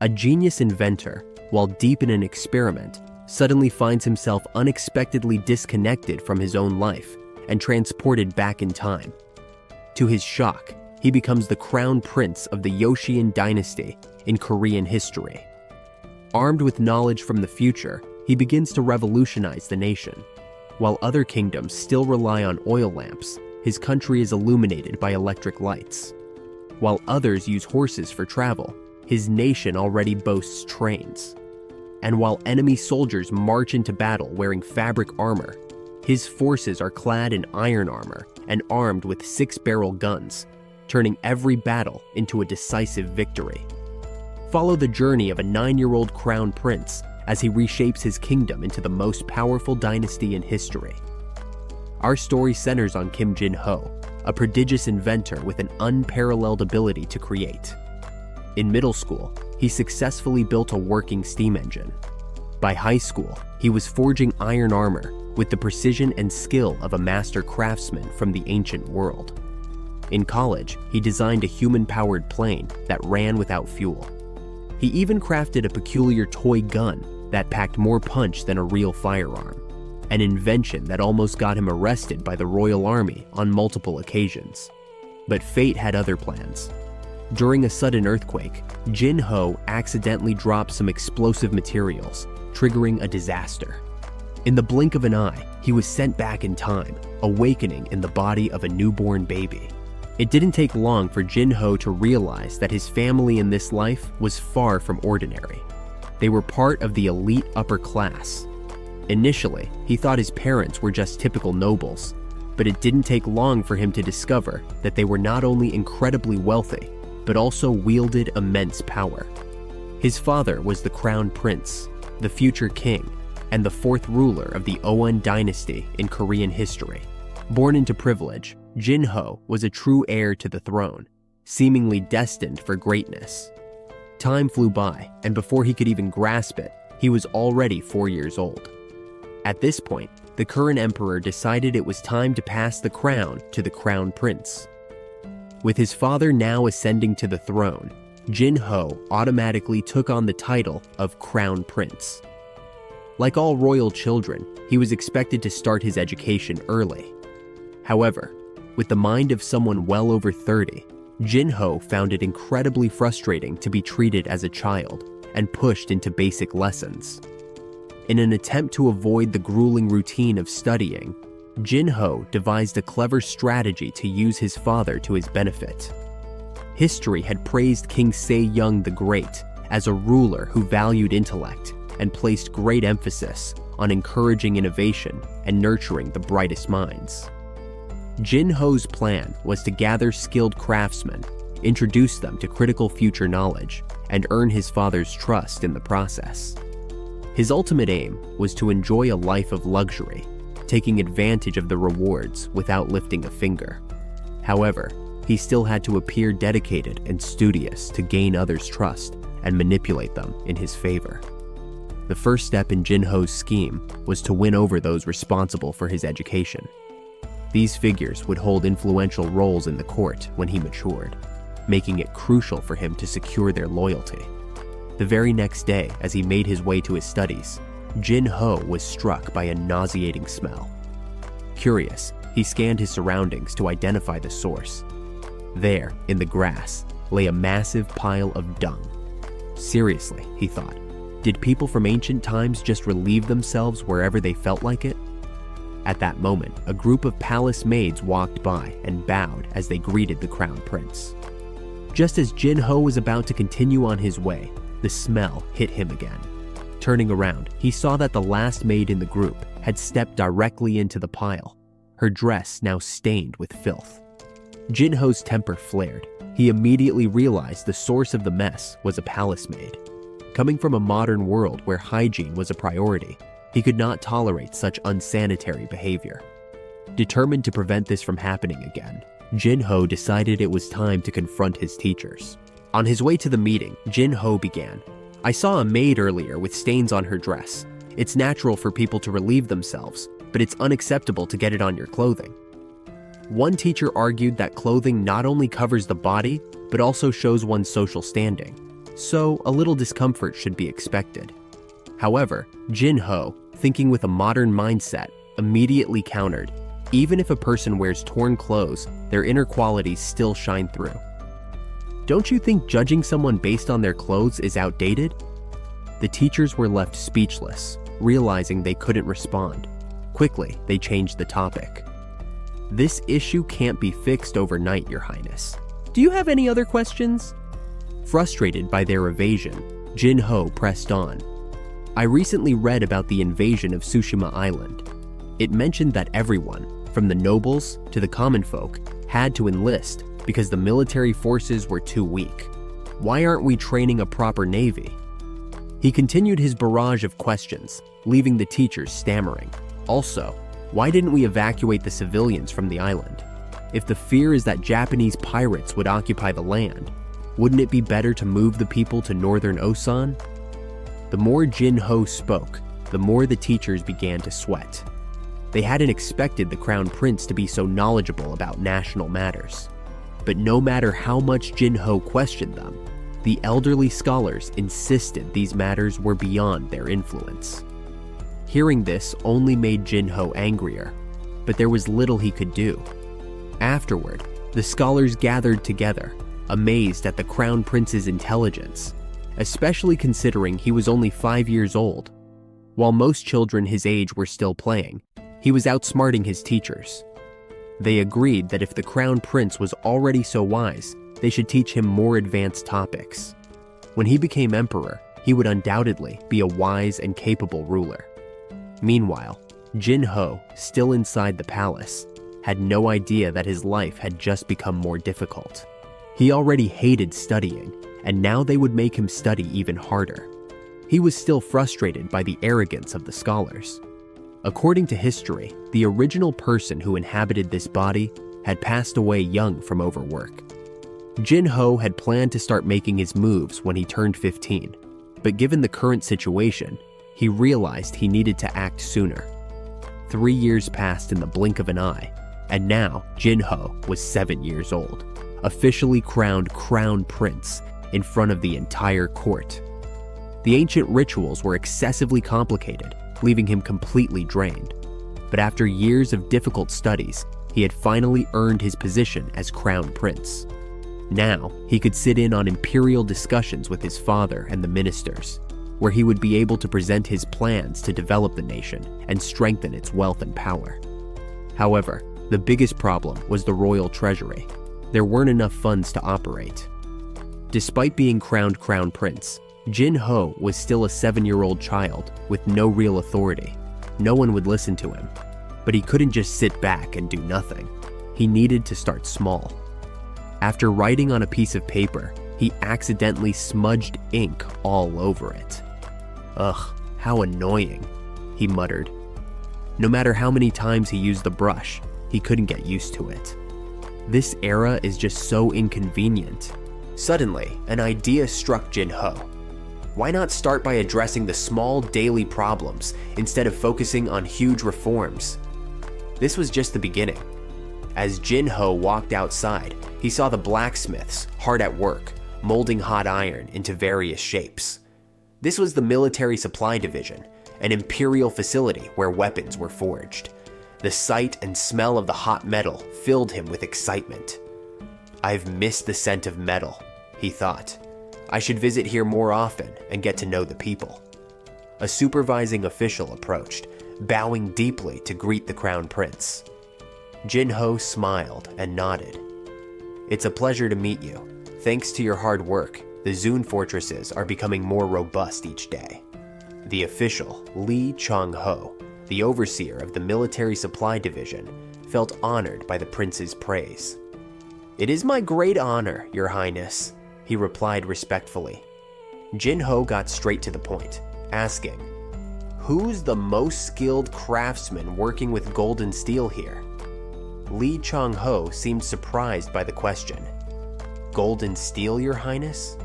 A genius inventor, while deep in an experiment, suddenly finds himself unexpectedly disconnected from his own life and transported back in time. To his shock, he becomes the crown prince of the Joseon dynasty in Korean history. Armed with knowledge from the future, he begins to revolutionize the nation. While other kingdoms still rely on oil lamps, his country is illuminated by electric lights. While others use horses for travel, his nation already boasts trains. And while enemy soldiers march into battle wearing fabric armor, his forces are clad in iron armor and armed with 6-barrel guns, turning every battle into a decisive victory. Follow the journey of a 9-year-old crown prince as he reshapes his kingdom into the most powerful dynasty in history. Our story centers on Kim Jin-ho, a prodigious inventor with an unparalleled ability to create. In middle school, he successfully built a working steam engine. By high school, he was forging iron armor with the precision and skill of a master craftsman from the ancient world. In college, he designed a human-powered plane that ran without fuel. He even crafted a peculiar toy gun that packed more punch than a real firearm, an invention that almost got him arrested by the Royal Army on multiple occasions. But fate had other plans. During a sudden earthquake, Jin-ho accidentally dropped some explosive materials, triggering a disaster. In the blink of an eye, he was sent back in time, awakening in the body of a newborn baby. It didn't take long for Jin-ho to realize that his family in this life was far from ordinary. They were part of the elite upper class. Initially, he thought his parents were just typical nobles, but it didn't take long for him to discover that they were not only incredibly wealthy, but also wielded immense power. His father was the crown prince, the future king, and the 4th ruler of the Oeon dynasty in Korean history. Born into privilege, Jin-ho was a true heir to the throne, seemingly destined for greatness. Time flew by, and before he could even grasp it, he was already 4 years old. At this point, the current emperor decided it was time to pass the crown to the crown prince. With his father now ascending to the throne, Jin-ho automatically took on the title of crown prince. Like all royal children, he was expected to start his education early. However, with the mind of someone well over 30, Jin-ho found it incredibly frustrating to be treated as a child and pushed into basic lessons. In an attempt to avoid the grueling routine of studying, Jin-ho devised a clever strategy to use his father to his benefit. History had praised King Se-young the Great as a ruler who valued intellect and placed great emphasis on encouraging innovation and nurturing the brightest minds. Jin-ho's plan was to gather skilled craftsmen, introduce them to critical future knowledge, and earn his father's trust in the process. His ultimate aim was to enjoy a life of luxury, taking advantage of the rewards without lifting a finger. However, he still had to appear dedicated and studious to gain others' trust and manipulate them in his favor. The first step in Jin-ho's scheme was to win over those responsible for his education. These figures would hold influential roles in the court when he matured, making it crucial for him to secure their loyalty. The very next day, as he made his way to his studies, Jin-ho was struck by a nauseating smell. Curious, he scanned his surroundings to identify the source. There, in the grass, lay a massive pile of dung. Seriously, he thought, did people from ancient times just relieve themselves wherever they felt like it? At that moment, a group of palace maids walked by and bowed as they greeted the crown prince. Just as Jin-ho was about to continue on his way, the smell hit him again. Turning around, he saw that the last maid in the group had stepped directly into the pile, her dress now stained with filth. Jin-ho's temper flared. He immediately realized the source of the mess was a palace maid. Coming from a modern world where hygiene was a priority, he could not tolerate such unsanitary behavior. Determined to prevent this from happening again, Jin-ho decided it was time to confront his teachers. On his way to the meeting, Jin-ho began, "I saw a maid earlier with stains on her dress. It's natural for people to relieve themselves, but it's unacceptable to get it on your clothing." One teacher argued that clothing not only covers the body, but also shows one's social standing. so a little discomfort should be expected. However, Jin-ho, thinking with a modern mindset, immediately countered, even if a person wears torn clothes, their inner qualities still shine through. Don't you think judging someone based on their clothes is outdated? The teachers were left speechless, realizing they couldn't respond. Quickly, they changed the topic. This issue can't be fixed overnight, Your Highness. Do you have any other questions? Frustrated by their evasion, Jin-ho pressed on. I recently read about the invasion of Tsushima Island. It mentioned that everyone, from the nobles to the common folk, had to enlist because the military forces were too weak. Why aren't we training a proper navy? He continued his barrage of questions, leaving the teachers stammering. Also, why didn't we evacuate the civilians from the island? If the fear is that Japanese pirates would occupy the land, wouldn't it be better to move the people to northern Osan? The more Jin-ho spoke, the more the teachers began to sweat. They hadn't expected the Crown Prince to be so knowledgeable about national matters. But no matter how much Jin-ho questioned them, the elderly scholars insisted these matters were beyond their influence. Hearing this only made Jin-ho angrier, but there was little he could do. Afterward, the scholars gathered together, amazed at the Crown Prince's intelligence, especially considering he was only 5 years old. While most children his age were still playing, he was outsmarting his teachers. They agreed that if the Crown Prince was already so wise, they should teach him more advanced topics. When he became emperor, he would undoubtedly be a wise and capable ruler. Meanwhile, Jin-ho, still inside the palace, had no idea that his life had just become more difficult. He already hated studying, and now they would make him study even harder. He was still frustrated by the arrogance of the scholars. According to history, the original person who inhabited this body had passed away young from overwork. Jin-ho had planned to start making his moves when he turned 15, but given the current situation, he realized he needed to act sooner. 3 years passed in the blink of an eye, and now Jin-ho was 7 years old, officially crowned Crown Prince in front of the entire court. The ancient rituals were excessively complicated, leaving him completely drained. But after years of difficult studies, he had finally earned his position as Crown Prince. Now, he could sit in on imperial discussions with his father and the ministers, where he would be able to present his plans to develop the nation and strengthen its wealth and power. However, the biggest problem was the royal treasury. There weren't enough funds to operate. Despite being crowned Crown Prince, Jin-ho was still a 7-year-old child with no real authority. No one would listen to him. But he couldn't just sit back and do nothing. He needed to start small. After writing on a piece of paper, he accidentally smudged ink all over it. Ugh, how annoying, he muttered. No matter how many times he used the brush, he couldn't get used to it. This era is just so inconvenient. Suddenly, an idea struck Jin-ho. Why not start by addressing the small daily problems instead of focusing on huge reforms? This was just the beginning. As Jin-ho walked outside, he saw the blacksmiths hard at work, molding hot iron into various shapes. This was the military supply division, an imperial facility where weapons were forged. The sight and smell of the hot metal filled him with excitement. I've missed the scent of metal, he thought. I should visit here more often and get to know the people. A supervising official approached, bowing deeply to greet the Crown Prince. Jin-ho smiled and nodded. It's a pleasure to meet you. Thanks to your hard work, the Zune fortresses are becoming more robust each day. The official, Lee Chong-ho, the overseer of the military supply division, felt honored by the prince's praise. It is my great honor, Your Highness, he replied respectfully. Jin-ho got straight to the point, asking, Who's the most skilled craftsman working with gold and steel here? Lee Chong-ho seemed surprised by the question. Gold and steel, Your Highness?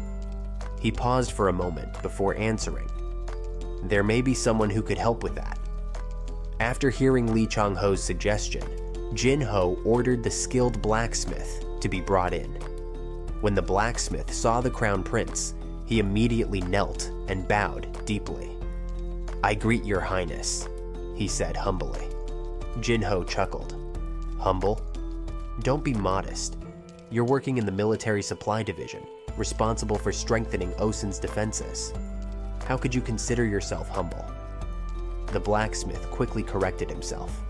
He paused for a moment before answering. There may be someone who could help with that. After hearing Lee Chong-ho's suggestion, Jin-ho ordered the skilled blacksmith to be brought in. When the blacksmith saw the Crown Prince, He immediately knelt and bowed deeply. "I greet your highness," he said humbly. Jinho chuckled. "Humble? Don't be modest. You're working in the military supply division, responsible for strengthening Osen's defenses. How could you consider yourself humble?" The blacksmith quickly corrected himself.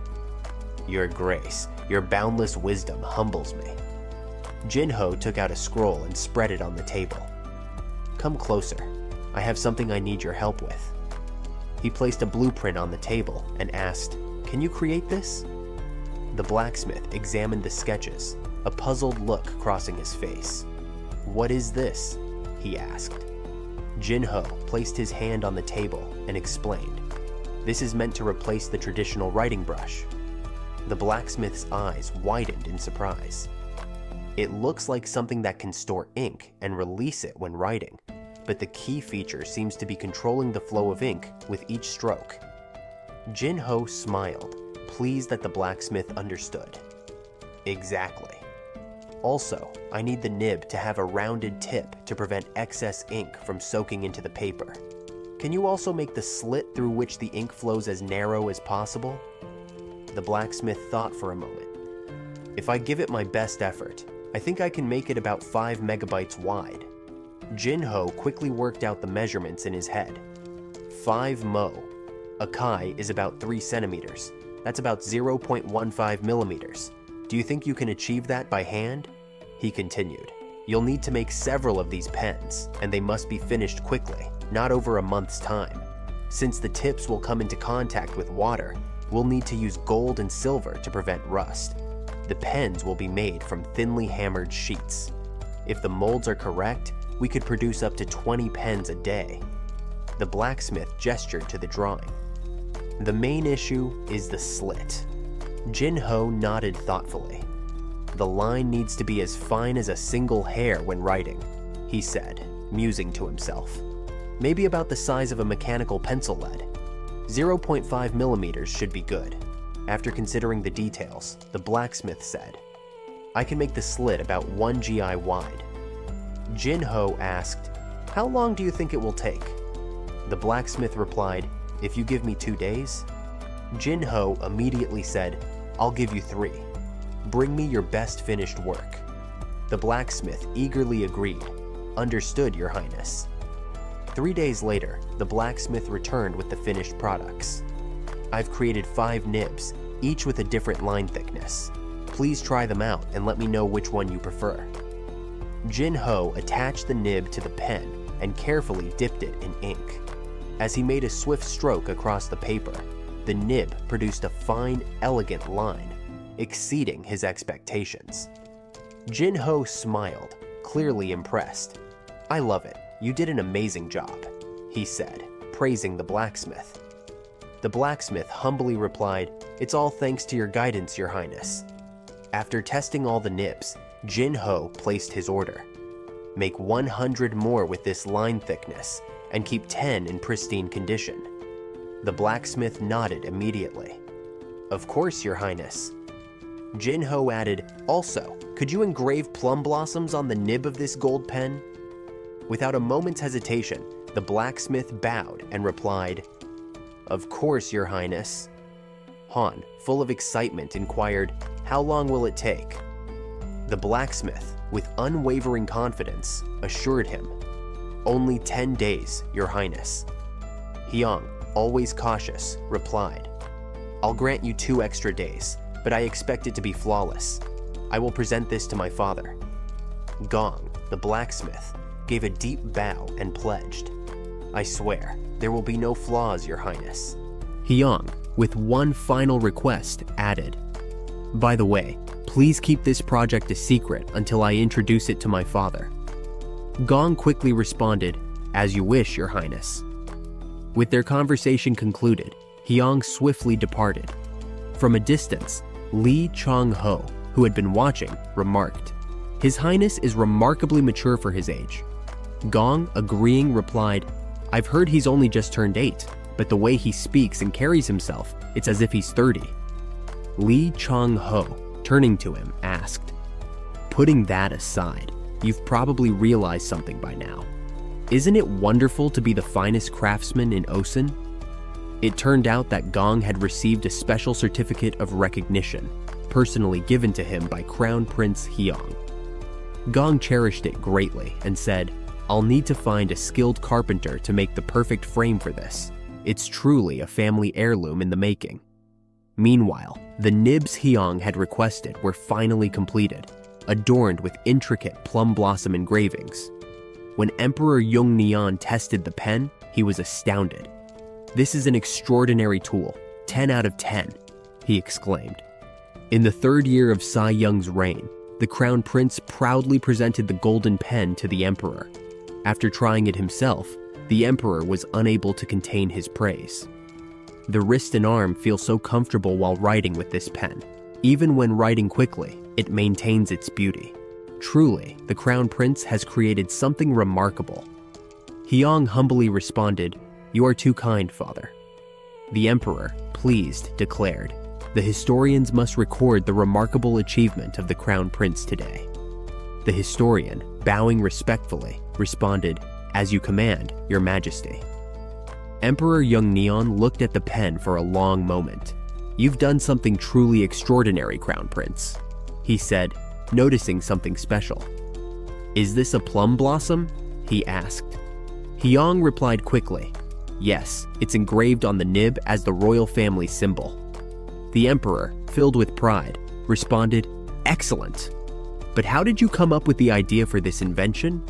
"Your grace, your boundless wisdom humbles me." Jinho took out a scroll and spread it on the table. "Come closer. I have something I need your help with." He placed a blueprint on the table and asked, "Can you create this?" The blacksmith examined the sketches, a puzzled look crossing his face. "What is this?" he asked. Jinho placed his hand on the table and explained, "This is meant to replace the traditional writing brush." The blacksmith's eyes widened in surprise. "It looks like something that can store ink and release it when writing, but the key feature seems to be controlling the flow of ink with each stroke." Jinho smiled, pleased that the blacksmith understood. "Exactly. Also, I need the nib to have a rounded tip to prevent excess ink from soaking into the paper. Can you also make the slit through which the ink flows as narrow as possible?" The blacksmith thought for a moment. "If I give it my best effort, I think I can make it about 5 megabytes wide." Jinho quickly worked out the measurements in his head. 5 mo. A kai is about 3 centimeters. That's about 0.15 millimeters. Do you think you can achieve that by hand? He continued. "You'll need to make several of these pens, and they must be finished quickly, not over a month's time. Since the tips will come into contact with water, we'll need to use gold and silver to prevent rust. The pens will be made from thinly hammered sheets. If the molds are correct, we could produce up to 20 pens a day." The blacksmith gestured to the drawing. "The main issue is the slit." Jinho nodded thoughtfully. "The line needs to be as fine as a single hair when writing," he said, musing to himself. "Maybe about the size of a mechanical pencil lead. 0.5 millimeters should be good." After considering the details, the blacksmith said, "I can make the slit about 1 GI wide." Jinho asked, "How long do you think it will take?" The blacksmith replied, "If you give me 2 days." Jinho immediately said, "I'll give you 3. Bring me your best finished work." The blacksmith eagerly agreed. "Understood, Your Highness." 3 days later, the blacksmith returned with the finished products. "I've created 5 nibs, each with a different line thickness. Please try them out and let me know which one you prefer." Jinho attached the nib to the pen and carefully dipped it in ink. As he made a swift stroke across the paper, the nib produced a fine, elegant line, exceeding his expectations. Jinho smiled, clearly impressed. "I love it. You did an amazing job," he said, praising the blacksmith. The blacksmith humbly replied, "It's all thanks to your guidance, Your Highness." After testing all the nibs, Jinho placed his order. "Make 100 more with this line thickness, and keep 10 in pristine condition." The blacksmith nodded immediately. "Of course, Your Highness." Jinho added, "Also, could you engrave plum blossoms on the nib of this gold pen?" Without a moment's hesitation, the blacksmith bowed and replied, "Of course, Your Highness." Han, full of excitement, inquired, "How long will it take?" The blacksmith, with unwavering confidence, assured him, "Only 10 days, Your Highness." Hyung, always cautious, replied, "I'll grant you 2 extra days, but I expect it to be flawless. I will present this to my father." Gong, the blacksmith, gave a deep bow and pledged, "I swear, there will be no flaws, Your Highness." Hyung, with one final request, added, "By the way, please keep this project a secret until I introduce it to my father." Gong quickly responded, "As you wish, Your Highness." With their conversation concluded, Hyung swiftly departed. From a distance, Lee Chong-ho, who had been watching, remarked, "His Highness is remarkably mature for his age." Gong, agreeing, replied, "I've heard he's only just turned 8, but the way he speaks and carries himself, it's as if he's 30. Lee Chong-ho, turning to him, asked, "Putting that aside, you've probably realized something by now." Isn't it wonderful to be the finest craftsman in Osen? It turned out that Gong had received a special certificate of recognition, personally given to him by Crown Prince Hyang. Gong cherished it greatly and said, "I'll need to find a skilled carpenter to make the perfect frame for this. It's truly a family heirloom in the making." Meanwhile, the nibs Hyang had requested were finally completed, adorned with intricate plum blossom engravings. When Emperor Yongnian tested the pen, he was astounded. "This is an extraordinary tool, 10 out of 10, he exclaimed. In the third year of Sai Yung's reign, the Crown Prince proudly presented the golden pen to the Emperor. After trying it himself, the Emperor was unable to contain his praise. "The wrist and arm feel so comfortable while writing with this pen. Even when writing quickly, it maintains its beauty. Truly, the Crown Prince has created something remarkable." Hyang humbly responded, "You are too kind, father." The Emperor, pleased, declared, "The historians must record the remarkable achievement of the Crown Prince today." The historian, bowing respectfully, responded, "As you command, Your Majesty." Emperor Yongnian looked at the pen for a long moment. "You've done something truly extraordinary, Crown Prince," he said, noticing something special. "Is this a plum blossom?" he asked. Hyang replied quickly, "Yes, it's engraved on the nib as the royal family symbol." The Emperor, filled with pride, responded, "Excellent! But how did you come up with the idea for this invention?"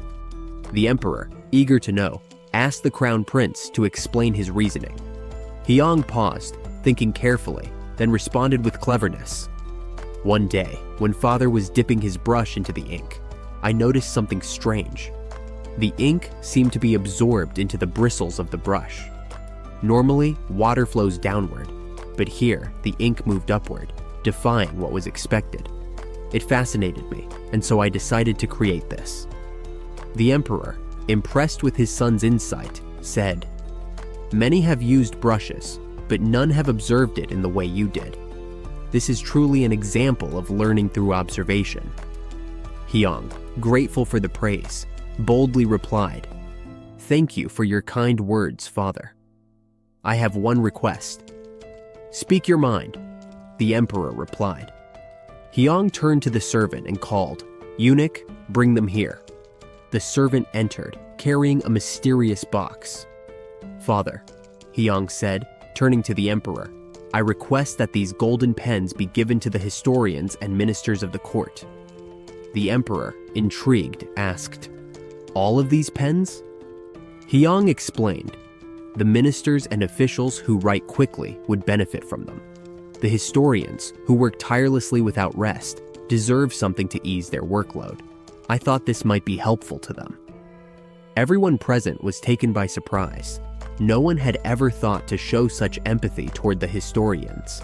The Emperor, eager to know, asked the Crown Prince to explain his reasoning. Hyang paused, thinking carefully, then responded with cleverness. "One day, when father was dipping his brush into the ink, I noticed something strange. The ink seemed to be absorbed into the bristles of the brush. Normally, water flows downward, but here the ink moved upward, defying what was expected. It fascinated me, and so I decided to create this." The Emperor, impressed with his son's insight, said, "Many have used brushes, but none have observed it in the way you did. This is truly an example of learning through observation." Hyang, grateful for the praise, boldly replied, "Thank you for your kind words, father. I have one request." "Speak your mind," the Emperor replied. Hyang turned to the servant and called, "Eunuch, bring them here." The servant entered, carrying a mysterious box. "Father," Hyang said, turning to the Emperor, "I request that these golden pens be given to the historians and ministers of the court." The Emperor, intrigued, asked, "All of these pens?" Hyang explained, "The ministers and officials who write quickly would benefit from them. The historians, who work tirelessly without rest, deserve something to ease their workload. I thought this might be helpful to them." Everyone present was taken by surprise. No one had ever thought to show such empathy toward the historians.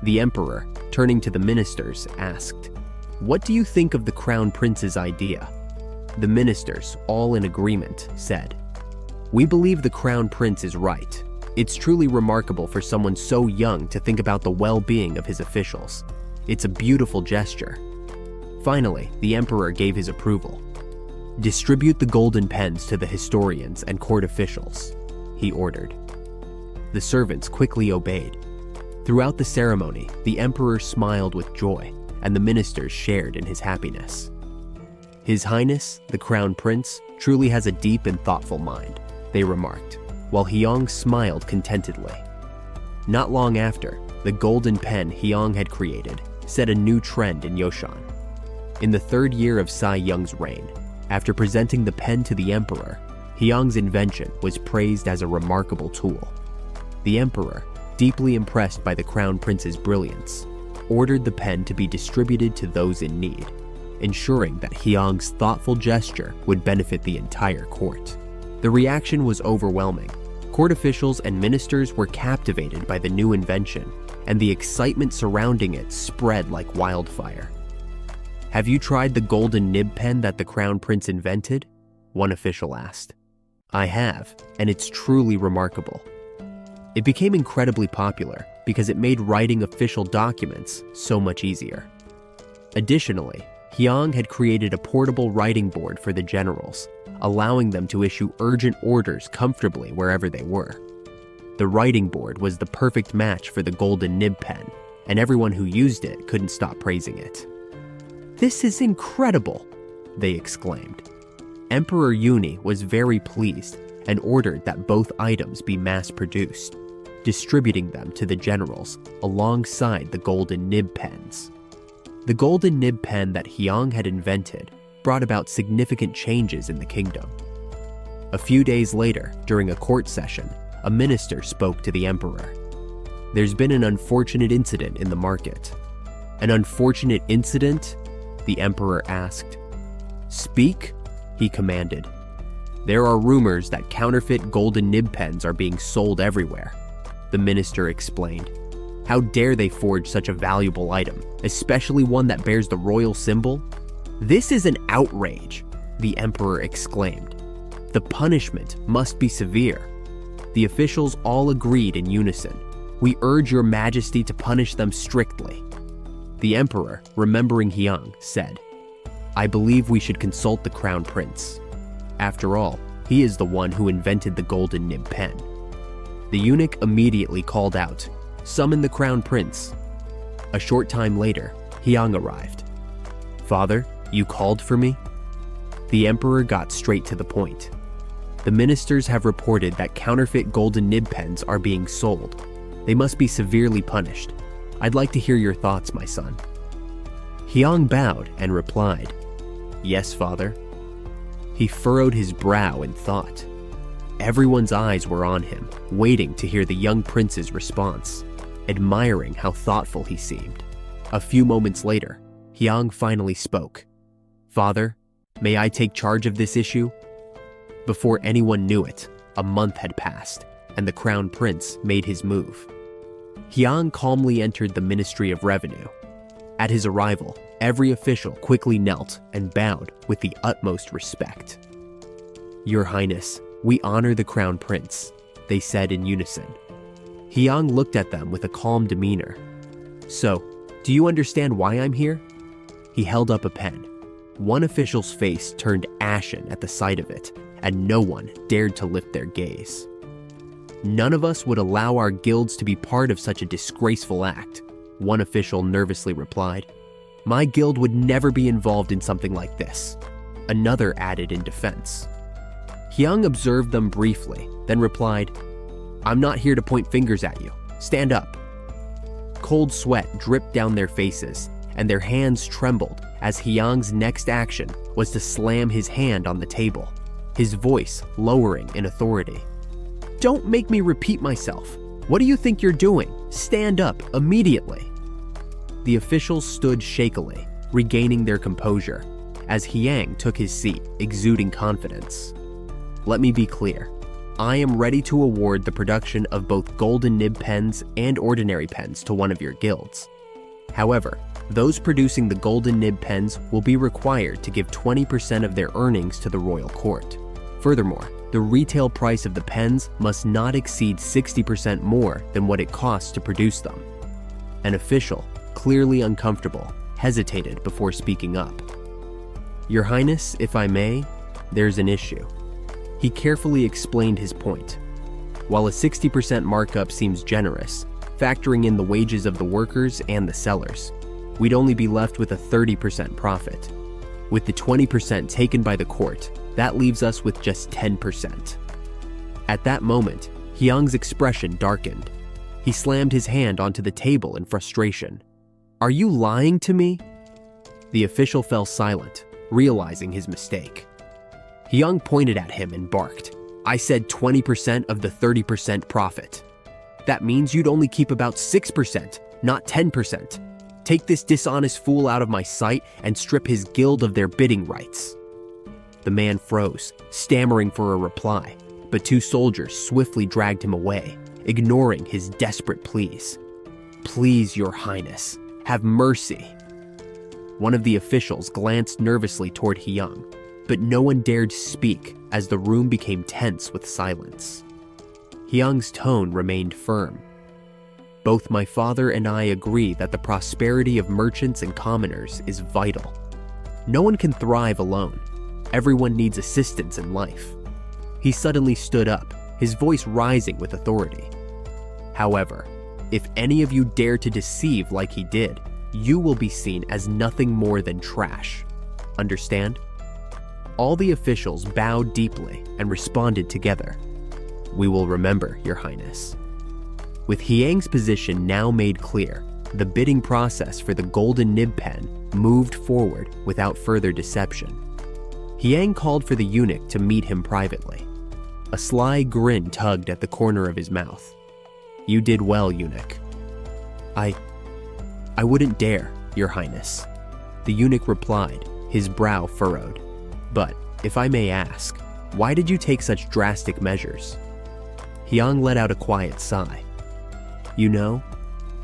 The Emperor, turning to the ministers, asked, "What do you think of the Crown Prince's idea?" The ministers, all in agreement, said, "We believe the Crown Prince is right. It's truly remarkable for someone so young to think about the well-being of his officials. It's a beautiful gesture." Finally, the Emperor gave his approval. "Distribute the golden pens to the historians and court officials," he ordered. The servants quickly obeyed. Throughout the ceremony, the Emperor smiled with joy, and the ministers shared in his happiness. "His Highness, the Crown Prince, truly has a deep and thoughtful mind," they remarked, while Hyang smiled contentedly. Not long after, the golden pen Hyang had created set a new trend in Yoshan. In the third year of Sai Yung's reign, after presenting the pen to the Emperor, Hyang's invention was praised as a remarkable tool. The Emperor, deeply impressed by the Crown Prince's brilliance, ordered the pen to be distributed to those in need, ensuring that Hyang's thoughtful gesture would benefit the entire court. The reaction was overwhelming. Court officials and ministers were captivated by the new invention, and the excitement surrounding it spread like wildfire. "Have you tried the golden nib pen that the Crown Prince invented?" one official asked. "I have, and it's truly remarkable." It became incredibly popular because it made writing official documents so much easier. Additionally, Hyang had created a portable writing board for the generals, allowing them to issue urgent orders comfortably wherever they were. The writing board was the perfect match for the golden nib pen, and everyone who used it couldn't stop praising it. "This is incredible!" they exclaimed. Emperor Uni was very pleased and ordered that both items be mass-produced, distributing them to the generals alongside the golden nib pens. The golden nib pen that Hyang had invented brought about significant changes in the kingdom. A few days later, during a court session, a minister spoke to the emperor. "There's been an unfortunate incident in the market." "An unfortunate incident?" the emperor asked. "Speak," he commanded. "There are rumors that counterfeit golden nib pens are being sold everywhere," the minister explained. "How dare they forge such a valuable item, especially one that bears the royal symbol?" "This is an outrage," the emperor exclaimed. "The punishment must be severe." The officials all agreed in unison. "We urge your majesty to punish them strictly." The emperor, remembering Hyang, said, "I believe we should consult the crown prince. After all, he is the one who invented the golden nib pen." The eunuch immediately called out, "Summon the crown prince." A short time later, Hyang arrived. "Father, you called for me?" The emperor got straight to the point. "The ministers have reported that counterfeit golden nib pens are being sold. They must be severely punished. I'd like to hear your thoughts, my son." Hyang bowed and replied, "Yes, father." He furrowed his brow in thought. Everyone's eyes were on him, waiting to hear the young prince's response, admiring how thoughtful he seemed. A few moments later, Hyang finally spoke. "Father, may I take charge of this issue?" Before anyone knew it, a month had passed, and the crown prince made his move. Hyang calmly entered the Ministry of Revenue. At his arrival, every official quickly knelt and bowed with the utmost respect. "Your Highness, we honor the crown prince," they said in unison. Hyang looked at them with a calm demeanor. "So, do you understand why I'm here?" He held up a pen. One official's face turned ashen at the sight of it, and no one dared to lift their gaze. "None of us would allow our guilds to be part of such a disgraceful act," one official nervously replied. "My guild would never be involved in something like this," another added in defense. Hyang observed them briefly, then replied, "I'm not here to point fingers at you. Stand up." Cold sweat dripped down their faces, and their hands trembled as Hyang's next action was to slam his hand on the table, his voice lowering in authority. "Don't make me repeat myself. What do you think you're doing? Stand up immediately." The officials stood shakily, regaining their composure, as Hyang took his seat, exuding confidence. "Let me be clear. I am ready to award the production of both golden nib pens and ordinary pens to one of your guilds. However, those producing the golden nib pens will be required to give 20% of their earnings to the royal court. Furthermore, the retail price of the pens must not exceed 60% more than what it costs to produce them." An official, clearly uncomfortable, hesitated before speaking up. "Your Highness, if I may, there's an issue." He carefully explained his point. While a 60% markup seems generous, factoring in the wages of the workers and the sellers, we'd only be left with a 30% profit. With the 20% taken by the court, that leaves us with just 10%. At that moment, Hyang's expression darkened. He slammed his hand onto the table in frustration. "Are you lying to me?" The official fell silent, realizing his mistake. Hyang pointed at him and barked, "I said 20% of the 30% profit. That means you'd only keep about 6%, not 10%. Take this dishonest fool out of my sight and strip his guild of their bidding rights." The man froze, stammering for a reply, but two soldiers swiftly dragged him away, ignoring his desperate pleas. "Please, Your Highness, have mercy." One of the officials glanced nervously toward Hyang, but no one dared speak as the room became tense with silence. Hyang's tone remained firm. "Both my father and I agree that the prosperity of merchants and commoners is vital. No one can thrive alone. Everyone needs assistance in life. He suddenly stood up, his voice rising with authority. However, if any of you dare to deceive like he did, you will be seen as nothing more than trash. Understand? All the officials bowed deeply and responded together. We will remember, Your Highness. With Hiang's position now made clear, the bidding process for the golden nib pen moved forward without further deception. Hiang called for the eunuch to meet him privately. A sly grin tugged at the corner of his mouth. You did well, eunuch. I wouldn't dare, Your Highness. The eunuch replied, his brow furrowed. But, if I may ask, why did you take such drastic measures? Hiang let out a quiet sigh. You know,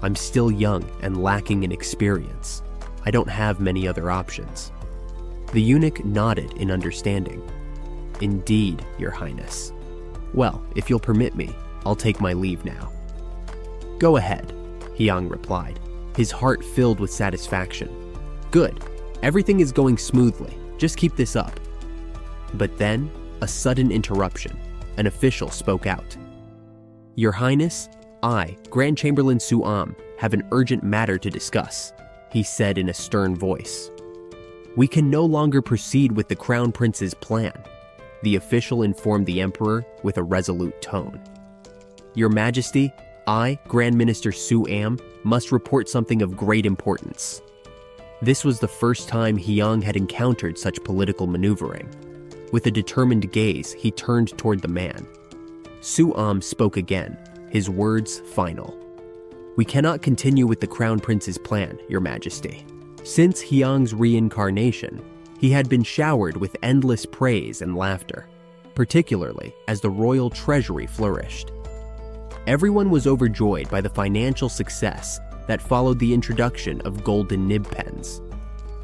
I'm still young and lacking in experience. I don't have many other options. The eunuch nodded in understanding. Indeed, Your Highness. Well, if you'll permit me, I'll take my leave now. Go ahead, Hiang replied, his heart filled with satisfaction. Good, everything is going smoothly. Just keep this up. But then, a sudden interruption. An official spoke out. Your Highness, I, Grand Chamberlain Su-am, have an urgent matter to discuss, he said in a stern voice. We can no longer proceed with the Crown Prince's plan, the official informed the Emperor with a resolute tone. Your Majesty, I, Grand Minister Su-am, must report something of great importance. This was the first time Hiang had encountered such political maneuvering. With a determined gaze, he turned toward the man. Su-am spoke again, his words final. We cannot continue with the Crown Prince's plan, Your Majesty. Since Hiang's reincarnation, he had been showered with endless praise and laughter, particularly as the royal treasury flourished. Everyone was overjoyed by the financial success that followed the introduction of golden nib pens.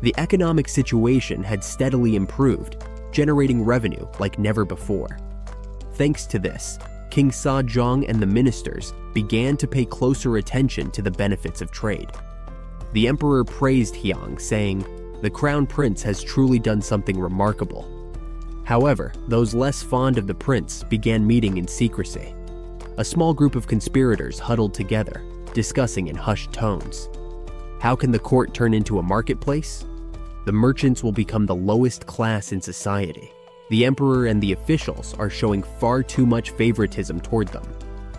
The economic situation had steadily improved, generating revenue like never before. Thanks to this, King Sejong and the ministers began to pay closer attention to the benefits of trade. The emperor praised Hiang, saying, "The crown prince has truly done something remarkable." However, those less fond of the prince began meeting in secrecy. A small group of conspirators huddled together, discussing in hushed tones. How can the court turn into a marketplace? The merchants will become the lowest class in society. The emperor and the officials are showing far too much favoritism toward them,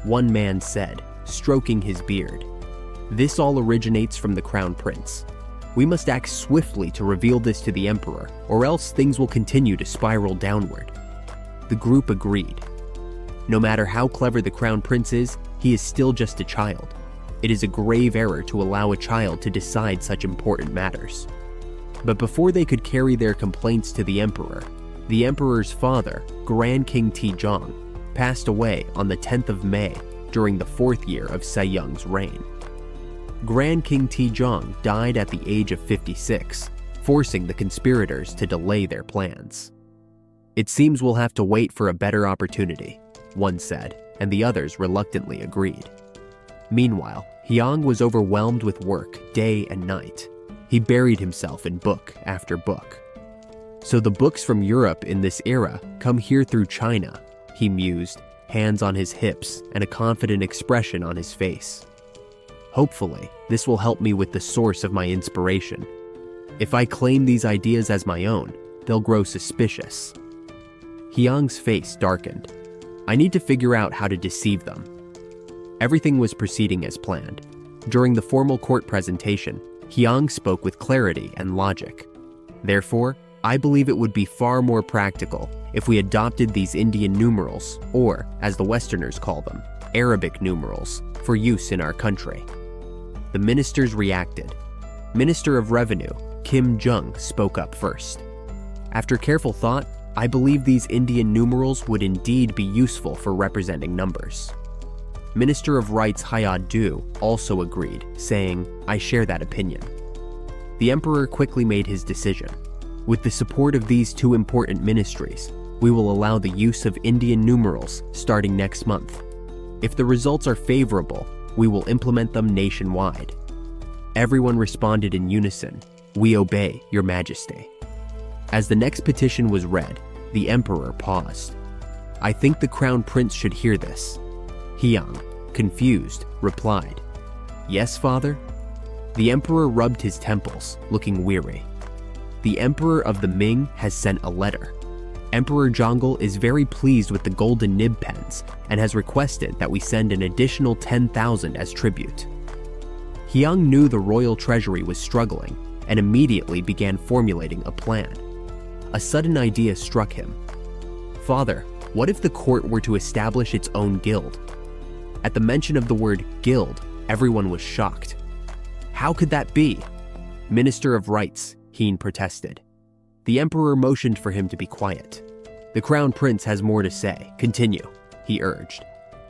one man said, stroking his beard. This all originates from the crown prince. We must act swiftly to reveal this to the emperor, or else things will continue to spiral downward. The group agreed. No matter how clever the crown prince is, he is still just a child. It is a grave error to allow a child to decide such important matters. But before they could carry their complaints to the emperor's father, Grand King Tejong, passed away on the 10th of May during the 4th year of Sejong's reign. Grand King Tejong died at the age of 56, forcing the conspirators to delay their plans. It seems we'll have to wait for a better opportunity, one said, and the others reluctantly agreed. Meanwhile, Hiang was overwhelmed with work day and night. He buried himself in book after book. So the books from Europe in this era come here through China, he mused, hands on his hips and a confident expression on his face. Hopefully, this will help me with the source of my inspiration. If I claim these ideas as my own, they'll grow suspicious. Hiang's face darkened. I need to figure out how to deceive them. Everything was proceeding as planned. During the formal court presentation, Hiang spoke with clarity and logic. Therefore, I believe it would be far more practical if we adopted these Indian numerals, or, as the Westerners call them, Arabic numerals, for use in our country. The ministers reacted. Minister of Revenue, Kim Jung, spoke up first. After careful thought, I believe these Indian numerals would indeed be useful for representing numbers. Minister of Rights Hayad Du also agreed, saying, I share that opinion. The emperor quickly made his decision. With the support of these two important ministries, we will allow the use of Indian numerals starting next month. If the results are favorable, we will implement them nationwide. Everyone responded in unison, We obey, Your Majesty. As the next petition was read, the emperor paused. "I think the crown prince should hear this." Hyang, confused, replied, "Yes, father?" The emperor rubbed his temples, looking weary. "The emperor of the Ming has sent a letter. Emperor Zhonggle is very pleased with the golden nib pens and has requested that we send an additional 10,000 as tribute." Hyang knew the royal treasury was struggling and immediately began formulating a plan. A sudden idea struck him. "Father, what if the court were to establish its own guild?" At the mention of the word guild, everyone was shocked. "How could that be?" "Minister of Rights," Heen protested. The emperor motioned for him to be quiet. "The crown prince has more to say. Continue," he urged.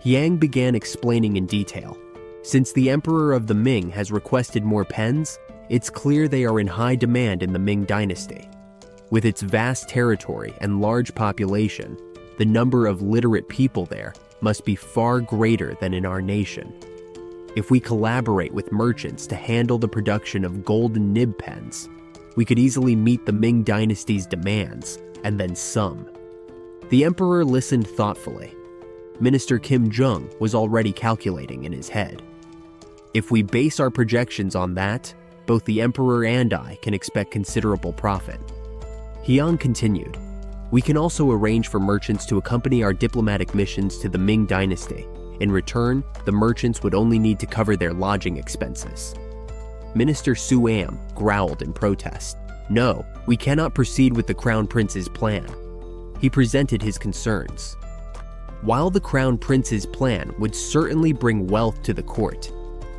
Hyang began explaining in detail. Since the emperor of the Ming has requested more pens, it's clear they are in high demand in the Ming dynasty. With its vast territory and large population, the number of literate people there must be far greater than in our nation. If we collaborate with merchants to handle the production of golden nib pens, we could easily meet the Ming dynasty's demands, and then some. The emperor listened thoughtfully. Minister Kim Jung was already calculating in his head. If we base our projections on that, both the emperor and I can expect considerable profit. Hyang continued, "We can also arrange for merchants to accompany our diplomatic missions to the Ming dynasty. In return, the merchants would only need to cover their lodging expenses." Minister Su Am growled in protest. "No, we cannot proceed with the crown prince's plan." He presented his concerns. While the crown prince's plan would certainly bring wealth to the court,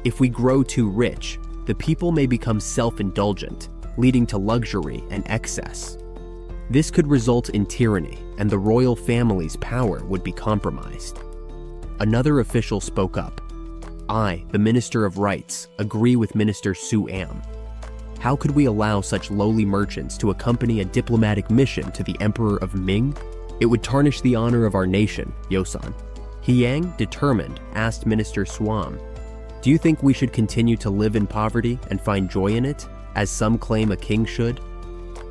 if we grow too rich, the people may become self-indulgent, leading to luxury and excess. This could result in tyranny, and the royal family's power would be compromised. Another official spoke up. "I, the Minister of Rights, agree with Minister Su Am. How could we allow such lowly merchants to accompany a diplomatic mission to the Emperor of Ming? It would tarnish the honor of our nation, Yosan." Hyang, determined, asked Minister Swam, "Do you think we should continue to live in poverty and find joy in it, as some claim a king should?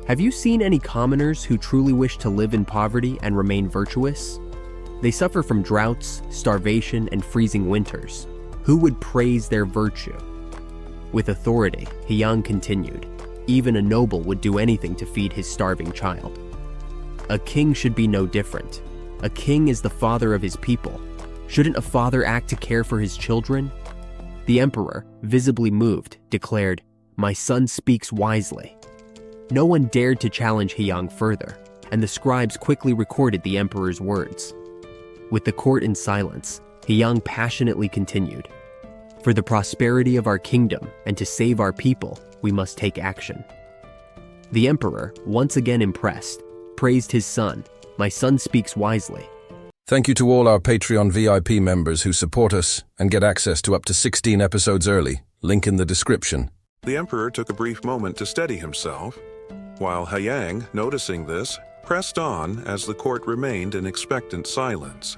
Have you seen any commoners who truly wish to live in poverty and remain virtuous? They suffer from droughts, starvation, and freezing winters. Who would praise their virtue?" With authority, Hyang continued, "Even a noble would do anything to feed his starving child. A king should be no different. A king is the father of his people. Shouldn't a father act to care for his children?" The emperor, visibly moved, declared, "My son speaks wisely." No one dared to challenge Hyang further, and the scribes quickly recorded the emperor's words. With the court in silence, Hyang passionately continued, "For the prosperity of our kingdom and to save our people, we must take action." The emperor, once again impressed, praised his son. "My son speaks wisely." Thank you to all our Patreon VIP members who support us and get access to up to 16 episodes early. Link in the description. The emperor took a brief moment to steady himself, while Hyang, noticing this, pressed on as the court remained in expectant silence.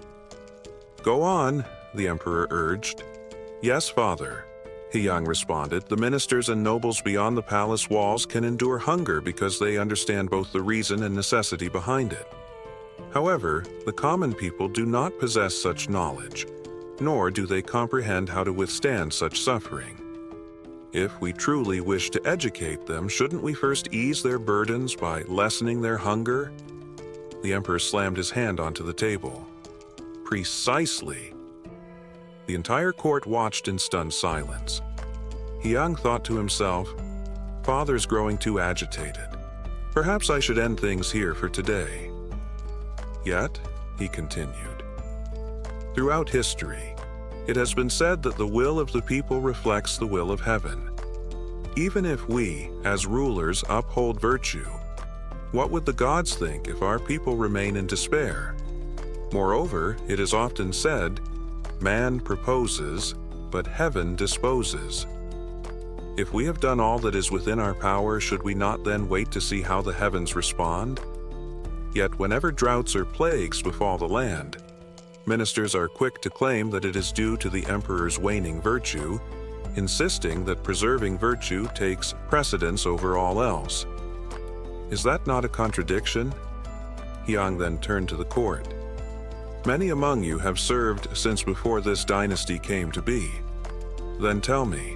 "Go on," the emperor urged. "Yes, father," Hyang responded. "The ministers and nobles beyond the palace walls can endure hunger because they understand both the reason and necessity behind it. However, the common people do not possess such knowledge, nor do they comprehend how to withstand such suffering. If we truly wish to educate them, shouldn't we first ease their burdens by lessening their hunger?" The emperor slammed his hand onto the table. "Precisely." The entire court watched in stunned silence. Hyang thought to himself, "Father's growing too agitated. Perhaps I should end things here for today." Yet, he continued, "Throughout history, it has been said that the will of the people reflects the will of heaven. Even if we, as rulers, uphold virtue, what would the gods think if our people remain in despair? Moreover, it is often said, man proposes, but heaven disposes. If we have done all that is within our power, should we not then wait to see how the heavens respond? Yet whenever droughts or plagues befall the land, ministers are quick to claim that it is due to the emperor's waning virtue, insisting that preserving virtue takes precedence over all else. Is that not a contradiction? Hyang then turned to the court. Many among you have served since before this dynasty came to be. Then tell me,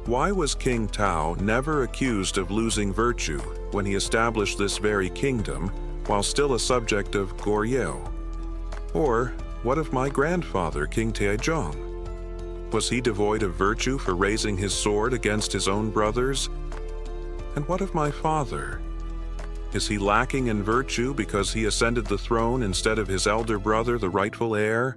why was King Tao never accused of losing virtue when he established this very kingdom while still a subject of Goryeo? Or what of my grandfather, King Taejong? Was he devoid of virtue for raising his sword against his own brothers? And what of my father? Is he lacking in virtue because he ascended the throne instead of his elder brother, the rightful heir?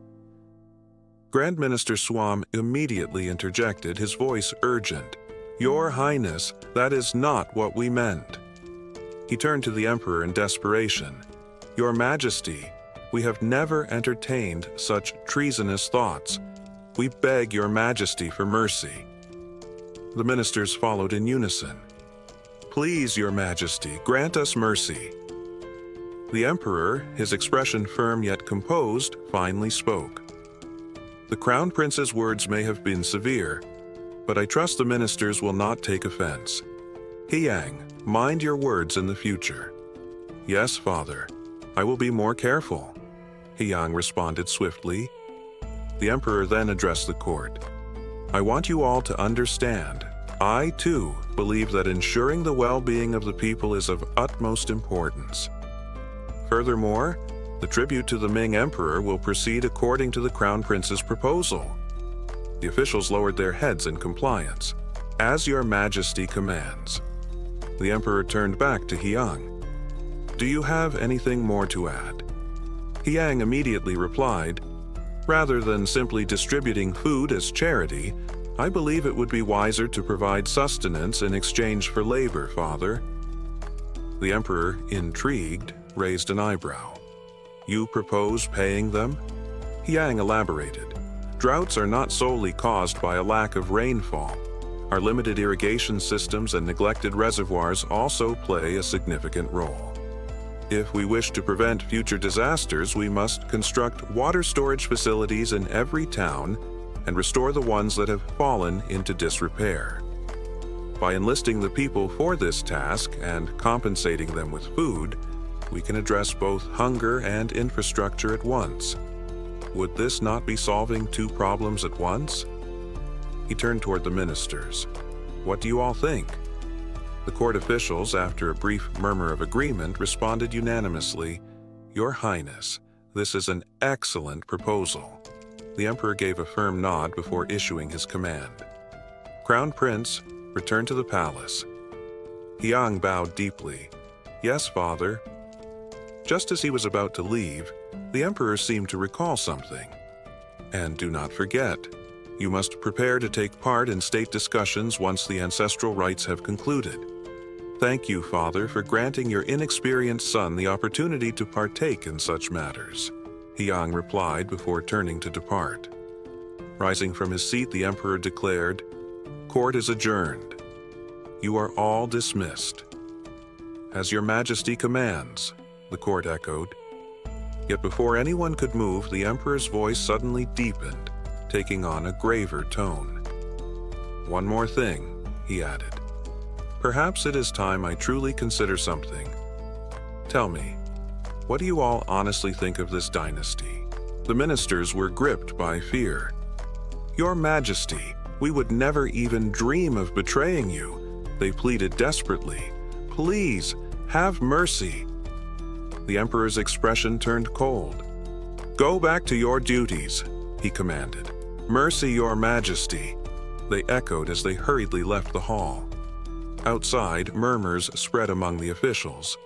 Grand Minister Swam immediately interjected, his voice urgent. Your Highness, that is not what we meant. He turned to the Emperor in desperation. Your Majesty, we have never entertained such treasonous thoughts. We beg your Majesty for mercy. The ministers followed in unison. Please, your Majesty, grant us mercy. The Emperor, his expression firm yet composed, finally spoke. The Crown Prince's words may have been severe, but I trust the ministers will not take offense. Hyang, mind your words in the future. Yes, Father, I will be more careful, Hyang responded swiftly. The Emperor then addressed the court. I want you all to understand, I too believe that ensuring the well-being of the people is of utmost importance. Furthermore, the tribute to the Ming Emperor will proceed according to the Crown Prince's proposal. The officials lowered their heads in compliance. As your Majesty commands. The Emperor turned back to Hyang. Do you have anything more to add? Hyang immediately replied, rather than simply distributing food as charity, I believe it would be wiser to provide sustenance in exchange for labor, Father. The Emperor, intrigued, raised an eyebrow. You propose paying them? Hyang elaborated. Droughts are not solely caused by a lack of rainfall. Our limited irrigation systems and neglected reservoirs also play a significant role. If we wish to prevent future disasters, we must construct water storage facilities in every town and restore the ones that have fallen into disrepair. By enlisting the people for this task and compensating them with food, we can address both hunger and infrastructure at once. Would this not be solving two problems at once? He turned toward the ministers. What do you all think? The court officials, after a brief murmur of agreement, responded unanimously, Your Highness, this is an excellent proposal. The Emperor gave a firm nod before issuing his command. Crown Prince, return to the palace. Hyang bowed deeply. Yes, Father. Just as he was about to leave, the Emperor seemed to recall something. And do not forget, you must prepare to take part in state discussions once the ancestral rites have concluded. Thank you, Father, for granting your inexperienced son the opportunity to partake in such matters, Hyang replied before turning to depart. Rising from his seat, the Emperor declared, Court is adjourned. You are all dismissed. As your Majesty commands, the court echoed. Yet before anyone could move, the Emperor's voice suddenly deepened, taking on a graver tone. One more thing, he added. Perhaps it is time I truly consider something. Tell me, what do you all honestly think of this dynasty? The ministers were gripped by fear. Your Majesty, we would never even dream of betraying you, they pleaded desperately. Please, have mercy. The Emperor's expression turned cold. Go back to your duties, he commanded. Mercy, your Majesty, they echoed as they hurriedly left the hall. Outside, murmurs spread among the officials.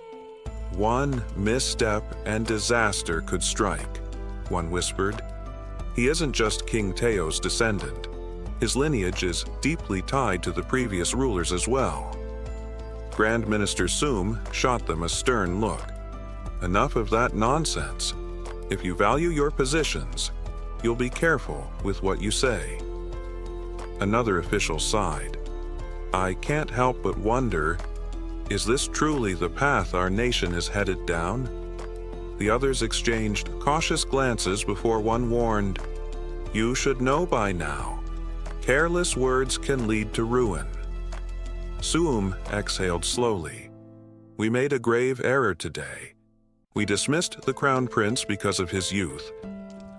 One misstep and disaster could strike, one whispered. He isn't just King Tao's descendant. His lineage is deeply tied to the previous rulers as well. Grand Minister Sum shot them a stern look. Enough of that nonsense. If you value your positions, you'll be careful with what you say. Another official sighed. I can't help but wonder, is this truly the path our nation is headed down? The others exchanged cautious glances before one warned, You should know by now. Careless words can lead to ruin. Suum exhaled slowly. We made a grave error today. We dismissed the Crown Prince because of his youth,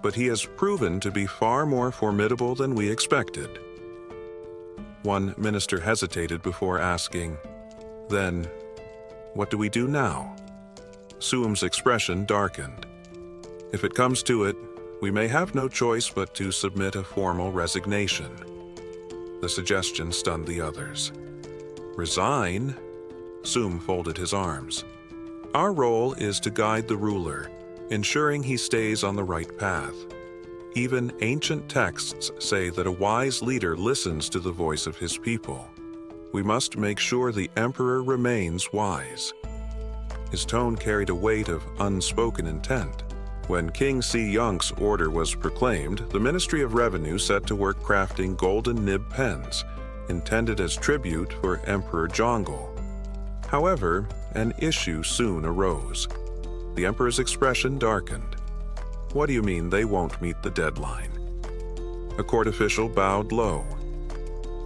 but he has proven to be far more formidable than we expected." One minister hesitated before asking, "Then, what do we do now?" Suum's expression darkened. "If it comes to it, we may have no choice but to submit a formal resignation." The suggestion stunned the others. "Resign?" Suum folded his arms. "Our role is to guide the ruler, ensuring he stays on the right path. Even ancient texts say that a wise leader listens to the voice of his people. We must make sure the emperor remains wise." His tone carried a weight of unspoken intent. When King Si Yunk's order was proclaimed, the Ministry of Revenue set to work crafting golden nib pens, intended as tribute for Emperor Jongle. However, an issue soon arose. The emperor's expression darkened. "What do you mean they won't meet the deadline?" A court official bowed low.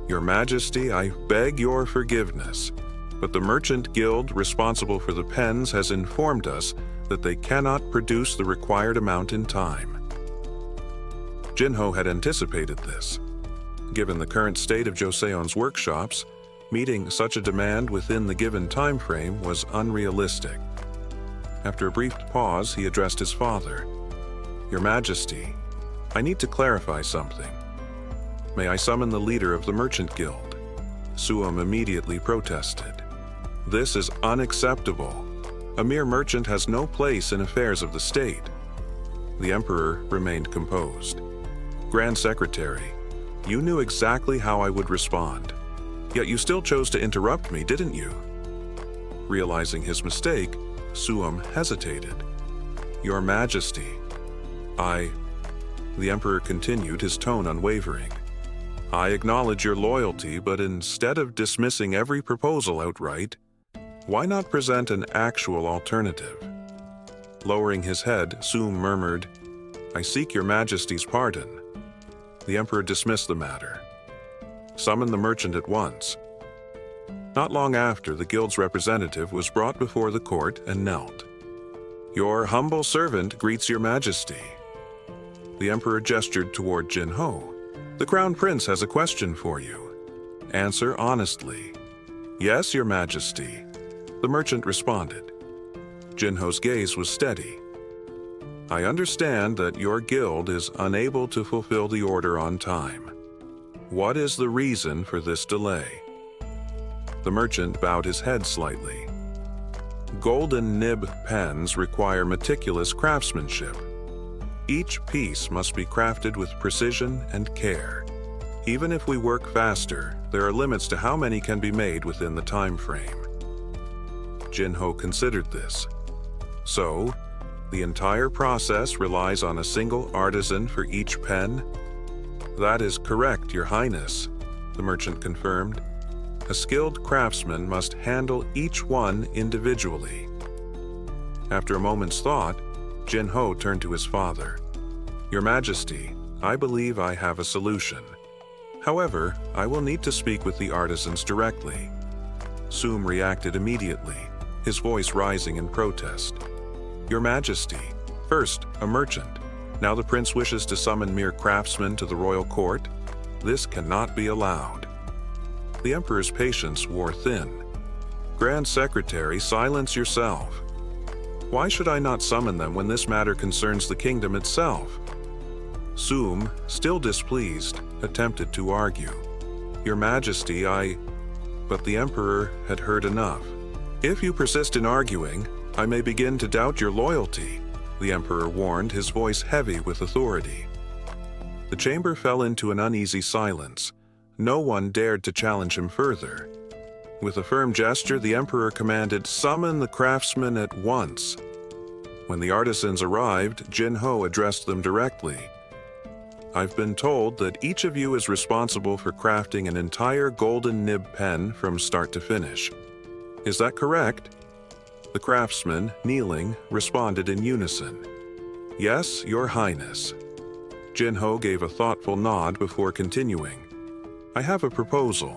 "Your Majesty, I beg your forgiveness, but the Merchant Guild responsible for the pens has informed us that they cannot produce the required amount in time." Jinho had anticipated this. Given the current state of Joseon's workshops, meeting such a demand within the given time frame was unrealistic. After a brief pause, he addressed his father. "Your Majesty, I need to clarify something. May I summon the leader of the Merchant Guild?" Suum immediately protested. "This is unacceptable. A mere merchant has no place in affairs of the state." The emperor remained composed. "Grand Secretary, you knew exactly how I would respond. Yet you still chose to interrupt me, didn't you?" Realizing his mistake, Suum hesitated. "Your Majesty, The emperor continued, his tone unwavering. "I acknowledge your loyalty, but instead of dismissing every proposal outright, why not present an actual alternative?" Lowering his head, Suum murmured, "I seek your Majesty's pardon." The emperor dismissed the matter. "Summon the merchant at once." Not long after, the guild's representative was brought before the court and knelt. "Your humble servant greets your Majesty." The emperor gestured toward Jinho. "The Crown Prince has a question for you. Answer honestly." "Yes, your Majesty," the merchant responded. Jinho's gaze was steady. "I understand that your guild is unable to fulfill the order on time. What is the reason for this delay?" The merchant bowed his head slightly. "Golden nib pens require meticulous craftsmanship. Each piece must be crafted with precision and care. Even if we work faster, there are limits to how many can be made within the time frame." Jinho considered this. "So, the entire process relies on a single artisan for each pen?" "That is correct, Your Highness," the merchant confirmed. "A skilled craftsman must handle each one individually." After a moment's thought, Jinho turned to his father. "Your Majesty, I believe I have a solution. However, I will need to speak with the artisans directly." Suum reacted immediately, his voice rising in protest. "Your Majesty, first a merchant. Now the prince wishes to summon mere craftsmen to the royal court? This cannot be allowed." The emperor's patience wore thin. "Grand Secretary, silence yourself. Why should I not summon them when this matter concerns the kingdom itself?" Suum, still displeased, attempted to argue. "Your Majesty, But the emperor had heard enough. "If you persist in arguing, I may begin to doubt your loyalty," the emperor warned, his voice heavy with authority. The chamber fell into an uneasy silence. No one dared to challenge him further. With a firm gesture, the emperor commanded, "Summon the craftsmen at once." When the artisans arrived, Jinho addressed them directly. "I've been told that each of you is responsible for crafting an entire golden nib pen from start to finish. Is that correct?" The craftsmen, kneeling, responded in unison. "Yes, Your Highness." Jinho gave a thoughtful nod before continuing. "I have a proposal.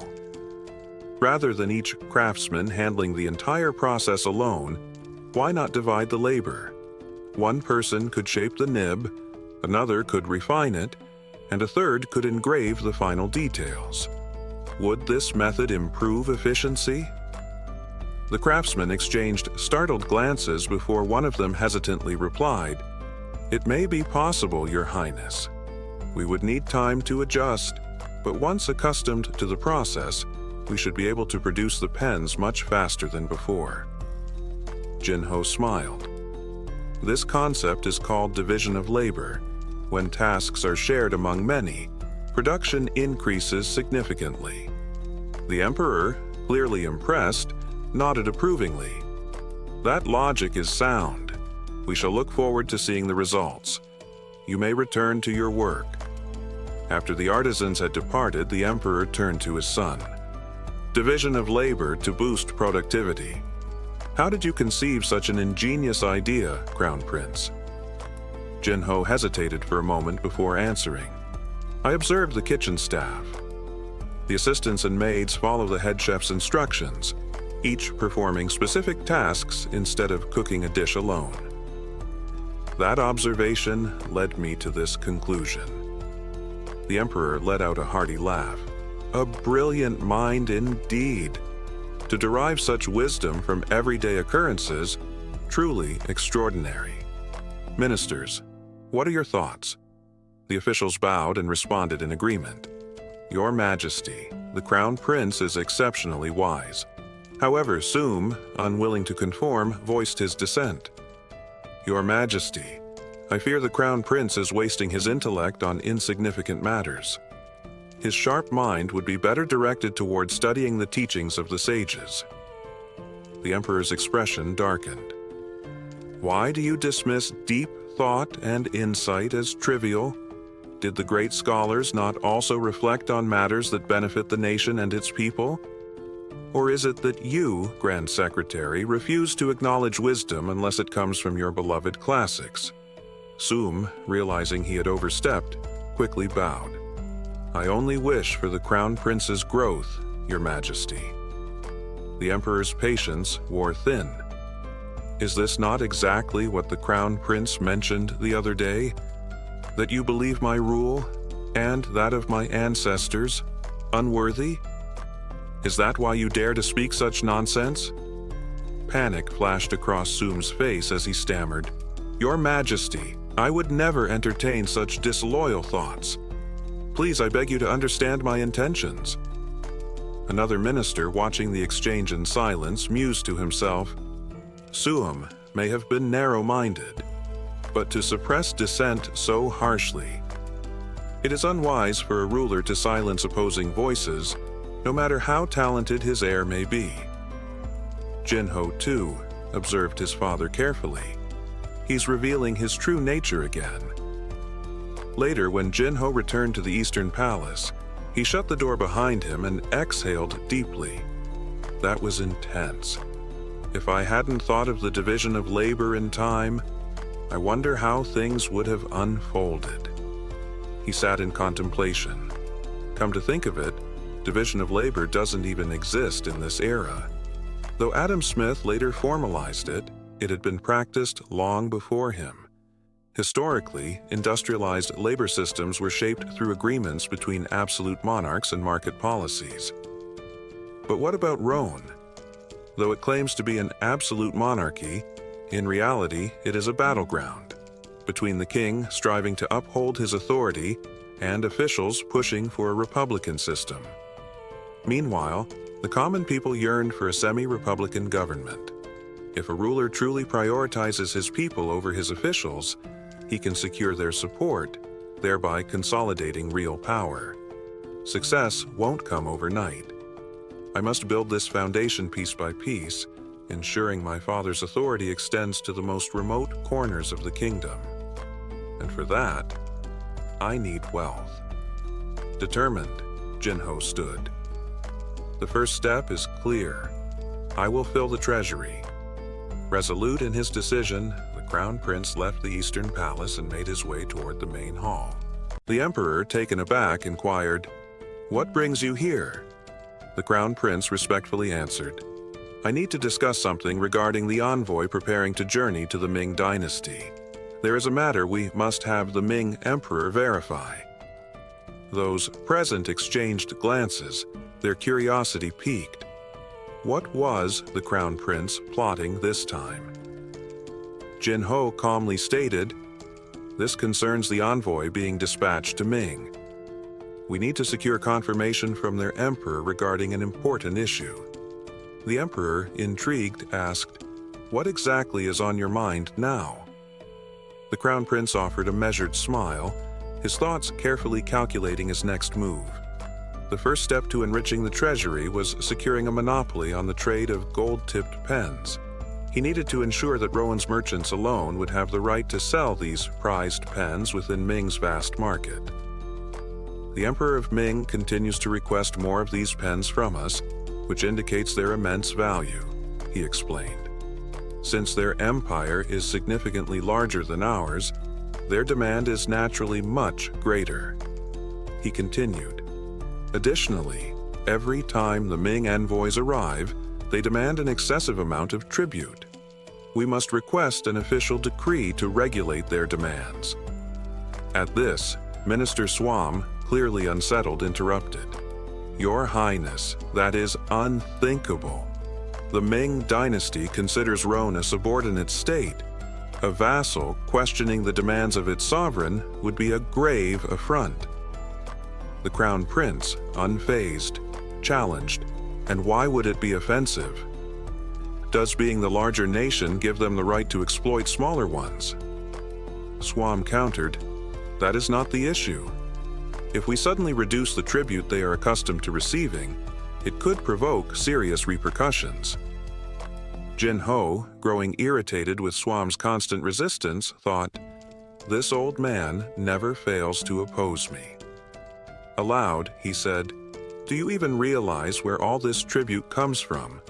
Rather than each craftsman handling the entire process alone, why not divide the labor? One person could shape the nib, another could refine it, and a third could engrave the final details. Would this method improve efficiency? The craftsmen exchanged startled glances before one of them hesitantly replied, "It may be possible, Your Highness. We would need time to adjust, but once accustomed to the process, we should be able to produce the pens much faster than before." Jinho smiled. This concept is called division of labor. When tasks are shared among many, production increases significantly. The Emperor, clearly impressed, nodded approvingly. That logic is sound. We shall look forward to seeing the results. You may return to your work. After the artisans had departed, the Emperor turned to his son. Division of labor to boost productivity. How did you conceive such an ingenious idea, Crown Prince? Jinho hesitated for a moment before answering. I observed the kitchen staff. The assistants and maids follow the head chef's instructions, each performing specific tasks instead of cooking a dish alone. That observation led me to this conclusion. The Emperor let out a hearty laugh. A brilliant mind indeed. To derive such wisdom from everyday occurrences, truly extraordinary. Ministers, what are your thoughts? The officials bowed and responded in agreement. Your Majesty, the Crown Prince is exceptionally wise. However, Soom, unwilling to conform, voiced his dissent. Your Majesty, I fear the Crown Prince is wasting his intellect on insignificant matters. His sharp mind would be better directed toward studying the teachings of the sages. The Emperor's expression darkened. Why do you dismiss deep thought and insight as trivial? Did the great scholars not also reflect on matters that benefit the nation and its people? Or is it that you, Grand Secretary, refuse to acknowledge wisdom unless it comes from your beloved classics? Soom, realizing he had overstepped, quickly bowed. I only wish for the Crown Prince's growth, Your Majesty. The Emperor's patience wore thin. Is this not exactly what the Crown Prince mentioned the other day? That you believe my rule, and that of my ancestors, unworthy? Is that why you dare to speak such nonsense? Panic flashed across Soom's face as he stammered, Your Majesty, I would never entertain such disloyal thoughts. Please, I beg you to understand my intentions. Another minister, watching the exchange in silence, mused to himself, Soom may have been narrow-minded, but to suppress dissent so harshly. It is unwise for a ruler to silence opposing voices, no matter how talented his heir may be. Jinho, too, observed his father carefully. He's revealing his true nature again. Later, when Jinho returned to the Eastern Palace, he shut the door behind him and exhaled deeply. That was intense. If I hadn't thought of the division of labor in time, I wonder how things would have unfolded. He sat in contemplation. Come to think of it, division of labor doesn't even exist in this era. Though Adam Smith later formalized it, it had been practiced long before him. Historically, industrialized labor systems were shaped through agreements between absolute monarchs and market policies. But what about Rhone? Though it claims to be an absolute monarchy, in reality it is a battleground, between the king striving to uphold his authority and officials pushing for a republican system. Meanwhile, the common people yearned for a semi-republican government. If a ruler truly prioritizes his people over his officials, he can secure their support, thereby consolidating real power. Success won't come overnight. I must build this foundation piece by piece, ensuring my father's authority extends to the most remote corners of the kingdom. And for that, I need wealth. Determined, Jinho stood. The first step is clear. I will fill the treasury. Resolute in his decision, the Crown Prince left the Eastern Palace and made his way toward the main hall. The Emperor, taken aback, inquired, What brings you here? The Crown Prince respectfully answered, "I need to discuss something regarding the envoy preparing to journey to the Ming dynasty. There is a matter we must have the Ming Emperor verify." Those present exchanged glances, their curiosity piqued. What was the Crown Prince plotting this time? Jin Ho calmly stated, "This concerns the envoy being dispatched to Ming. We need to secure confirmation from their emperor regarding an important issue." The emperor, intrigued, asked, "What exactly is on your mind now?" The Crown Prince offered a measured smile, his thoughts carefully calculating his next move. The first step to enriching the treasury was securing a monopoly on the trade of gold-tipped pens. He needed to ensure that Rowan's merchants alone would have the right to sell these prized pens within Ming's vast market. "The Emperor of Ming continues to request more of these pens from us, which indicates their immense value," he explained. "Since their empire is significantly larger than ours, their demand is naturally much greater." He continued, "Additionally, every time the Ming envoys arrive, they demand an excessive amount of tribute. We must request an official decree to regulate their demands." At this, Minister Swam, clearly unsettled, interrupted. "Your Highness, that is unthinkable. The Ming dynasty considers Rome a subordinate state. A vassal questioning the demands of its sovereign would be a grave affront." The Crown Prince, unfazed, challenged, "And why would it be offensive? Does being the larger nation give them the right to exploit smaller ones?" Swam countered, "That is not the issue. If we suddenly reduce the tribute they are accustomed to receiving, it could provoke serious repercussions." Jin Ho, growing irritated with Swam's constant resistance, thought, "This old man never fails to oppose me." Aloud, he said, "Do you even realize where all this tribute comes from?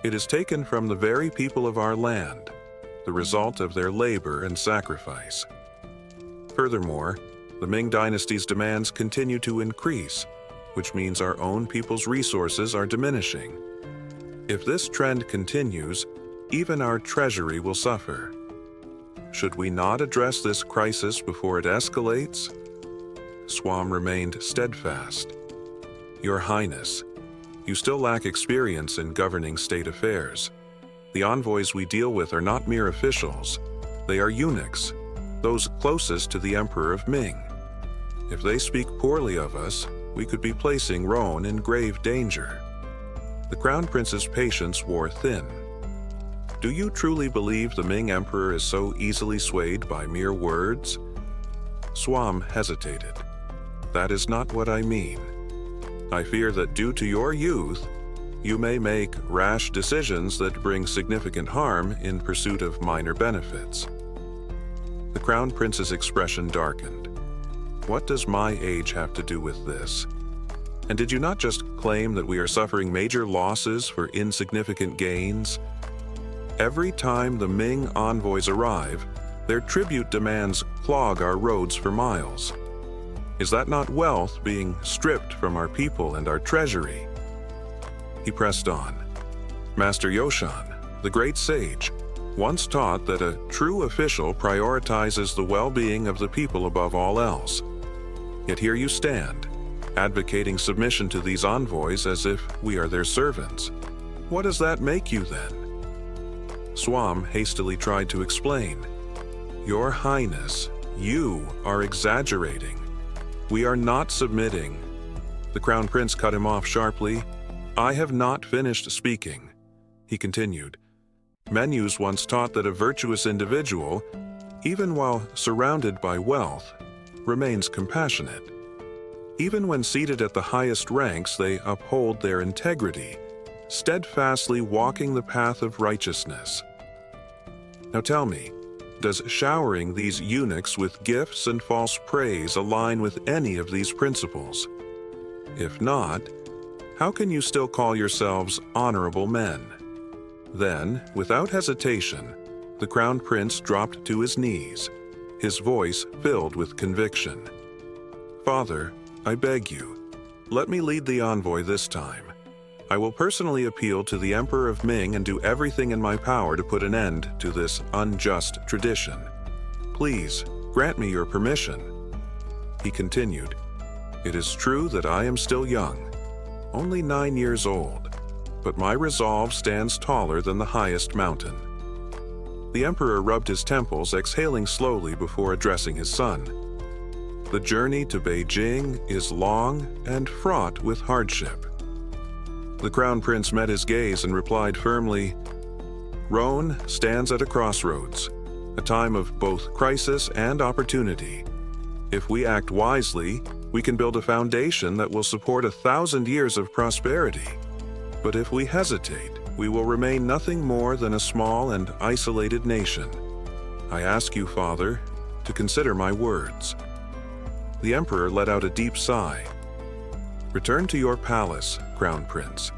It is taken from the very people of our land, the result of their labor and sacrifice. Furthermore, the Ming dynasty's demands continue to increase, which means our own people's resources are diminishing. If this trend continues, even our treasury will suffer. Should we not address this crisis before it escalates?" Swam remained steadfast. "Your Highness, you still lack experience in governing state affairs. The envoys we deal with are not mere officials. They are eunuchs, those closest to the Emperor of Ming. If they speak poorly of us, we could be placing Roan in grave danger." The Crown Prince's patience wore thin. "Do you truly believe the Ming Emperor is so easily swayed by mere words?" Swam hesitated. "That is not what I mean. I fear that due to your youth, you may make rash decisions that bring significant harm in pursuit of minor benefits." The Crown Prince's expression darkened. "What does my age have to do with this? And did you not just claim that we are suffering major losses for insignificant gains? Every time the Ming envoys arrive, their tribute demands clog our roads for miles. Is that not wealth being stripped from our people and our treasury?" He pressed on. "Master Yoshan, the great sage, once taught that a true official prioritizes the well-being of the people above all else. Yet here you stand, advocating submission to these envoys as if we are their servants. What does that make you then?" Swam hastily tried to explain. "Your Highness, you are exaggerating. We are not submitting." The Crown Prince cut him off sharply. "I have not finished speaking." He continued, "Menus once taught that a virtuous individual, even while surrounded by wealth, remains compassionate. Even when seated at the highest ranks, they uphold their integrity, steadfastly walking the path of righteousness. Now tell me, does showering these eunuchs with gifts and false praise align with any of these principles? If not, how can you still call yourselves honorable men?" Then, without hesitation, the Crown Prince dropped to his knees, his voice filled with conviction. "Father, I beg you, let me lead the envoy this time. I will personally appeal to the Emperor of Ming and do everything in my power to put an end to this unjust tradition. Please, grant me your permission." He continued, "It is true that I am still young, only 9 years old, but my resolve stands taller than the highest mountain." The Emperor rubbed his temples, exhaling slowly before addressing his son. "The journey to Beijing is long and fraught with hardship." The Crown Prince met his gaze and replied firmly, "Rhone stands at a crossroads, a time of both crisis and opportunity. If we act wisely, we can build a foundation that will support 1,000 years of prosperity. But if we hesitate, we will remain nothing more than a small and isolated nation. I ask you, Father, to consider my words." The Emperor let out a deep sigh. "Return to your palace, Crown Prince.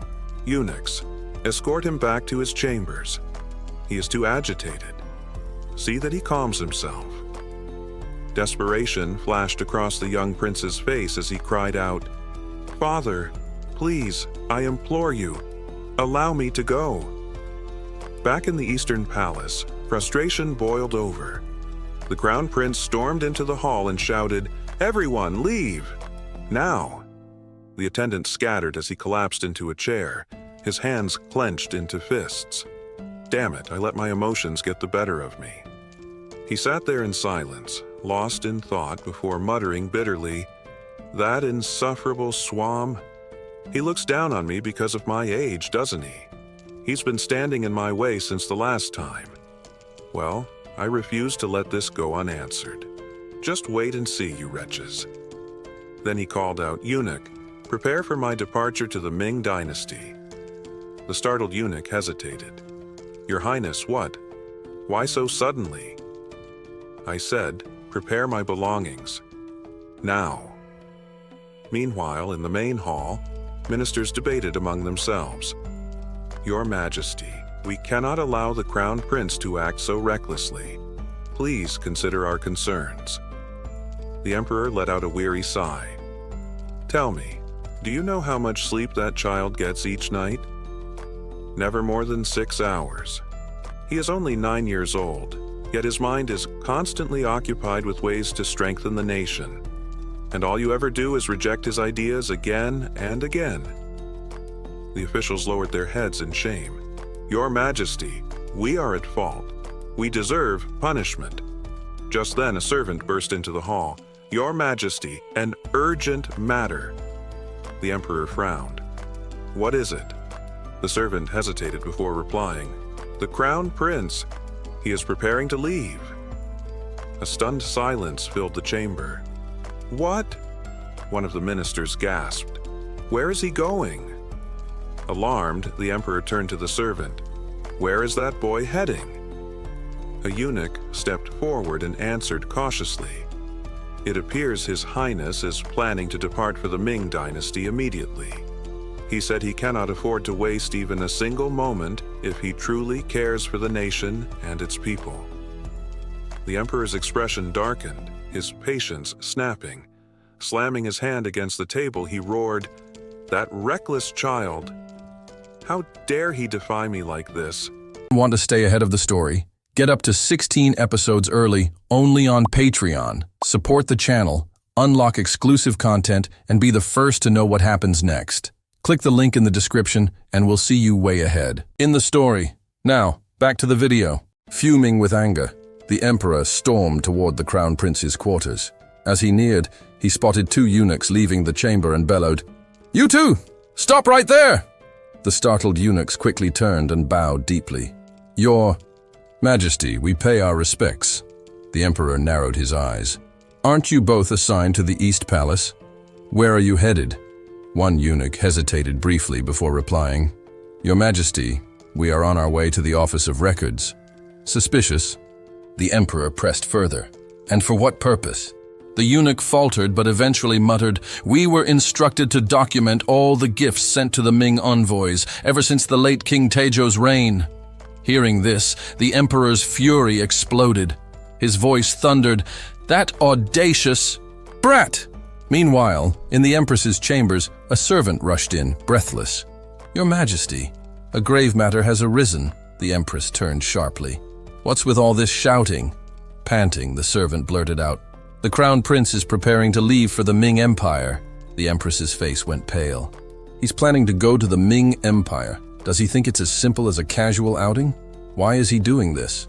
Eunuchs, escort him back to his chambers. He is too agitated. See that he calms himself." Desperation flashed across the young prince's face as he cried out, "Father, please, I implore you, allow me to go." Back in the Eastern Palace, frustration boiled over. The Crown Prince stormed into the hall and shouted, "Everyone, leave! Now!" The attendants scattered as he collapsed into a chair, his hands clenched into fists. Damn it, I let my emotions get the better of me. He sat there in silence, lost in thought before muttering bitterly, "That insufferable swam. He looks down on me because of my age, doesn't he? He's been standing in my way since the last time. Well, I refuse to let this go unanswered. Just wait and see, you wretches." Then he called out, "Eunuch, prepare for my departure to the Ming dynasty." The startled eunuch hesitated. "Your Highness, what? Why so suddenly?" I said, "Prepare my belongings. Now." Meanwhile, in the main hall, ministers debated among themselves. "Your Majesty, we cannot allow the Crown Prince to act so recklessly. Please consider our concerns." The Emperor let out a weary sigh. "Tell me, do you know how much sleep that child gets each night? Never more than 6 hours. He is only 9 years old, yet his mind is constantly occupied with ways to strengthen the nation. And all you ever do is reject his ideas again and again." The officials lowered their heads in shame. "Your Majesty, we are at fault. We deserve punishment." Just then a servant burst into the hall. "Your Majesty, an urgent matter." The Emperor frowned. "What is it?" The servant hesitated before replying. "The Crown Prince. He is preparing to leave." A stunned silence filled the chamber. "What?" One of the ministers gasped. "Where is he going?" Alarmed, the Emperor turned to the servant. "Where is that boy heading?" A eunuch stepped forward and answered cautiously. "It appears His Highness is planning to depart for the Ming dynasty immediately. He said he cannot afford to waste even a single moment if he truly cares for the nation and its people." The Emperor's expression darkened, his patience snapping. Slamming his hand against the table, he roared, "That reckless child! How dare he defy me like this?" Want to stay ahead of the story? Get up to 16 episodes early, only on Patreon. Support the channel, unlock exclusive content, and be the first to know what happens next. Click the link in the description, and we'll see you way ahead. In the story. Now, back to the video. Fuming with anger, the Emperor stormed toward the Crown Prince's quarters. As he neared, he spotted 2 eunuchs leaving the chamber and bellowed, "You two! Stop right there!" The startled eunuchs quickly turned and bowed deeply. "Your Majesty, we pay our respects." The Emperor narrowed his eyes. "Aren't you both assigned to the East Palace? Where are you headed?" One eunuch hesitated briefly before replying, "Your Majesty, we are on our way to the Office of Records." Suspicious. The Emperor pressed further. "And for what purpose?" The eunuch faltered but eventually muttered, "We were instructed to document all the gifts sent to the Ming envoys ever since the late King Taejo's reign." Hearing this, the Emperor's fury exploded. His voice thundered, "That audacious brat!" Meanwhile, in the Empress's chambers, a servant rushed in, breathless. "Your Majesty, a grave matter has arisen," the Empress turned sharply. "What's with all this shouting?" Panting, the servant blurted out, "The Crown Prince is preparing to leave for the Ming Empire." The Empress's face went pale. "He's planning to go to the Ming Empire. Does he think it's as simple as a casual outing? Why is he doing this?"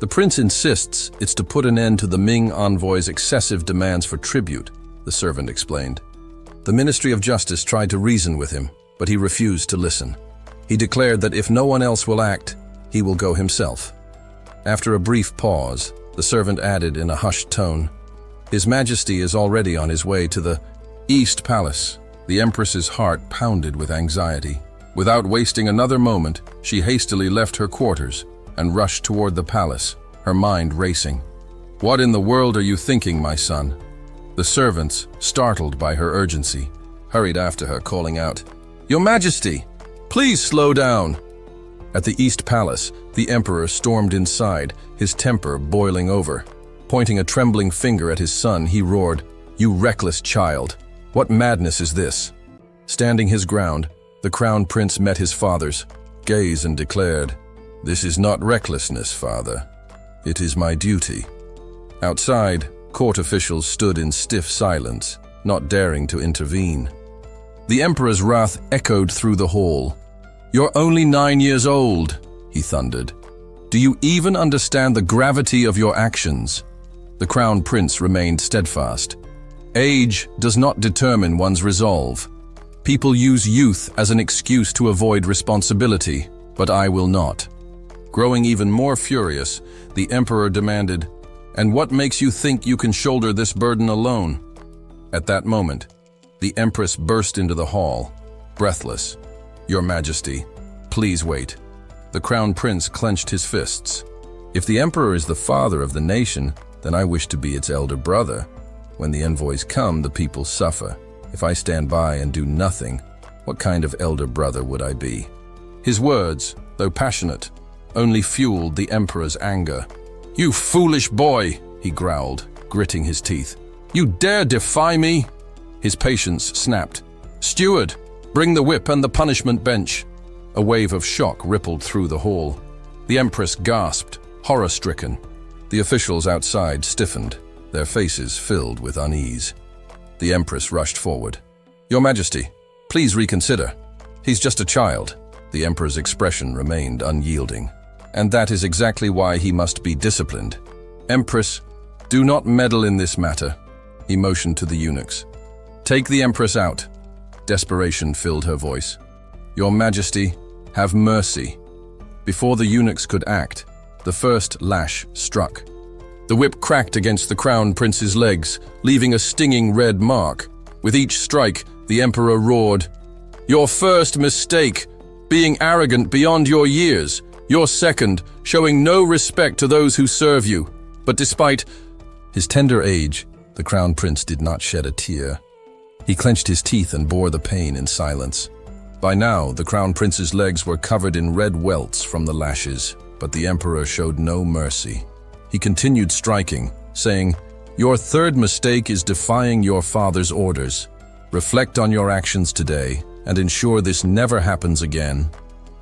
"The prince insists it's to put an end to the Ming envoy's excessive demands for tribute," the servant explained. "The Ministry of Justice tried to reason with him, but he refused to listen. He declared that if no one else will act, he will go himself." After a brief pause, the servant added in a hushed tone, "His Majesty is already on his way to the East Palace." The Empress's heart pounded with anxiety. Without wasting another moment, she hastily left her quarters and rushed toward the palace, her mind racing. "What in the world are you thinking, my son?" The servants, startled by her urgency, hurried after her, calling out, "Your Majesty, please slow down." At the East Palace, the Emperor stormed inside, his temper boiling over. Pointing a trembling finger at his son, he roared, "You reckless child! What madness is this?" Standing his ground, the Crown Prince met his father's gaze and declared, "This is not recklessness, father. It is my duty." Outside, court officials stood in stiff silence, not daring to intervene. The Emperor's wrath echoed through the hall. "You're only 9 years old," he thundered. "Do you even understand the gravity of your actions?" The Crown Prince remained steadfast. "Age does not determine one's resolve. People use youth as an excuse to avoid responsibility, but I will not." Growing even more furious, the Emperor demanded, "And what makes you think you can shoulder this burden alone?" At that moment, the Empress burst into the hall, breathless. "Your Majesty, please wait." The Crown Prince clenched his fists. "If the Emperor is the father of the nation, then I wish to be its elder brother. When the envoys come, the people suffer. If I stand by and do nothing, what kind of elder brother would I be?" His words, though passionate, only fueled the Emperor's anger. "You foolish boy," he growled, gritting his teeth. "You dare defy me?" His patience snapped. "Steward, bring the whip and the punishment bench." A wave of shock rippled through the hall. The Empress gasped, horror-stricken. The officials outside stiffened, their faces filled with unease. The Empress rushed forward. "Your Majesty, please reconsider. He's just a child." The Emperor's expression remained unyielding. "And that is exactly why he must be disciplined. Empress, do not meddle in this matter." He motioned to the eunuchs. "Take the Empress out." Desperation filled her voice. "Your Majesty, have mercy." Before the eunuchs could act, the first lash struck. The whip cracked against the Crown Prince's legs, leaving a stinging red mark. With each strike, the Emperor roared, "Your first mistake, being arrogant beyond your years. Your second, showing no respect to those who serve you." But despite his tender age, the Crown Prince did not shed a tear. He clenched his teeth and bore the pain in silence. By now, the Crown Prince's legs were covered in red welts from the lashes, but the Emperor showed no mercy. He continued striking, saying, "Your third mistake is defying your father's orders. Reflect on your actions today and ensure this never happens again."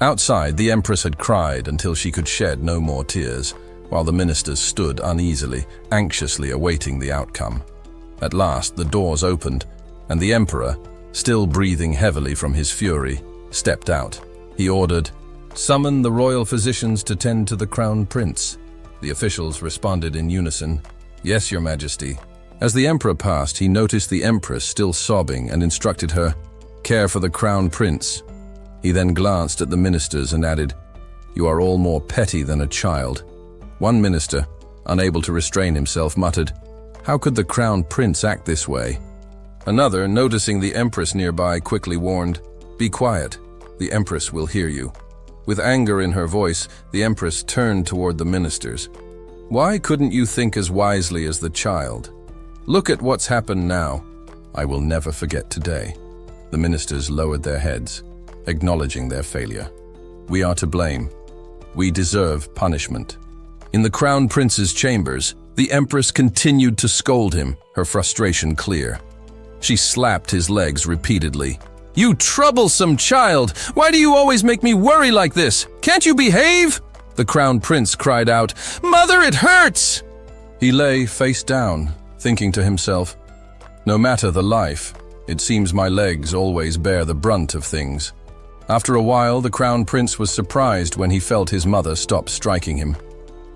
Outside, the Empress had cried until she could shed no more tears, while the ministers stood uneasily, anxiously awaiting the outcome. At last, the doors opened, and the Emperor, still breathing heavily from his fury, stepped out. He ordered, "Summon the royal physicians to tend to the Crown Prince." The officials responded in unison, "Yes, Your Majesty." As the Emperor passed, he noticed the Empress still sobbing and instructed her, "Care for the Crown Prince." He then glanced at the ministers and added, "You are all more petty than a child." One minister, unable to restrain himself, muttered, "How could the Crown Prince act this way?" Another, noticing the Empress nearby, quickly warned, "Be quiet. The Empress will hear you." With anger in her voice, the Empress turned toward the ministers. "Why couldn't you think as wisely as the child? Look at what's happened now." "I will never forget today." The ministers lowered their heads, acknowledging their failure. "We are to blame. We deserve punishment." In the Crown Prince's chambers, the Empress continued to scold him, her frustration clear. She slapped his legs repeatedly. "You troublesome child! Why do you always make me worry like this? Can't you behave?" The Crown Prince cried out, "Mother, it hurts!" He lay face down, thinking to himself, "No matter the life, it seems my legs always bear the brunt of things." After a while, the Crown Prince was surprised when he felt his mother stop striking him.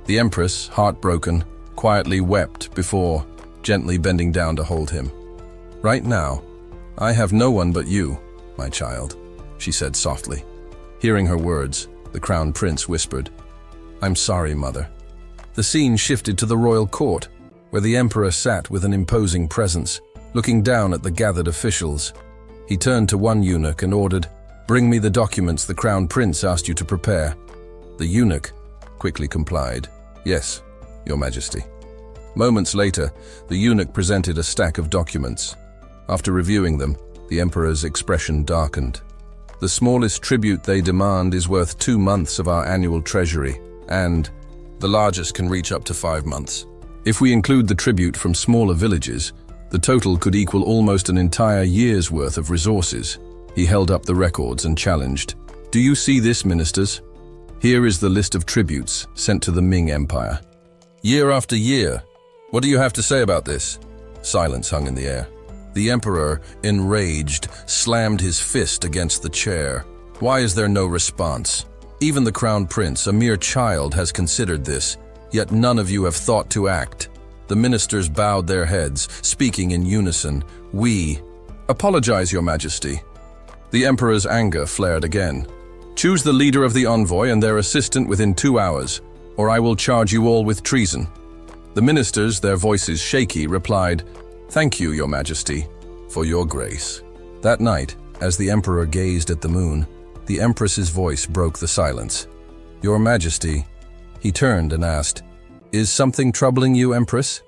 The Empress, heartbroken, quietly wept before gently bending down to hold him. "Right now, I have no one but you, my child," she said softly. Hearing her words, the Crown Prince whispered, "I'm sorry, Mother." The scene shifted to the royal court, where the Emperor sat with an imposing presence, looking down at the gathered officials. He turned to one eunuch and ordered, "Bring me the documents the Crown Prince asked you to prepare." The eunuch quickly complied, "Yes, Your Majesty." Moments later, the eunuch presented a stack of documents. After reviewing them, the Emperor's expression darkened. "The smallest tribute they demand is worth 2 months of our annual treasury, and the largest can reach up to 5 months. If we include the tribute from smaller villages, the total could equal almost an entire year's worth of resources." He held up the records and challenged, "Do you see this, ministers? Here is the list of tributes sent to the Ming Empire. Year after year. What do you have to say about this?" Silence hung in the air. The Emperor, enraged, slammed his fist against the chair. "Why is there no response? Even the Crown Prince, a mere child, has considered this, yet none of you have thought to act." The ministers bowed their heads, speaking in unison, "We apologize, Your Majesty." The Emperor's anger flared again. "Choose the leader of the envoy and their assistant within 2 hours, or I will charge you all with treason." The ministers, their voices shaky, replied, "Thank you, Your Majesty, for your grace." That night, as the Emperor gazed at the moon, the Empress's voice broke the silence. "Your Majesty," he turned and asked, "Is something troubling you, Empress?"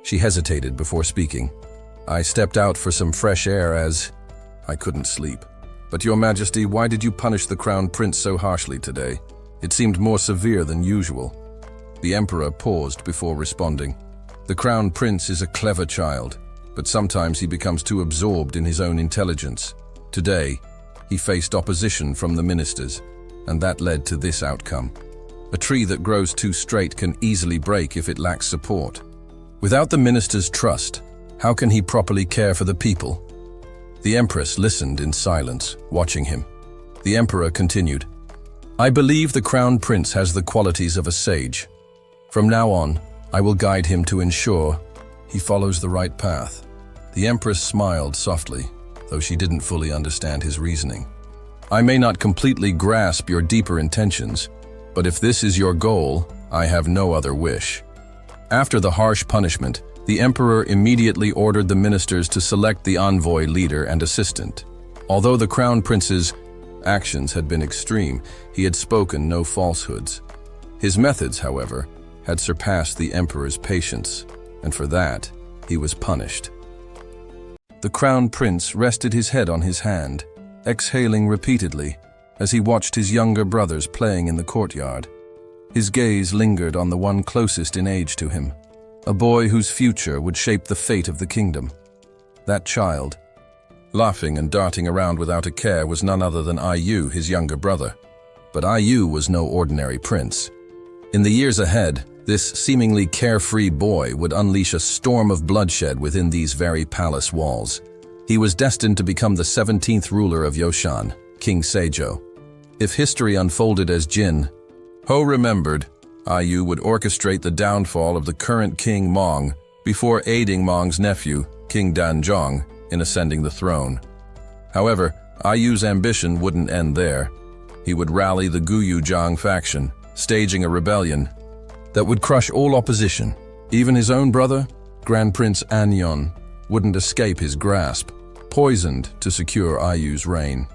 She hesitated before speaking. "I stepped out for some fresh air as I couldn't sleep." "But Your Majesty, why did you punish the Crown Prince so harshly today? It seemed more severe than usual." The Emperor paused before responding. "The Crown Prince is a clever child, but sometimes he becomes too absorbed in his own intelligence. Today, he faced opposition from the ministers, and that led to this outcome. A tree that grows too straight can easily break if it lacks support. Without the ministers' trust, how can he properly care for the people?" The Empress listened in silence, watching him. The Emperor continued, "I believe the Crown Prince has the qualities of a sage. From now on, I will guide him to ensure he follows the right path." The Empress smiled softly, though she didn't fully understand his reasoning. "I may not completely grasp your deeper intentions, but if this is your goal, I have no other wish." After the harsh punishment, the Emperor immediately ordered the ministers to select the envoy leader and assistant. Although the Crown Prince's actions had been extreme, he had spoken no falsehoods. His methods, however, had surpassed the Emperor's patience, and for that, he was punished. The Crown Prince rested his head on his hand, exhaling repeatedly as he watched his younger brothers playing in the courtyard. His gaze lingered on the one closest in age to him, a boy whose future would shape the fate of the kingdom. That child, laughing and darting around without a care, was none other than Iu, his younger brother. But Iu was no ordinary prince. In the years ahead, this seemingly carefree boy would unleash a storm of bloodshed within these very palace walls. He was destined to become the 17th ruler of Yoshan, King Seijo. If history unfolded as Jin Ho remembered, Iu would orchestrate the downfall of the current King Mong before aiding Mong's nephew, King Danzhong, in ascending the throne. However, Iu's ambition wouldn't end there. He would rally the Guyujiang faction, staging a rebellion that would crush all opposition. Even his own brother, Grand Prince Anyon, wouldn't escape his grasp, poisoned to secure Iu's reign.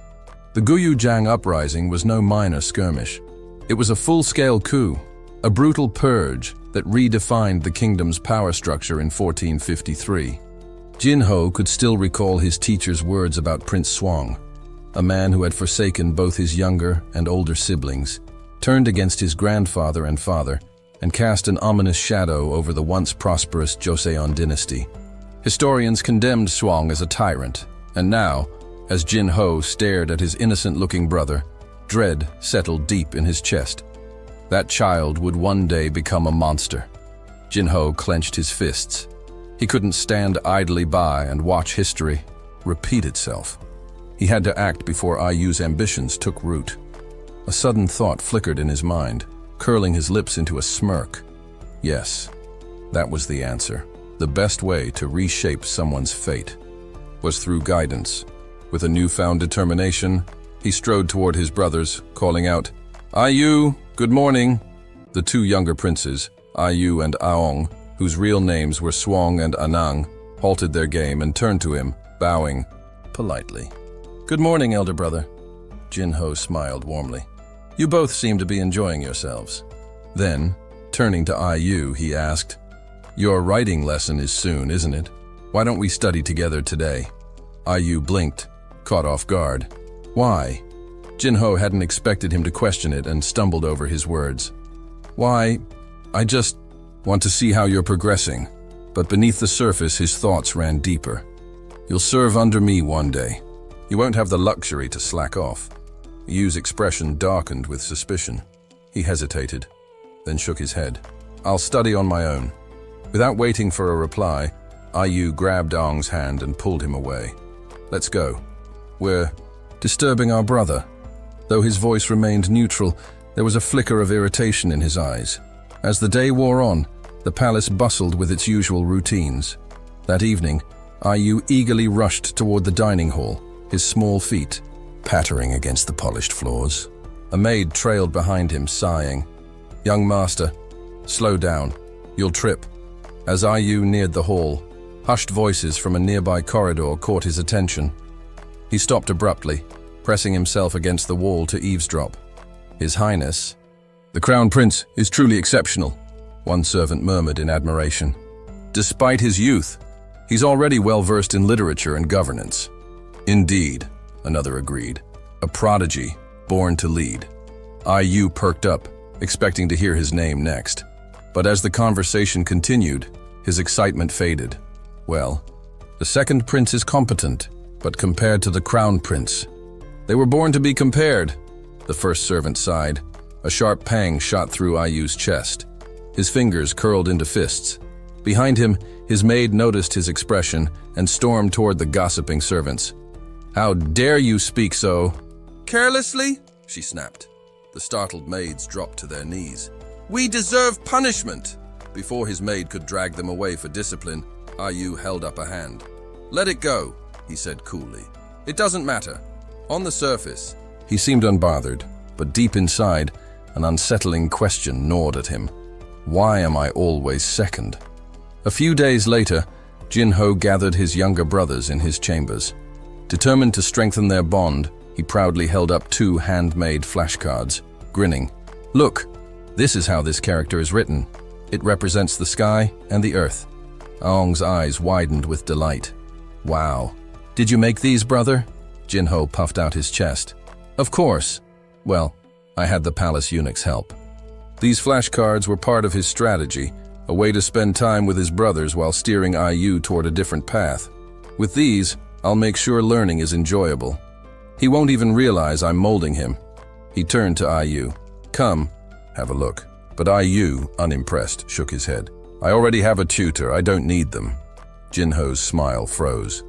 The Guyujiang uprising was no minor skirmish. It was a full-scale coup, a brutal purge that redefined the kingdom's power structure in 1453. Jinho could still recall his teacher's words about Prince Shuang, a man who had forsaken both his younger and older siblings, turned against his grandfather and father, and cast an ominous shadow over the once prosperous Joseon dynasty. Historians condemned Shuang as a tyrant, and now, As Jin-ho stared at his innocent-looking brother, dread settled deep in his chest. That child would one day become a monster. Jin-ho clenched his fists. He couldn't stand idly by and watch history repeat itself. He had to act before IU's ambitions took root. A sudden thought flickered in his mind, curling his lips into a smirk. Yes, that was the answer. The best way to reshape someone's fate was through guidance. With a newfound determination, he strode toward his brothers, calling out, "IU, good morning." The two younger princes, IU and Aong, whose real names were Swang and Anang, halted their game and turned to him, bowing politely. "Good morning, elder brother." Jin-ho smiled warmly. "You both seem to be enjoying yourselves." Then, turning to IU, he asked, "Your writing lesson is soon, isn't it? Why don't we study together today?" IU blinked, caught off guard. "Why?" Jin-ho hadn't expected him to question it and stumbled over his words. "Why, I just want to see how you're progressing." But beneath the surface, his thoughts ran deeper. "You'll serve under me one day. You won't have the luxury to slack off." Yu's expression darkened with suspicion. He hesitated, then shook his head. "I'll study on my own." Without waiting for a reply, IU grabbed Aong's hand and pulled him away. "Let's go. We're disturbing our brother." Though his voice remained neutral, there was a flicker of irritation in his eyes. As the day wore on, the palace bustled with its usual routines. That evening, IU eagerly rushed toward the dining hall, his small feet pattering against the polished floors. A maid trailed behind him, sighing. "Young master, slow down. You'll trip." As IU neared the hall, hushed voices from a nearby corridor caught his attention. He stopped abruptly, pressing himself against the wall to eavesdrop. "His Highness." "The Crown Prince is truly exceptional," one servant murmured in admiration. "Despite his youth, he's already well-versed in literature and governance." "Indeed," another agreed. "A prodigy, born to lead." IU perked up, expecting to hear his name next. But as the conversation continued, his excitement faded. "Well, the second prince is competent, but compared to the Crown Prince, they were born to be compared," the first servant sighed. A sharp pang shot through IU's chest. His fingers curled into fists. Behind him, his maid noticed his expression and stormed toward the gossiping servants. "How dare you speak so?" "Carelessly?" she snapped. The startled maids dropped to their knees. "We deserve punishment!" Before his maid could drag them away for discipline, IU held up a hand. "Let it go," he said coolly. "It doesn't matter." On the surface, he seemed unbothered, but deep inside, an unsettling question gnawed at him. Why am I always second? A few days later, Jin-ho gathered his younger brothers in his chambers. Determined to strengthen their bond, he proudly held up 2 handmade flashcards, grinning. "Look, this is how this character is written. It represents the sky and the earth." Aong's eyes widened with delight. "Wow. Did you make these, brother?" Jin-ho puffed out his chest. "Of course. Well, I had the palace eunuch's help." These flashcards were part of his strategy, a way to spend time with his brothers while steering IU toward a different path. "With these, I'll make sure learning is enjoyable. He won't even realize I'm molding him." He turned to IU. "Come, have a look." But IU, unimpressed, shook his head. "I already have a tutor, I don't need them." Jin-ho's smile froze.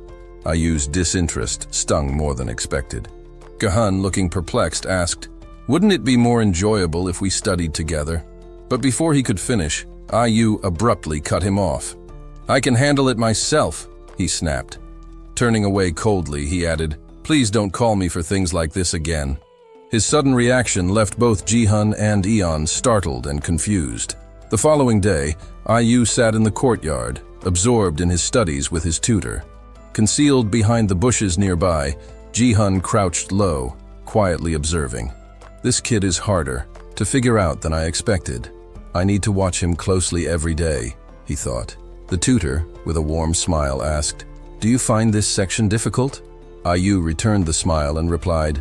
IU's disinterest stung more than expected. Gahan, looking perplexed, asked, "Wouldn't it be more enjoyable if we studied together?" But before he could finish, IU abruptly cut him off. "I can handle it myself," he snapped. Turning away coldly, he added, "Please don't call me for things like this again." His sudden reaction left both Jihan and Eon startled and confused. The following day, IU sat in the courtyard, absorbed in his studies with his tutor. Concealed behind the bushes nearby, Jihan crouched low, quietly observing. "This kid is harder to figure out than I expected. I need to watch him closely every day," he thought. The tutor, with a warm smile, asked, "Do you find this section difficult?" IU returned the smile and replied,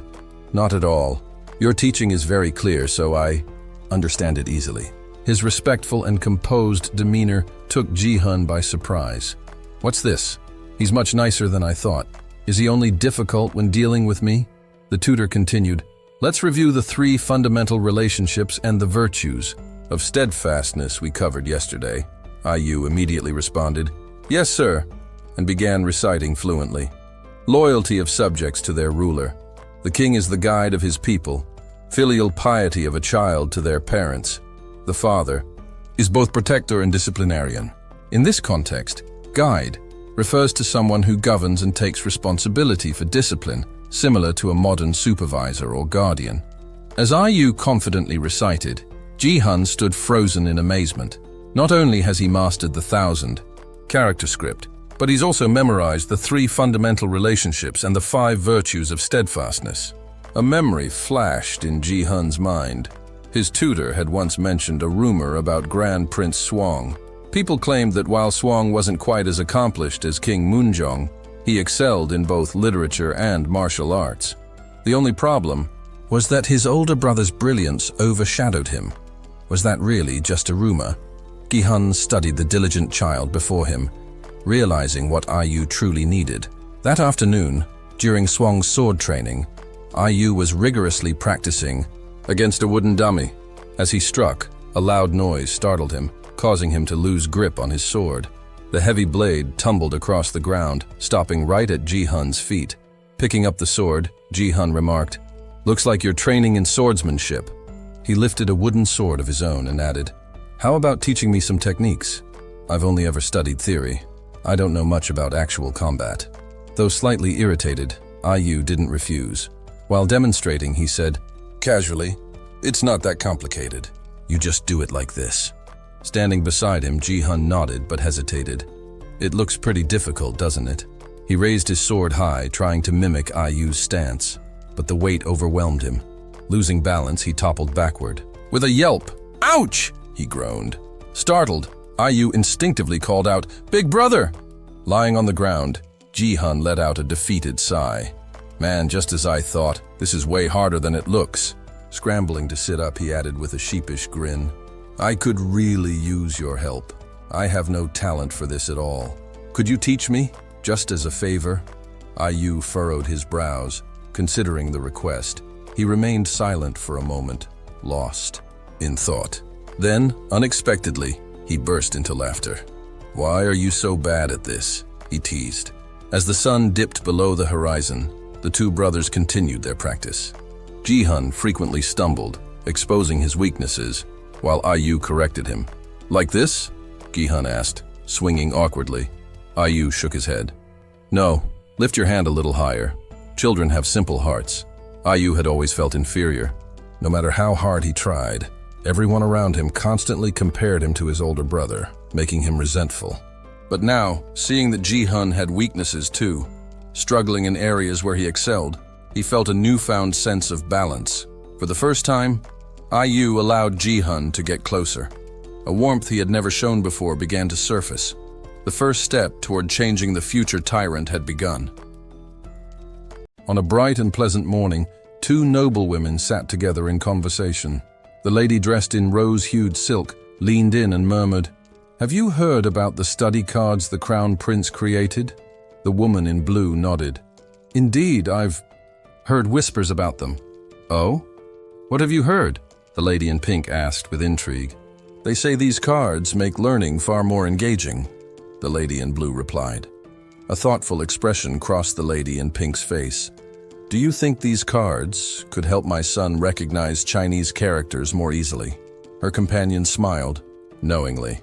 "Not at all. Your teaching is very clear, so I understand it easily." His respectful and composed demeanor took Jihan by surprise. "What's this? He's much nicer than I thought." Is he only difficult when dealing with me? The tutor continued, let's review the 3 fundamental relationships and the virtues of steadfastness we covered yesterday. IU immediately responded, yes, sir, and began reciting fluently. Loyalty of subjects to their ruler. The king is the guide of his people. Filial piety of a child to their parents. The father is both protector and disciplinarian. In this context, guide refers to someone who governs and takes responsibility for discipline, similar to a modern supervisor or guardian. As IU confidently recited, Ji-hun stood frozen in amazement. Not only has he mastered the 1,000-character script, but he's also memorized the 3 fundamental relationships and the 5 virtues of steadfastness. A memory flashed in Ji-hun's mind. His tutor had once mentioned a rumor about Grand Prince Swang. People claimed that while Swang wasn't quite as accomplished as King Moonjong, he excelled in both literature and martial arts. The only problem was that his older brother's brilliance overshadowed him. Was that really just a rumor? Gi-hun studied the diligent child before him, realizing what IU truly needed. That afternoon, during Swang's sword training, IU was rigorously practicing against a wooden dummy. As he struck, a loud noise startled him, causing him to lose grip on his sword. The heavy blade tumbled across the ground, stopping right at Ji-hun's feet. Picking up the sword, Ji-hun remarked, looks like you're training in swordsmanship. He lifted a wooden sword of his own and added, how about teaching me some techniques? I've only ever studied theory. I don't know much about actual combat. Though slightly irritated, IU didn't refuse. While demonstrating, he said, casually, it's not that complicated. You just do it like this. Standing beside him, Ji-hun nodded but hesitated. It looks pretty difficult, doesn't it? He raised his sword high, trying to mimic IU's stance, but the weight overwhelmed him. Losing balance, he toppled backward. With a yelp, ouch! He groaned. Startled, IU instinctively called out, big brother! Lying on the ground, Ji-hun let out a defeated sigh. Man, just as I thought, this is way harder than it looks. Scrambling to sit up, he added with a sheepish grin, I could really use your help. I have no talent for this at all. Could you teach me, just as a favor? IU furrowed his brows, considering the request. He remained silent for a moment, lost in thought. Then, unexpectedly, he burst into laughter. Why are you so bad at this? He teased. As the sun dipped below the horizon, the 2 brothers continued their practice. Ji-hun frequently stumbled, exposing his weaknesses, while IU corrected him. Like this? Gi-hun asked, swinging awkwardly. IU shook his head. No, lift your hand a little higher. Children have simple hearts. IU had always felt inferior. No matter how hard he tried, everyone around him constantly compared him to his older brother, making him resentful. But now, seeing that Ji-hun had weaknesses too, struggling in areas where he excelled, he felt a newfound sense of balance. For the first time, IU allowed Ji-hun to get closer. A warmth he had never shown before began to surface. The first step toward changing the future tyrant had begun. On a bright and pleasant morning, 2 noblewomen sat together in conversation. The lady dressed in rose-hued silk leaned in and murmured, have you heard about the study cards the Crown Prince created? The woman in blue nodded. Indeed, I've heard whispers about them. Oh? What have you heard? The lady in pink asked with intrigue. They say these cards make learning far more engaging, the lady in blue replied. A thoughtful expression crossed the lady in pink's face. Do you think these cards could help my son recognize Chinese characters more easily? Her companion smiled, knowingly.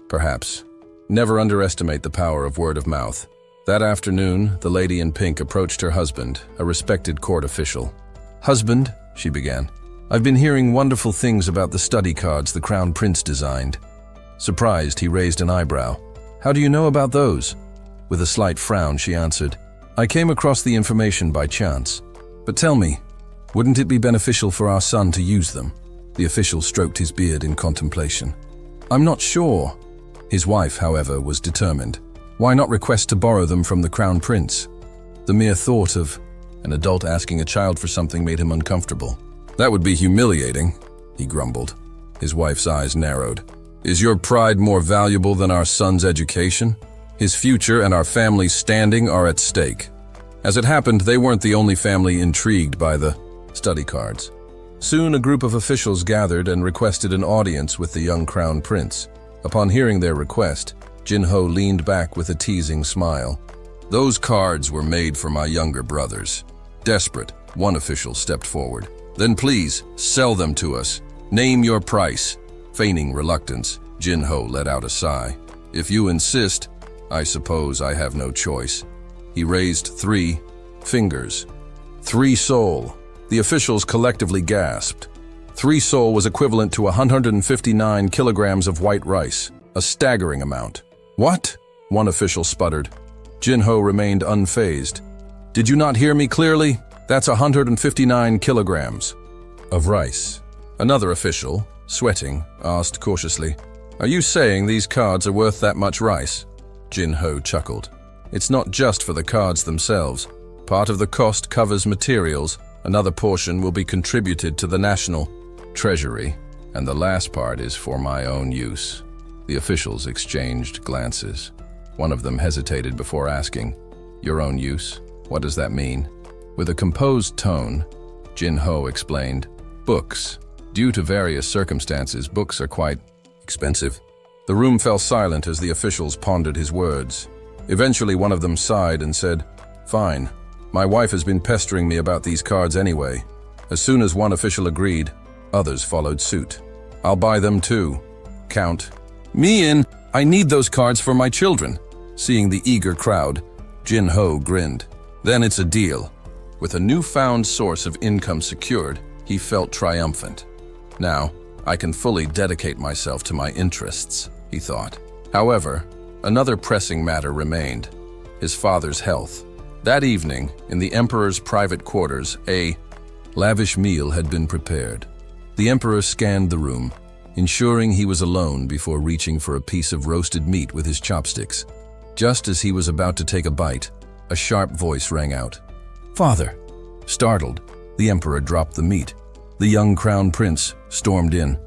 Perhaps. Never underestimate the power of word of mouth. That afternoon, the lady in pink approached her husband, a respected court official. Husband, she began, I've been hearing wonderful things about the study cards the Crown Prince designed. Surprised, he raised an eyebrow. How do you know about those? With a slight frown, she answered, I came across the information by chance. But tell me, wouldn't it be beneficial for our son to use them? The official stroked his beard in contemplation. I'm not sure. His wife, however, was determined. Why not request to borrow them from the Crown Prince? The mere thought of an adult asking a child for something made him uncomfortable. That would be humiliating, he grumbled. His wife's eyes narrowed. Is your pride more valuable than our son's education? His future and our family's standing are at stake. As it happened, they weren't the only family intrigued by the study cards. Soon a group of officials gathered and requested an audience with the young crown prince. Upon hearing their request, Jin-ho leaned back with a teasing smile. "Those cards were made for my younger brothers." Desperate, one official stepped forward. "Then please, sell them to us. Name your price." Feigning reluctance, Jin-ho let out a sigh. "If you insist, I suppose I have no choice." He raised 3 fingers. 3 sol. The officials collectively gasped. 3 sol was equivalent to 159 kilograms of white rice, a staggering amount. "What?" one official sputtered. Jin-ho remained unfazed. "Did you not hear me clearly? That's 159 kilograms of rice." Another official, sweating, asked cautiously, "Are you saying these cards are worth that much rice?" Jin-ho chuckled. "It's not just for the cards themselves. Part of the cost covers materials, another portion will be contributed to the national treasury, and the last part is for my own use." The officials exchanged glances. One of them hesitated before asking, "Your own use? What does that mean?" With a composed tone, Jin-ho explained, "Books. Due to various circumstances, books are quite expensive." The room fell silent as the officials pondered his words. Eventually, one of them sighed and said, "Fine. My wife has been pestering me about these cards anyway." As soon as one official agreed, others followed suit. "I'll buy them too." "Count me in. I need those cards for my children." Seeing the eager crowd, Jin-ho grinned. "Then it's a deal." With a newfound source of income secured, he felt triumphant. "Now, I can fully dedicate myself to my interests," he thought. However, another pressing matter remained: his father's health. That evening, in the emperor's private quarters, a lavish meal had been prepared. The emperor scanned the room, ensuring he was alone before reaching for a piece of roasted meat with his chopsticks. Just as he was about to take a bite, a sharp voice rang out. "Father!" Startled, the emperor dropped the meat. The young crown prince stormed in.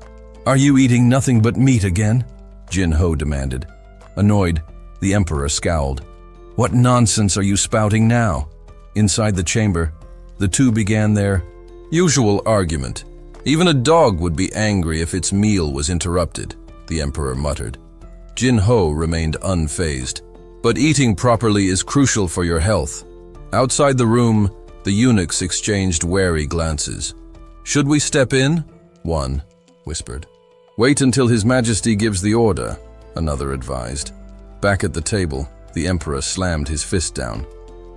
"Are you eating nothing but meat again?" Jin-ho demanded. Annoyed, the emperor scowled. "What nonsense are you spouting now?" Inside the chamber, the two began their usual argument. "Even a dog would be angry if its meal was interrupted," the emperor muttered. Jin-ho remained unfazed. "But eating properly is crucial for your health." Outside the room, the eunuchs exchanged wary glances. "Should we step in?" one whispered. "Wait until His Majesty gives the order," another advised. Back at the table, the emperor slammed his fist down.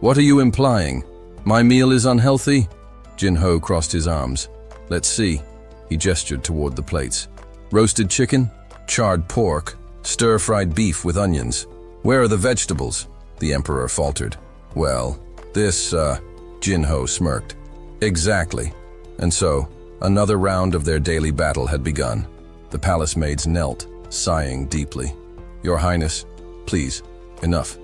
"What are you implying? My meal is unhealthy?" Jin-ho crossed his arms. "Let's see." He gestured toward the plates. "Roasted chicken, charred pork, stir-fried beef with onions. Where are the vegetables?" the emperor faltered. "Well, this, Jin-ho smirked. "Exactly." And so, another round of their daily battle had begun. The palace maids knelt, sighing deeply. "Your Highness, please, enough.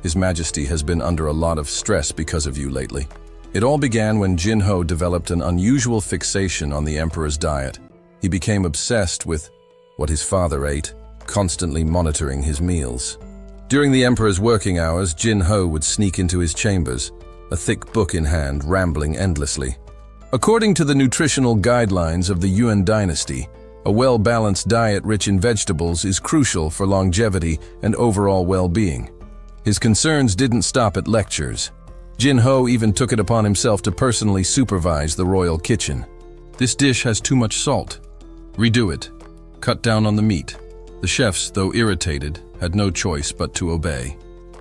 His Majesty has been under a lot of stress because of you lately." It all began when Jin-ho developed an unusual fixation on the emperor's diet. He became obsessed with what his father ate, constantly monitoring his meals. During the emperor's working hours, Jin-ho would sneak into his chambers, a thick book in hand, rambling endlessly. According to the nutritional guidelines of the Yuan dynasty, a well-balanced diet rich in vegetables is crucial for longevity and overall well-being. His concerns didn't stop at lectures. Jin-ho even took it upon himself to personally supervise the royal kitchen. "This dish has too much salt. Redo it. Cut down on the meat." The chefs, though irritated, had no choice but to obey.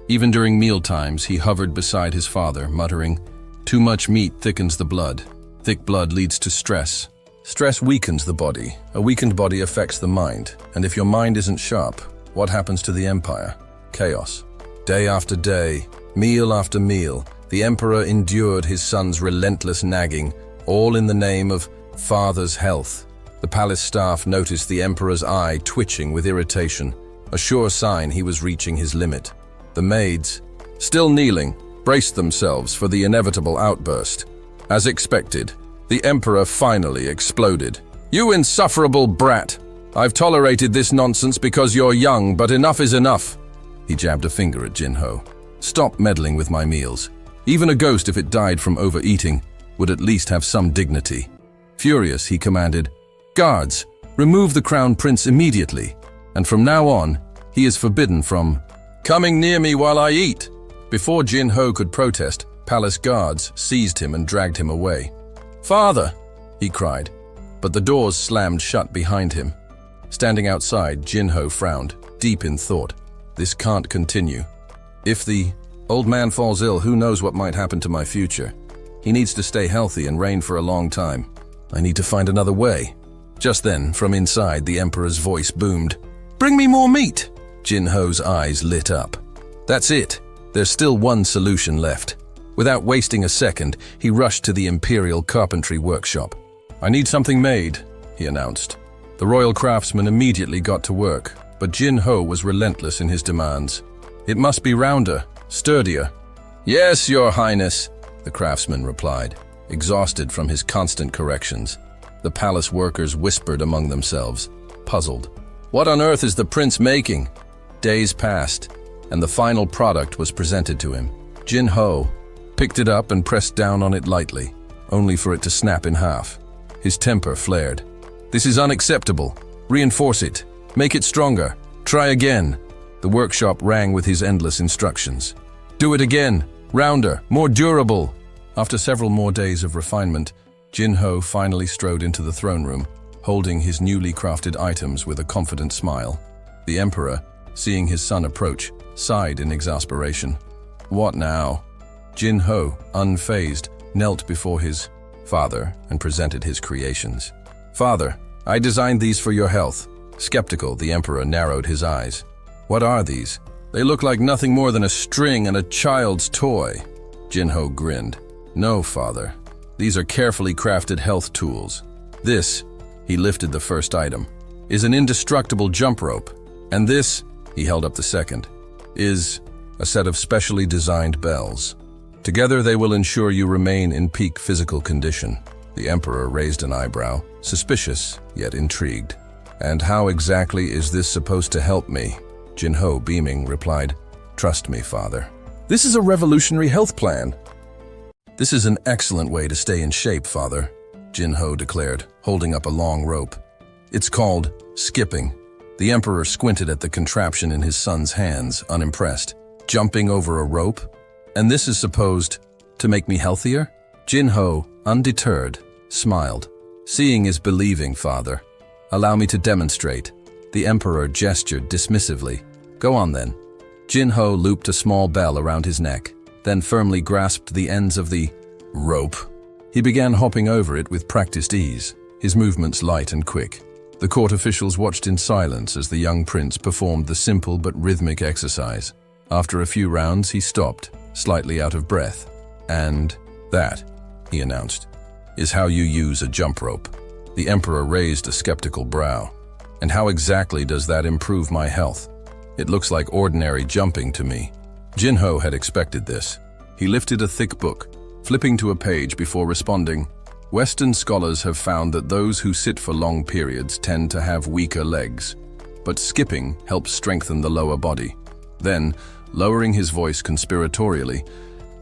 Even during mealtimes, he hovered beside his father, muttering, "Too much meat thickens the blood. Thick blood leads to stress. Stress weakens the body. A weakened body affects the mind. And if your mind isn't sharp, what happens to the empire? Chaos." Day after day, meal after meal, the emperor endured his son's relentless nagging, all in the name of father's health. The palace staff noticed the emperor's eye twitching with irritation, a sure sign he was reaching his limit. The maids, still kneeling, braced themselves for the inevitable outburst. As expected, the emperor finally exploded. "You insufferable brat! I've tolerated this nonsense because you're young, but enough is enough." He jabbed a finger at Jin-ho. "Stop meddling with my meals. Even a ghost, if it died from overeating, would at least have some dignity. Furious, he commanded, "Guards, remove the crown prince immediately, and from now on, he is forbidden from coming near me while I eat." Before Jin-ho could protest, palace guards seized him and dragged him away. "Father!" he cried, but the doors slammed shut behind him. Standing outside, Jin-ho frowned, deep in thought. This can't continue. If the old man falls ill, who knows what might happen to my future? He needs to stay healthy and reign for a long time. I need to find another way. Just then, from inside, the emperor's voice boomed. "Bring me more meat!" Jin-ho's eyes lit up. That's it. There's still one solution left. Without wasting a second, he rushed to the imperial carpentry workshop. "I need something made," he announced. The royal craftsman immediately got to work, but Jin-ho was relentless in his demands. "It must be rounder, sturdier." "Yes, your highness," the craftsman replied, exhausted from his constant corrections. The palace workers whispered among themselves, puzzled. What on earth is the prince making? Days passed, and the final product was presented to him. Jin-ho picked it up and pressed down on it lightly, only for it to snap in half. His temper flared. "This is unacceptable. Reinforce it. Make it stronger. Try again." The workshop rang with his endless instructions. "Do it again. Rounder. More durable." After several more days of refinement, Jin-ho finally strode into the throne room, holding his newly crafted items with a confident smile. The emperor, seeing his son approach, sighed in exasperation. "What now?" Jin-ho, unfazed, knelt before his father and presented his creations. "Father, I designed these for your health." Skeptical, the emperor narrowed his eyes. "What are these? They look like nothing more than a string and a child's toy." Jin-ho grinned. "No, father. These are carefully crafted health tools. This," he lifted the first item, "is an indestructible jump rope. And this," he held up the second, "is a set of specially designed bells. Together they will ensure you remain in peak physical condition." The emperor raised an eyebrow, suspicious yet intrigued. "And how exactly is this supposed to help me?" Jin-ho, beaming, replied, "Trust me, father. This is a revolutionary health plan." "This is an excellent way to stay in shape, father," Jin-ho declared, holding up a long rope. "It's called skipping." The emperor squinted at the contraption in his son's hands, unimpressed. "Jumping over a rope? And this is supposed to make me healthier?" Jin-ho, undeterred, smiled. "Seeing is believing, father. Allow me to demonstrate." The emperor gestured dismissively. "Go on then." Jin-ho looped a small bell around his neck, then firmly grasped the ends of the rope. He began hopping over it with practiced ease, his movements light and quick. The court officials watched in silence as the young prince performed the simple but rhythmic exercise. After a few rounds, he stopped, slightly out of breath. "And that," he announced, "is how you use a jump rope." The emperor raised a skeptical brow. "And how exactly does that improve my health? It looks like ordinary jumping to me." Jin-ho had expected this. He lifted a thick book, flipping to a page before responding. "Western scholars have found that those who sit for long periods tend to have weaker legs, but skipping helps strengthen the lower body." Then, lowering his voice conspiratorially,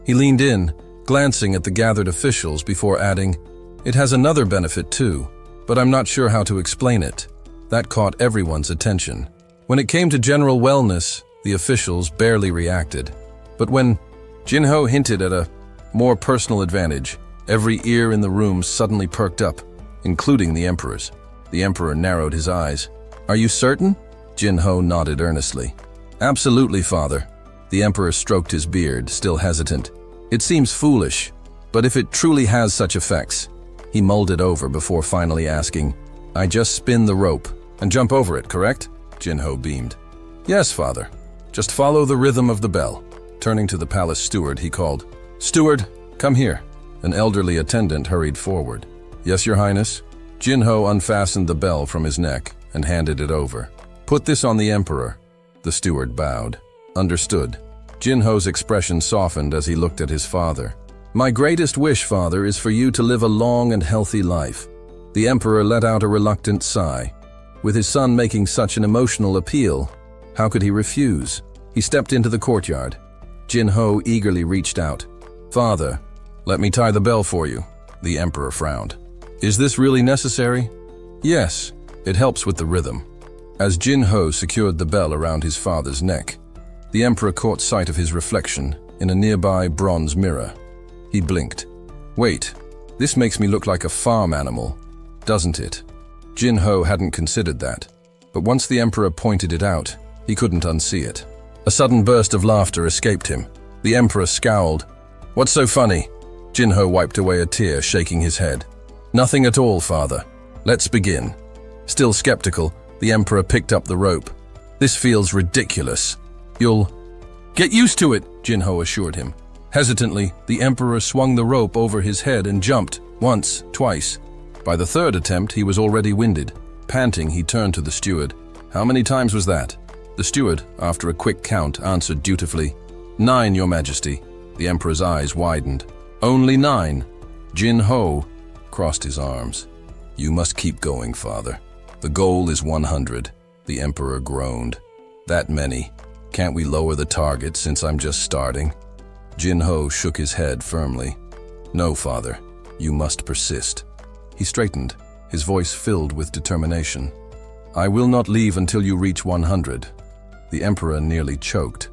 he leaned in, glancing at the gathered officials before adding, "It has another benefit too, but I'm not sure how to explain it." That caught everyone's attention. When it came to general wellness, the officials barely reacted. But when Jin-ho hinted at a more personal advantage, every ear in the room suddenly perked up, including the emperor's. The emperor narrowed his eyes. "Are you certain?" Jin-ho nodded earnestly. "Absolutely, father." The emperor stroked his beard, still hesitant. "It seems foolish, but if it truly has such effects..." He mulled it over before finally asking, "I just spin the rope and jump over it, correct?" Jin-ho beamed. "Yes, father. Just follow the rhythm of the bell." Turning to the palace steward, he called, "Steward, come here." An elderly attendant hurried forward. "Yes, your highness." Jin-ho unfastened the bell from his neck and handed it over. "Put this on the emperor." The steward bowed. "Understood." Jin-ho's expression softened as he looked at his father. "My greatest wish, father, is for you to live a long and healthy life." The emperor let out a reluctant sigh. With his son making such an emotional appeal, how could he refuse? He stepped into the courtyard. Jin-ho eagerly reached out. Father, let me tie the bell for you, the emperor frowned. Is this really necessary? Yes, it helps with the rhythm. As Jin-ho secured the bell around his father's neck, the emperor caught sight of his reflection in a nearby bronze mirror. He blinked. Wait, this makes me look like a farm animal, doesn't it? Jin-ho hadn't considered that, but once the emperor pointed it out, he couldn't unsee it. A sudden burst of laughter escaped him. The emperor scowled. What's so funny? Jin-ho wiped away a tear, shaking his head. Nothing at all, father. Let's begin. Still skeptical, the emperor picked up the rope. This feels ridiculous. You'll get used to it, Jin-ho assured him. Hesitantly, the emperor swung the rope over his head and jumped, once, twice. By the third attempt, he was already winded. Panting, he turned to the steward. How many times was that? The steward, after a quick count, answered dutifully. 9, Your Majesty. The emperor's eyes widened. Only 9. Jin-ho crossed his arms. You must keep going, father. The goal is 100. The emperor groaned. That many. Can't we lower the target since I'm just starting? Jin-ho shook his head firmly. No, father. You must persist. He straightened, his voice filled with determination. I will not leave until you reach 100. The emperor nearly choked.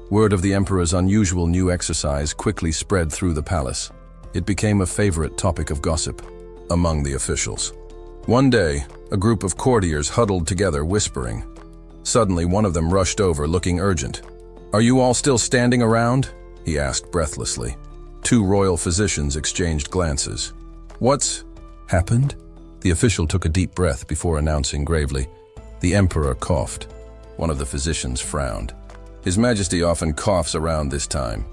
Word of the emperor's unusual new exercise quickly spread through the palace. It became a favorite topic of gossip among the officials. One day, a group of courtiers huddled together, whispering. Suddenly, one of them rushed over, looking urgent. Are you all still standing around? He asked breathlessly. 2 royal physicians exchanged glances. What's happened? The official took a deep breath before announcing gravely. The emperor coughed. One of the physicians frowned. His Majesty often coughs around this time.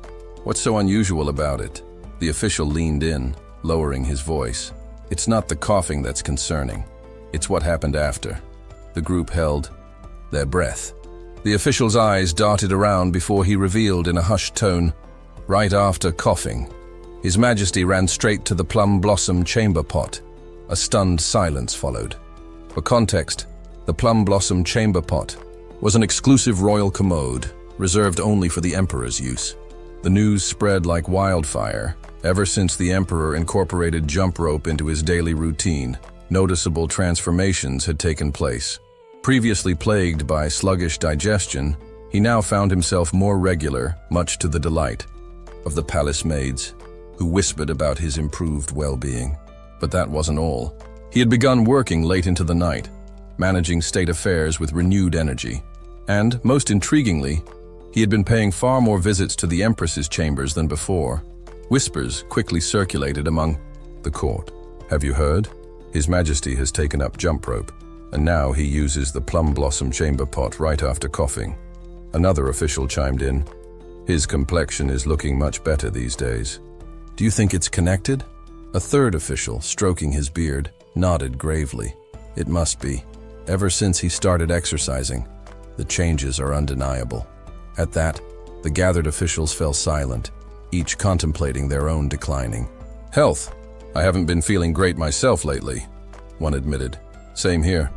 What's so unusual about it? The official leaned in, lowering his voice. It's not the coughing that's concerning. It's what happened after. The group held their breath. The official's eyes darted around before he revealed in a hushed tone, right after coughing. His Majesty ran straight to the plum blossom chamber pot. A stunned silence followed. For context, the plum blossom chamber pot was an exclusive royal commode, reserved only for the emperor's use. The news spread like wildfire. Ever since the emperor incorporated jump rope into his daily routine, noticeable transformations had taken place. Previously plagued by sluggish digestion, he now found himself more regular, much to the delight of the palace maids, who whispered about his improved well-being. But that wasn't all. He had begun working late into the night, managing state affairs with renewed energy. And, most intriguingly, he had been paying far more visits to the Empress's chambers than before. Whispers quickly circulated among the court. Have you heard? His Majesty has taken up jump rope, and now he uses the plum blossom chamber pot right after coughing. Another official chimed in. His complexion is looking much better these days. Do you think it's connected? A third official, stroking his beard, nodded gravely. It must be. Ever since he started exercising, the changes are undeniable. At that, the gathered officials fell silent, each contemplating their own declining health. I haven't been feeling great myself lately, one admitted. Same here.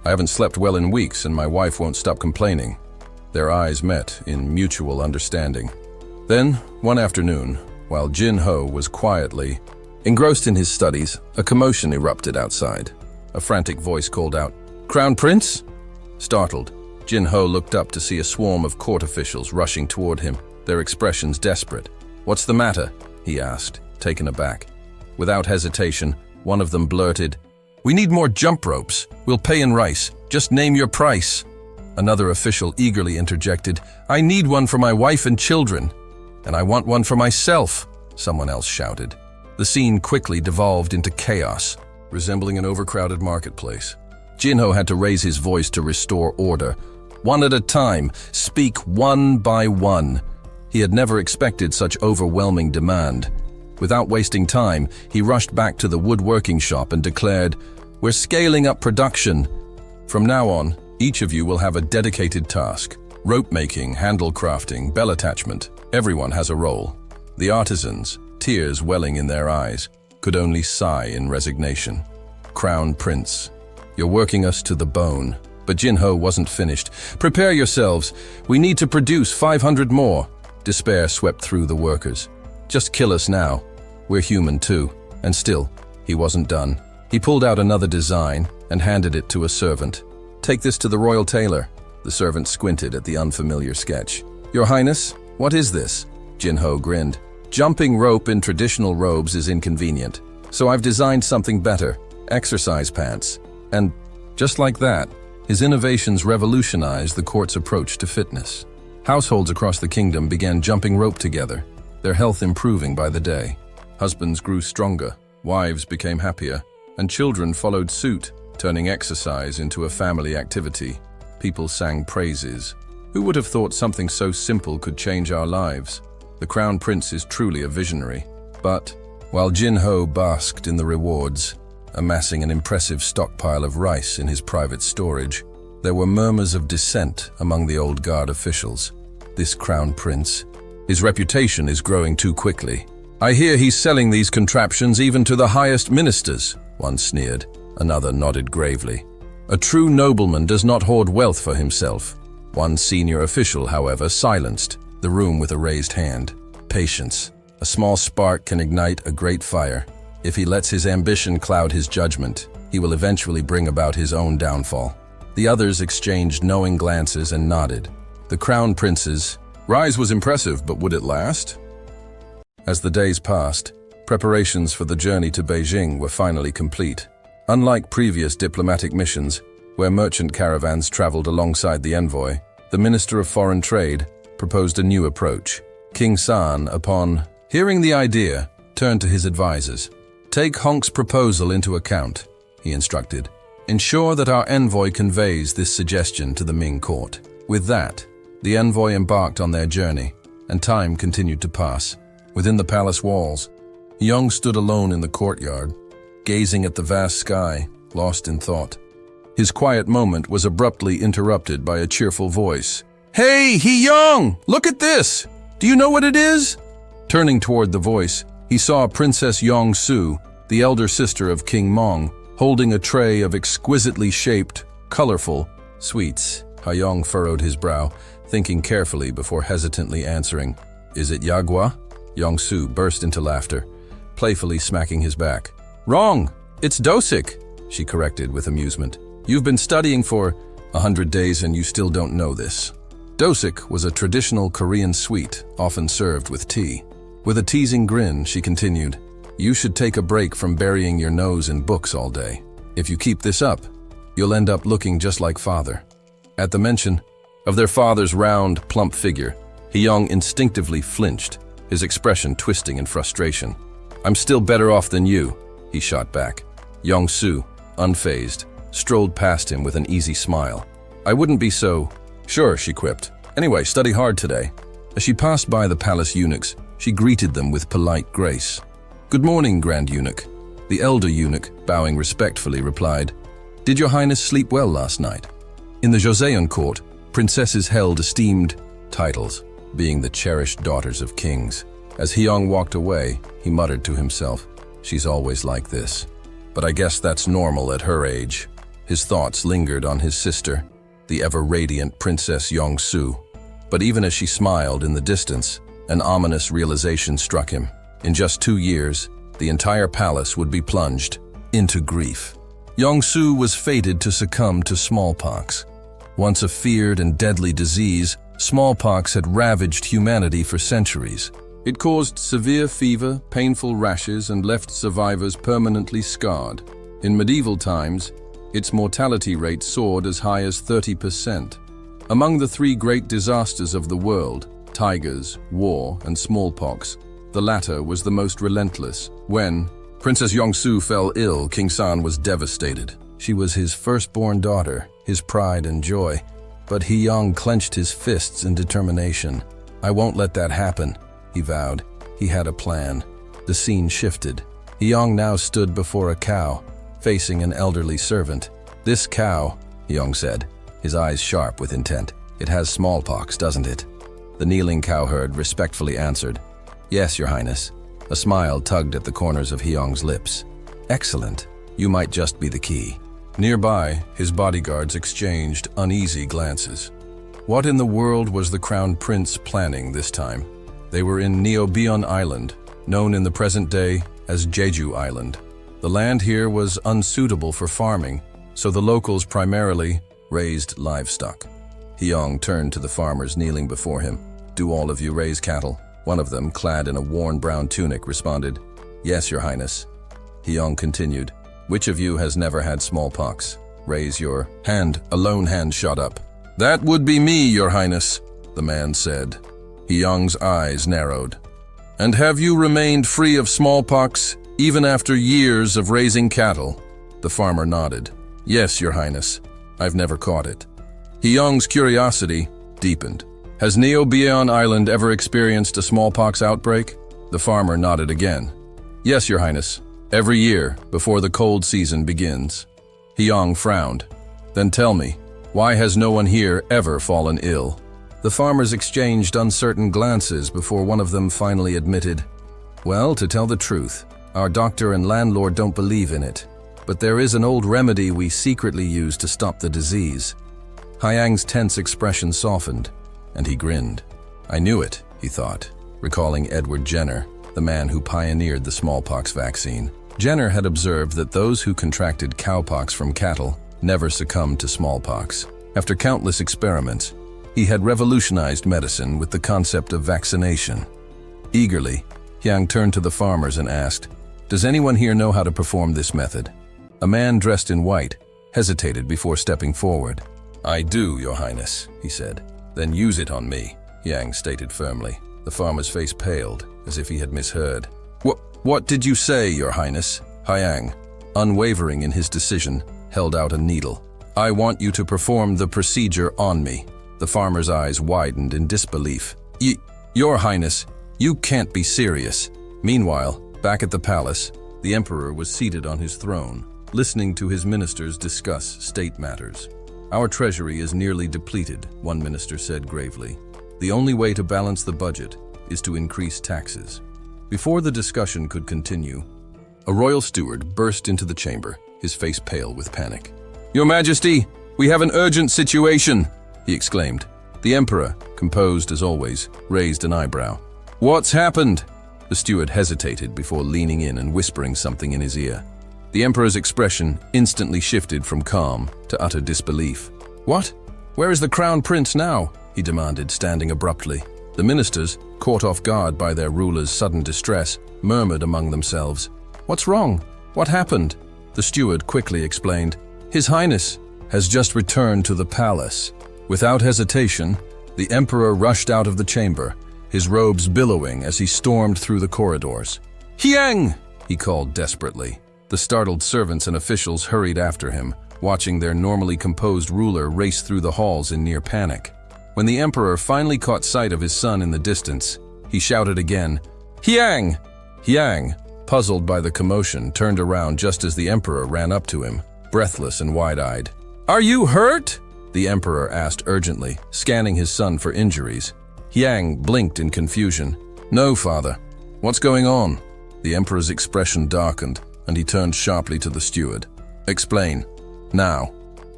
I haven't slept well in weeks and my wife won't stop complaining. Their eyes met in mutual understanding. Then, one afternoon, while Jin-ho was quietly engrossed in his studies, a commotion erupted outside. A frantic voice called out, "Crown Prince?" Startled, Jin-ho looked up to see a swarm of court officials rushing toward him, their expressions desperate. "What's the matter?" he asked, taken aback. Without hesitation, one of them blurted, "We need more jump ropes. We'll pay in rice. Just name your price." Another official eagerly interjected, "I need one for my wife and children." "And I want one for myself," someone else shouted. The scene quickly devolved into chaos, resembling an overcrowded marketplace. Jin-ho had to raise his voice to restore order. One at a time, speak one by one. He had never expected such overwhelming demand. Without wasting time, he rushed back to the woodworking shop and declared, "We're scaling up production. From now on, each of you will have a dedicated task. Rope making, handle crafting, bell attachment. Everyone has a role." The artisans, tears welling in their eyes, could only sigh in resignation. "Crown Prince, you're working us to the bone." But Jin-ho wasn't finished. "Prepare yourselves. We need to produce 500 more." Despair swept through the workers. Just kill us now. We're human too. And still, he wasn't done. He pulled out another design and handed it to a servant. Take this to the royal tailor. The servant squinted at the unfamiliar sketch. Your Highness, what is this? Jinho grinned. Jumping rope in traditional robes is inconvenient, so I've designed something better, exercise pants. And just like that, his innovations revolutionized the court's approach to fitness. Households across the kingdom began jumping rope together, their health improving by the day. Husbands grew stronger, wives became happier, and children followed suit, turning exercise into a family activity. People sang praises. Who would have thought something so simple could change our lives? The Crown Prince is truly a visionary. But while Jinho basked in the rewards, amassing an impressive stockpile of rice in his private storage, there were murmurs of dissent among the old guard officials. This Crown Prince, his reputation is growing too quickly. I hear he's selling these contraptions even to the highest ministers, one sneered. Another nodded gravely. A true nobleman does not hoard wealth for himself. One senior official, however, silenced the room with a raised hand. Patience. A small spark can ignite a great fire. If he lets his ambition cloud his judgment, he will eventually bring about his own downfall. The others exchanged knowing glances and nodded. The Crown Prince's rise was impressive, but would it last? As the days passed, preparations for the journey to Beijing were finally complete. Unlike previous diplomatic missions, where merchant caravans traveled alongside the envoy, the Minister of Foreign Trade proposed a new approach. King San, upon hearing the idea, turned to his advisors. Take Honk's proposal into account, he instructed. Ensure that our envoy conveys this suggestion to the Ming court. With that, the envoy embarked on their journey, and time continued to pass. Within the palace walls, Young stood alone in the courtyard, gazing at the vast sky, lost in thought. His quiet moment was abruptly interrupted by a cheerful voice. Hey, Young! Look at this! Do you know what it is? Turning toward the voice, he saw Princess Yong-su, the elder sister of King Mong, holding a tray of exquisitely shaped, colorful sweets. Hayoung furrowed his brow, thinking carefully before hesitantly answering. Is it Yagua? Yong-su burst into laughter, playfully smacking his back. Wrong! It's dosik, she corrected with amusement. You've been studying for 100 days and you still don't know this. Dosik was a traditional Korean sweet, often served with tea. With a teasing grin, she continued, You should take a break from burying your nose in books all day. If you keep this up, you'll end up looking just like father. At the mention of their father's round, plump figure, Hayoung instinctively flinched, his expression twisting in frustration. I'm still better off than you, he shot back. Yong-su, unfazed, strolled past him with an easy smile. I wouldn't be so... Sure, she quipped. Anyway, study hard today. As she passed by the palace eunuchs, she greeted them with polite grace. Good morning, Grand Eunuch. The elder eunuch, bowing respectfully, replied, Did your highness sleep well last night? In the Joseon court, princesses held esteemed titles, being the cherished daughters of kings. As Hayoung walked away, he muttered to himself, She's always like this. But I guess that's normal at her age. His thoughts lingered on his sister, the ever-radiant Princess Yong-su. But even as she smiled in the distance, an ominous realization struck him. In just 2 years, the entire palace would be plunged into grief. Yong-su was fated to succumb to smallpox. Once a feared and deadly disease, smallpox had ravaged humanity for centuries. It caused severe fever, painful rashes, and left survivors permanently scarred. In medieval times, its mortality rate soared as high as 30%. Among the 3 great disasters of the world, tigers, war, and smallpox, the latter was the most relentless. When Princess Yong-su fell ill, King San was devastated. She was his firstborn daughter, his pride and joy. But Hayoung clenched his fists in determination. I won't let that happen, he vowed. He had a plan. The scene shifted. Hayoung now stood before a cow, facing an elderly servant. This cow, Hayoung said, his eyes sharp with intent. It has smallpox, doesn't it? The kneeling cowherd respectfully answered, Yes, your highness. A smile tugged at the corners of Hayoung's lips. Excellent. You might just be the key. Nearby, his bodyguards exchanged uneasy glances. What in the world was the Crown Prince planning this time? They were in Neobion Island, known in the present day as Jeju Island. The land here was unsuitable for farming, so the locals primarily raised livestock. Hyang turned to the farmers kneeling before him. "Do all of you raise cattle?" One of them, clad in a worn brown tunic, responded, "Yes, Your Highness." Hyang continued, "Which of you has never had smallpox? Raise your hand." A lone hand shot up. "That would be me, Your Highness," the man said. Hyang's eyes narrowed. "And have you remained free of smallpox, even after years of raising cattle?" The farmer nodded. "Yes, Your Highness. I've never caught it." Hyang's curiosity deepened. "Has Neo-Beon Island ever experienced a smallpox outbreak?" The farmer nodded again. "Yes, Your Highness. Every year, before the cold season begins." Hyang frowned. "Then tell me, why has no one here ever fallen ill?" The farmers exchanged uncertain glances before one of them finally admitted, "Well, to tell the truth, our doctor and landlord don't believe in it, but there is an old remedy we secretly use to stop the disease." Hyang's tense expression softened, and he grinned. "I knew it," he thought, recalling Edward Jenner, the man who pioneered the smallpox vaccine. Jenner had observed that those who contracted cowpox from cattle never succumbed to smallpox. After countless experiments, he had revolutionized medicine with the concept of vaccination. Eagerly, Hyang turned to the farmers and asked, "Does anyone here know how to perform this method?" A man dressed in white hesitated before stepping forward. "I do, Your Highness," he said. "Then use it on me," Hyang stated firmly. The farmer's face paled, as if he had misheard. What did you say, Your Highness?" Hyang, unwavering in his decision, held out a needle. "I want you to perform the procedure on me." The farmer's eyes widened in disbelief. Your Highness, you can't be serious." Meanwhile, back at the palace, the emperor was seated on his throne, listening to his ministers discuss state matters. "Our treasury is nearly depleted," one minister said gravely. "The only way to balance the budget is to increase taxes." Before the discussion could continue, a royal steward burst into the chamber, his face pale with panic. "Your Majesty, we have an urgent situation!" he exclaimed. The emperor, composed as always, raised an eyebrow. "What's happened?" The steward hesitated before leaning in and whispering something in his ear. The emperor's expression instantly shifted from calm to utter disbelief. "What? Where is the crown prince now?" he demanded, standing abruptly. The ministers, caught off guard by their ruler's sudden distress, murmured among themselves. "What's wrong? What happened?" The steward quickly explained. "His Highness has just returned to the palace." Without hesitation, the emperor rushed out of the chamber, his robes billowing as he stormed through the corridors. "Hyang!" he called desperately. The startled servants and officials hurried after him, watching their normally composed ruler race through the halls in near panic. When the emperor finally caught sight of his son in the distance, he shouted again, "Hyang!" Hyang, puzzled by the commotion, turned around just as the emperor ran up to him, breathless and wide-eyed. "Are you hurt?" the emperor asked urgently, scanning his son for injuries. Hyang blinked in confusion. "No, father. What's going on?" The emperor's expression darkened, and he turned sharply to the steward. "Explain. Now."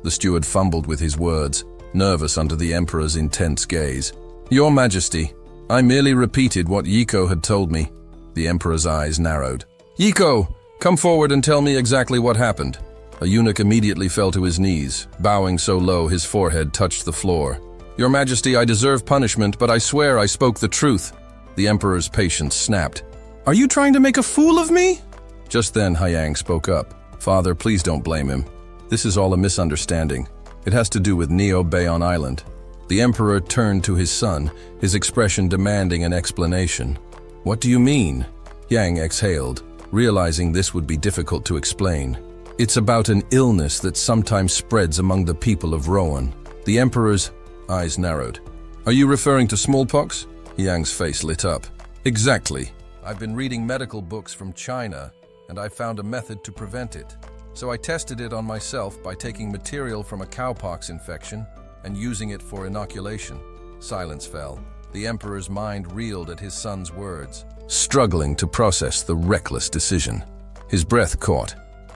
The steward fumbled with his words, nervous under the emperor's intense gaze. "Your Majesty, I merely repeated what Yiko had told me." The emperor's eyes narrowed. "Yiko, come forward and tell me exactly what happened." A eunuch immediately fell to his knees, bowing so low his forehead touched the floor. "Your Majesty, I deserve punishment, but I swear I spoke the truth." The emperor's patience snapped. "Are you trying to make a fool of me?" Just then Hyang spoke up. "Father, please don't blame him. This is all a misunderstanding. It has to do with Neo-Beon Island." The emperor turned to his son, his expression demanding an explanation. "What do you mean?" Hyang exhaled, realizing this would be difficult to explain. "It's about an illness that sometimes spreads among the people of Rowan." The emperor's eyes narrowed. "Are you referring to smallpox?" Hyang's face lit up. "Exactly. I've been reading medical books from China, and I found a method to prevent it. So I tested it on myself by taking material from a cowpox infection and using it for inoculation." Silence fell. The emperor's mind reeled at his son's words, struggling to process the reckless decision. His breath caught,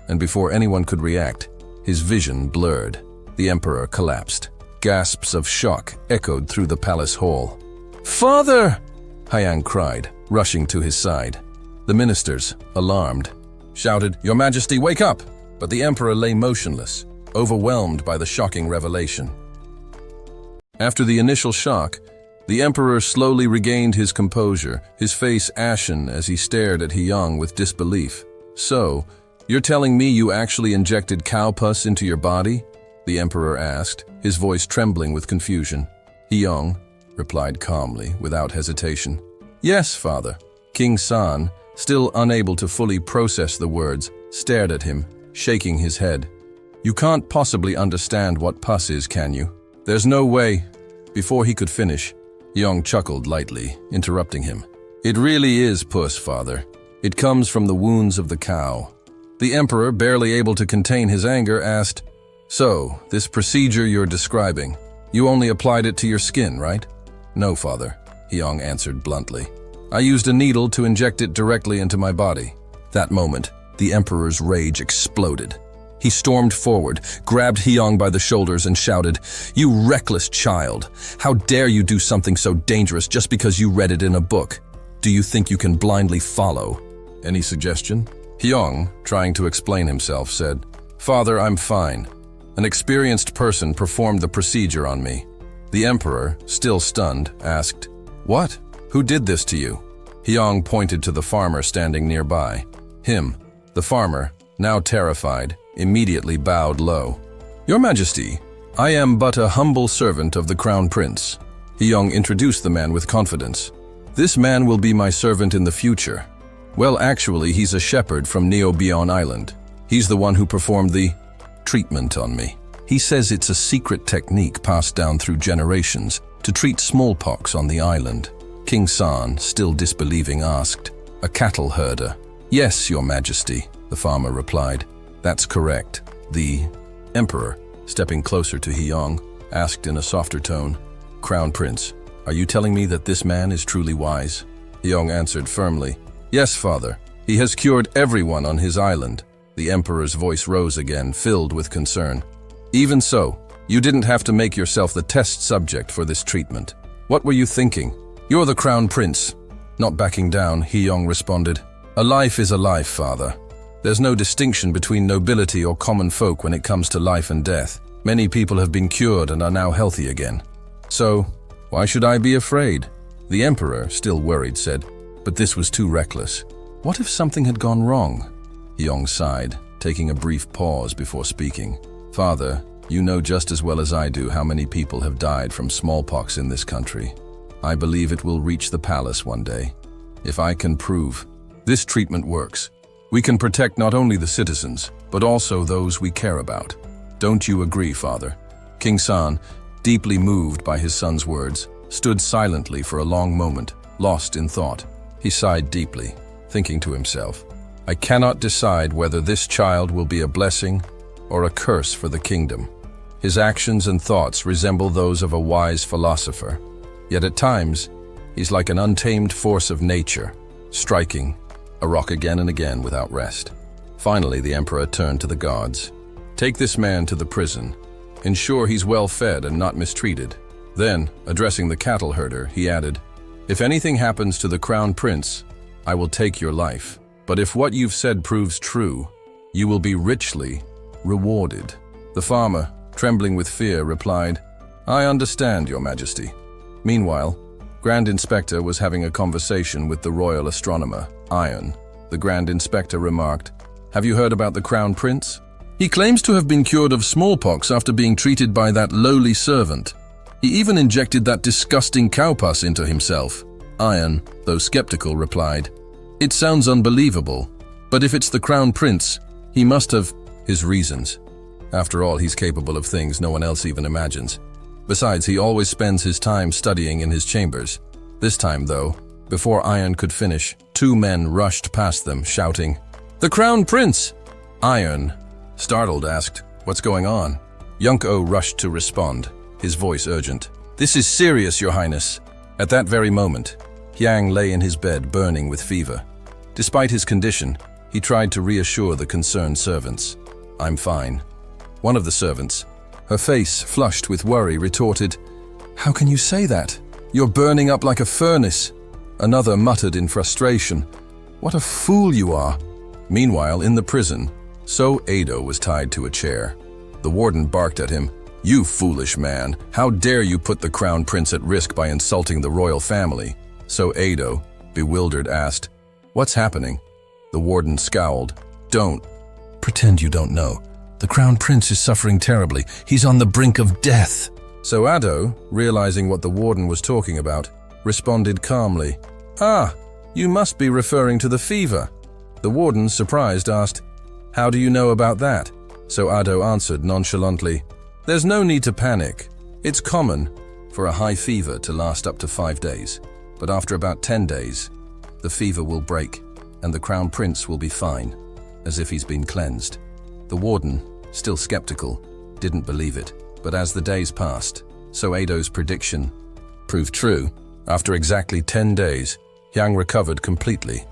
and before anyone could react, his vision blurred. The emperor collapsed. Gasps of shock echoed through the palace hall. "Father!" Hyang cried, rushing to his side. The ministers, alarmed, shouted, "Your Majesty, wake up!" But the emperor lay motionless, overwhelmed by the shocking revelation. After the initial shock, the emperor slowly regained his composure, his face ashen as he stared at Hyang with disbelief. "So, you're telling me you actually injected cow pus into your body?" the emperor asked, his voice trembling with confusion. Hyang replied calmly, without hesitation. "Yes, father." King San, still unable to fully process the words, stared at him, shaking his head. "You can't possibly understand what pus is, can you? There's no way." Before he could finish, Hyang chuckled lightly, interrupting him. "It really is pus, father. It comes from the wounds of the cow." The emperor, barely able to contain his anger, asked, "So, this procedure you're describing, you only applied it to your skin, right?" "No, father," Hyang answered bluntly. "I used a needle to inject it directly into my body." That moment, the emperor's rage exploded. He stormed forward, grabbed Hyang by the shoulders and shouted, "You reckless child! How dare you do something so dangerous just because you read it in a book? Do you think you can blindly follow?" "Any suggestion?" Hyang, trying to explain himself, said, "Father, I'm fine. An experienced person performed the procedure on me." The emperor, still stunned, asked, "What? Who did this to you?" Hyang pointed to the farmer standing nearby. Him, the farmer, now terrified, immediately bowed low. "Your Majesty, I am but a humble servant of the Crown Prince." Hyang introduced the man with confidence. "This man will be my servant in the future." "Well, actually, he's a shepherd from Neobion Island. He's the one who performed the treatment on me. He says it's a secret technique passed down through generations to treat smallpox on the island." King San, still disbelieving, asked, "A cattle herder?" "Yes, Your Majesty," the farmer replied. "That's correct." The emperor, stepping closer to Hyang, asked in a softer tone, "Crown Prince, are you telling me that this man is truly wise?" Hyang answered firmly, "Yes, father. He has cured everyone on his island." The emperor's voice rose again, filled with concern. "Even so, you didn't have to make yourself the test subject for this treatment. What were you thinking? You're the Crown Prince." Not backing down, Hyang responded, "A life is a life, father. There's no distinction between nobility or common folk when it comes to life and death. Many people have been cured and are now healthy again. So, why should I be afraid?" The emperor, still worried, said, "But this was too reckless. What if something had gone wrong?" Hyang sighed, taking a brief pause before speaking. "Father, you know just as well as I do how many people have died from smallpox in this country. I believe it will reach the palace one day. If I can prove this treatment works, we can protect not only the citizens, but also those we care about. Don't you agree, father?" King San, deeply moved by his son's words, stood silently for a long moment, lost in thought. He sighed deeply, thinking to himself, "I cannot decide whether this child will be a blessing or a curse for the kingdom." His actions and thoughts resemble those of a wise philosopher. Yet at times, he's like an untamed force of nature, striking a rock again and again without rest. Finally, the emperor turned to the guards. "Take this man to the prison. Ensure he's well fed and not mistreated." Then, addressing the cattle herder, he added, "If anything happens to the Crown Prince, I will take your life. But if what you've said proves true, you will be richly rewarded." The farmer, trembling with fear, replied, "I understand, Your Majesty." Meanwhile, Grand Inspector was having a conversation with the royal astronomer, Iron. The Grand Inspector remarked, "Have you heard about the Crown Prince? He claims to have been cured of smallpox after being treated by that lowly servant. He even injected that disgusting cow pus into himself." Iron, though skeptical, replied, "It sounds unbelievable, but if it's the Crown Prince, he must have his reasons. After all, he's capable of things no one else even imagines. Besides, he always spends his time studying in his chambers." This time, though, before Iron could finish, two men rushed past them, shouting, "The Crown Prince!" Iron, startled, asked, "What's going on?" Yunko rushed to respond, his voice urgent. "This is serious, Your Highness." At that very moment, Hyang lay in his bed, burning with fever. Despite his condition, he tried to reassure the concerned servants. "I'm fine." One of the servants, her face flushed with worry, retorted, "How can you say that? You're burning up like a furnace." Another muttered in frustration, What a fool you are! Meanwhile, in the prison, So Ado was tied to a chair. The warden barked at him, "You foolish man, how dare you put the crown prince at risk by insulting the royal family?" So Ado, bewildered, asked, "What's happening?" The warden scowled, "Don't pretend you don't know. The crown prince is suffering terribly. He's on the brink of death." So Ado, realizing what the warden was talking about, responded calmly, "Ah, you must be referring to the fever." The warden, surprised, asked, "How do you know about that?" So Ado answered nonchalantly, "There's no need to panic. It's common for a high fever to last up to 5 days. But after about 10 days, the fever will break and the crown prince will be fine, as if he's been cleansed." The warden, still skeptical, didn't believe it. But as the days passed, so Ado's prediction proved true. After exactly 10 days, Hyang recovered completely,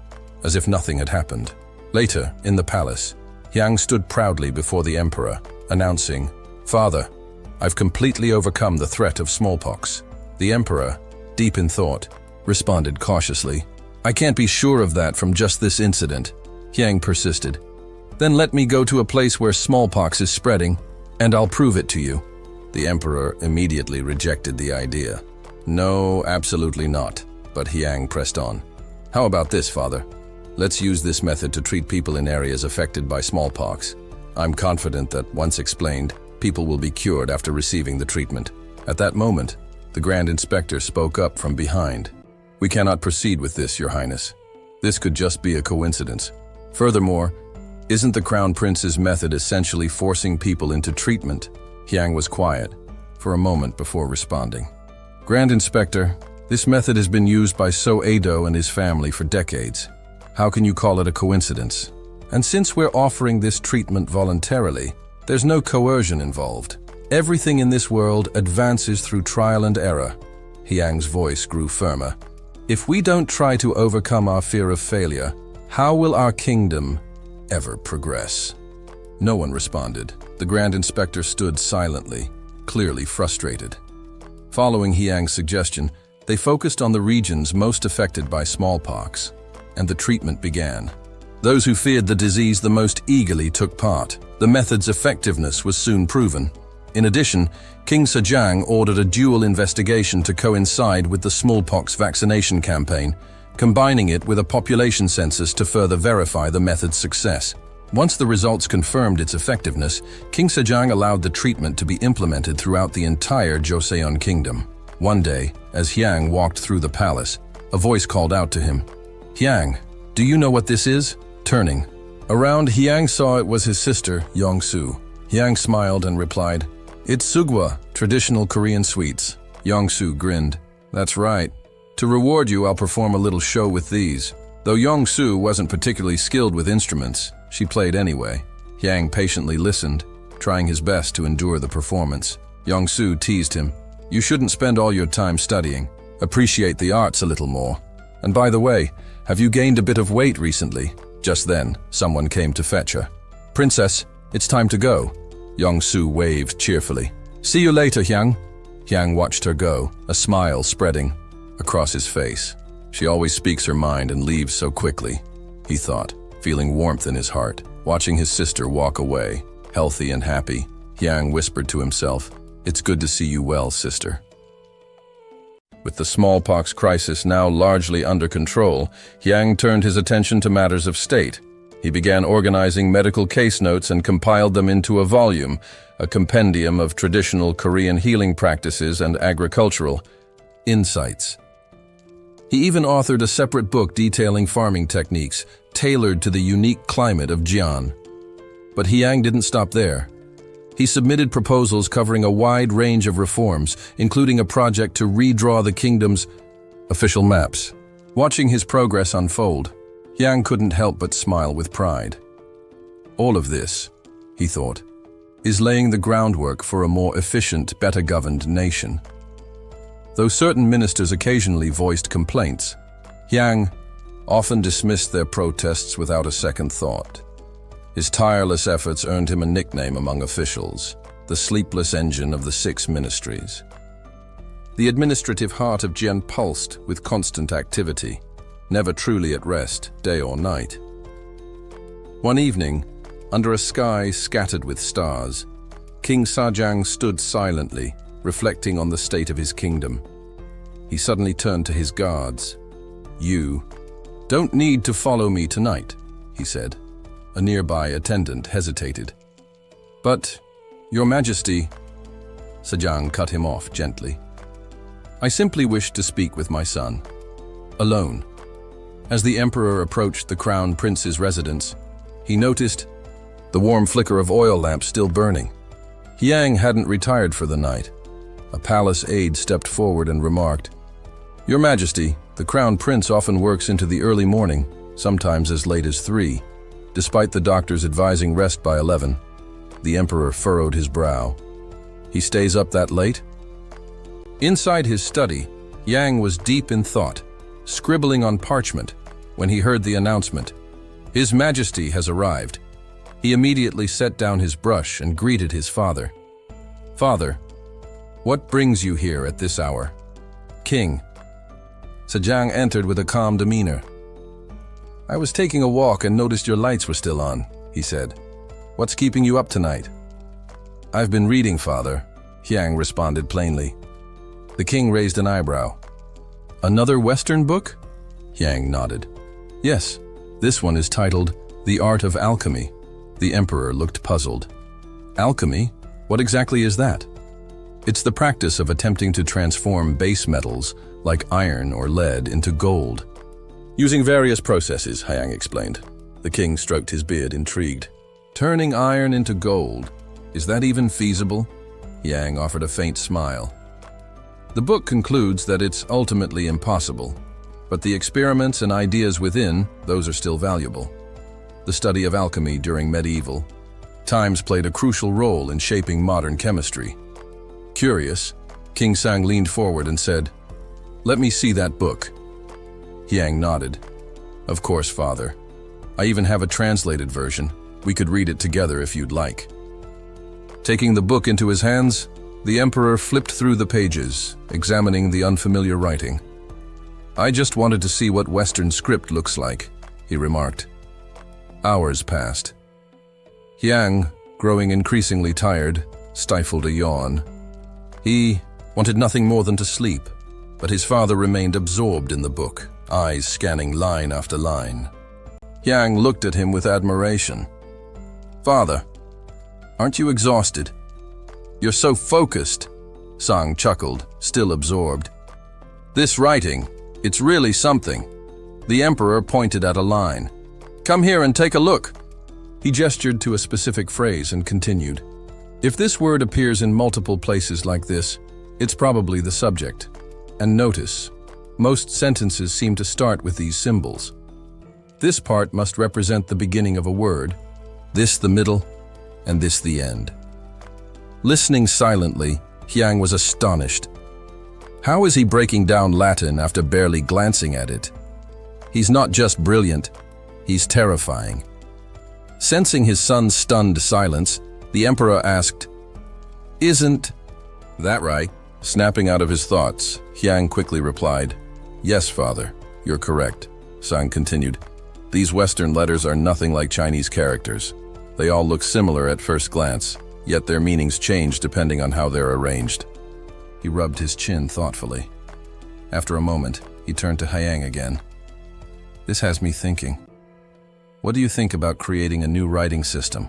as if nothing had happened. Later, in the palace, Hyang stood proudly before the emperor, announcing, "Father, I've completely overcome the threat of smallpox." The emperor, deep in thought, responded cautiously, "I can't be sure of that from just this incident." Hyang persisted, "Then let me go to a place where smallpox is spreading, and I'll prove it to you." The emperor immediately rejected the idea. "No, absolutely not." But Hyang pressed on. "How about this, father? Let's use this method to treat people in areas affected by smallpox. I'm confident that once explained, people will be cured after receiving the treatment." At that moment, the Grand Inspector spoke up from behind. "We cannot proceed with this, Your Highness. This could just be a coincidence. Furthermore, isn't the Crown Prince's method essentially forcing people into treatment?" Hyang was quiet for a moment before responding. "Grand Inspector, this method has been used by So Ado and his family for decades. How can you call it a coincidence? And since we're offering this treatment voluntarily, there's no coercion involved. Everything in this world advances through trial and error." Hyang's voice grew firmer. "If we don't try to overcome our fear of failure, how will our kingdom ever progress?" No one responded. The Grand Inspector stood silently, clearly frustrated. Following Hyang's suggestion, they focused on the regions most affected by smallpox, and the treatment began. Those who feared the disease the most eagerly took part. The method's effectiveness was soon proven. In addition, King Sejong ordered a dual investigation to coincide with the smallpox vaccination campaign, combining it with a population census to further verify the method's success. Once the results confirmed its effectiveness, King Sejong allowed the treatment to be implemented throughout the entire Joseon kingdom. One day, as Hyang walked through the palace, a voice called out to him, "Hyang, do you know what this is?" Turning around, Hyang saw it was his sister, Yongsu. Hyang smiled and replied, "It's sugwa, traditional Korean sweets." Yongsu grinned. "That's right. To reward you, I'll perform a little show with these." Though Yongsu wasn't particularly skilled with instruments, she played anyway. Hyang patiently listened, trying his best to endure the performance. Yongsu teased him, "You shouldn't spend all your time studying. Appreciate the arts a little more. And by the way, have you gained a bit of weight recently?" Just then, someone came to fetch her. "Princess, it's time to go." Yongsu waved cheerfully. "See you later, Hyang." Hyang watched her go, a smile spreading across his face. She always speaks her mind and leaves so quickly, he thought, feeling warmth in his heart. Watching his sister walk away, healthy and happy, Hyang whispered to himself, "It's good to see you well, sister." With the smallpox crisis now largely under control, Hyang turned his attention to matters of state. He began organizing medical case notes and compiled them into a volume, a compendium of traditional Korean healing practices and agricultural insights. He even authored a separate book detailing farming techniques, tailored to the unique climate of Jian. But Hyang didn't stop there. He submitted proposals covering a wide range of reforms, including a project to redraw the kingdom's official maps. Watching his progress unfold, Hyang couldn't help but smile with pride. All of this, he thought, is laying the groundwork for a more efficient, better-governed nation. Though certain ministers occasionally voiced complaints, Hyang often dismissed their protests without a second thought. His tireless efforts earned him a nickname among officials, the sleepless engine of the 6 ministries. The administrative heart of Jian pulsed with constant activity. never truly at rest, day or night. One evening, under a sky scattered with stars, King Sajang stood silently, reflecting on the state of his kingdom. He suddenly turned to his guards. "You don't need to follow me tonight," he said. A nearby attendant hesitated. "But, Your Majesty," Sajang cut him off gently. "I simply wish to speak with my son. Alone." As the emperor approached the crown prince's residence, he noticed the warm flicker of oil lamps still burning. Yang hadn't retired for the night. A palace aide stepped forward and remarked, "Your Majesty, the crown prince often works into the early morning, sometimes as late as 3, despite the doctors advising rest by 11. The emperor furrowed his brow. "He stays up that late?" Inside his study, Yang was deep in thought, scribbling on parchment, when he heard the announcement, "His Majesty has arrived." He immediately set down his brush and greeted his father. "Father, what brings you here at this hour?" "King." Sajang entered with a calm demeanor. "I was taking a walk and noticed your lights were still on," he said. "What's keeping you up tonight?" "I've been reading, Father," Yang responded plainly. The king raised an eyebrow. "Another Western book?" Yang nodded. "Yes, this one is titled The Art of Alchemy." The emperor looked puzzled. "Alchemy? What exactly is that?" "It's the practice of attempting to transform base metals, like iron or lead, into gold, using various processes," Yang explained. The king stroked his beard, intrigued. "Turning iron into gold, is that even feasible?" Yang offered a faint smile. "The book concludes that it's ultimately impossible, but the experiments and ideas within, those are still valuable. The study of alchemy during medieval times played a crucial role in shaping modern chemistry." Curious, King Sang leaned forward and said, "Let me see that book." Yang nodded. "Of course, Father. I even have a translated version. We could read it together if you'd like." Taking the book into his hands, the emperor flipped through the pages, examining the unfamiliar writing. "I just wanted to see what Western script looks like," he remarked. Hours passed. Yang, growing increasingly tired, stifled a yawn. He wanted nothing more than to sleep, but his father remained absorbed in the book, eyes scanning line after line. Yang looked at him with admiration. "Father, aren't you exhausted? You're so focused." Sang chuckled, still absorbed. "This writing, it's really something." The emperor pointed at a line. "Come here and take a look." He gestured to a specific phrase and continued. "If this word appears in multiple places like this, it's probably the subject. And notice, most sentences seem to start with these symbols. This part must represent the beginning of a word, this the middle, and this the end." Listening silently, Yang was astonished. How is he breaking down Latin after barely glancing at it? He's not just brilliant, he's terrifying. Sensing his son's stunned silence, the emperor asked, "Isn't that right?" Snapping out of his thoughts, Yang quickly replied, "Yes, father, you're correct." Sang continued, "These Western letters are nothing like Chinese characters. They all look similar at first glance, yet their meanings change depending on how they're arranged." He rubbed his chin thoughtfully. After a moment, he turned to Hyang again. "This has me thinking. What do you think about creating a new writing system?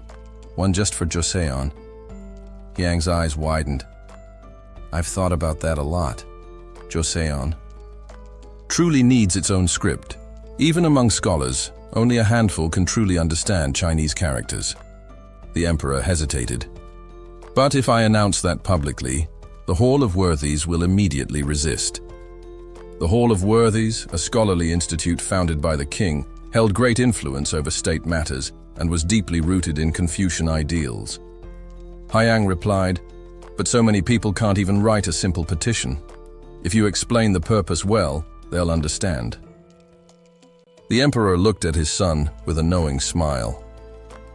One just for Joseon?" Hyang's eyes widened. "I've thought about that a lot. Joseon truly needs its own script. Even among scholars, only a handful can truly understand Chinese characters." The emperor hesitated. "But if I announce that publicly, the Hall of Worthies will immediately resist." The Hall of Worthies, a scholarly institute founded by the king, held great influence over state matters and was deeply rooted in Confucian ideals. Hyang replied, "But so many people can't even write a simple petition. If you explain the purpose well, they'll understand." The emperor looked at his son with a knowing smile.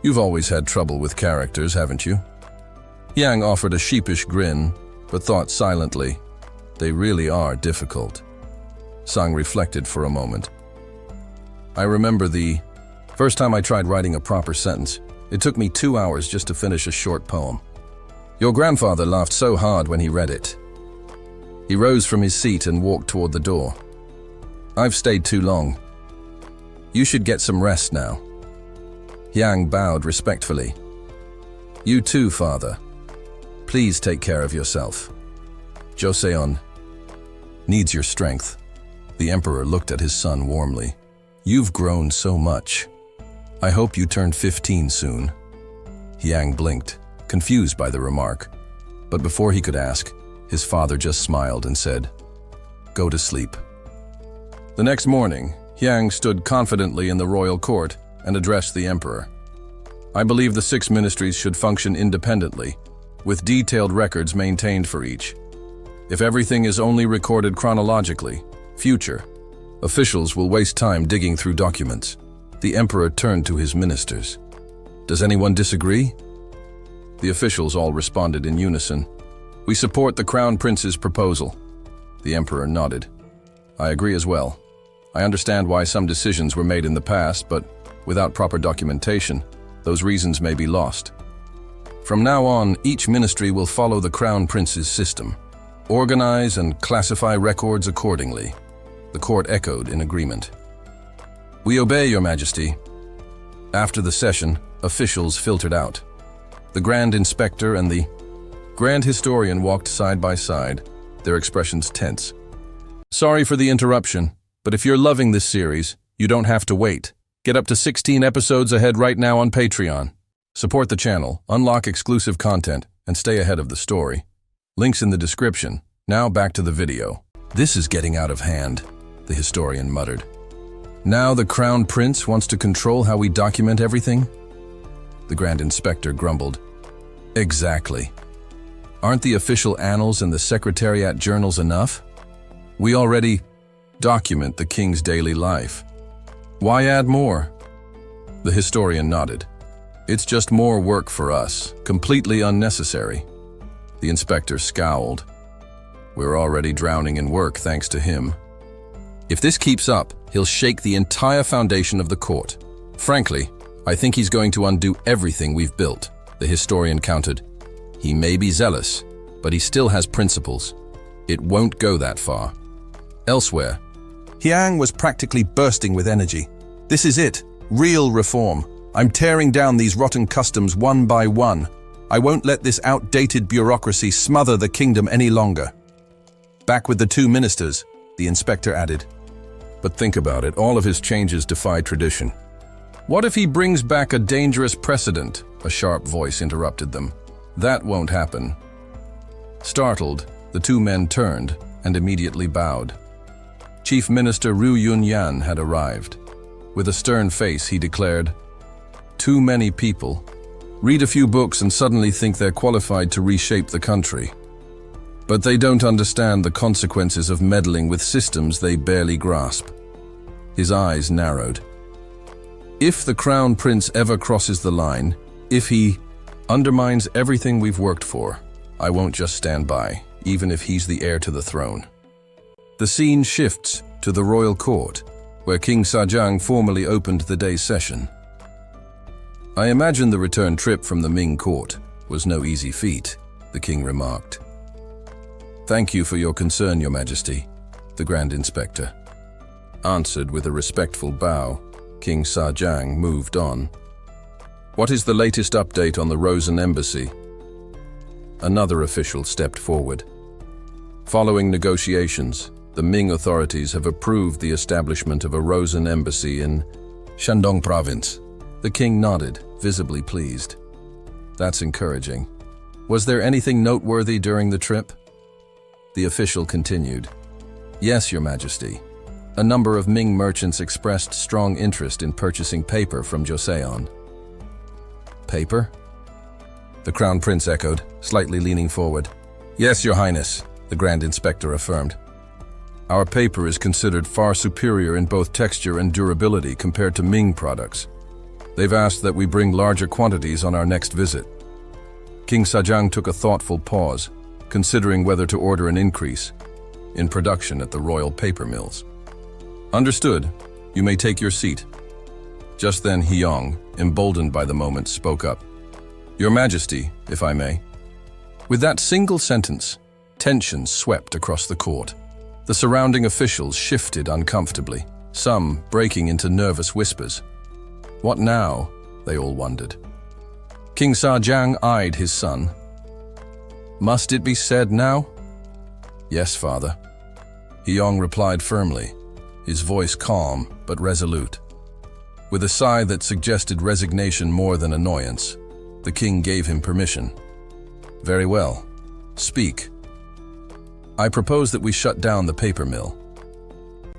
"You've always had trouble with characters, haven't you?" Yang offered a sheepish grin, but thought silently, "They really are difficult." Sang reflected for a moment. I remember the first time I tried writing a proper sentence. It took me 2 hours just to finish a short poem. Your grandfather laughed so hard when he read it. He rose from his seat and walked toward the door. I've stayed too long. You should get some rest now. Yang bowed respectfully. You too, father. Please take care of yourself. Joseon needs your strength. The emperor looked at his son warmly. You've grown so much. I hope you turn 15 soon. Yang blinked, confused by the remark. But before he could ask, his father just smiled and said, "Go to sleep." The next morning, Yang stood confidently in the royal court and addressed the emperor. I believe the 6 ministries should function independently, with detailed records maintained for each. If everything is only recorded chronologically, future officials will waste time digging through documents. The emperor turned to his ministers. Does anyone disagree? The officials all responded in unison. We support the crown prince's proposal. The emperor nodded. I agree as well. I understand why some decisions were made in the past, but without proper documentation, those reasons may be lost. From now on, each ministry will follow the crown prince's system. Organize and classify records accordingly. The court echoed in agreement. We obey, Your Majesty. After the session, officials filtered out. The Grand Inspector and the Grand Historian walked side by side, their expressions tense. Sorry for the interruption, but if you're loving this series, you don't have to wait. Get up to 16 episodes ahead right now on Patreon. Support the channel, unlock exclusive content, and stay ahead of the story. Links in the description. Now back to the video. This is getting out of hand, the historian muttered. Now the Crown Prince wants to control how we document everything? The Grand Inspector grumbled. Exactly. Aren't the official annals and the Secretariat journals enough? We already document the king's daily life. Why add more? The historian nodded. It's just more work for us, completely unnecessary. The inspector scowled. We're already drowning in work thanks to him. If this keeps up, he'll shake the entire foundation of the court. Frankly, I think he's going to undo everything we've built, the historian countered. He may be zealous, but he still has principles. It won't go that far. Elsewhere, Yang was practically bursting with energy. This is it, real reform. I'm tearing down these rotten customs one by one. I won't let this outdated bureaucracy smother the kingdom any longer. Back with the 2 ministers, the inspector added. But think about it, all of his changes defy tradition. What if he brings back a dangerous precedent? A sharp voice interrupted them. That won't happen. Startled, the 2 men turned and immediately bowed. Chief Minister Ru Yunyan had arrived. With a stern face, he declared, "Too many people read a few books and suddenly think they're qualified to reshape the country. But they don't understand the consequences of meddling with systems they barely grasp." His eyes narrowed. If the Crown Prince ever crosses the line, if he undermines everything we've worked for, I won't just stand by, even if he's the heir to the throne. The scene shifts to the royal court, where King Sajang formally opened the day's session. I imagine the return trip from the Ming court was no easy feat, the king remarked. Thank you for your concern, Your Majesty, the Grand Inspector answered with a respectful bow. King Sajang moved on. What is the latest update on the Rosen Embassy? Another official stepped forward. Following negotiations, the Ming authorities have approved the establishment of a Rosen Embassy in Shandong Province. The king nodded, visibly pleased. That's encouraging. Was there anything noteworthy during the trip? The official continued. Yes, Your Majesty. A number of Ming merchants expressed strong interest in purchasing paper from Joseon. Paper? The Crown Prince echoed, slightly leaning forward. Yes, Your Highness, the Grand Inspector affirmed. Our paper is considered far superior in both texture and durability compared to Ming products. They've asked that we bring larger quantities on our next visit. King Sajang took a thoughtful pause, considering whether to order an increase in production at the royal paper mills. Understood. You may take your seat." Just then Hyong, emboldened by the moment, spoke up. "Your Majesty, if I may." With that single sentence, tension swept across the court. The surrounding officials shifted uncomfortably, some breaking into nervous whispers. What now? They all wondered. King Sajang eyed his son. "Must it be said now?" "Yes, father." Hyong replied firmly, his voice calm but resolute. With a sigh that suggested resignation more than annoyance, the king gave him permission. "Very well. Speak." "I propose that we shut down the paper mill."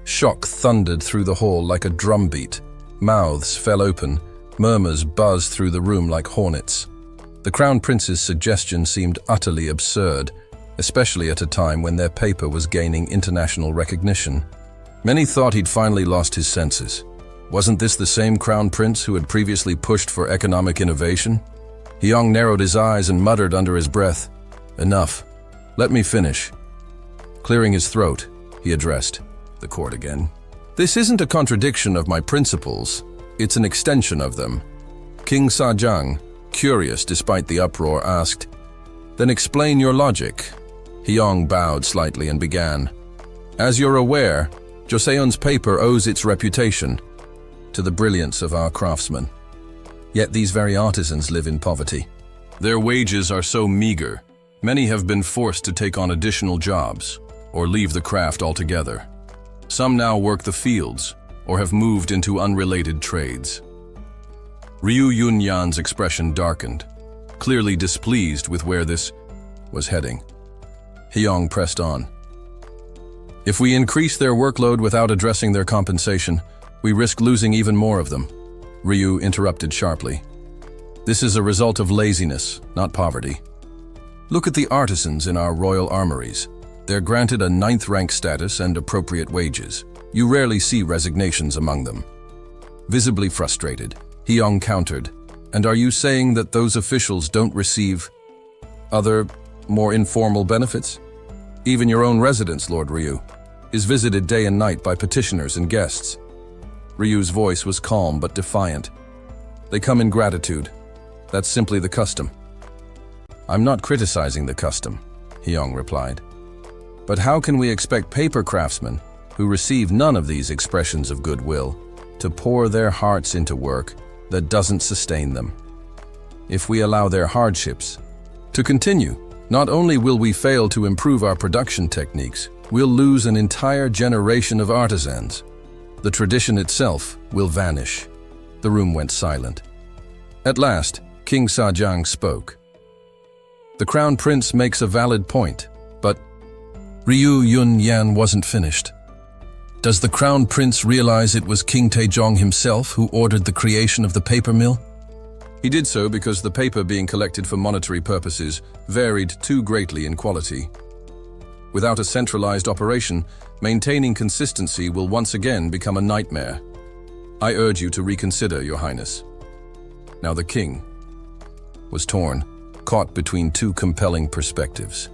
Shock thundered through the hall like a drumbeat. Mouths fell open, murmurs buzzed through the room like hornets. The Crown Prince's suggestion seemed utterly absurd, especially at a time when their paper was gaining international recognition. Many thought he'd finally lost his senses. Wasn't this the same Crown Prince who had previously pushed for economic innovation? Hyong narrowed his eyes and muttered under his breath, "Enough. Let me finish." Clearing his throat, he addressed the court again. "This isn't a contradiction of my principles. It's an extension of them." King Sajang, curious despite the uproar, asked, "Then explain your logic." Hyong bowed slightly and began. "As you're aware, Joseon's paper owes its reputation to the brilliance of our craftsmen. Yet these very artisans live in poverty. Their wages are so meager, many have been forced to take on additional jobs or leave the craft altogether. Some now work the fields or have moved into unrelated trades." Ryu Yunyan's expression darkened, clearly displeased with where this was heading. Hyong pressed on. "If we increase their workload without addressing their compensation, we risk losing even more of them." Ryu interrupted sharply. "This is a result of laziness, not poverty. Look at the artisans in our royal armories. They're granted a 9th rank status and appropriate wages. You rarely see resignations among them." Visibly frustrated, Hyong countered, "And are you saying that those officials don't receive other, more informal benefits? Even your own residence, Lord Ryu, is visited day and night by petitioners and guests." Ryu's voice was calm but defiant. "They come in gratitude. That's simply the custom." "I'm not criticizing the custom," Hyong replied. "But how can we expect paper craftsmen, who receive none of these expressions of goodwill, to pour their hearts into work that doesn't sustain them? If we allow their hardships to continue, not only will we fail to improve our production techniques, we'll lose an entire generation of artisans. The tradition itself will vanish." The room went silent. At last, King Sajang spoke. "The Crown Prince makes a valid point, but..." Ryu Yunyan wasn't finished. "Does the Crown Prince realize it was King Taejong himself who ordered the creation of the paper mill?" "He did so because the paper being collected for monetary purposes varied too greatly in quality. Without a centralized operation, maintaining consistency will once again become a nightmare. I urge you to reconsider, Your Highness." Now the king was torn, caught between two compelling perspectives.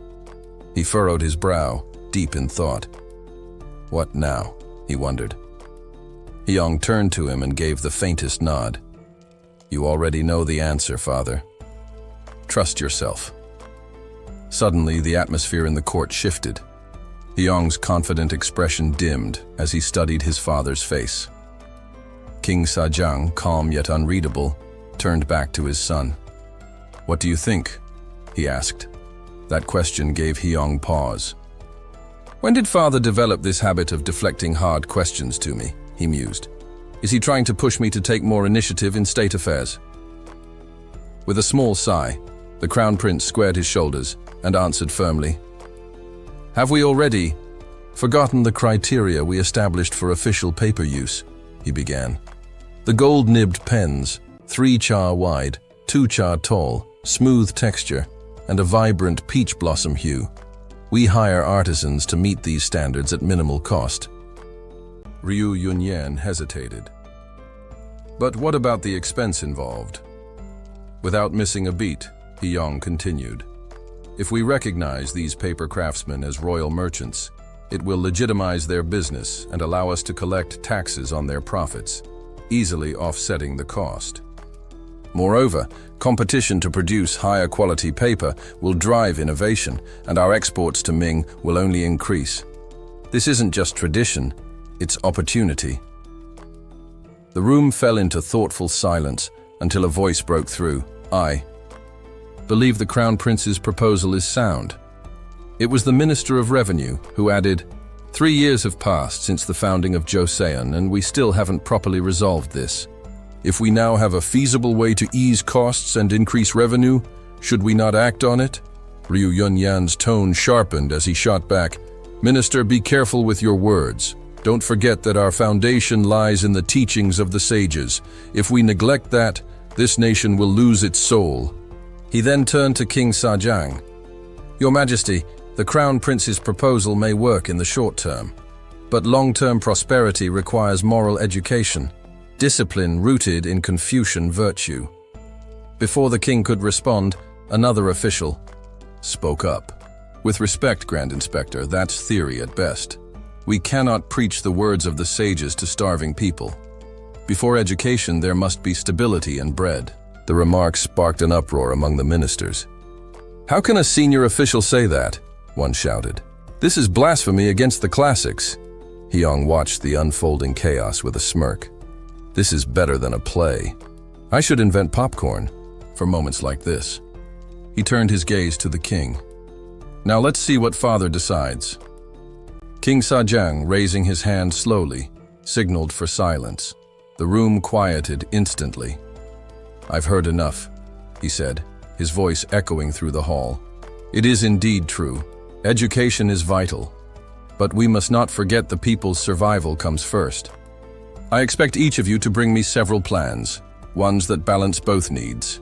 He furrowed his brow, deep in thought. What now? He wondered. Hyong turned to him and gave the faintest nod. "You already know the answer, father. Trust yourself." Suddenly, the atmosphere in the court shifted. Hyong's confident expression dimmed as he studied his father's face. King Sajang, calm yet unreadable, turned back to his son. "What do you think?" he asked. That question gave Hyong pause. "When did father develop this habit of deflecting hard questions to me?" he mused. "Is he trying to push me to take more initiative in state affairs?" With a small sigh, the Crown Prince squared his shoulders and answered firmly. "Have we already forgotten the criteria we established for official paper use?" he began. "The gold-nibbed pens, 3 cha wide, 2 cha tall, smooth texture, and a vibrant peach blossom hue. We hire artisans to meet these standards at minimal cost." Ryu Yunyan hesitated. "But what about the expense involved?" Without missing a beat, Hyong continued. "If we recognize these paper craftsmen as royal merchants, It will legitimize their business and allow us to collect taxes on their profits, easily offsetting the cost. Moreover, competition to produce higher quality paper will drive innovation, and our exports to Ming will only increase. This isn't just tradition, it's opportunity. The room fell into thoughtful silence until a voice broke through. I believe the Crown Prince's proposal is sound. It was the Minister of Revenue who added, 3 years have passed since the founding of Joseon, and we still haven't properly resolved this. If we now have a feasible way to ease costs and increase revenue, should we not act on it? Ryu Yunyan's tone sharpened as he shot back, Minister, be careful with your words. Don't forget that our foundation lies in the teachings of the sages. If we neglect that, this nation will lose its soul. He then turned to King Sajang. Your Majesty, the Crown Prince's proposal may work in the short term, but long-term prosperity requires moral education, discipline rooted in Confucian virtue. Before the king could respond, another official spoke up. With respect, Grand Inspector, that's theory at best. We cannot preach the words of the sages to starving people. Before education, there must be stability and bread. The remark sparked an uproar among the ministers. How can a senior official say that? One shouted. This is blasphemy against the classics. Hyung watched the unfolding chaos with a smirk. This is better than a play. I should invent popcorn for moments like this. He turned his gaze to the king. Now let's see what father decides. King Sajang, raising his hand slowly, signaled for silence. The room quieted instantly. I've heard enough, he said, his voice echoing through the hall. It is indeed true. Education is vital. But we must not forget the people's survival comes first. I expect each of you to bring me several plans, ones that balance both needs.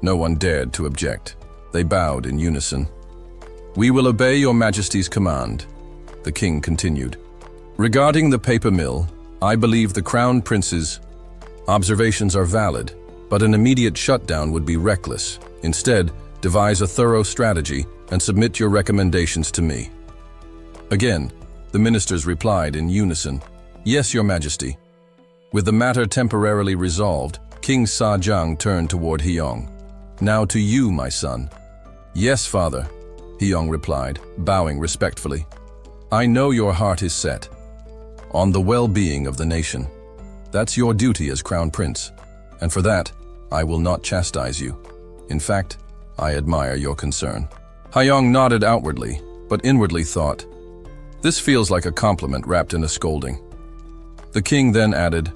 No one dared to object. They bowed in unison. We will obey your Majesty's command, the king continued. Regarding the paper mill, I believe the Crown Prince's observations are valid, but an immediate shutdown would be reckless. Instead, devise a thorough strategy and submit your recommendations to me. Again, the ministers replied in unison, Yes, Your Majesty. With the matter temporarily resolved, King Sajang turned toward Hyung. Now to you, my son. Yes, father, Hyung replied, bowing respectfully. I know your heart is set on the well-being of the nation. That's your duty as Crown Prince, and for that, I will not chastise you. In fact, I admire your concern. Hyung nodded outwardly, but inwardly thought, this feels like a compliment wrapped in a scolding. The king then added,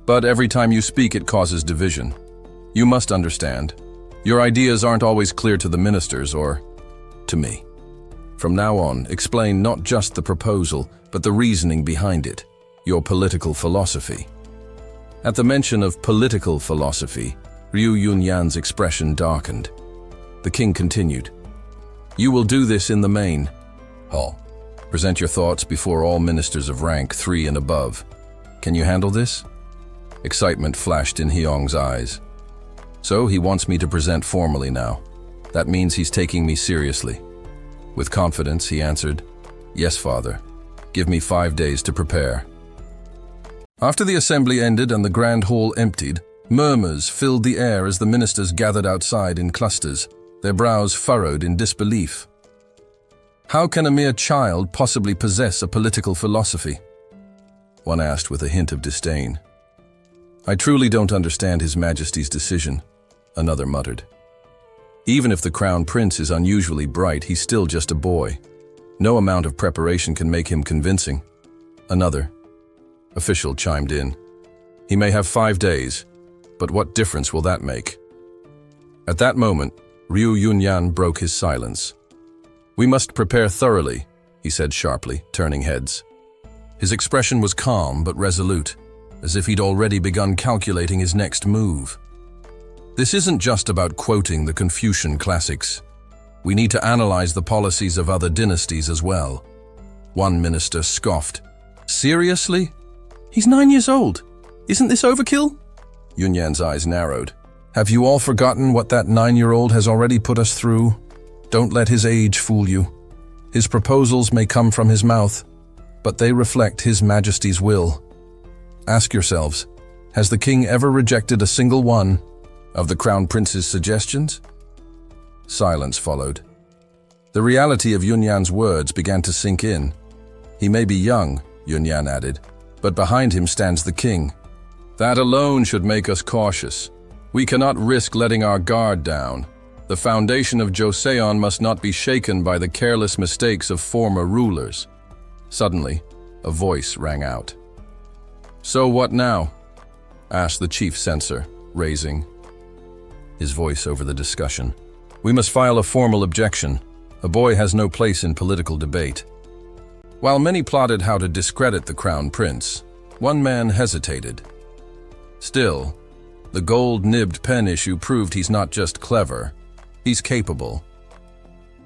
but every time you speak it causes division. You must understand, your ideas aren't always clear to the ministers or to me. From now on, explain not just the proposal, but the reasoning behind it, your political philosophy. At the mention of political philosophy, Ryu Yunyan's expression darkened. The king continued, You will do this in the main hall. Present your thoughts before all ministers of rank 3 and above. Can you handle this? Excitement flashed in Hyung's eyes. So he wants me to present formally now. That means he's taking me seriously. With confidence, he answered, Yes, father. Give me 5 days to prepare. After the assembly ended and the grand hall emptied, murmurs filled the air as the ministers gathered outside in clusters, their brows furrowed in disbelief. How can a mere child possibly possess a political philosophy? One asked with a hint of disdain. I truly don't understand His Majesty's decision, another muttered. Even if the Crown Prince is unusually bright, he's still just a boy. No amount of preparation can make him convincing. Another official chimed in. He may have 5 days, but what difference will that make? At that moment, Ryu Yunyan broke his silence. We must prepare thoroughly, he said sharply, turning heads. His expression was calm but resolute, as if he'd already begun calculating his next move. This isn't just about quoting the Confucian classics. We need to analyze the policies of other dynasties as well. One minister scoffed. Seriously? He's 9 years old. Isn't this overkill? Yunyan's eyes narrowed. Have you all forgotten what that 9-year-old has already put us through? Don't let his age fool you. His proposals may come from his mouth, but they reflect His Majesty's will. Ask yourselves, has the king ever rejected a single one of the Crown Prince's suggestions? Silence followed. The reality of Yunyan's words began to sink in. He may be young, Yunyan added, but behind him stands the king. That alone should make us cautious. We cannot risk letting our guard down. The foundation of Joseon must not be shaken by the careless mistakes of former rulers. Suddenly, a voice rang out. So what now? Asked the chief censor, raising his voice over the discussion. We must file a formal objection. A boy has no place in political debate. While many plotted how to discredit the Crown Prince, one man hesitated. Still, the gold-nibbed pen issue proved he's not just clever, he's capable.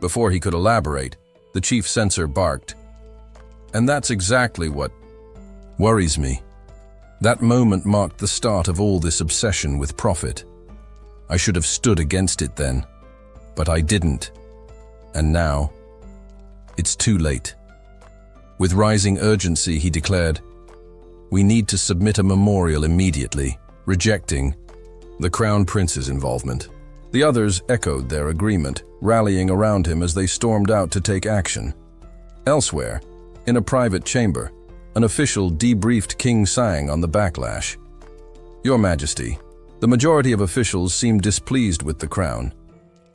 Before he could elaborate, the chief censor barked. And that's exactly what worries me. That moment marked the start of all this obsession with profit. I should have stood against it then, but I didn't. And now, it's too late. With rising urgency, he declared, "We need to submit a memorial immediately, rejecting the Crown Prince's involvement." The others echoed their agreement, rallying around him as they stormed out to take action. Elsewhere, in a private chamber, an official debriefed King Sang on the backlash. "Your Majesty, the majority of officials seem displeased with the crown.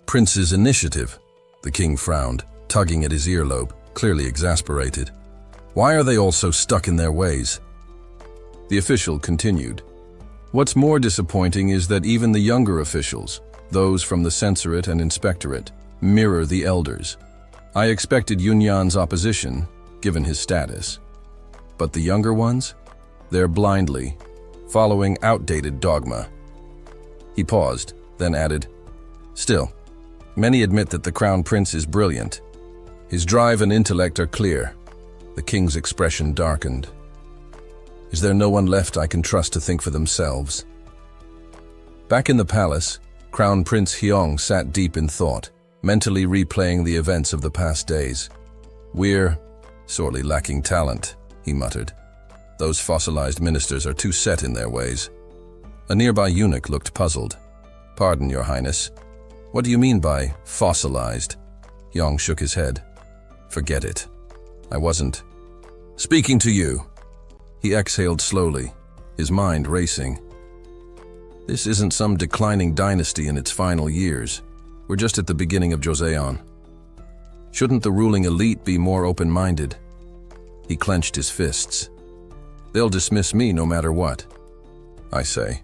Prince's initiative," the king frowned, tugging at his earlobe, clearly exasperated. "Why are they all so stuck in their ways?" The official continued. "What's more disappointing is that even the younger officials, those from the censorate and inspectorate, mirror the elders. I expected Yunyan's opposition, given his status. But the younger ones? They're blindly following outdated dogma." He paused, then added, "Still, many admit that the Crown Prince is brilliant. His drive and intellect are clear." The king's expression darkened. "Is there no one left I can trust to think for themselves?" Back in the palace, Crown Prince Hyong sat deep in thought, mentally replaying the events of the past days. "We're sorely lacking talent," he muttered. "Those fossilized ministers are too set in their ways." A nearby eunuch looked puzzled. "Pardon, Your Highness. What do you mean by fossilized?" Hyong shook his head. "Forget it. I wasn't speaking to you." He exhaled slowly, his mind racing. "This isn't some declining dynasty in its final years. We're just at the beginning of Joseon. Shouldn't the ruling elite be more open-minded?" He clenched his fists. "They'll dismiss me no matter what. I say,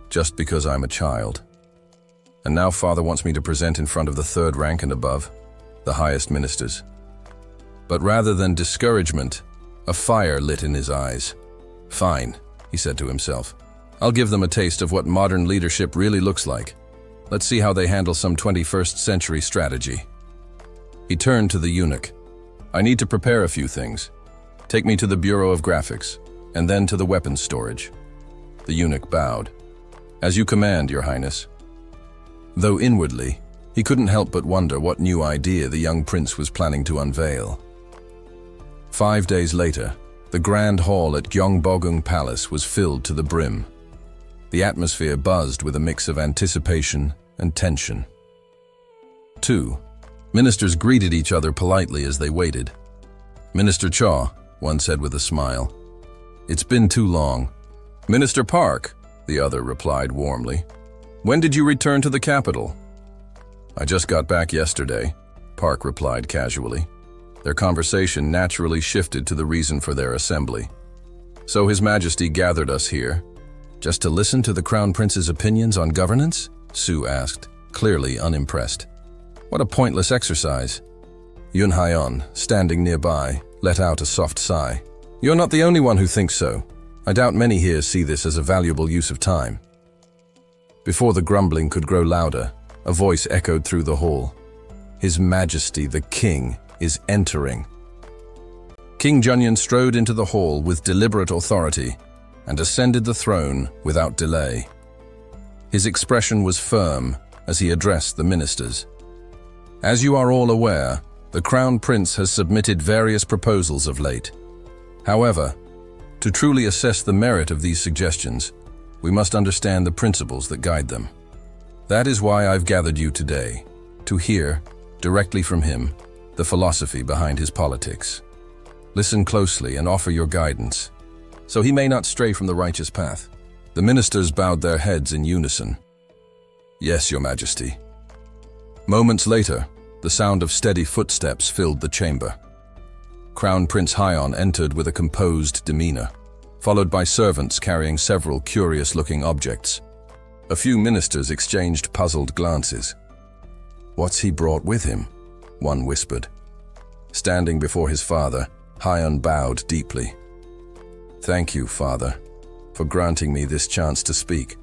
just because I'm a child. And now Father wants me to present in front of the third rank and above, the highest ministers." But rather than discouragement, a fire lit in his eyes. "Fine," he said to himself. "I'll give them a taste of what modern leadership really looks like. Let's see how they handle some 21st century strategy." He turned to the eunuch. "I need to prepare a few things. Take me to the Bureau of Graphics, and then to the weapons storage." The eunuch bowed. "As you command, Your Highness." Though inwardly, he couldn't help but wonder what new idea the young prince was planning to unveil. 5 days later, the grand hall at Gyeongbokgung Palace was filled to the brim. The atmosphere buzzed with a mix of anticipation and tension. 2. Ministers greeted each other politely as they waited. "Minister Cha," one said with a smile. "It's been too long." "Minister Park," the other replied warmly. "When did you return to the capital?" "I just got back yesterday," Park replied casually. Their conversation naturally shifted to the reason for their assembly. "So His Majesty gathered us here, just to listen to the Crown Prince's opinions on governance?" Sue asked, clearly unimpressed. "What a pointless exercise." Yun Hyeon, standing nearby, let out a soft sigh. "You're not the only one who thinks so. I doubt many here see this as a valuable use of time." Before the grumbling could grow louder, a voice echoed through the hall. "His Majesty the King is entering." King Junyan strode into the hall with deliberate authority and ascended the throne without delay. His expression was firm as he addressed the ministers. "As you are all aware, The Crown Prince has submitted various proposals of late. However, to truly assess the merit of these suggestions, we must understand the principles that guide them. That is why I've gathered you today, to hear, directly from him, the philosophy behind his politics. Listen closely and offer your guidance, so he may not stray from the righteous path. The ministers bowed their heads in unison. Yes, Your Majesty. Moments later, the sound of steady footsteps filled the chamber. Crown Prince Hyon entered with a composed demeanor, followed by servants carrying several curious-looking objects. A few ministers exchanged puzzled glances. "What's he brought with him?" one whispered. Standing before his father, Hyon bowed deeply. "Thank you, Father, for granting me this chance to speak."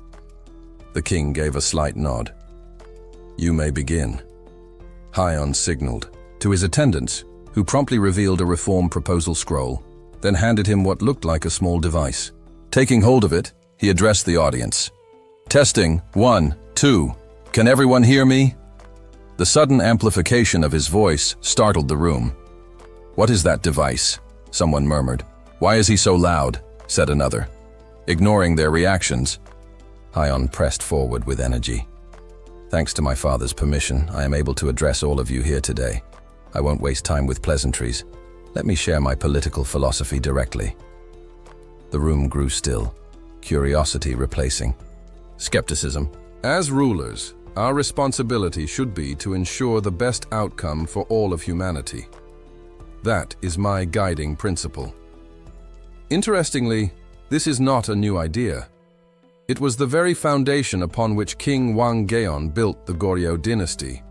The king gave a slight nod. "You may begin." Hyon signaled to his attendants, who promptly revealed a reform proposal scroll, then handed him what looked like a small device. Taking hold of it, he addressed the audience. "Testing, 1, 2. Can everyone hear me?" The sudden amplification of his voice startled the room. "What is that device?" someone murmured. "Why is he so loud?" said another. Ignoring their reactions, Hyon pressed forward with energy. "Thanks to my father's permission, I am able to address all of you here today. I won't waste time with pleasantries. Let me share my political philosophy directly." The room grew still, curiosity replacing skepticism. As rulers, our responsibility should be to ensure the best outcome for all of humanity. That is my guiding principle. Interestingly, this is not a new idea. It was the very foundation upon which King Wanggeon built the Goryeo dynasty.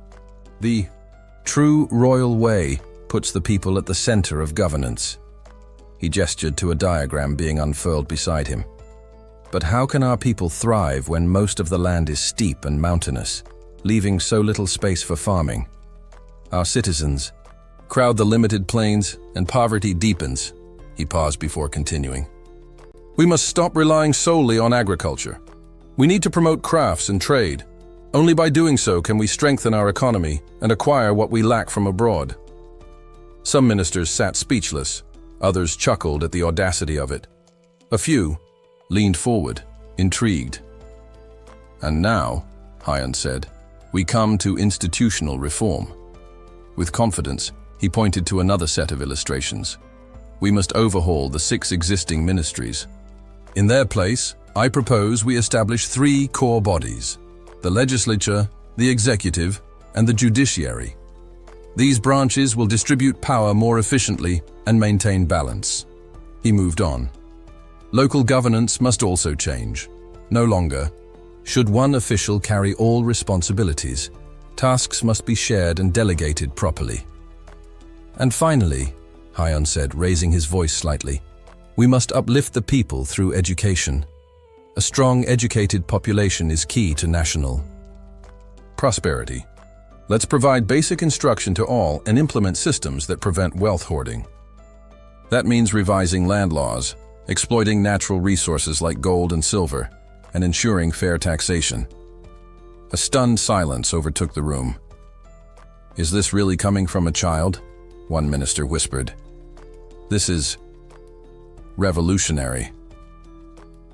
The true royal way puts the people at the center of governance. He gestured to a diagram being unfurled beside him. But how can our people thrive when most of the land is steep and mountainous, leaving so little space for farming? Our citizens crowd the limited plains and poverty deepens. He paused before continuing. We must stop relying solely on agriculture. We need to promote crafts and trade. Only by doing so can we strengthen our economy and acquire what we lack from abroad. Some ministers sat speechless, others chuckled at the audacity of it. A few leaned forward, intrigued. "And now," Hyon said, "we come to institutional reform." With confidence, he pointed to another set of illustrations. "We must overhaul the 6 existing ministries. In their place, I propose we establish 3 core bodies: the legislature, the executive, and the judiciary. These branches will distribute power more efficiently and maintain balance." He moved on. Local governance must also change. No longer should one official carry all responsibilities. Tasks must be shared and delegated properly. And finally, Hyon said, raising his voice slightly, we must uplift the people through education. A strong, educated population is key to national prosperity. Let's provide basic instruction to all and implement systems that prevent wealth hoarding. That means revising land laws, exploiting natural resources like gold and silver, and ensuring fair taxation. A stunned silence overtook the room. "Is this really coming from a child?" one minister whispered. "This is revolutionary,"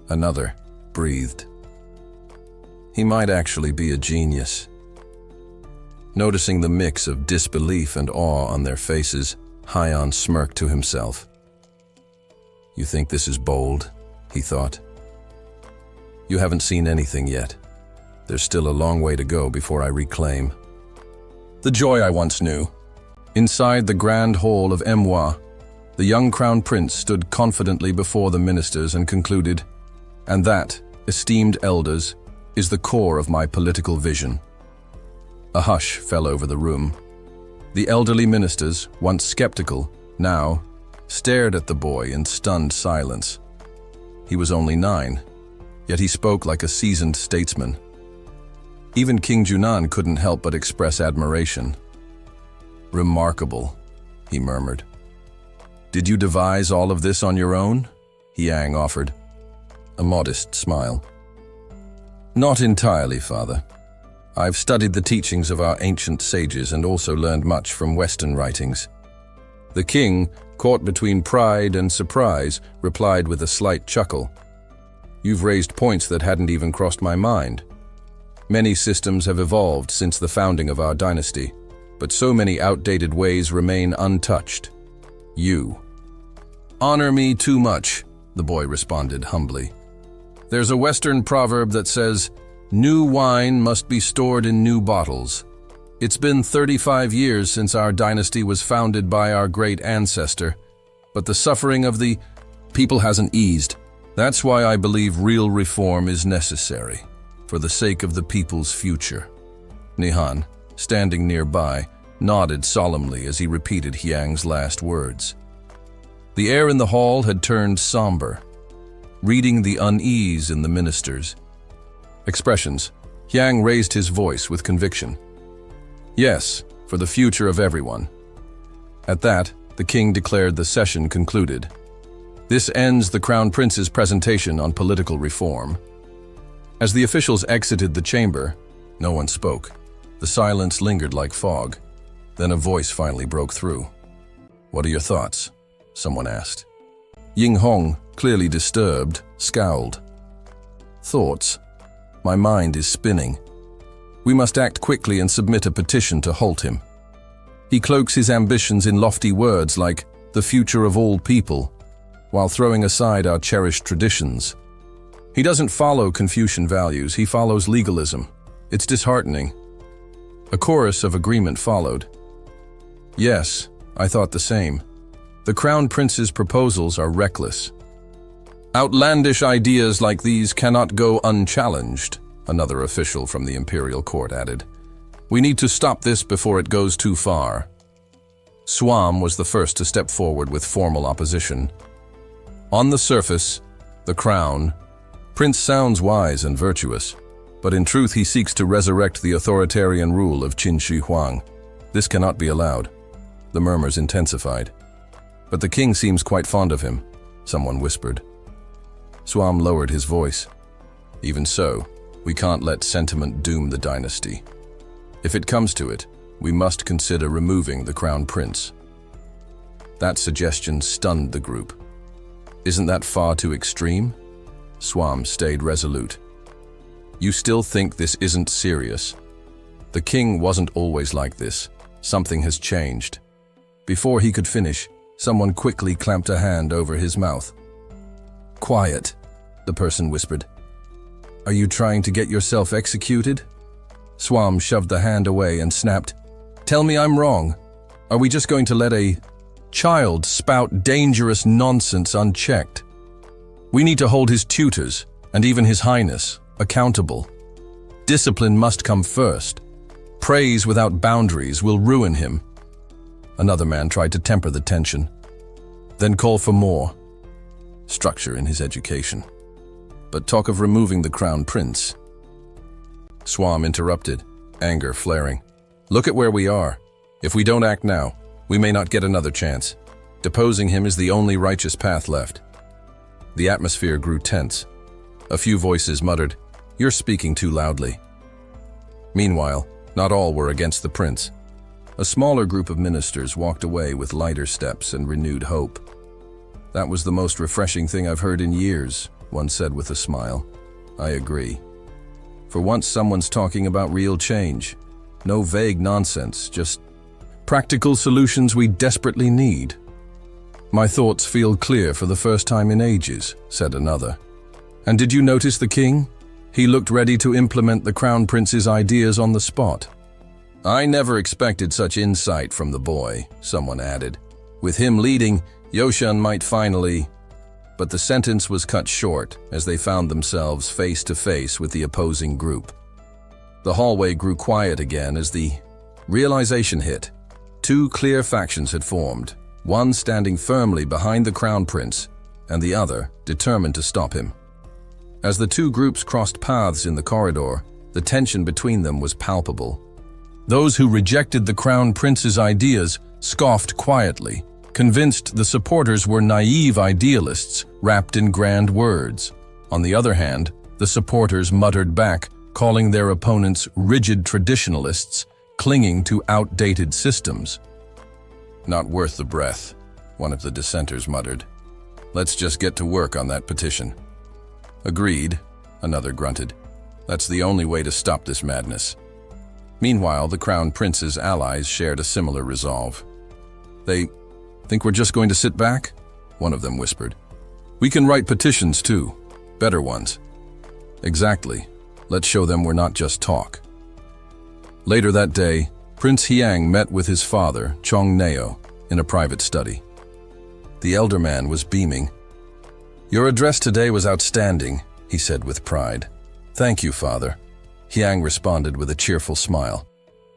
another breathed. "He might actually be a genius." Noticing the mix of disbelief and awe on their faces, Hyon smirked to himself. "You think this is bold?" he thought. "You haven't seen anything yet. There's still a long way to go before I reclaim the joy I once knew." Inside the grand hall of Manhwa, the young crown prince stood confidently before the ministers and concluded, "And that, esteemed elders, is the core of my political vision." A hush fell over the room. The elderly ministers, once skeptical, now stared at the boy in stunned silence. He was only 9, yet he spoke like a seasoned statesman. Even King Junan couldn't help but express admiration. "Remarkable," he murmured. "Did you devise all of this on your own?" Yang offered. A modest smile. "Not entirely, Father. I've studied the teachings of our ancient sages and also learned much from Western writings. The king, caught between pride and surprise, replied with a slight chuckle. You've raised points that hadn't even crossed my mind. Many systems have evolved since the founding of our dynasty, but so many outdated ways remain untouched. You honor me too much, the boy responded humbly. There's a Western proverb that says, new wine must be stored in new bottles. It's been 35 years since our dynasty was founded by our great ancestor, but the suffering of the people hasn't eased. That's why I believe real reform is necessary, for the sake of the people's future. Nihan, standing nearby, nodded solemnly as he repeated Hyang's last words. The air in the hall had turned somber, reading the unease in the ministers' expressions. Hyang raised his voice with conviction. Yes, for the future of everyone. At that, the king declared the session concluded. This ends the Crown Prince's presentation on political reform. As the officials exited the chamber, no one spoke. The silence lingered like fog. Then a voice finally broke through. What are your thoughts? Someone asked. Ying Hong, clearly disturbed, scowled. Thoughts? My mind is spinning. We must act quickly and submit a petition to halt him. He cloaks his ambitions in lofty words like the future of all people, while throwing aside our cherished traditions. He doesn't follow Confucian values, he follows legalism. It's disheartening. A chorus of agreement followed. Yes, I thought the same. The Crown Prince's proposals are reckless. Outlandish ideas like these cannot go unchallenged, another official from the imperial court added. We need to stop this before it goes too far. Swam was the first to step forward with formal opposition. On the surface, the Crown Prince sounds wise and virtuous, but in truth he seeks to resurrect the authoritarian rule of Qin Shi Huang. This cannot be allowed. The murmurs intensified. But the king seems quite fond of him, someone whispered. Swam lowered his voice. Even so, we can't let sentiment doom the dynasty. If it comes to it, we must consider removing the Crown Prince. That suggestion stunned the group. Isn't that far too extreme? Swam stayed resolute. You still think this isn't serious? The king wasn't always like this. Something has changed. Before he could finish, someone quickly clamped a hand over his mouth. Quiet, the person whispered. Are you trying to get yourself executed? Swam shoved the hand away and snapped. Tell me I'm wrong. Are we just going to let a child spout dangerous nonsense unchecked? We need to hold his tutors, and even his highness, accountable. Discipline must come first. Praise without boundaries will ruin him. Another man tried to temper the tension. Then call for more structure in his education. But talk of removing the Crown Prince. Swam interrupted, anger flaring. Look at where we are. If we don't act now, we may not get another chance. Deposing him is the only righteous path left. The atmosphere grew tense. A few voices muttered, "You're speaking too loudly." Meanwhile, not all were against the prince. A smaller group of ministers walked away with lighter steps and renewed hope. That was the most refreshing thing I've heard in years, one said with a smile. I agree. For once someone's talking about real change. No vague nonsense, just practical solutions we desperately need. My thoughts feel clear for the first time in ages, said another. And did you notice the king? He looked ready to implement the Crown Prince's ideas on the spot. I never expected such insight from the boy, someone added. With him leading, Yoshan might finally... But the sentence was cut short as they found themselves face to face with the opposing group. The hallway grew quiet again as the realization hit. Two clear factions had formed, one standing firmly behind the Crown Prince and the other determined to stop him. As the two groups crossed paths in the corridor, the tension between them was palpable. Those who rejected the Crown Prince's ideas scoffed quietly, convinced the supporters were naive idealists wrapped in grand words. On the other hand, the supporters muttered back, calling their opponents rigid traditionalists clinging to outdated systems. "Not worth the breath," one of the dissenters muttered. "Let's just get to work on that petition." "Agreed," another grunted. "That's the only way to stop this madness." Meanwhile, the Crown Prince's allies shared a similar resolve. "They think we're just going to sit back?" one of them whispered. "We can write petitions too, better ones." "Exactly. Let's show them we're not just talk." Later that day, Prince Hyang met with his father, Chongneo, in a private study. The elder man was beaming. "Your address today was outstanding," he said with pride. "Thank you, father." Hyang responded with a cheerful smile.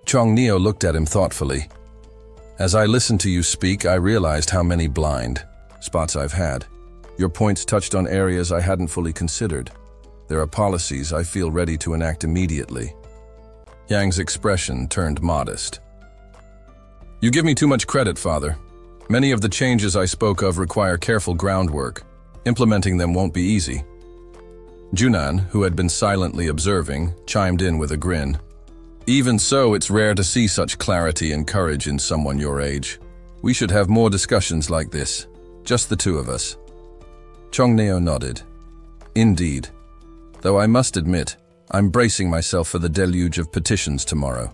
Chongneo looked at him thoughtfully. "As I listened to you speak, I realized how many blind spots I've had. Your points touched on areas I hadn't fully considered. There are policies I feel ready to enact immediately." Hyang's expression turned modest. "You give me too much credit, father. Many of the changes I spoke of require careful groundwork. Implementing them won't be easy." Junan, who had been silently observing, chimed in with a grin. "Even so, it's rare to see such clarity and courage in someone your age. We should have more discussions like this, just the two of us." Chongneo nodded. "Indeed. Though I must admit, I'm bracing myself for the deluge of petitions tomorrow.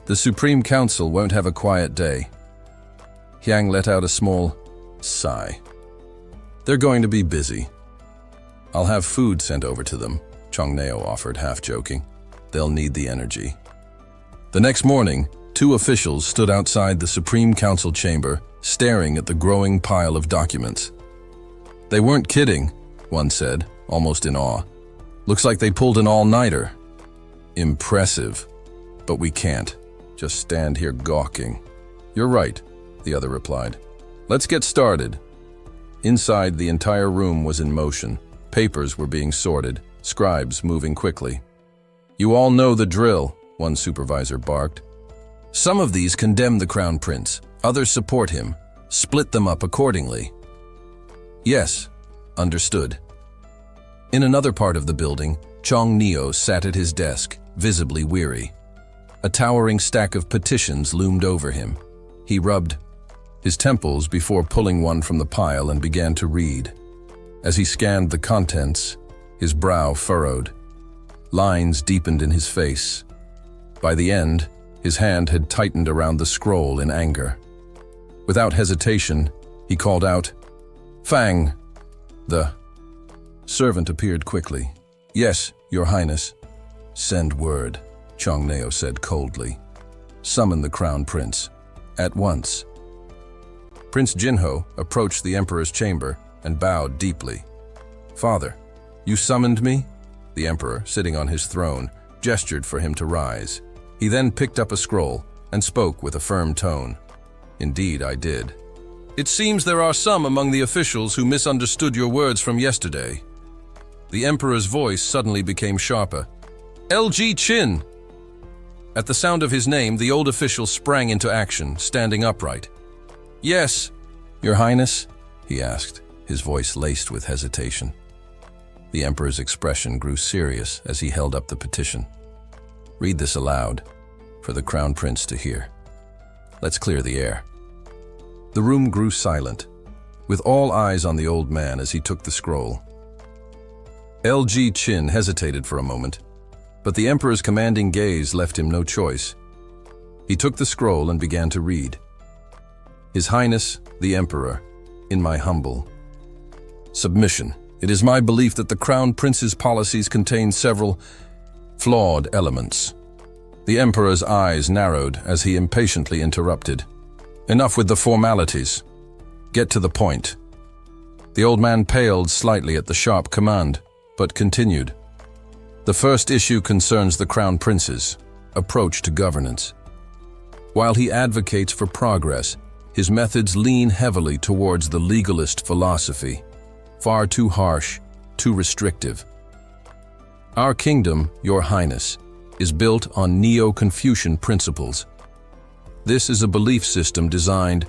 The Supreme Council won't have a quiet day." Hyang let out a small sigh. "They're going to be busy." "I'll have food sent over to them," Chongneo offered, half-joking. "They'll need the energy." The next morning, two officials stood outside the Supreme Council chamber, staring at the growing pile of documents. "They weren't kidding," one said, almost in awe. "Looks like they pulled an all-nighter." "Impressive. But we can't just stand here gawking." "You're right," the other replied. "Let's get started." Inside, the entire room was in motion. Papers were being sorted, scribes moving quickly. "You all know the drill," one supervisor barked. "Some of these condemn the Crown Prince, others support him. Split them up accordingly." "Yes, understood." In another part of the building, Chongneo sat at his desk, visibly weary. A towering stack of petitions loomed over him. He rubbed his temples before pulling one from the pile and began to read. As he scanned the contents, his brow furrowed. Lines deepened in his face. By the end, his hand had tightened around the scroll in anger. Without hesitation, he called out, "Fang!" The servant appeared quickly. "Yes, Your Highness." "Send word," Chongneo said coldly. "Summon the Crown Prince. At once." Prince Jinho approached the Emperor's chamber and bowed deeply. "Father, you summoned me?" The Emperor, sitting on his throne, gestured for him to rise. He then picked up a scroll and spoke with a firm tone. "Indeed, I did. It seems there are some among the officials who misunderstood your words from yesterday." The Emperor's voice suddenly became sharper. "LG Qin!" At the sound of his name, the old official sprang into action, standing upright. "Yes, Your Highness?" he asked, his voice laced with hesitation. The Emperor's expression grew serious as he held up the petition. "Read this aloud, for the Crown Prince to hear. Let's clear the air." The room grew silent, with all eyes on the old man as he took the scroll. LG Qin hesitated for a moment, but the Emperor's commanding gaze left him no choice. He took the scroll and began to read. "His Highness, the Emperor, in my humble submission, it is my belief that the Crown Prince's policies contain several flawed elements." The Emperor's eyes narrowed as he impatiently interrupted. "Enough with the formalities. Get to the point." The old man paled slightly at the sharp command, but continued. "The first issue concerns the Crown Prince's approach to governance. While he advocates for progress, his methods lean heavily towards the legalist philosophy, far too harsh, too restrictive. Our kingdom, Your Highness, is built on Neo-Confucian principles. This is a belief system designed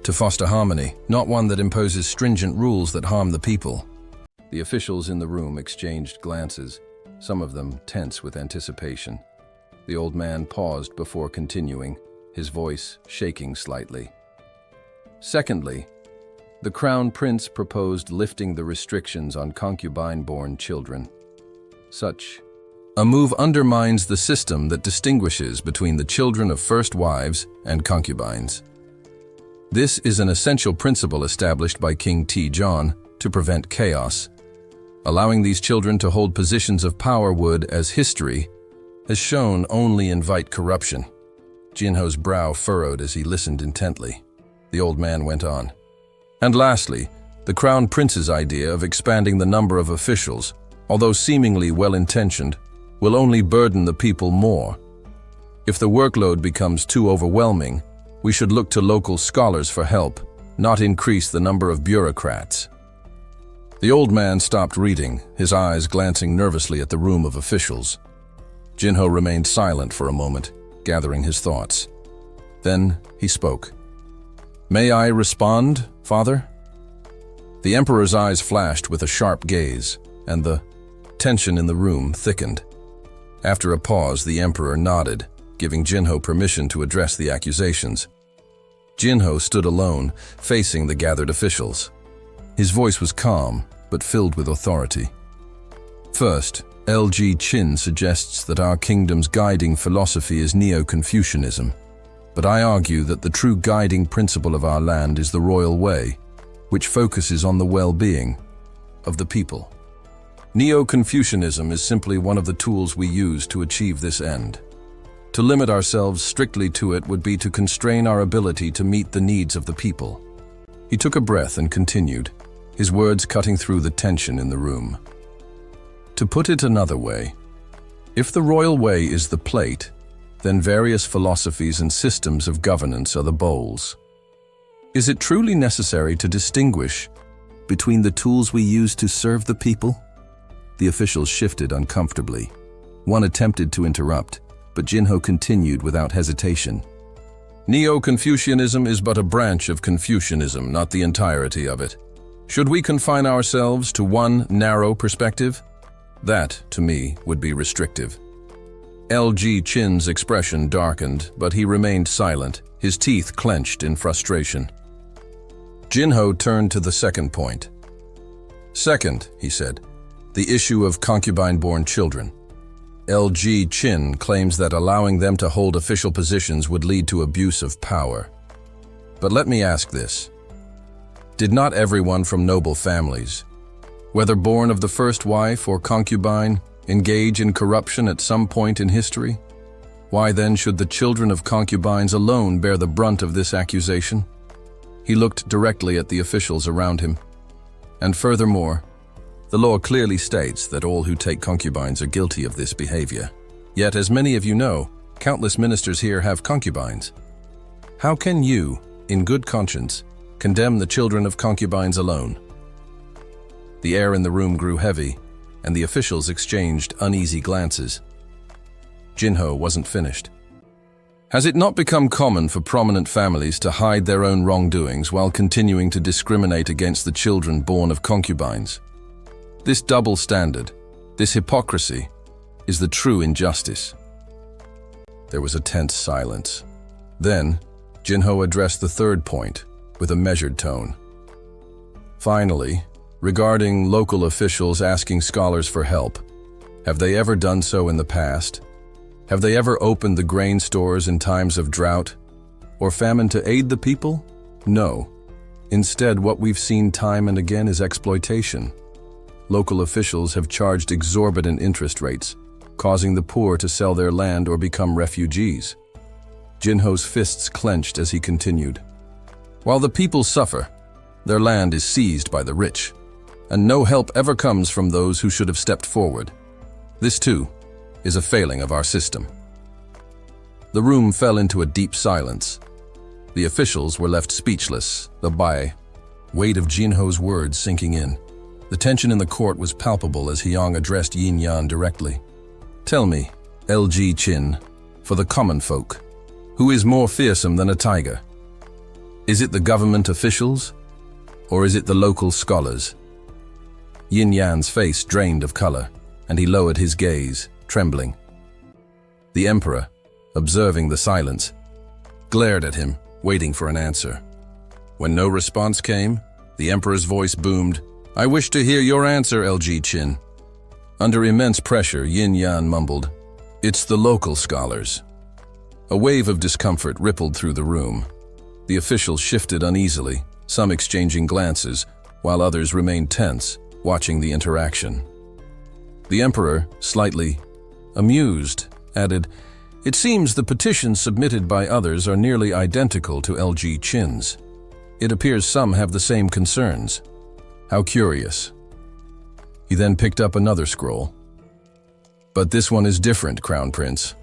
to foster harmony, not one that imposes stringent rules that harm the people." The officials in the room exchanged glances, some of them tense with anticipation. The old man paused before continuing, his voice shaking slightly. Secondly, the Crown Prince proposed lifting the restrictions on concubine-born children. Such a move undermines the system that distinguishes between the children of first wives and concubines. This is an essential principle established by King Taejong to prevent chaos. Allowing these children to hold positions of power would, as history has shown, only invite corruption. Jinho's brow furrowed as he listened intently. The old man went on. And lastly, the Crown Prince's idea of expanding the number of officials, although seemingly well-intentioned, will only burden the people more. If the workload becomes too overwhelming, we should look to local scholars for help, not increase the number of bureaucrats. The old man stopped reading, his eyes glancing nervously at the room of officials. Jinho remained silent for a moment, gathering his thoughts. Then he spoke. "May I respond, Father?" The Emperor's eyes flashed with a sharp gaze, and the tension in the room thickened. After a pause, the Emperor nodded, giving Jinho permission to address the accusations. Jinho stood alone, facing the gathered officials. His voice was calm, but filled with authority. First, LG Chin suggests that our kingdom's guiding philosophy is Neo-Confucianism, but I argue that the true guiding principle of our land is the royal way, which focuses on the well-being of the people. Neo-Confucianism is simply one of the tools we use to achieve this end. To limit ourselves strictly to it would be to constrain our ability to meet the needs of the people. He took a breath and continued, his words cutting through the tension in the room. To put it another way, if the royal way is the plate, then various philosophies and systems of governance are the bowls. Is it truly necessary to distinguish between the tools we use to serve the people? The officials shifted uncomfortably. One attempted to interrupt, but Jinho continued without hesitation. Neo-Confucianism is but a branch of Confucianism, not the entirety of it. Should we confine ourselves to one narrow perspective? That, to me, would be restrictive. LG Chin's expression darkened, but he remained silent, his teeth clenched in frustration. Jinho turned to the second point. Second, he said, the issue of concubine-born children. LG Chin claims that allowing them to hold official positions would lead to abuse of power. But let me ask this. Did not everyone from noble families, whether born of the first wife or concubine, engage in corruption at some point in history? Why then should the children of concubines alone bear the brunt of this accusation? He looked directly at the officials around him. And furthermore, the law clearly states that all who take concubines are guilty of this behavior. Yet, as many of you know, countless ministers here have concubines. How can you, in good conscience, condemn the children of concubines alone? The air in the room grew heavy, and the officials exchanged uneasy glances. Jinho wasn't finished. Has it not become common for prominent families to hide their own wrongdoings while continuing to discriminate against the children born of concubines? This double standard, this hypocrisy, is the true injustice. There was a tense silence. Then, Jinho addressed the third point with a measured tone. Finally, regarding local officials asking scholars for help, have they ever done so in the past? Have they ever opened the grain stores in times of drought or famine to aid the people? No. Instead, what we've seen time and again is exploitation. Local officials have charged exorbitant interest rates, causing the poor to sell their land or become refugees. Jinho's fists clenched as he continued. While the people suffer, their land is seized by the rich, and no help ever comes from those who should have stepped forward. This, too, is a failing of our system. The room fell into a deep silence. The officials were left speechless, the weight of Jinho's words sinking in. The tension in the court was palpable as Hyang addressed Yin Yan directly. Tell me, LG Chin, for the common folk, who is more fearsome than a tiger? Is it the government officials, or is it the local scholars? Yin Yan's face drained of color, and he lowered his gaze, trembling. The emperor, observing the silence, glared at him, waiting for an answer. When no response came, the emperor's voice boomed, "I wish to hear your answer, LG Qin." Under immense pressure, Yin Yan mumbled, "It's the local scholars." A wave of discomfort rippled through the room. The officials shifted uneasily, some exchanging glances, while others remained tense, watching the interaction. The emperor, slightly amused, added, "It seems the petitions submitted by others are nearly identical to LG Qin's. It appears some have the same concerns. How curious." He then picked up another scroll. "But this one is different, Crown Prince.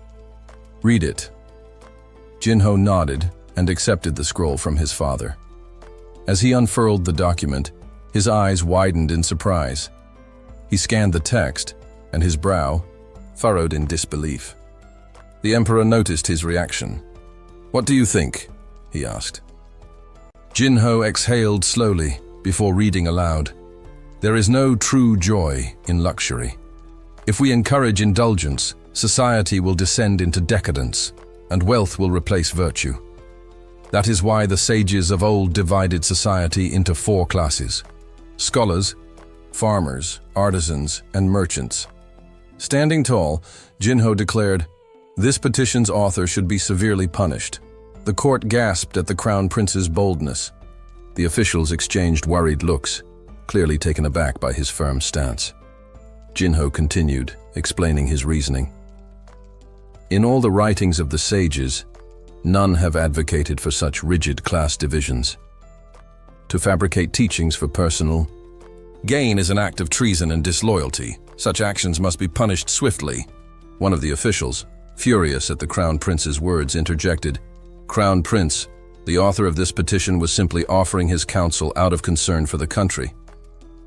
Read it." Jinho nodded and accepted the scroll from his father. As he unfurled the document, his eyes widened in surprise. He scanned the text, and his brow furrowed in disbelief. The emperor noticed his reaction. "What do you think?" he asked. Jinho exhaled slowly before reading aloud. "There is no true joy in luxury. If we encourage indulgence, society will descend into decadence, and wealth will replace virtue. That is why the sages of old divided society into 4 classes: scholars, farmers, artisans, and merchants." Standing tall, Jinho declared, "This petition's author should be severely punished." The court gasped at the crown prince's boldness. The officials exchanged worried looks, clearly taken aback by his firm stance. Jinho continued, explaining his reasoning. "In all the writings of the sages, none have advocated for such rigid class divisions. To fabricate teachings for personal gain is an act of treason and disloyalty. Such actions must be punished swiftly." One of the officials, furious at the Crown Prince's words, interjected, "Crown Prince, the author of this petition was simply offering his counsel out of concern for the country.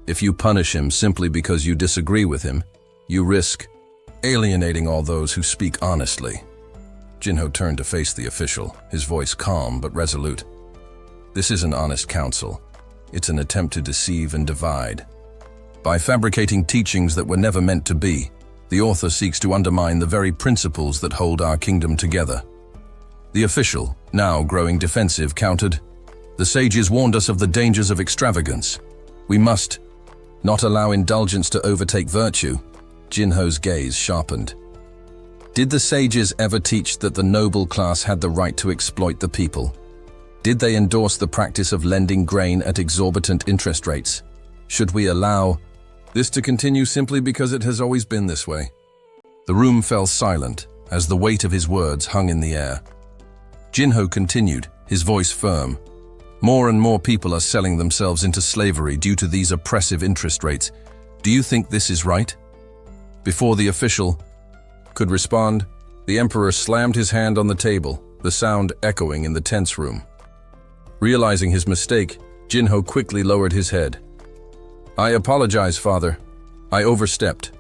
If you punish him simply because you disagree with him, you risk alienating all those who speak honestly." Jinho turned to face the official, his voice calm but resolute. "This isn't honest counsel. It's an attempt to deceive and divide. By fabricating teachings that were never meant to be, the author seeks to undermine the very principles that hold our kingdom together." The official, now growing defensive, countered, "The sages warned us of the dangers of extravagance. We must not allow indulgence to overtake virtue." Jinho's gaze sharpened. "Did the sages ever teach that the noble class had the right to exploit the people? Did they endorse the practice of lending grain at exorbitant interest rates? Should we allow this to continue simply because it has always been this way?" The room fell silent as the weight of his words hung in the air. Jinho continued, his voice firm. "More and more people are selling themselves into slavery due to these oppressive interest rates. Do you think this is right?" Before the official could respond, the emperor slammed his hand on the table, the sound echoing in the tense room. Realizing his mistake, Jinho quickly lowered his head. "I apologize, father. I overstepped."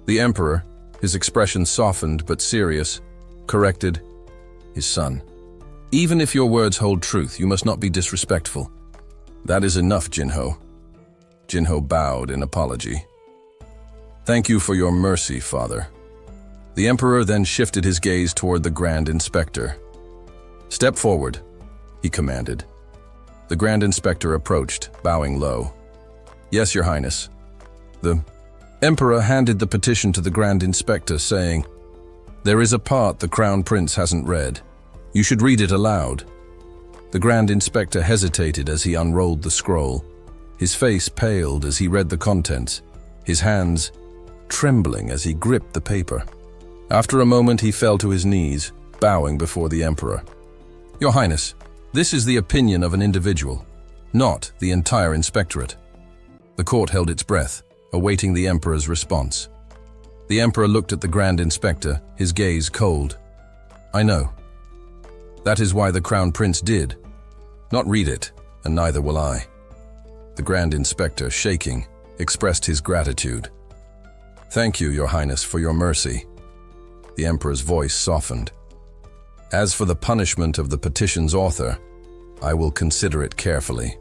The emperor, his expression softened but serious, corrected his son. "Even if your words hold truth, you must not be disrespectful." "That is enough, Jinho." Jinho bowed in apology. "Thank you for your mercy, father." The emperor then shifted his gaze toward the Grand Inspector. "Step forward," he commanded. The Grand Inspector approached, bowing low. "Yes, Your Highness." The emperor handed the petition to the Grand Inspector, saying, "There is a part the Crown Prince hasn't read. You should read it aloud." The Grand Inspector hesitated as he unrolled the scroll. His face paled as he read the contents, his hands trembling as he gripped the paper. After a moment, he fell to his knees, bowing before the emperor. "Your Highness, this is the opinion of an individual, not the entire inspectorate." The court held its breath, awaiting the emperor's response. The emperor looked at the Grand Inspector, his gaze cold. "I know. That is why the Crown Prince did not read it, and neither will I." The Grand Inspector, shaking, expressed his gratitude. "Thank you, Your Highness, for your mercy." The emperor's voice softened. "As for the punishment of the petition's author, I will consider it carefully."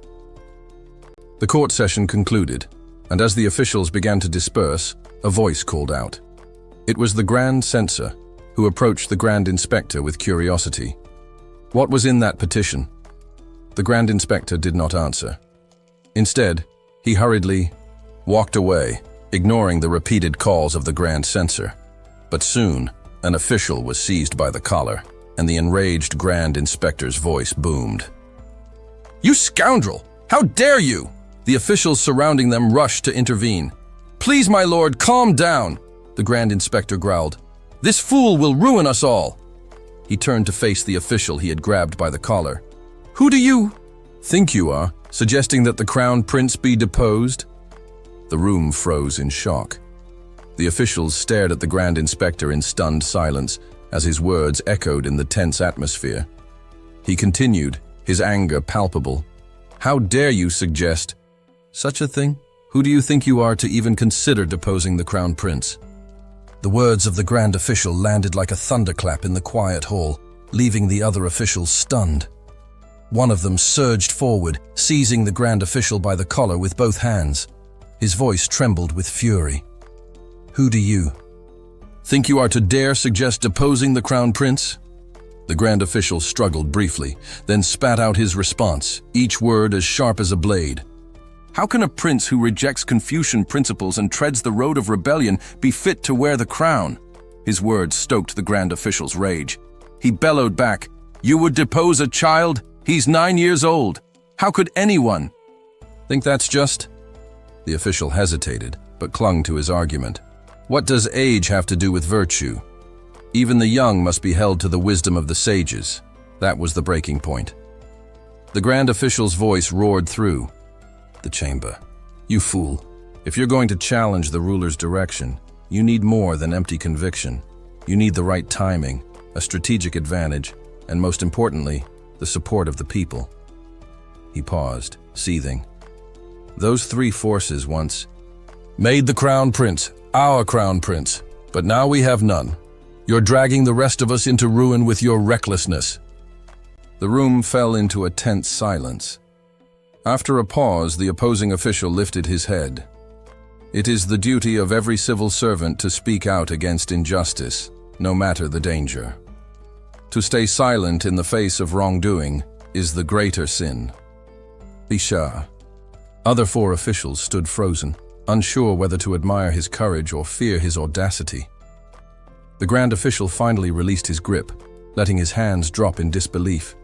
The court session concluded, and as the officials began to disperse, A voice called out. It was the Grand Censor, who approached the Grand Inspector with curiosity. What was in that petition? The Grand Inspector did not answer. Instead, he hurriedly walked away, ignoring the repeated calls of the Grand Censor. But soon, an official was seized by the collar, and the enraged Grand Inspector's voice boomed. "You scoundrel! How dare you!" The officials surrounding them rushed to intervene. "Please, my lord, calm down," the Grand Inspector growled. "This fool will ruin us all." He turned to face the official he had grabbed by the collar. "Who do you think you are, suggesting that the Crown Prince be deposed?" The room froze in shock. The officials stared at the Grand Inspector in stunned silence as his words echoed in the tense atmosphere. He continued, his anger palpable. "How dare you suggest such a thing? Who do you think you are to even consider deposing the Crown Prince?" The words of the Grand Official landed like a thunderclap in the quiet hall, leaving the other officials stunned. One of them surged forward, seizing the Grand Official by the collar with both hands. His voice trembled with fury. "Who do you think you are to dare suggest deposing the Crown Prince?" The Grand Official struggled briefly, then spat out his response, each word as sharp as a blade. "How can a prince who rejects Confucian principles and treads the road of rebellion be fit to wear the crown?" His words stoked the Grand Official's rage. He bellowed back, "You would depose a child? He's 9 years old. How could anyone?" "Think that's just?" The official hesitated, but clung to his argument. "What does age have to do with virtue? Even the young must be held to the wisdom of the sages." That was the breaking point. The Grand Official's voice roared through the chamber. "You fool. If you're going to challenge the ruler's direction, you need more than empty conviction. You need the right timing, a strategic advantage, and most importantly, the support of the people." He paused, seething. "Those three forces once made the Crown Prince, our Crown Prince, but now we have none. You're dragging the rest of us into ruin with your recklessness." The room fell into a tense silence. After a pause, the opposing official lifted his head. "It is the duty of every civil servant to speak out against injustice, no matter the danger. To stay silent in the face of wrongdoing is the greater sin." Bishar. Other four officials stood frozen, unsure whether to admire his courage or fear his audacity. The Grand Official finally released his grip, letting his hands drop in disbelief.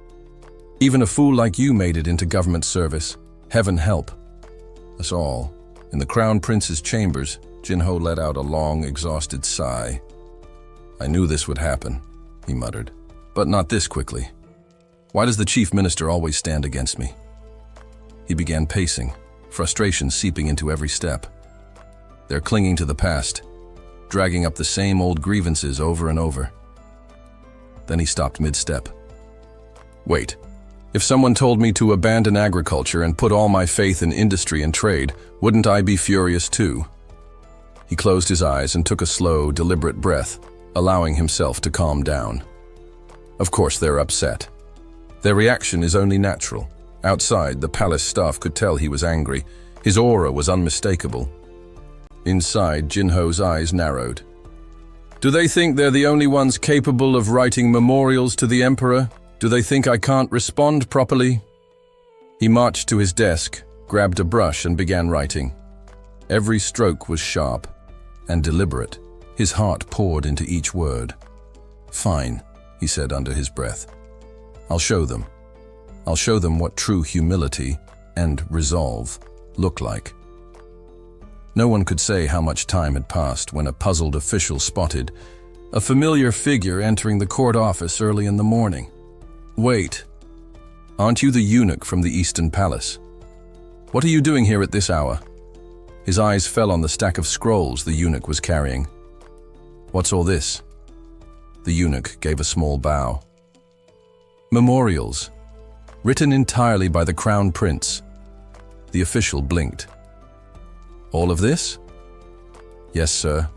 "Even a fool like you made it into government service. Heaven help us all." In the Crown Prince's chambers, Jinho let out a long, exhausted sigh. "I knew this would happen," he muttered, "but not this quickly. Why does the Chief Minister always stand against me?" He began pacing, frustration seeping into every step. They're clinging to the past, dragging up the same old grievances over and over. Then he stopped mid-step. "Wait. If someone told me to abandon agriculture and put all my faith in industry and trade, wouldn't I be furious too?" He closed his eyes and took a slow, deliberate breath, allowing himself to calm down. Of course they're upset. Their reaction is only natural. Outside, the palace staff could tell he was angry. His aura was unmistakable. Inside, Jinho's eyes narrowed. "Do they think they're the only ones capable of writing memorials to the Emperor? Do they think I can't respond properly?" He marched to his desk, grabbed a brush and began writing. Every stroke was sharp and deliberate. His heart poured into each word. "Fine," he said under his breath. "I'll show them. I'll show them what true humility and resolve look like." No one could say how much time had passed when a puzzled official spotted a familiar figure entering the court office early in the morning. "Wait, aren't you the eunuch from the Eastern Palace? What are you doing here at this hour?" His eyes fell on the stack of scrolls the eunuch was carrying. "What's all this?" The eunuch gave a small bow. "Memorials, written entirely by the Crown Prince." The official blinked. "All of this?" "Yes, sir."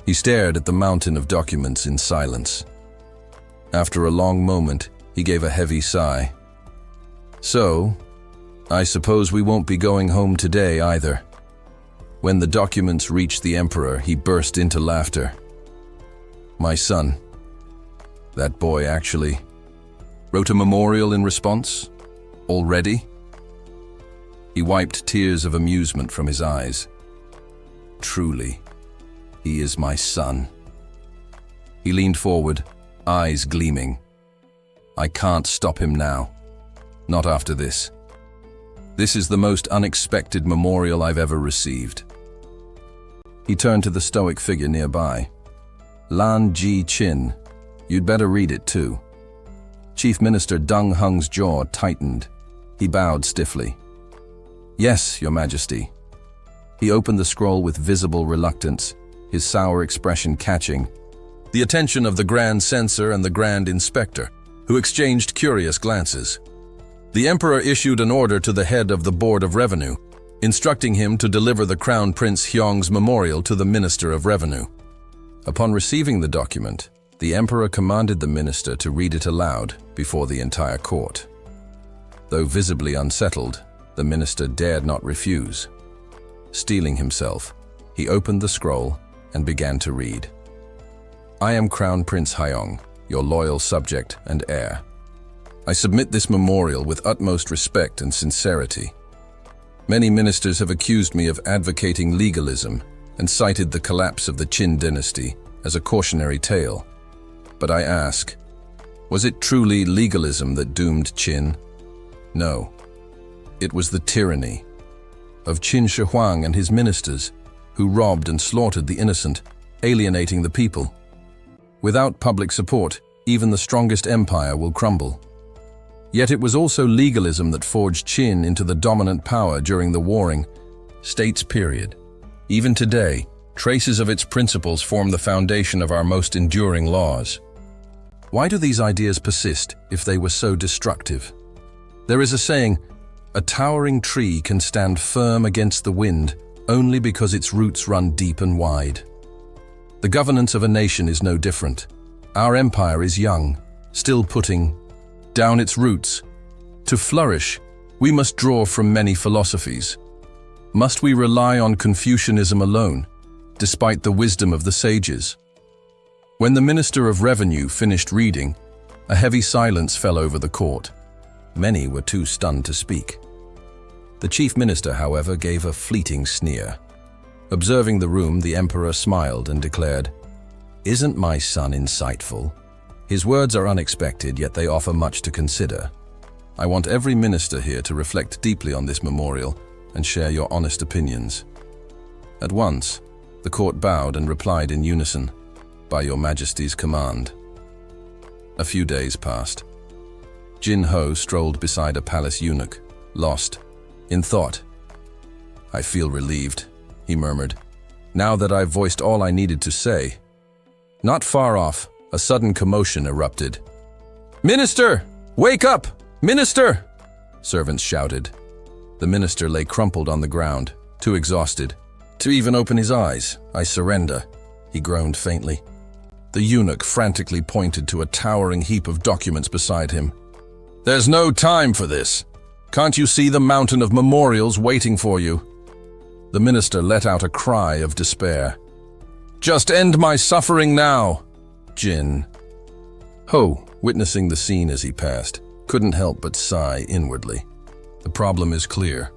He stared at the mountain of documents in silence. After a long moment, he gave a heavy sigh. "So, I suppose we won't be going home today either." When the documents reached the emperor, he burst into laughter. My son, that boy actually wrote a memorial in response? Already? He wiped tears of amusement from his eyes. Truly, he is my son. He leaned forward, eyes gleaming. I can't stop him now. Not after this. This is the most unexpected memorial I've ever received. He turned to the stoic figure nearby. Lan Ji Chin, you'd better read it too. Chief Minister Deng Heng's jaw tightened. He bowed stiffly. Yes, Your Majesty. He opened the scroll with visible reluctance, his sour expression catching the attention of the Grand Censor and the Grand Inspector, who exchanged curious glances. The Emperor issued an order to the head of the Board of Revenue, instructing him to deliver the Crown Prince Hyong's memorial to the Minister of Revenue. Upon receiving the document, the Emperor commanded the minister to read it aloud before the entire court. Though visibly unsettled, the minister dared not refuse. Steeling himself, he opened the scroll and began to read. I am Crown Prince Hyong, your loyal subject and heir. I submit this memorial with utmost respect and sincerity. Many ministers have accused me of advocating legalism and cited the collapse of the Qin dynasty as a cautionary tale. But I ask, was it truly legalism that doomed Qin? No. It was the tyranny of Qin Shi Huang and his ministers, who robbed and slaughtered the innocent, alienating the people. Without public support, even the strongest empire will crumble. Yet it was also legalism that forged Qin into the dominant power during the Warring States period. Even today, traces of its principles form the foundation of our most enduring laws. Why do these ideas persist if they were so destructive? There is a saying, a towering tree can stand firm against the wind only because its roots run deep and wide. The governance of a nation is no different. Our empire is young, still putting down its roots. To flourish, we must draw from many philosophies. Must we rely on Confucianism alone, despite the wisdom of the sages? When the Minister of Revenue finished reading, a heavy silence fell over the court. Many were too stunned to speak. The Chief Minister, however, gave a fleeting sneer. Observing the room, the Emperor smiled and declared, "Isn't my son insightful? His words are unexpected, yet they offer much to consider. I want every minister here to reflect deeply on this memorial and share your honest opinions." At once, the court bowed and replied in unison, "By your Majesty's command." A few days passed. Jin Ho strolled beside a palace eunuch, lost in thought. "I feel relieved," he murmured, "now that I've voiced all I needed to say." Not far off, a sudden commotion erupted. "Minister! Wake up! Minister!" servants shouted. The minister lay crumpled on the ground, too exhausted to even open his eyes. "I surrender," he groaned faintly. The eunuch frantically pointed to a towering heap of documents beside him. "There's no time for this. Can't you see the mountain of memorials waiting for you?" The minister let out a cry of despair. "Just end my suffering now!" Jin Ho, witnessing the scene as he passed, couldn't help but sigh inwardly. The problem is clear.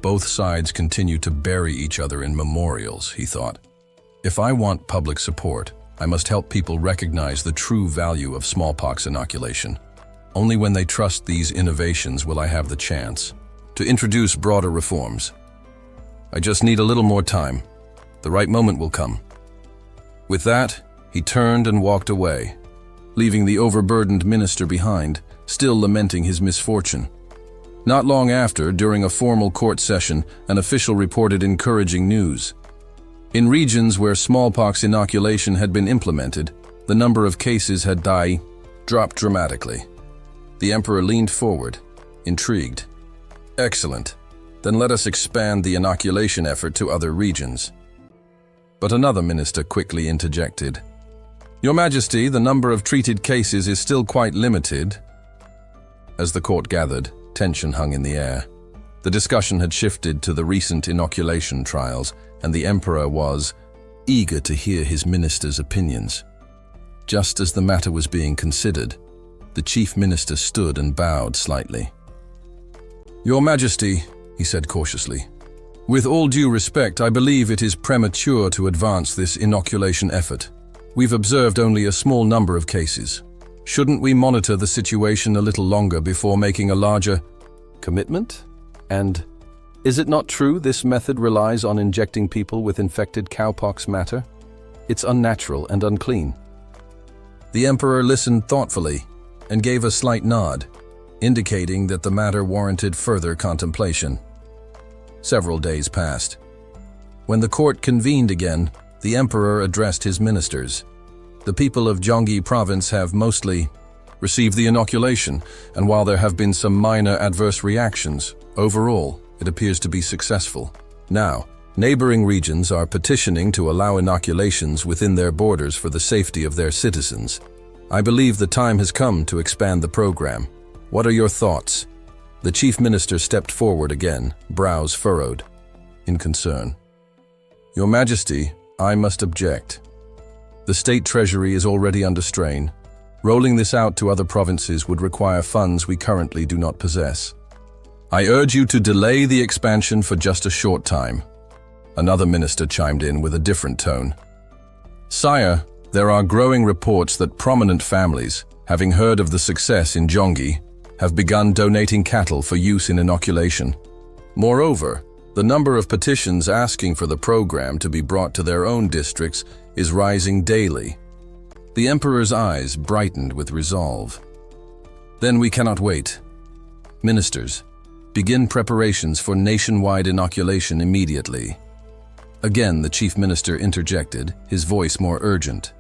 Both sides continue to bury each other in memorials, he thought. If I want public support, I must help people recognize the true value of smallpox inoculation. Only when they trust these innovations will I have the chance to introduce broader reforms. I just need a little more time. The right moment will come. With that, he turned and walked away, leaving the overburdened minister behind, still lamenting his misfortune. Not long after, during a formal court session, an official reported encouraging news. In regions where smallpox inoculation had been implemented, the number of cases had dropped dramatically. The emperor leaned forward, intrigued. "Excellent. Then let us expand the inoculation effort to other regions." But another minister quickly interjected. "Your Majesty, the number of treated cases is still quite limited." As the court gathered, tension hung in the air. The discussion had shifted to the recent inoculation trials, and the emperor was eager to hear his minister's opinions. Just as the matter was being considered, the chief minister stood and bowed slightly. "Your Majesty," he said cautiously, "with all due respect, I believe it is premature to advance this inoculation effort. We've observed only a small number of cases. Shouldn't we monitor the situation a little longer before making a larger commitment? And is it not true this method relies on injecting people with infected cowpox matter? It's unnatural and unclean." The emperor listened thoughtfully and gave a slight nod, indicating that the matter warranted further contemplation. Several days passed. When the court convened again, the emperor addressed his ministers. "The people of Gyeonggi province have mostly received the inoculation, and while there have been some minor adverse reactions, overall, it appears to be successful. Now, neighboring regions are petitioning to allow inoculations within their borders for the safety of their citizens. I believe the time has come to expand the program. What are your thoughts?" The chief minister stepped forward again, brows furrowed in concern. "Your Majesty, I must object. The state treasury is already under strain. Rolling this out to other provinces would require funds we currently do not possess. I urge you to delay the expansion for just a short time." Another minister chimed in with a different tone. "Sire, there are growing reports that prominent families, having heard of the success in Gyeonggi, have begun donating cattle for use in inoculation. Moreover, the number of petitions asking for the program to be brought to their own districts is rising daily." The emperor's eyes brightened with resolve. "Then we cannot wait. Ministers, begin preparations for nationwide inoculation immediately." Again, the chief minister interjected, his voice more urgent.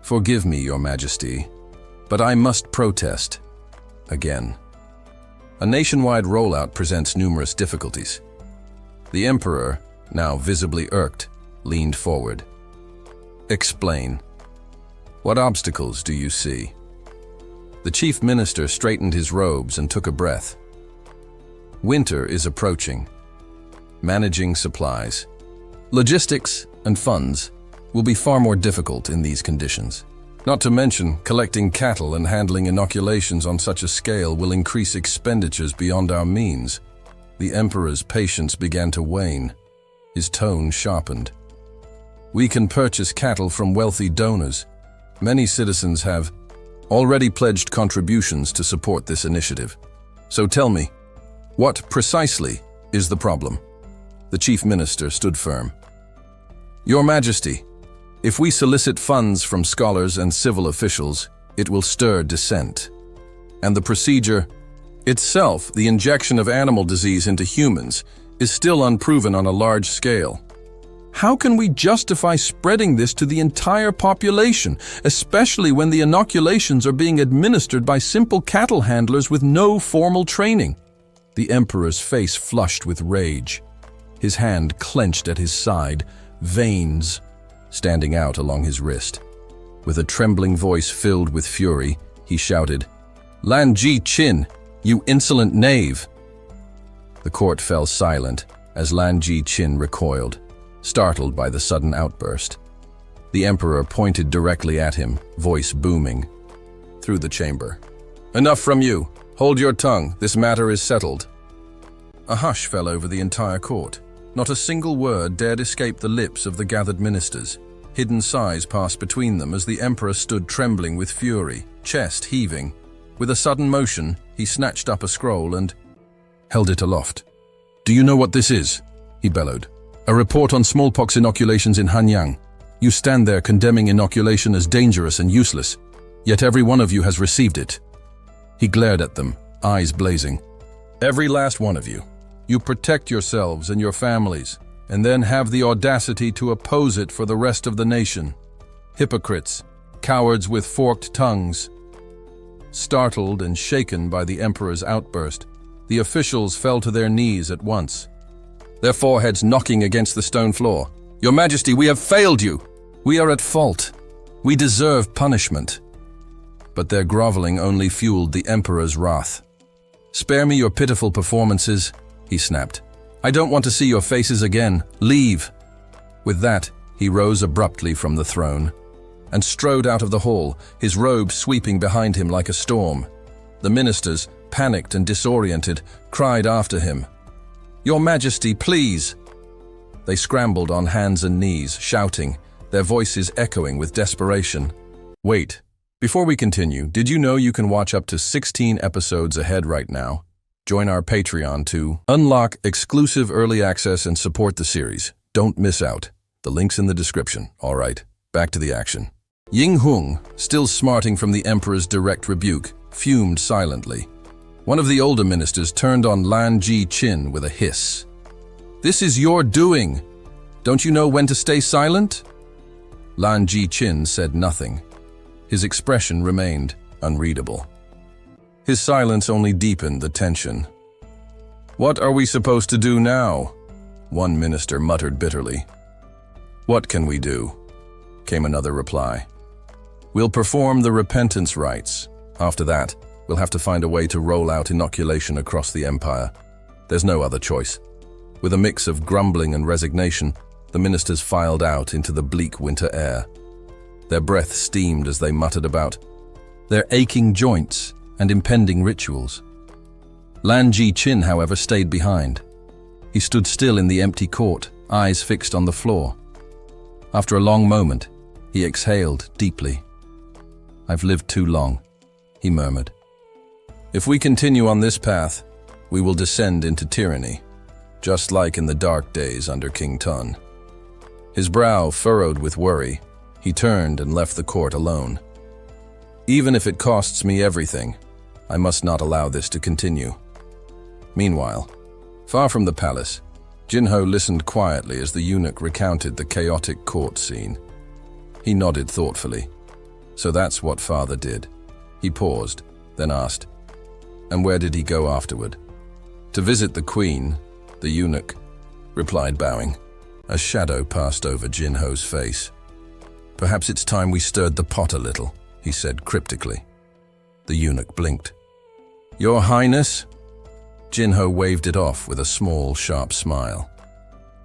"Forgive me, Your Majesty, but I must protest." Again. A nationwide rollout presents numerous difficulties. The emperor, now visibly irked, leaned forward. "Explain. What obstacles do you see?" The chief minister straightened his robes and took a breath. "Winter is approaching. Managing supplies, logistics, and funds will be far more difficult in these conditions. Not to mention, collecting cattle and handling inoculations on such a scale will increase expenditures beyond our means." The emperor's patience began to wane. His tone sharpened. "We can purchase cattle from wealthy donors. Many citizens have already pledged contributions to support this initiative. So tell me, what precisely is the problem?" The chief minister stood firm. "Your Majesty, if we solicit funds from scholars and civil officials, it will stir dissent. And the procedure itself, the injection of animal disease into humans, is still unproven on a large scale. How can we justify spreading this to the entire population, especially when the inoculations are being administered by simple cattle handlers with no formal training?" The emperor's face flushed with rage. His hand clenched at his side, veins standing out along his wrist. With a trembling voice filled with fury, he shouted, "Lan Ji Chin, you insolent knave!" The court fell silent as Lan Ji Chin recoiled, startled by the sudden outburst. The emperor pointed directly at him, voice booming through the chamber. "Enough from you! Hold your tongue, this matter is settled." A hush fell over the entire court. Not a single word dared escape the lips of the gathered ministers. Hidden sighs passed between them as the emperor stood trembling with fury, chest heaving. With a sudden motion, he snatched up a scroll and held it aloft. "Do you know what this is?" he bellowed. "A report on smallpox inoculations in Hanyang. You stand there condemning inoculation as dangerous and useless, yet every one of you has received it." He glared at them, eyes blazing. "Every last one of you. You protect yourselves and your families, and then have the audacity to oppose it for the rest of the nation. Hypocrites, cowards with forked tongues." Startled and shaken by the emperor's outburst, the officials fell to their knees at once, their foreheads knocking against the stone floor. "Your Majesty, we have failed you! We are at fault. We deserve punishment." But their groveling only fueled the emperor's wrath. "Spare me your pitiful performances," he snapped. "I don't want to see your faces again. Leave." With that, he rose abruptly from the throne and strode out of the hall, his robe sweeping behind him like a storm. The ministers, panicked and disoriented, cried after him, "Your Majesty, please!" They scrambled on hands and knees, shouting, their voices echoing with desperation. Wait, before we continue, did you know you can watch up to 16 episodes ahead right now? Join our Patreon to unlock exclusive early access and support the series. Don't miss out. The link's in the description. All right, back to the action. Ying Hung, still smarting from the emperor's direct rebuke, fumed silently. One of the older ministers turned on Lan Ji Qin with a hiss. "This is your doing. Don't you know when to stay silent?" Lan Ji Qin said nothing. His expression remained unreadable. His silence only deepened the tension. "What are we supposed to do now?" one minister muttered bitterly. "What can we do?" came another reply. "We'll perform the repentance rites. After that, we'll have to find a way to roll out inoculation across the empire. There's no other choice." With a mix of grumbling and resignation, the ministers filed out into the bleak winter air. Their breath steamed as they muttered about their aching joints and impending rituals. Lan Ji Qin, however, stayed behind. He stood still in the empty court, eyes fixed on the floor. After a long moment, he exhaled deeply. "I've lived too long," he murmured. "If we continue on this path, we will descend into tyranny, just like in the dark days under King Tun." His brow furrowed with worry, he turned and left the court alone. "Even if it costs me everything, I must not allow this to continue." Meanwhile, far from the palace, Jinho listened quietly as the eunuch recounted the chaotic court scene. He nodded thoughtfully. "So that's what father did." He paused, then asked, "And where did he go afterward?" "To visit the queen," the eunuch replied, bowing. A shadow passed over Jinho's face. "Perhaps it's time we stirred the pot a little," he said cryptically. The eunuch blinked. "Your Highness?" Jinho waved it off with a small, sharp smile.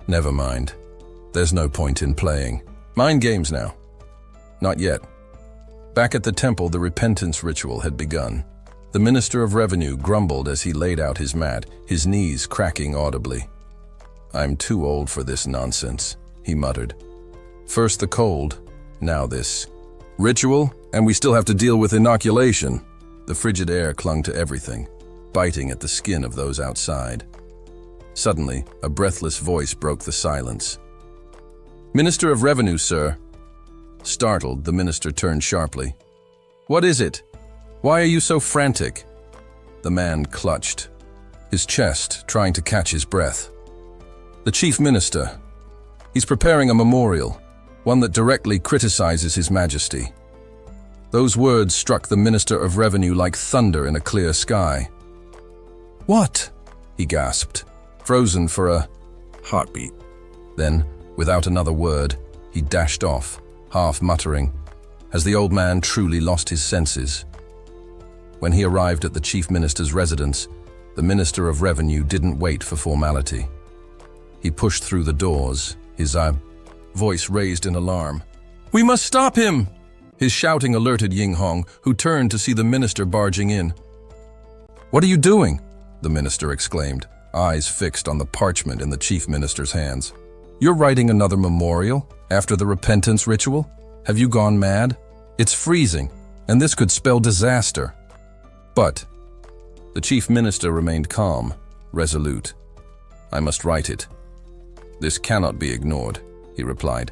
"Never mind. There's no point in playing. Mind games now." "Not yet." Back at the temple, the repentance ritual had begun. The Minister of Revenue grumbled as he laid out his mat, his knees cracking audibly. "I'm too old for this nonsense," he muttered. "First the cold, now this ritual, and we still have to deal with inoculation." The frigid air clung to everything, biting at the skin of those outside. Suddenly, a breathless voice broke the silence. "Minister of Revenue, sir." Startled, the minister turned sharply. "What is it? Why are you so frantic?" The man clutched his chest, trying to catch his breath. "The chief minister. He's preparing a memorial, one that directly criticizes His Majesty." Those words struck the Minister of Revenue like thunder in a clear sky. "What?" he gasped, frozen for a heartbeat. Then, without another word, he dashed off, half muttering, as the old man truly lost his senses. When he arrived at the chief minister's residence, the Minister of Revenue didn't wait for formality. He pushed through the doors, his voice raised in alarm. "We must stop him!" His shouting alerted Ying Hong, who turned to see the minister barging in. "What are you doing?" the minister exclaimed, eyes fixed on the parchment in the chief minister's hands. "You're writing another memorial after the repentance ritual? Have you gone mad? It's freezing, and this could spell disaster." But the chief minister remained calm, resolute. "I must write it. This cannot be ignored," he replied.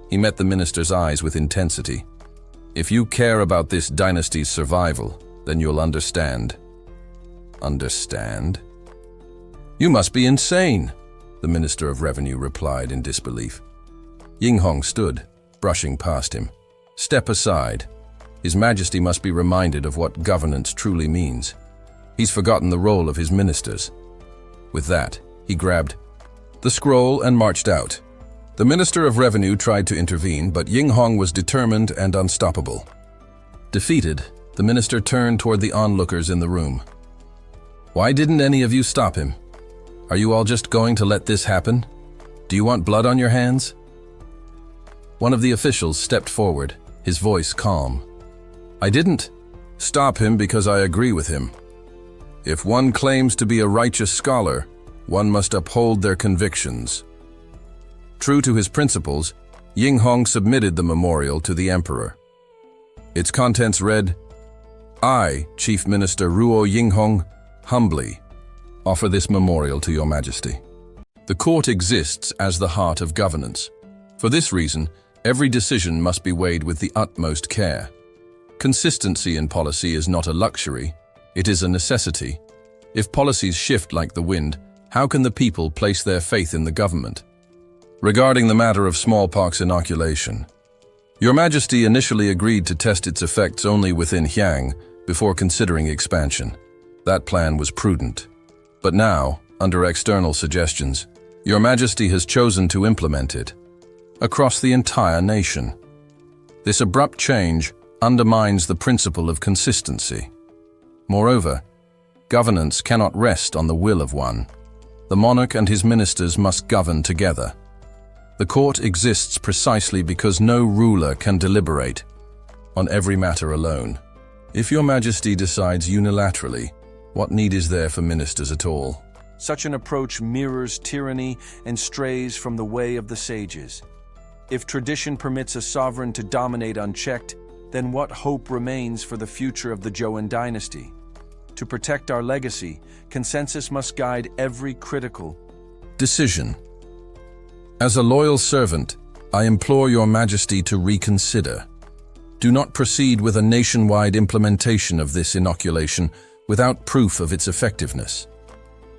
He met the minister's eyes with intensity. "If you care about this dynasty's survival, then you'll understand." "Understand? You must be insane," the Minister of Revenue replied in disbelief. Ying Hong stood, brushing past him. "Step aside. His Majesty must be reminded of what governance truly means. He's forgotten the role of his ministers." With that, he grabbed the scroll and marched out. The Minister of Revenue tried to intervene, but Ying Hong was determined and unstoppable. Defeated, the minister turned toward the onlookers in the room. "Why didn't any of you stop him? Are you all just going to let this happen? Do you want blood on your hands?" One of the officials stepped forward, his voice calm. I didn't stop him because I agree with him. If one claims to be a righteous scholar, one must uphold their convictions. True to his principles, Yinghong submitted the memorial to the emperor. Its contents read, I, Chief Minister Ruo Yinghong, humbly offer this memorial to your majesty. The court exists as the heart of governance. For this reason, every decision must be weighed with the utmost care. Consistency in policy is not a luxury, it is a necessity. If policies shift like the wind, how can the people place their faith in the government? Regarding the matter of smallpox inoculation, Your Majesty initially agreed to test its effects only within Hyang before considering expansion. That plan was prudent. But now, under external suggestions, Your Majesty has chosen to implement it across the entire nation. This abrupt change undermines the principle of consistency. Moreover, governance cannot rest on the will of one. The monarch and his ministers must govern together. The court exists precisely because no ruler can deliberate on every matter alone. If Your Majesty decides unilaterally, what need is there for ministers at all? Such an approach mirrors tyranny and strays from the way of the sages. If tradition permits a sovereign to dominate unchecked, then what hope remains for the future of the Zhou dynasty? To protect our legacy, consensus must guide every critical decision. As a loyal servant, I implore Your Majesty to reconsider. Do not proceed with a nationwide implementation of this inoculation without proof of its effectiveness.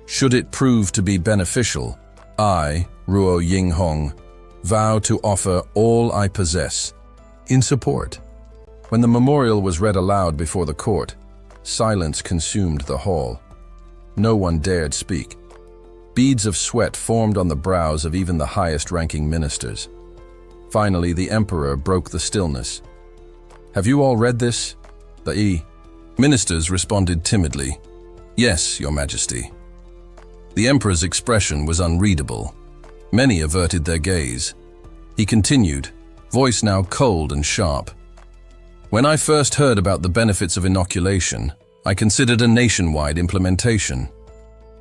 Should it prove to be beneficial, I, Ruo Yinghong, vow to offer all I possess in support. When the memorial was read aloud before the court, silence consumed the hall. No one dared speak. Beads of sweat formed on the brows of even the highest-ranking ministers. Finally, the emperor broke the stillness. Have you all read this? The ministers responded timidly. Yes, Your Majesty. The emperor's expression was unreadable. Many averted their gaze. He continued, voice now cold and sharp. When I first heard about the benefits of inoculation, I considered a nationwide implementation.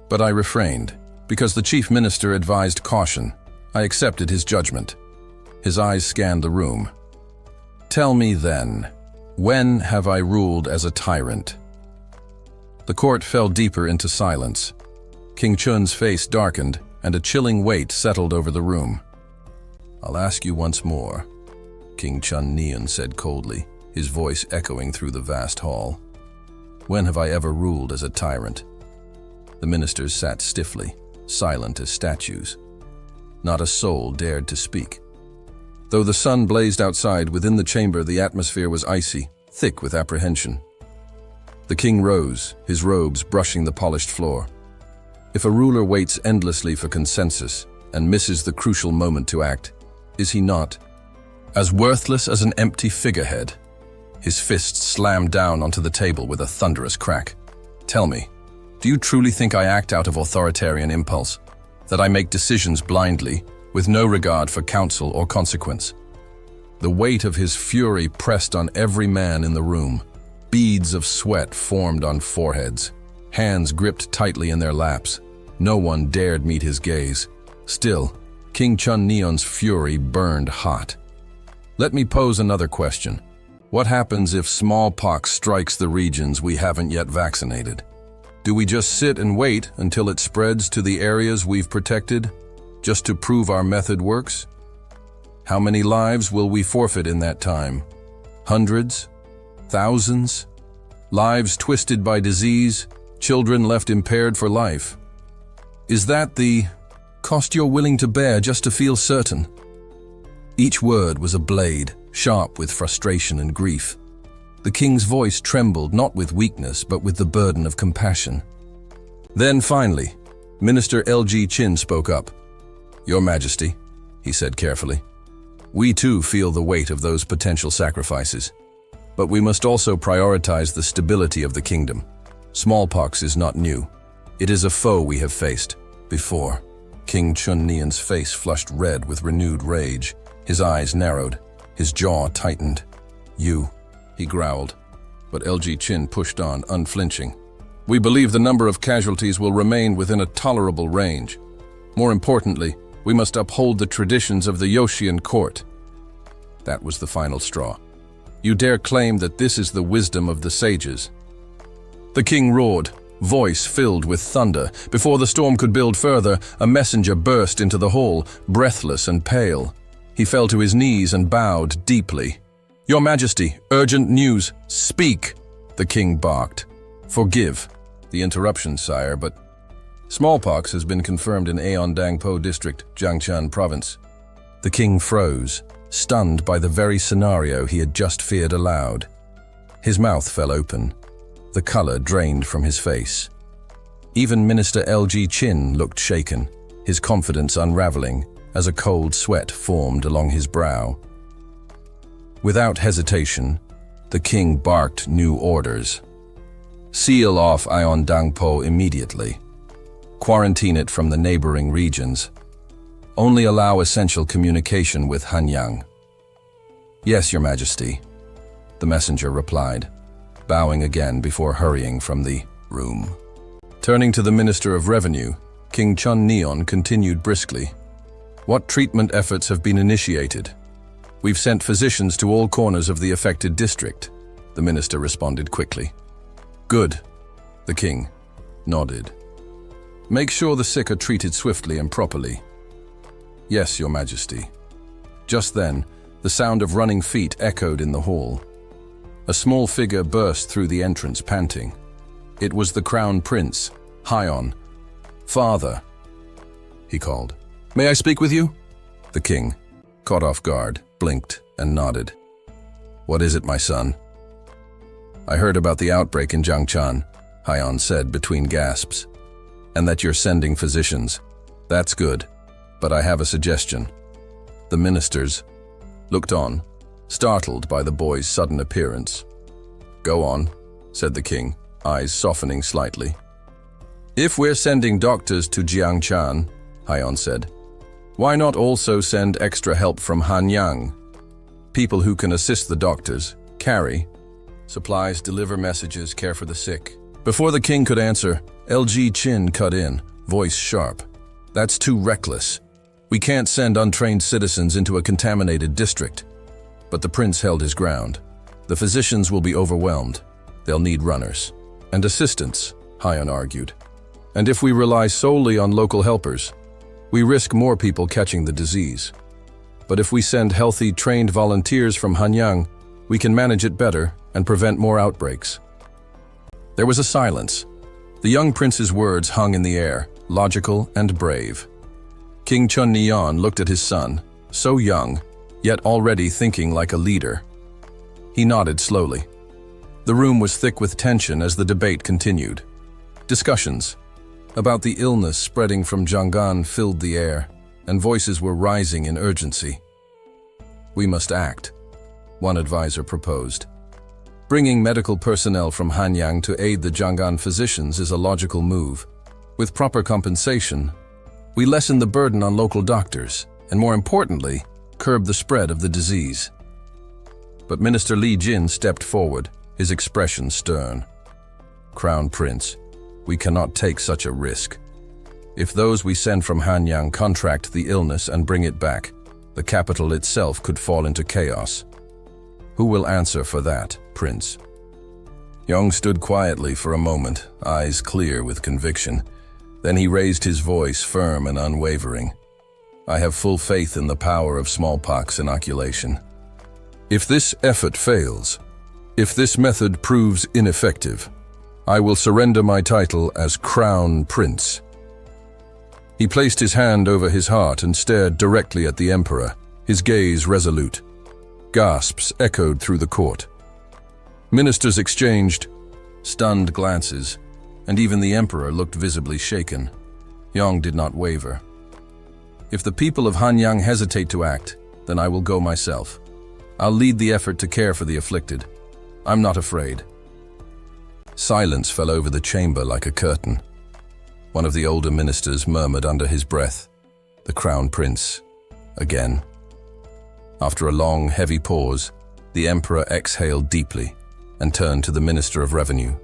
But I refrained. Because the chief minister advised caution, I accepted his judgment. His eyes scanned the room. Tell me then, when have I ruled as a tyrant? The court fell deeper into silence. King Chun's face darkened, and a chilling weight settled over the room. I'll ask you once more, King Chun Neon said coldly, his voice echoing through the vast hall. When have I ever ruled as a tyrant? The ministers sat stiffly, silent as statues. Not a soul dared to speak. Though the sun blazed outside, within the chamber the atmosphere was icy, thick with apprehension. The king rose, his robes brushing the polished floor. If a ruler waits endlessly for consensus and misses the crucial moment to act, is he not as worthless as an empty figurehead? His fist slammed down onto the table with a thunderous crack. Tell me, do you truly think I act out of authoritarian impulse? That I make decisions blindly, with no regard for counsel or consequence? The weight of his fury pressed on every man in the room. Beads of sweat formed on foreheads. Hands gripped tightly in their laps. No one dared meet his gaze. Still, King Chun Neon's fury burned hot. Let me pose another question. What happens if smallpox strikes the regions we haven't yet vaccinated? Do we just sit and wait until it spreads to the areas we've protected, just to prove our method works? How many lives will we forfeit in that time? Hundreds? Thousands? Lives twisted by disease, children left impaired for life. Is that the cost you're willing to bear just to feel certain? Each word was a blade, sharp with frustration and grief. The king's voice trembled not with weakness but with the burden of compassion. Then finally, Minister LG Chin spoke up. Your Majesty, he said carefully, we too feel the weight of those potential sacrifices. But we must also prioritize the stability of the kingdom. Smallpox is not new. It is a foe we have faced before. King Chun Neon's face flushed red with renewed rage. His eyes narrowed, his jaw tightened. "You," he growled, but LG Chin pushed on, unflinching. "We believe the number of casualties will remain within a tolerable range. More importantly, we must uphold the traditions of the Yoshian court." That was the final straw. "You dare claim that this is the wisdom of the sages?" The king roared, voice filled with thunder. Before the storm could build further, a messenger burst into the hall, breathless and pale. He fell to his knees and bowed deeply. "Your Majesty, urgent news. Speak!" the king barked. "Forgive the interruption, sire, but smallpox has been confirmed in Aeondangpo district, Jiangchan province." The king froze, stunned by the very scenario he had just feared aloud. His mouth fell open. The color drained from his face. Even Minister LG Chin looked shaken, his confidence unraveling as a cold sweat formed along his brow. Without hesitation, the king barked new orders. "Seal off Aeondangpo immediately. Quarantine it from the neighboring regions. Only allow essential communication with Hanyang." "Yes, Your Majesty," the messenger replied, bowing again before hurrying from the room. Turning to the Minister of Revenue, King Chun Neon continued briskly. "What treatment efforts have been initiated?" "We've sent physicians to all corners of the affected district," the minister responded quickly. "Good," the king nodded. "Make sure the sick are treated swiftly and properly." "Yes, Your Majesty." Just then, the sound of running feet echoed in the hall. A small figure burst through the entrance, panting. It was the Crown Prince, Hyon. "Father," he called. "May I speak with you?" The king, caught off guard, blinked and nodded. "What is it, my son?" "I heard about the outbreak in Jiangchan," Hyon said between gasps. "And that you're sending physicians. That's good, but I have a suggestion." The ministers looked on, startled by the boy's sudden appearance. "Go on," said the king, eyes softening slightly. "If we're sending doctors to Jiangchan," Hyon said, "why not also send extra help from Hanyang? People who can assist the doctors, carry supplies, deliver messages, care for the sick." Before the king could answer, LG Chin cut in, voice sharp. "That's too reckless. We can't send untrained citizens into a contaminated district." But the prince held his ground. "The physicians will be overwhelmed. They'll need runners and assistants," Hyon argued. "And if we rely solely on local helpers, we risk more people catching the disease. But if we send healthy, trained volunteers from Hanyang, we can manage it better and prevent more outbreaks." There was a silence. The young prince's words hung in the air, logical and brave. King Chun Neon looked at his son, so young, yet already thinking like a leader. He nodded slowly. The room was thick with tension as the debate continued. Discussions about the illness spreading from Jianggan filled the air, and voices were rising in urgency. "We must act," one advisor proposed. "Bringing medical personnel from Hanyang to aid the Jianggan physicians is a logical move. With proper compensation, we lessen the burden on local doctors, and more importantly, curb the spread of the disease." But Minister Li Jin stepped forward, his expression stern. "Crown Prince, we cannot take such a risk. If those we send from Hanyang contract the illness and bring it back, the capital itself could fall into chaos. Who will answer for that, Prince?" Yong stood quietly for a moment, eyes clear with conviction. Then he raised his voice, firm and unwavering. "I have full faith in the power of smallpox inoculation. If this effort fails, if this method proves ineffective, I will surrender my title as Crown Prince." He placed his hand over his heart and stared directly at the emperor, his gaze resolute. Gasps echoed through the court. Ministers exchanged stunned glances, and even the emperor looked visibly shaken. Yong did not waver. "If the people of Hanyang hesitate to act, then I will go myself. I'll lead the effort to care for the afflicted. I'm not afraid." Silence fell over the chamber like a curtain. One of the older ministers murmured under his breath, "The Crown Prince, again." After a long, heavy pause, the emperor exhaled deeply and turned to the Minister of Revenue.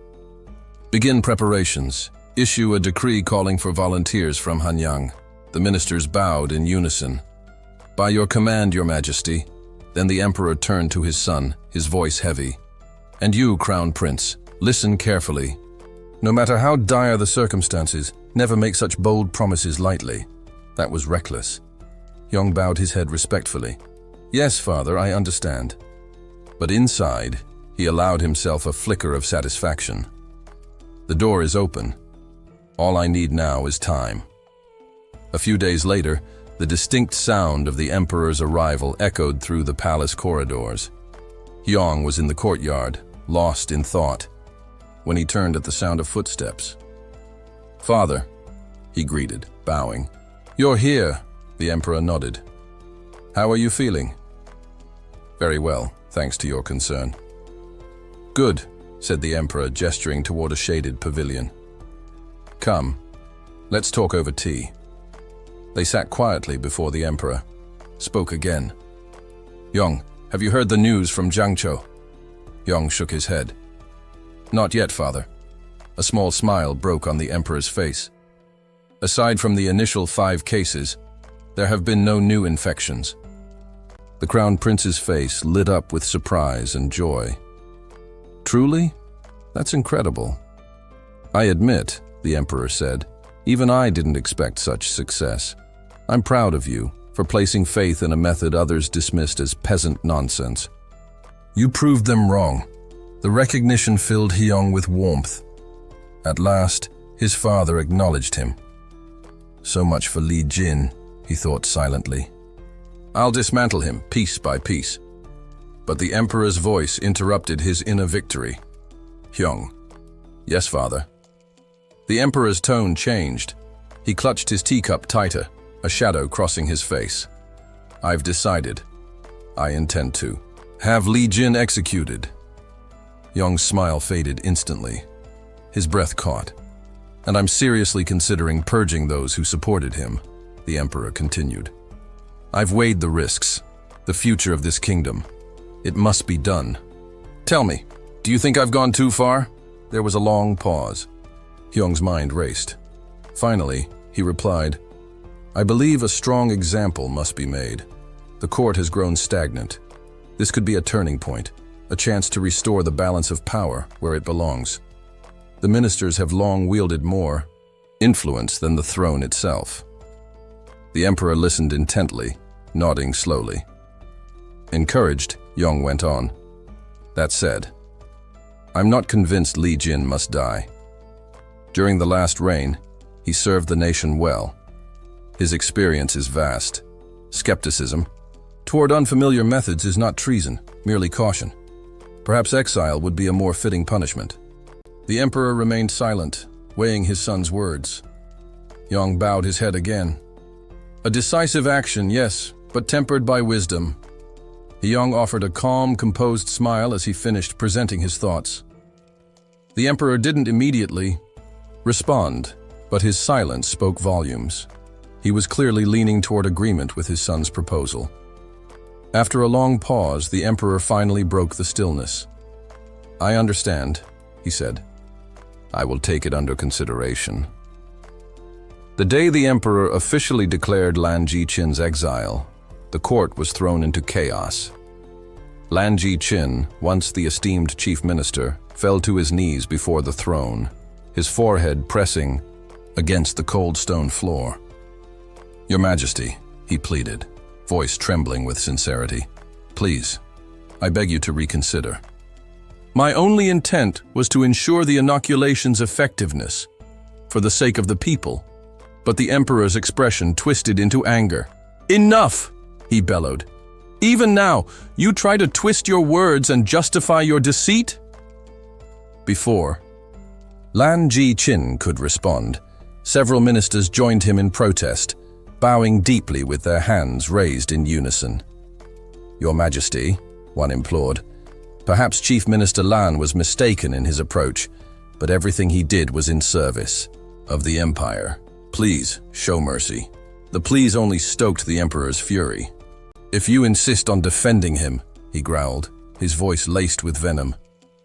Begin preparations. Issue a decree calling for volunteers from Hanyang. The ministers bowed in unison. By your command, Your Majesty. Then the emperor turned to his son, his voice heavy. And you, Crown Prince, listen carefully. No matter how dire the circumstances, never make such bold promises lightly. That was reckless. Yong bowed his head respectfully. Yes, Father, I understand. But inside, he allowed himself a flicker of satisfaction. The door is open. All I need now is time. A few days later, the distinct sound of the emperor's arrival echoed through the palace corridors. Yong was in the courtyard, lost in thought, when he turned at the sound of footsteps. Father, he greeted, bowing. You're here, the emperor nodded. How are you feeling? Very well, thanks to your concern. Good, said the emperor, gesturing toward a shaded pavilion. Come, let's talk over tea. They sat quietly before the emperor, spoke again. Yong, have you heard the news from Jiangzhou? Yong shook his head. Not yet, Father. A small smile broke on the emperor's face. Aside from the initial 5 cases, there have been no new infections. The Crown Prince's face lit up with surprise and joy. Truly? That's incredible. I admit, the emperor said, even I didn't expect such success. I'm proud of you for placing faith in a method others dismissed as peasant nonsense. You proved them wrong. The recognition filled Hyong with warmth. At last, his father acknowledged him. So much for Li Jin, he thought silently. I'll dismantle him piece by piece. But the emperor's voice interrupted his inner victory. Hyong. Yes, father. The emperor's tone changed. He clutched his teacup tighter, a shadow crossing his face. I've decided. I intend to have Li Jin executed. Yong's smile faded instantly. His breath caught. And I'm seriously considering purging those who supported him, the emperor continued. I've weighed the risks, the future of this kingdom. It must be done. Tell me, do you think I've gone too far? There was a long pause. Hyung's mind raced. Finally, he replied, I believe a strong example must be made. The court has grown stagnant. This could be a turning point, a chance to restore the balance of power where it belongs. The ministers have long wielded more influence than the throne itself. The emperor listened intently, nodding slowly. Encouraged, Yong went on. That said, I'm not convinced Li Jin must die. During the last reign, he served the nation well. His experience is vast. Skepticism toward unfamiliar methods is not treason, merely caution. Perhaps exile would be a more fitting punishment. The emperor remained silent, weighing his son's words. Yong bowed his head again. A decisive action, yes, but tempered by wisdom. Hyung offered a calm, composed smile as he finished presenting his thoughts. The emperor didn't immediately respond, but his silence spoke volumes. He was clearly leaning toward agreement with his son's proposal. After a long pause, the emperor finally broke the stillness. I understand, he said. I will take it under consideration. The day the emperor officially declared Lan Ji-chin's exile, the court was thrown into chaos. Lan Ji-chin, once the esteemed chief minister, fell to his knees before the throne, his forehead pressing against the cold stone floor. Your Majesty, he pleaded, voice trembling with sincerity. Please, I beg you to reconsider. My only intent was to ensure the inoculation's effectiveness, for the sake of the people. But the emperor's expression twisted into anger. Enough, he bellowed. Even now, you try to twist your words and justify your deceit? Before Lan Ji-chin could respond, several ministers joined him in protest, bowing deeply with their hands raised in unison. Your Majesty, one implored. Perhaps Chief Minister Lan was mistaken in his approach, but everything he did was in service of the empire. Please, show mercy. The pleas only stoked the emperor's fury. "If you insist on defending him," he growled, his voice laced with venom,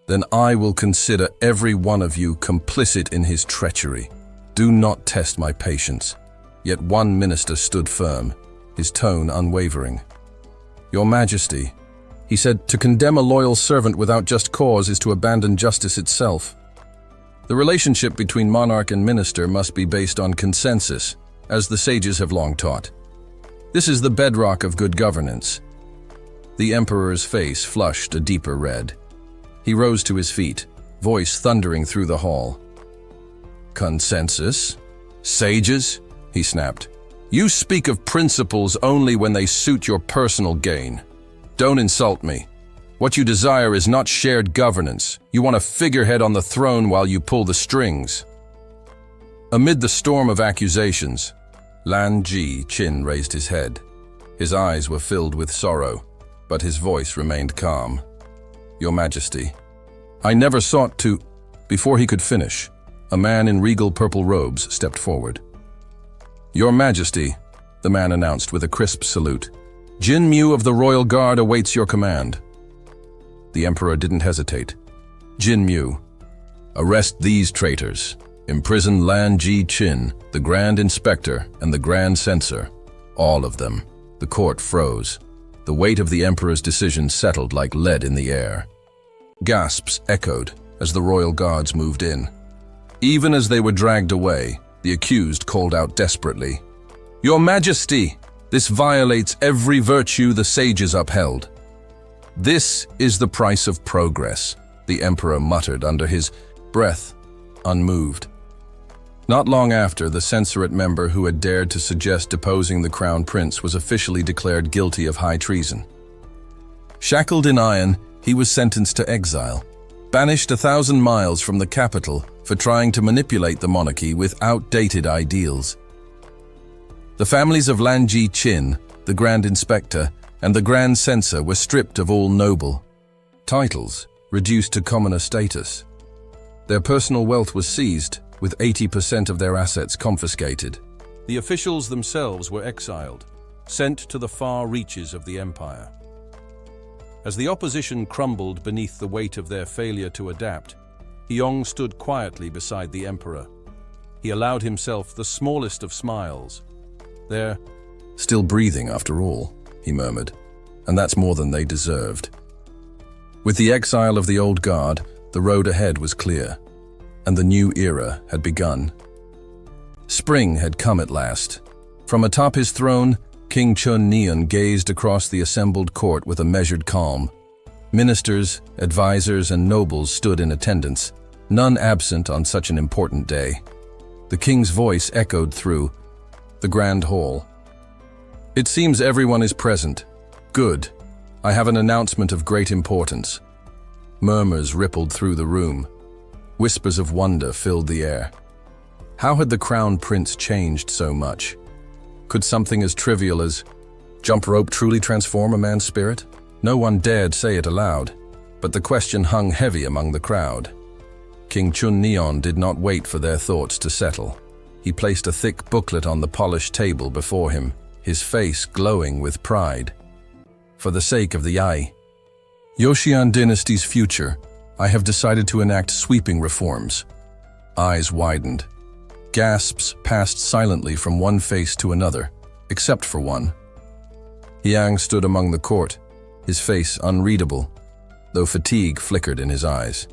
"then I will consider every one of you complicit in his treachery. Do not test my patience." Yet one minister stood firm, his tone unwavering. "Your Majesty," he said, "to condemn a loyal servant without just cause is to abandon justice itself. The relationship between monarch and minister must be based on consensus, as the sages have long taught. This is the bedrock of good governance." The emperor's face flushed a deeper red. He rose to his feet, voice thundering through the hall. "Consensus? Sages?" he snapped. "You speak of principles only when they suit your personal gain. Don't insult me. What you desire is not shared governance. You want a figurehead on the throne while you pull the strings." Amid the storm of accusations, Lan Ji Qin raised his head. His eyes were filled with sorrow, but his voice remained calm. "Your Majesty, I never sought to—" Before he could finish, a man in regal purple robes stepped forward. "Your Majesty," the man announced with a crisp salute, "Jin Mu of the Royal Guard awaits your command." The emperor didn't hesitate. "Jin Mu, arrest these traitors. Imprison Lan Ji Qin, the Grand Inspector, and the Grand Censor. All of them." The court froze. The weight of the emperor's decision settled like lead in the air. Gasps echoed as the royal guards moved in. Even as they were dragged away, the accused called out desperately, "Your Majesty, this violates every virtue the sages upheld." "This is the price of progress," the emperor muttered under his breath, unmoved. Not long after, the censorate member who had dared to suggest deposing the crown prince was officially declared guilty of high treason. Shackled in iron, he was sentenced to exile, banished 1,000 miles from the capital for trying to manipulate the monarchy with outdated ideals. The families of Lan Ji Qin, the Grand Inspector, and the Grand Censor were stripped of all noble titles, reduced to commoner status. Their personal wealth was seized, with 80% of their assets confiscated. The officials themselves were exiled, sent to the far reaches of the empire. As the opposition crumbled beneath the weight of their failure to adapt, Yong stood quietly beside the emperor. He allowed himself the smallest of smiles. "They're still breathing after all," he murmured, "and that's more than they deserved." With the exile of the old guard, the road ahead was clear, and the new era had begun. Spring had come at last. From atop his throne, King Chun Neon gazed across the assembled court with a measured calm. Ministers, advisors, and nobles stood in attendance, none absent on such an important day. The king's voice echoed through the grand hall. "It seems everyone is present. Good. I have an announcement of great importance." Murmurs rippled through the room. Whispers of wonder filled the air. How had the crown prince changed so much? Could something as trivial as jump rope truly transform a man's spirit? No one dared say it aloud, but the question hung heavy among the crowd. King Chun Neon did not wait for their thoughts to settle. He placed a thick booklet on the polished table before him, his face glowing with pride. "For the sake of the Joseon dynasty's future, I have decided to enact sweeping reforms." Eyes widened. Gasps passed silently from one face to another, except for one. Yang stood among the court, his face unreadable, though fatigue flickered in his eyes.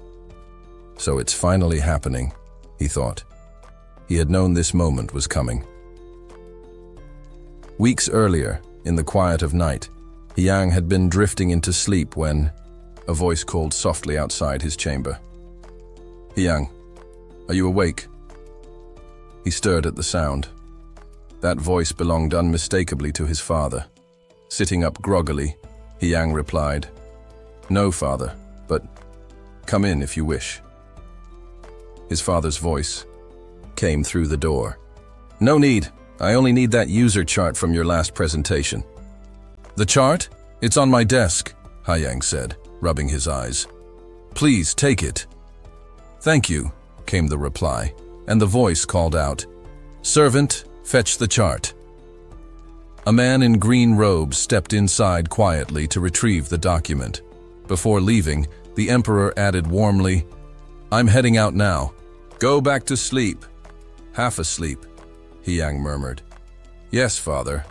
So it's finally happening, he thought. He had known this moment was coming. Weeks earlier, in the quiet of night, Yang had been drifting into sleep when a voice called softly outside his chamber. "Yang, are you awake?" He stirred at the sound. That voice belonged unmistakably to his father. Sitting up groggily, Yang replied, "No, father, but come in if you wish." His father's voice came through the door. "No need. I only need that user chart from your last presentation." "The chart? It's on my desk," Yang said, rubbing his eyes. "Please take it." "Thank you," came the reply, and the voice called out, "Servant, fetch the chart." A man in green robes stepped inside quietly to retrieve the document. Before leaving, the emperor added warmly, "I'm heading out now. Go back to sleep." "Half asleep," Hiyang murmured. "Yes, father,"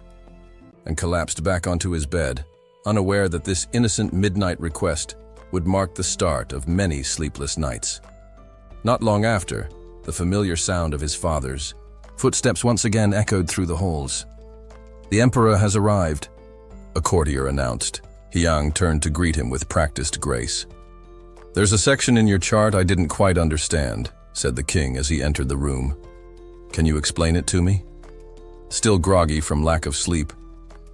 and collapsed back onto his bed, unaware that this innocent midnight request would mark the start of many sleepless nights. Not long after, the familiar sound of his father's footsteps once again echoed through the halls. "The emperor has arrived," a courtier announced. Hiyang turned to greet him with practiced grace. "There's a section in your chart I didn't quite understand," said the king as he entered the room. "Can you explain it to me?" Still groggy from lack of sleep,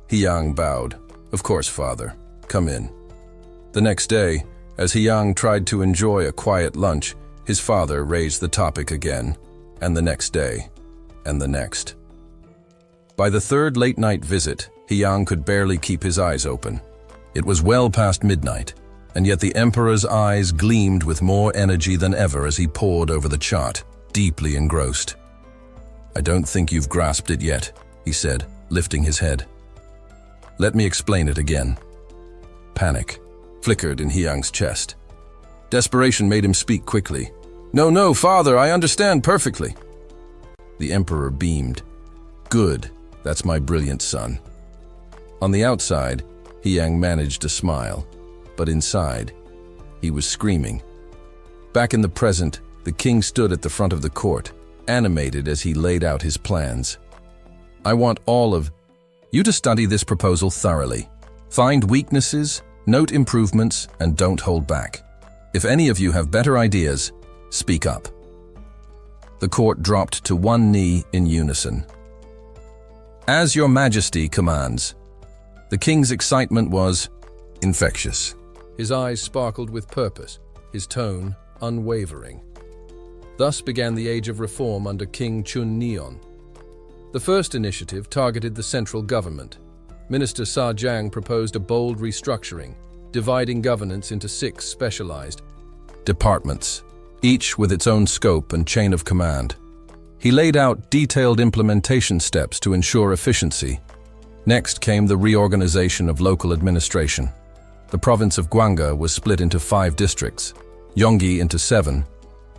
Hiyang bowed. "Of course, father. Come in." The next day, as Hiyang tried to enjoy a quiet lunch, his father raised the topic again, and the next day, and the next. By the third late-night visit, Hiyang could barely keep his eyes open. It was well past midnight, and yet the emperor's eyes gleamed with more energy than ever as he pored over the chart, deeply engrossed. "I don't think you've grasped it yet," he said, lifting his head. "Let me explain it again." Panic flickered in Hiyang's chest. Desperation made him speak quickly. No, father, I understand perfectly." The emperor beamed. "Good, that's my brilliant son." On the outside, Hiyang managed to smile, but inside, he was screaming. Back in the present, the king stood at the front of the court, animated as he laid out his plans. "I want all of you to study this proposal thoroughly. Find weaknesses, note improvements, and don't hold back. If any of you have better ideas, speak up." The court dropped to one knee in unison. "As your majesty commands." The king's excitement was infectious. His eyes sparkled with purpose, his tone unwavering. Thus began the age of reform under King Chun-neon. The first initiative targeted the central government. Minister Sa Jiang proposed a bold restructuring, dividing governance into 6 specialized departments, each with its own scope and chain of command. He laid out detailed implementation steps to ensure efficiency. Next came the reorganization of local administration. The province of Gwanga was split into 5 districts, Yonggi into 7,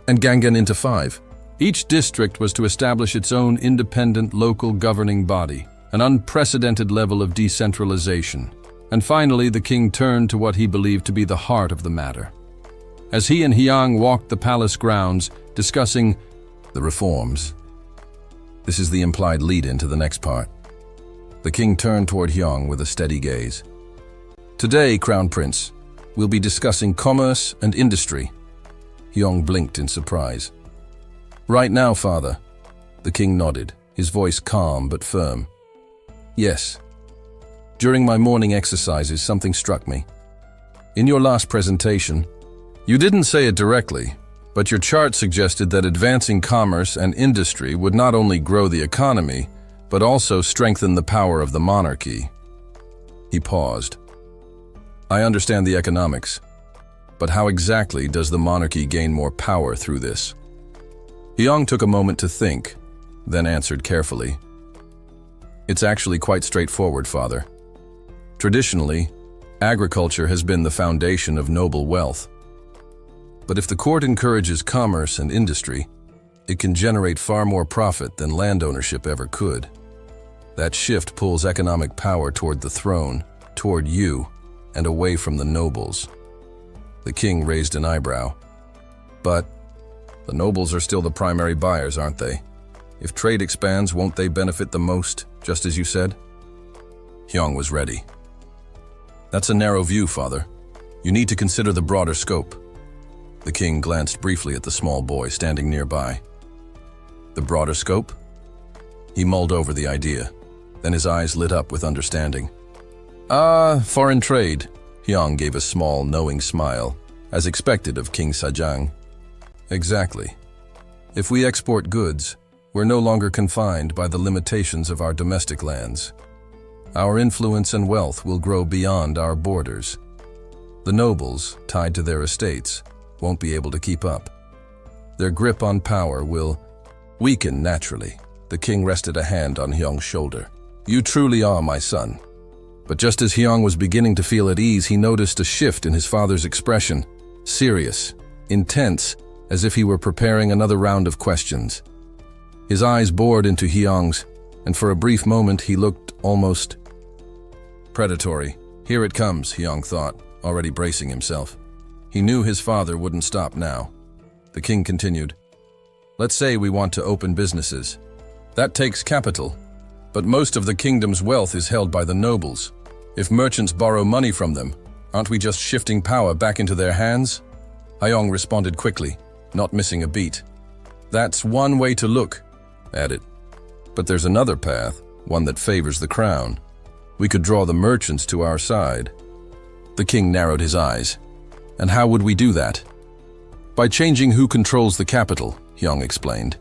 and Gangan into 5. Each district was to establish its own independent local governing body, an unprecedented level of decentralization. And finally, the king turned to what he believed to be the heart of the matter. As he and Hiyang walked the palace grounds, discussing the reforms. This is the implied lead-in to the next part. The king turned toward Hiyang with a steady gaze. "Today, Crown Prince, we'll be discussing commerce and industry." Hiyang blinked in surprise. "Right now, father." The king nodded, his voice calm but firm. "Yes. During my morning exercises, something struck me. In your last presentation, you didn't say it directly, but your chart suggested that advancing commerce and industry would not only grow the economy, but also strengthen the power of the monarchy." He paused. "I understand the economics, but how exactly does the monarchy gain more power through this?" Hiyang took a moment to think, then answered carefully. "It's actually quite straightforward, father. Traditionally, agriculture has been the foundation of noble wealth. But if the court encourages commerce and industry, it can generate far more profit than land ownership ever could. That shift pulls economic power toward the throne, toward you, and away from the nobles." The king raised an eyebrow. "But the nobles are still the primary buyers, aren't they? If trade expands, won't they benefit the most, just as you said?" Hiyang was ready. "That's a narrow view, father. You need to consider the broader scope." The king glanced briefly at the small boy standing nearby. "The broader scope?" He mulled over the idea. Then his eyes lit up with understanding. Foreign trade." Hiyang gave a small, knowing smile, as expected of King Sajang. "Exactly. If we export goods, we're no longer confined by the limitations of our domestic lands. Our influence and wealth will grow beyond our borders. The nobles, tied to their estates, won't be able to keep up. Their grip on power will weaken naturally." The king rested a hand on Hiyang's shoulder. You truly are my son. But just as Hyung was beginning to feel at ease, he noticed a shift in his father's expression. Serious, intense, as if he were preparing another round of questions. His eyes bored into Hyung's, and for a brief moment he looked almost predatory. Here it comes, Hyung thought, already bracing himself. He knew his father wouldn't stop now. The king continued. Let's say we want to open businesses. That takes capital, but most of the kingdom's wealth is held by the nobles. If merchants borrow money from them, aren't we just shifting power back into their hands? Hyung responded quickly, not missing a beat. That's one way to look at it. But there's another path, one that favors the crown. We could draw the merchants to our side. The king narrowed his eyes. And how would we do that? By changing who controls the capital, Hyung explained.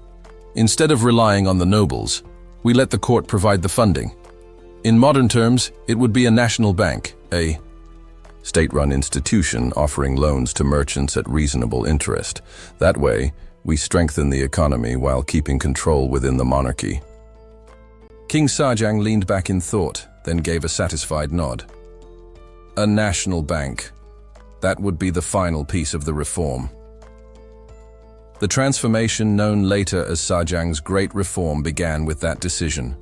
Instead of relying on the nobles, we let the court provide the funding. In modern terms, it would be a national bank, a state-run institution offering loans to merchants at reasonable interest. That way, we strengthen the economy while keeping control within the monarchy. King Sajang leaned back in thought, then gave a satisfied nod. A national bank. That would be the final piece of the reform. The transformation known later as Sajang's Great Reform began with that decision.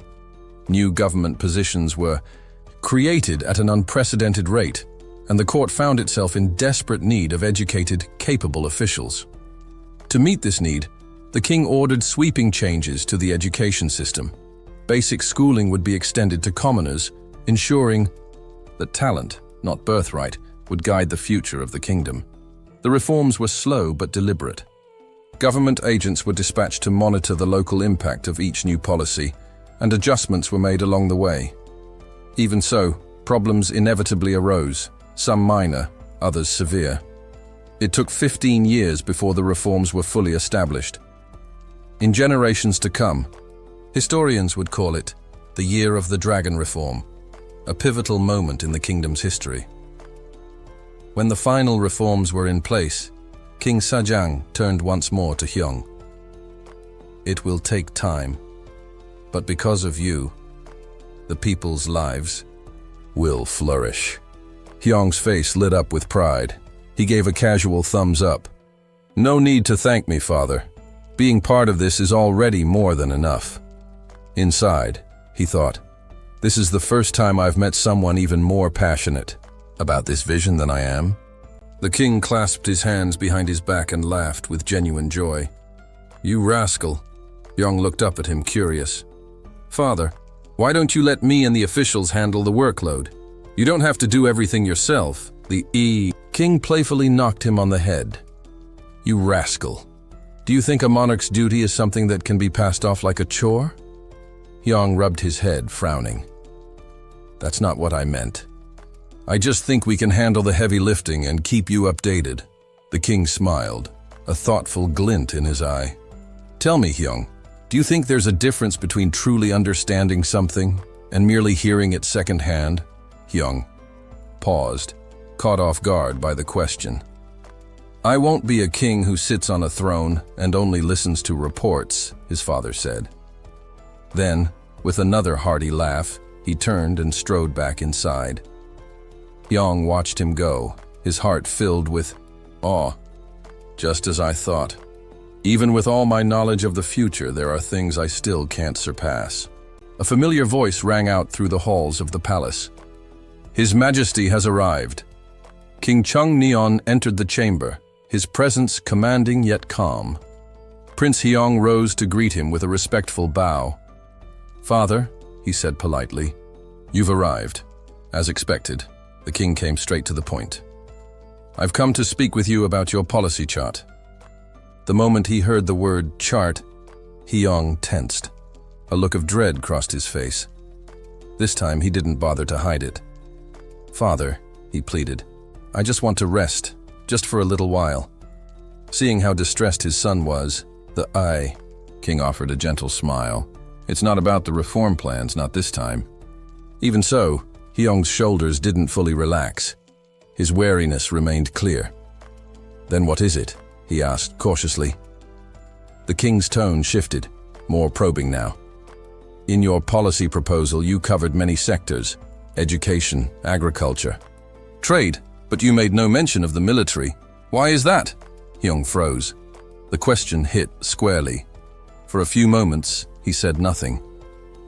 New government positions were created at an unprecedented rate, and the court found itself in desperate need of educated, capable officials. To meet this need, the king ordered sweeping changes to the education system. Basic schooling would be extended to commoners, ensuring that talent, not birthright, would guide the future of the kingdom. The reforms were slow but deliberate. Government agents were dispatched to monitor the local impact of each new policy, and adjustments were made along the way. Even so, problems inevitably arose, some minor, others severe. It took 15 years before the reforms were fully established. In generations to come, historians would call it the Year of the Dragon Reform, a pivotal moment in the kingdom's history. When the final reforms were in place, King Sajang turned once more to Hyung. It will take time, but because of you, the people's lives will flourish. Hyung's face lit up with pride. He gave a casual thumbs up. No need to thank me, father. Being part of this is already more than enough. Inside, he thought, this is the first time I've met someone even more passionate about this vision than I am. The king clasped his hands behind his back and laughed with genuine joy. You rascal. Hyung looked up at him, curious. Father, why don't you let me and the officials handle the workload? You don't have to do everything yourself. The king playfully knocked him on the head. You rascal. Do you think a monarch's duty is something that can be passed off like a chore? Hyung rubbed his head, frowning. That's not what I meant. I just think we can handle the heavy lifting and keep you updated. The king smiled, a thoughtful glint in his eye. Tell me, Hyung, do you think there's a difference between truly understanding something and merely hearing it secondhand? Hyung paused, caught off guard by the question. I won't be a king who sits on a throne and only listens to reports, his father said. Then, with another hearty laugh, he turned and strode back inside. Hyung watched him go, his heart filled with awe. Just as I thought. Even with all my knowledge of the future, there are things I still can't surpass. A familiar voice rang out through the halls of the palace. His Majesty has arrived. King Chung Neon entered the chamber, his presence commanding yet calm. Prince Hyung rose to greet him with a respectful bow. Father, he said politely, you've arrived. As expected, the king came straight to the point. I've come to speak with you about your policy chart. The moment he heard the word chart, Hyung tensed. A look of dread crossed his face. This time he didn't bother to hide it. Father, he pleaded, I just want to rest, just for a little while. Seeing how distressed his son was, King offered a gentle smile. It's not about the reform plans, not this time. Even so, Hyung's shoulders didn't fully relax. His wariness remained clear. Then what is it? He asked cautiously. The king's tone shifted, more probing now. In your policy proposal, you covered many sectors: education, agriculture, trade, but you made no mention of the military. Why is that? Hyung froze. The question hit squarely. For a few moments, he said nothing.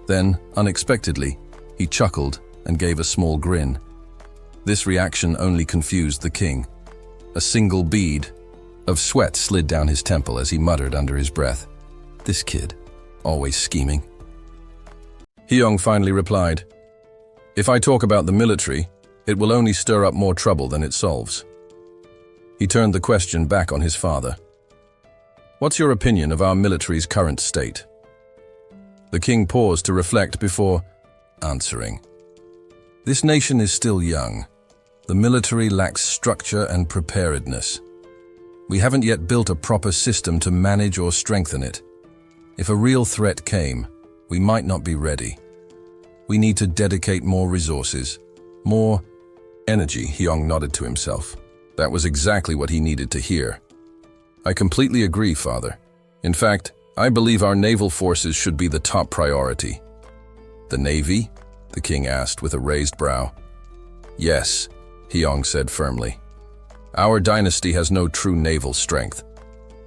Then, unexpectedly, he chuckled and gave a small grin. This reaction only confused the king. A single bead of sweat slid down his temple as he muttered under his breath, "This kid, always scheming." Hyung finally replied, "If I talk about the military, it will only stir up more trouble than it solves." He turned the question back on his father. "What's your opinion of our military's current state?" The king paused to reflect before answering. "This nation is still young. The military lacks structure and preparedness. We haven't yet built a proper system to manage or strengthen it. If a real threat came, we might not be ready. We need to dedicate more resources, more energy." Hyung nodded to himself. That was exactly what he needed to hear. "I completely agree, Father. In fact, I believe our naval forces should be the top priority." "The Navy?" the king asked with a raised brow. "Yes," Hyung said firmly. "Our dynasty has no true naval strength.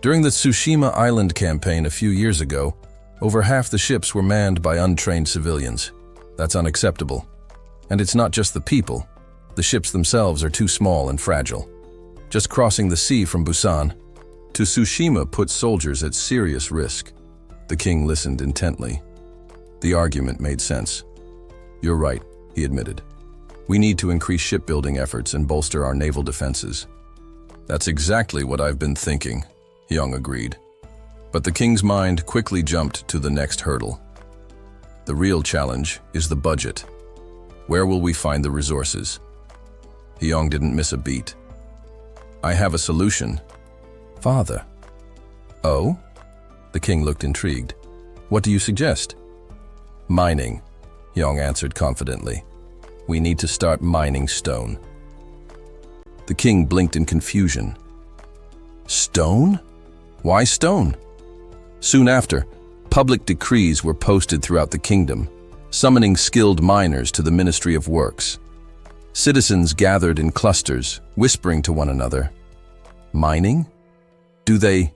During the Tsushima Island campaign a few years ago, over half the ships were manned by untrained civilians. That's unacceptable. And it's not just the people. The ships themselves are too small and fragile. Just crossing the sea from Busan to Tsushima puts soldiers at serious risk." The king listened intently. The argument made sense. "You're right," he admitted. "We need to increase shipbuilding efforts and bolster our naval defenses." "That's exactly what I've been thinking," Hyung agreed. But the king's mind quickly jumped to the next hurdle. The real challenge is the budget. Where will we find the resources? Hyung didn't miss a beat. "I have a solution." "Father." "Oh?" The king looked intrigued. "What do you suggest?" "Mining," Hyung answered confidently. "We need to start mining stone." The king blinked in confusion. "Stone? Why stone?" Soon after, public decrees were posted throughout the kingdom, summoning skilled miners to the Ministry of Works. Citizens gathered in clusters, whispering to one another. Mining? Do they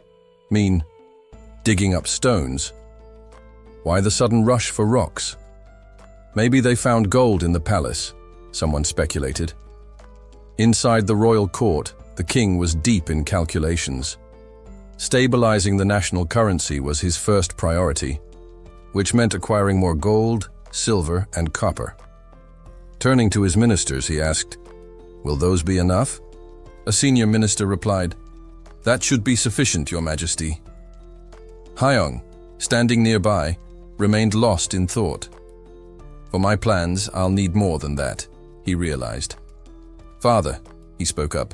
mean digging up stones? Why the sudden rush for rocks? Maybe they found gold in the palace, someone speculated. Inside the royal court, the king was deep in calculations. Stabilizing the national currency was his first priority, which meant acquiring more gold, silver, and copper. Turning to his ministers, he asked, "Will those be enough?" A senior minister replied, "That should be sufficient, Your Majesty." Hyung, standing nearby, remained lost in thought. "For my plans, I'll need more than that," he realized. "Father," he spoke up,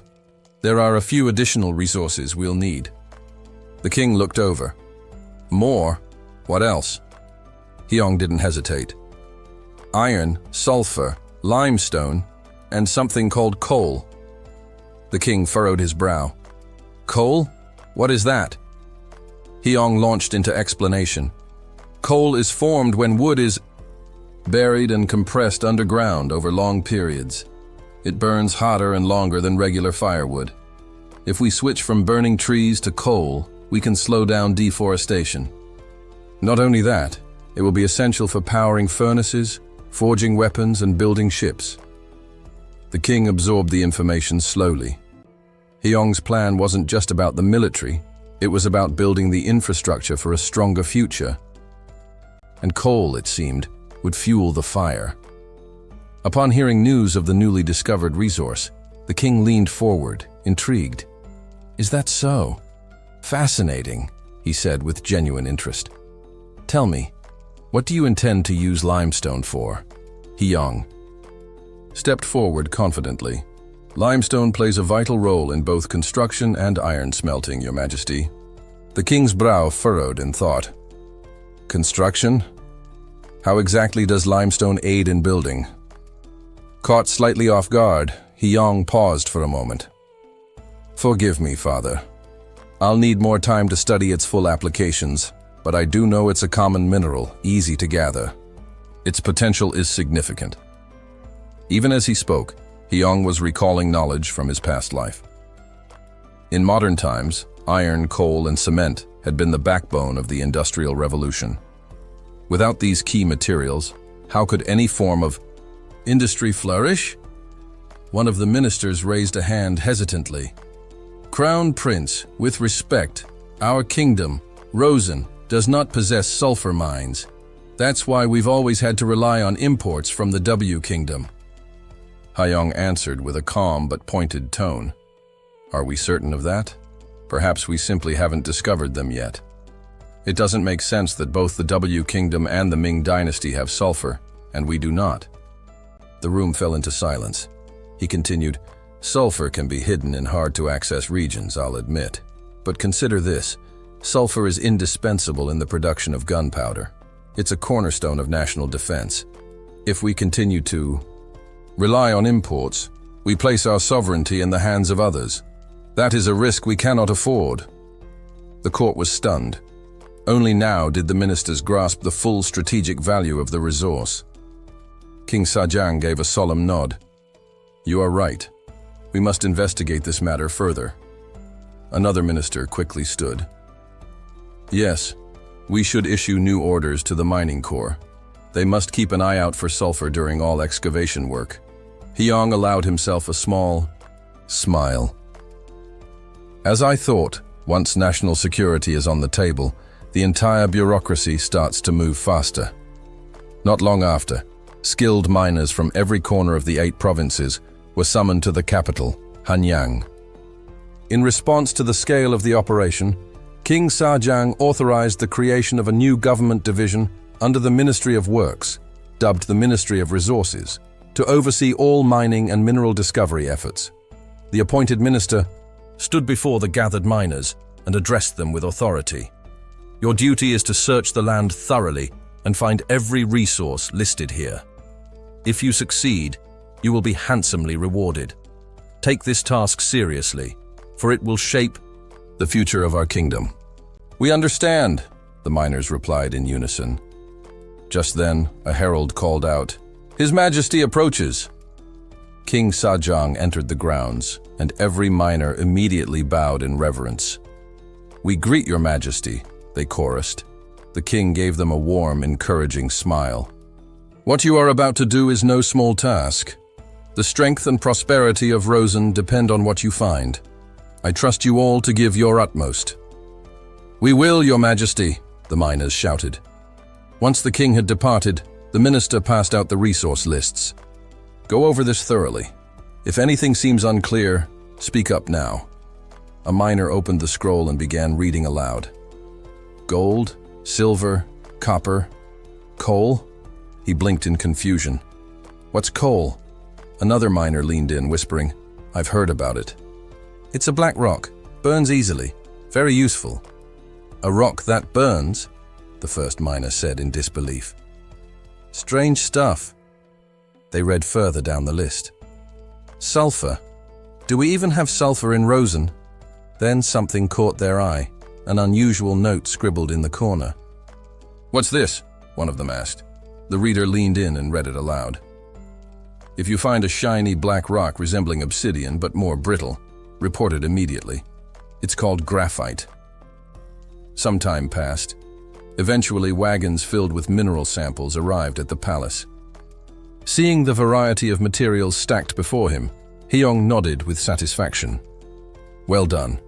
"there are a few additional resources we'll need." The king looked over. "More? What else?" Hyung didn't hesitate. "Iron, sulfur, limestone, and something called coal." The king furrowed his brow. "Coal? What is that?" Hyung launched into explanation. "Coal is formed when wood is buried and compressed underground over long periods. It burns hotter and longer than regular firewood. If we switch from burning trees to coal, we can slow down deforestation. Not only that, it will be essential for powering furnaces, forging weapons, and building ships." The king absorbed the information slowly. Hyung's plan wasn't just about the military, it was about building the infrastructure for a stronger future. And coal, it seemed, would fuel the fire. Upon hearing news of the newly discovered resource, the king leaned forward, intrigued. "Is that so? Fascinating," he said with genuine interest. "Tell me, what do you intend to use limestone for?" Hyung stepped forward confidently. "Limestone plays a vital role in both construction and iron smelting, Your Majesty." The king's brow furrowed in thought. "Construction? How exactly does limestone aid in building?" Caught slightly off guard, Hyung paused for a moment. "Forgive me, Father. I'll need more time to study its full applications. but I do know it's a common mineral, easy to gather. Its potential is significant. Even as he spoke, Hyong was recalling knowledge from his past life. In modern times, iron, coal, and cement had been the backbone of the Industrial Revolution. Without these key materials, how could any form of industry flourish? One of the ministers raised a hand hesitantly. Crown Prince, with respect, our kingdom, Rosen, does not possess sulfur mines. That's why we've always had to rely on imports from the W Kingdom. Hyong answered with a calm but pointed tone. Are we certain of that? Perhaps we simply haven't discovered them yet. It doesn't make sense that both the W Kingdom and the Ming Dynasty have sulfur, and we do not. The room fell into silence. He continued, sulfur can be hidden in hard-to-access regions, I'll admit. But consider this. Sulfur is indispensable in the production of gunpowder. It's a cornerstone of national defense. If we continue to rely on imports, we place our sovereignty in the hands of others. That is a risk we cannot afford. The court was stunned. Only now did the ministers grasp the full strategic value of the resource. King Sajang gave a solemn nod. You are right. We must investigate this matter further. Another minister quickly stood. Yes, we should issue new orders to the mining corps. They must keep an eye out for sulfur during all excavation work. Hyong allowed himself a small smile. As I thought, once national security is on the table, the entire bureaucracy starts to move faster. Not long after, skilled miners from every corner of the 8 provinces were summoned to the capital, Hanyang. In response to the scale of the operation, King Sajang authorized the creation of a new government division under the Ministry of Works, dubbed the Ministry of Resources, to oversee all mining and mineral discovery efforts. The appointed minister stood before the gathered miners and addressed them with authority. Your duty is to search the land thoroughly and find every resource listed here. If you succeed, you will be handsomely rewarded. Take this task seriously, for it will shape the future of our kingdom. We understand, the miners replied in unison. Just then, a herald called out, His Majesty approaches. King Sajang entered the grounds, and every miner immediately bowed in reverence. We greet your Majesty, they chorused. The king gave them a warm, encouraging smile. What you are about to do is no small task. The strength and prosperity of Rosen depend on what you find. I trust you all to give your utmost. We will, your Majesty, the miners shouted. Once the king had departed, the minister passed out the resource lists. Go over this thoroughly. If anything seems unclear, speak up now. A miner opened the scroll and began reading aloud. Gold, silver, copper, coal? He blinked in confusion. What's coal? Another miner leaned in, whispering, I've heard about it. It's a black rock, burns easily, very useful. A rock that burns? The first miner said in disbelief. Strange stuff. They read further down the list. Sulfur. Do we even have sulfur in Rosen? Then something caught their eye, an unusual note scribbled in the corner. What's this? One of them asked. The reader leaned in and read it aloud. If you find a shiny black rock resembling obsidian but more brittle, report it immediately. It's called graphite. Some time passed. Eventually, wagons filled with mineral samples arrived at the palace. Seeing the variety of materials stacked before him, Hyong nodded with satisfaction. Well done.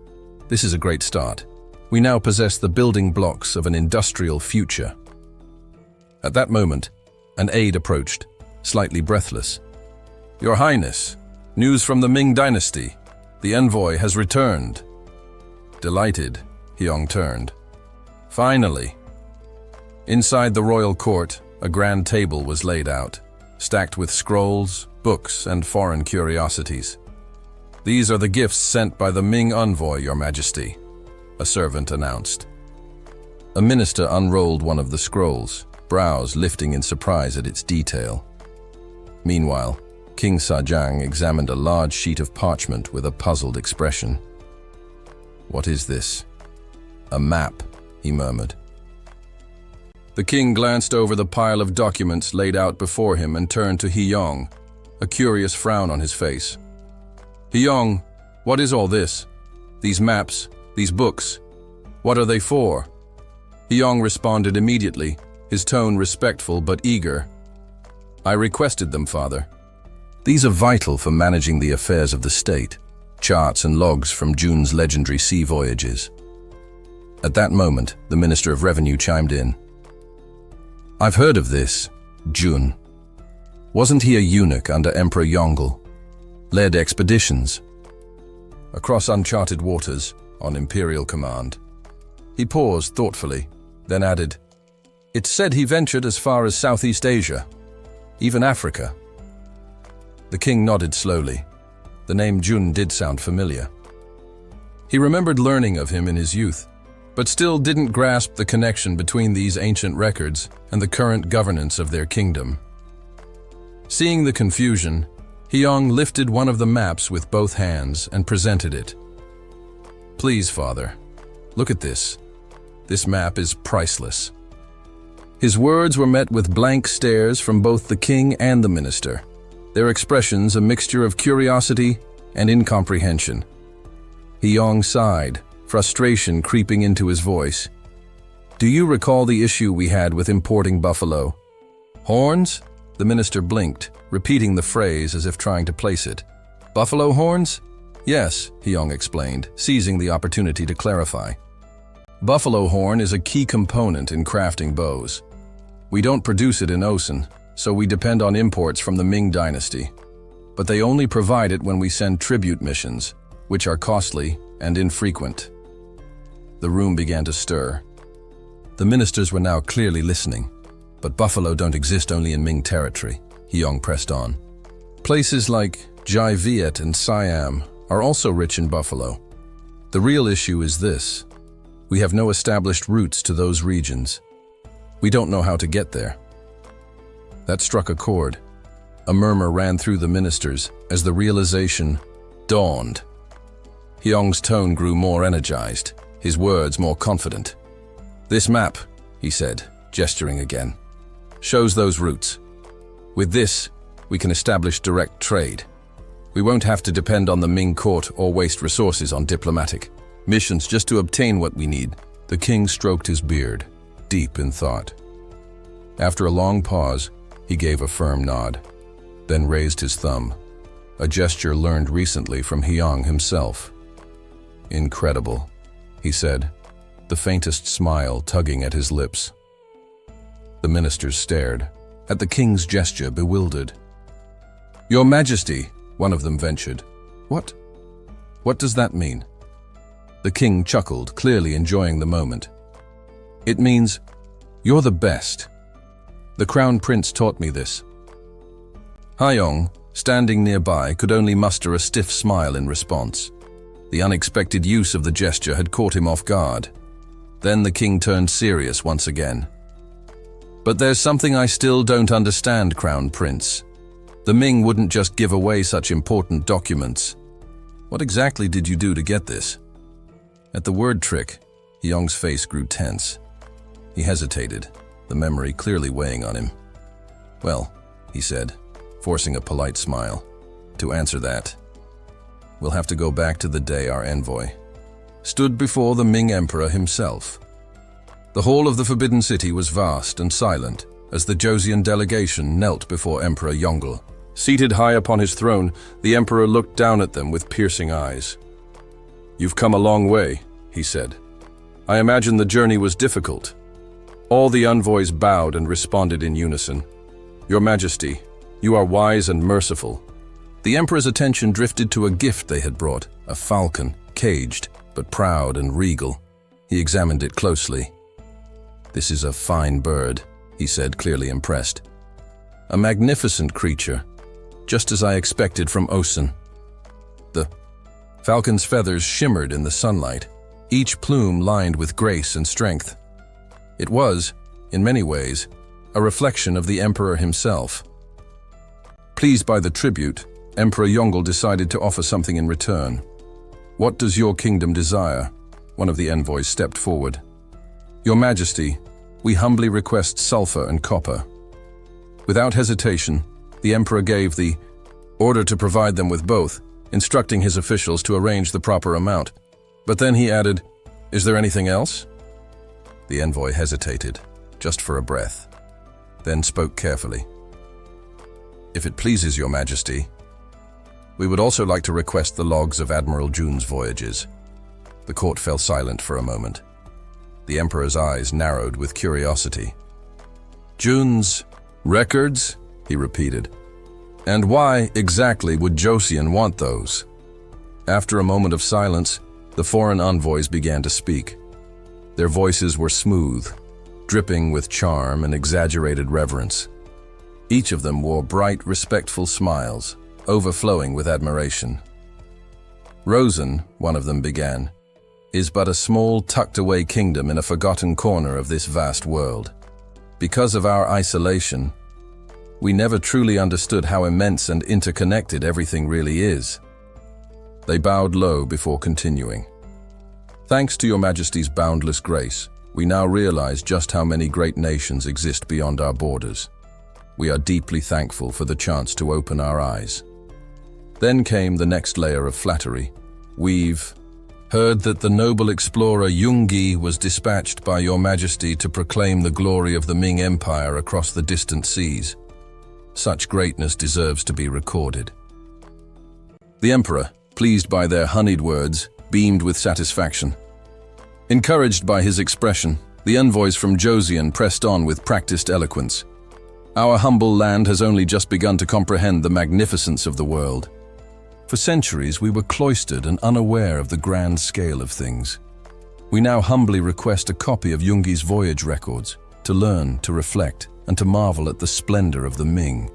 This is a great start. We now possess the building blocks of an industrial future. At that moment, an aide approached, slightly breathless. Your Highness, news from the Ming Dynasty. The envoy has returned. Delighted, Hyong turned. Finally. Inside the royal court, a grand table was laid out, stacked with scrolls, books, and foreign curiosities. These are the gifts sent by the Ming envoy, Your Majesty, a servant announced. A minister unrolled one of the scrolls, brows lifting in surprise at its detail. Meanwhile, King Sajang examined a large sheet of parchment with a puzzled expression. What is this? A map, he murmured. The king glanced over the pile of documents laid out before him and turned to Hiyong, a curious frown on his face. Hiyong, what is all this? These maps, these books, what are they for? Hiyong responded immediately, his tone respectful but eager. I requested them, father. These are vital for managing the affairs of the state, charts and logs from Jun's legendary sea voyages. At that moment, the Minister of Revenue chimed in. I've heard of this, Jun. Wasn't he a eunuch under Emperor Yongle? Led expeditions across uncharted waters on imperial command. He paused thoughtfully, then added, It's said he ventured as far as Southeast Asia, even Africa. The king nodded slowly. The name Jun did sound familiar. He remembered learning of him in his youth, but still didn't grasp the connection between these ancient records and the current governance of their kingdom. Seeing the confusion, Hiyong lifted one of the maps with both hands and presented it. Please, father, look at this. This map is priceless. His words were met with blank stares from both the king and the minister, their expressions a mixture of curiosity and incomprehension. Hiyong sighed, frustration creeping into his voice. Do you recall the issue we had with importing buffalo? Horns? The minister blinked, repeating the phrase as if trying to place it. Buffalo horns? Yes, Hiyong explained, seizing the opportunity to clarify. Buffalo horn is a key component in crafting bows. We don't produce it in Osen, so we depend on imports from the Ming dynasty. But they only provide it when we send tribute missions, which are costly and infrequent. The room began to stir. The ministers were now clearly listening. But buffalo don't exist only in Ming territory, Hiyong pressed on. Places like Jai Viet and Siam are also rich in buffalo. The real issue is this. We have no established routes to those regions. We don't know how to get there. That struck a chord. A murmur ran through the ministers as the realization dawned. Hiyong's tone grew more energized, his words more confident. This map, he said, gesturing again, shows those routes. With this, we can establish direct trade. We won't have to depend on the Ming court or waste resources on diplomatic missions just to obtain what we need. The king stroked his beard, deep in thought. After a long pause, he gave a firm nod, then raised his thumb, a gesture learned recently from Hiyong himself. Incredible, he said, the faintest smile tugging at his lips. The ministers stared, at the king's gesture bewildered. Your Majesty, one of them ventured. What? What does that mean? The king chuckled, clearly enjoying the moment. It means, you're the best. The crown prince taught me this. Hiyong, standing nearby, could only muster a stiff smile in response. The unexpected use of the gesture had caught him off guard. Then the king turned serious once again. But there's something I still don't understand, Crown Prince. The Ming wouldn't just give away such important documents. What exactly did you do to get this? At the word trick, Hiyong's face grew tense. He hesitated, the memory clearly weighing on him. Well, he said, forcing a polite smile. To answer that, we'll have to go back to the day our envoy stood before the Ming Emperor himself. The hall of the Forbidden City was vast and silent as the Joseon delegation knelt before Emperor Yongle. Seated high upon his throne, the emperor looked down at them with piercing eyes. You've come a long way, he said. I imagine the journey was difficult. All the envoys bowed and responded in unison. Your Majesty, you are wise and merciful. The emperor's attention drifted to a gift they had brought, a falcon, caged, but proud and regal. He examined it closely. This is a fine bird, he said, clearly impressed. A magnificent creature, just as I expected from Osen. The falcon's feathers shimmered in the sunlight, each plume lined with grace and strength. It was, in many ways, a reflection of the emperor himself. Pleased by the tribute, Emperor Yongle decided to offer something in return. What does your kingdom desire? One of the envoys stepped forward. Your Majesty, We humbly request sulfur and copper." Without hesitation, the emperor gave the order to provide them with both, instructing his officials to arrange the proper amount. But then he added, "Is there anything else?" The envoy hesitated, just for a breath, then spoke carefully. "If it pleases your majesty, we would also like to request the logs of Admiral Jun's voyages." The court fell silent for a moment. The emperor's eyes narrowed with curiosity. "Jun's records?" he repeated. "And why exactly would Joseon want those?" After a moment of silence, the foreign envoys began to speak. Their voices were smooth, dripping with charm and exaggerated reverence. Each of them wore bright, respectful smiles, overflowing with admiration. "Rosen," one of them began, "is but a small, tucked-away kingdom in a forgotten corner of this vast world. Because of our isolation, we never truly understood how immense and interconnected everything really is." They bowed low before continuing. "Thanks to your majesty's boundless grace, we now realize just how many great nations exist beyond our borders. We are deeply thankful for the chance to open our eyes." Then came the next layer of flattery. "We've heard that the noble explorer Yungi was dispatched by your majesty to proclaim the glory of the Ming Empire across the distant seas. Such greatness deserves to be recorded." The emperor, pleased by their honeyed words, beamed with satisfaction. Encouraged by his expression, the envoys from Joseon pressed on with practiced eloquence. "Our humble land has only just begun to comprehend the magnificence of the world. For centuries we were cloistered and unaware of the grand scale of things. We now humbly request a copy of Yungi's voyage records, to learn, to reflect, and to marvel at the splendor of the Ming."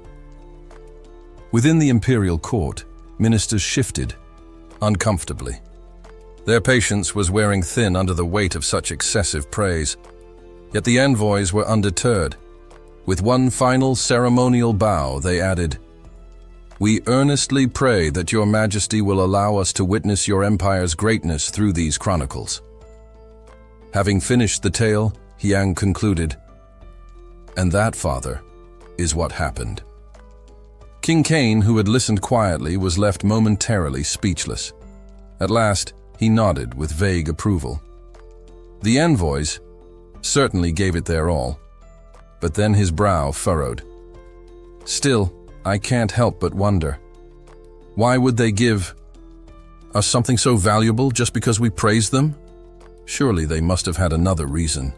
Within the imperial court, ministers shifted, uncomfortably. Their patience was wearing thin under the weight of such excessive praise. Yet the envoys were undeterred. With one final ceremonial bow, they added, "We earnestly pray that your majesty will allow us to witness your empire's greatness through these chronicles." Having finished the tale, Hyang concluded, "And that, father, is what happened." King Kane, who had listened quietly, was left momentarily speechless. At last, he nodded with vague approval. The envoys certainly gave it their all, but then his brow furrowed. "Still, I can't help but wonder. Why would they give us something so valuable just because we praised them? Surely they must have had another reason."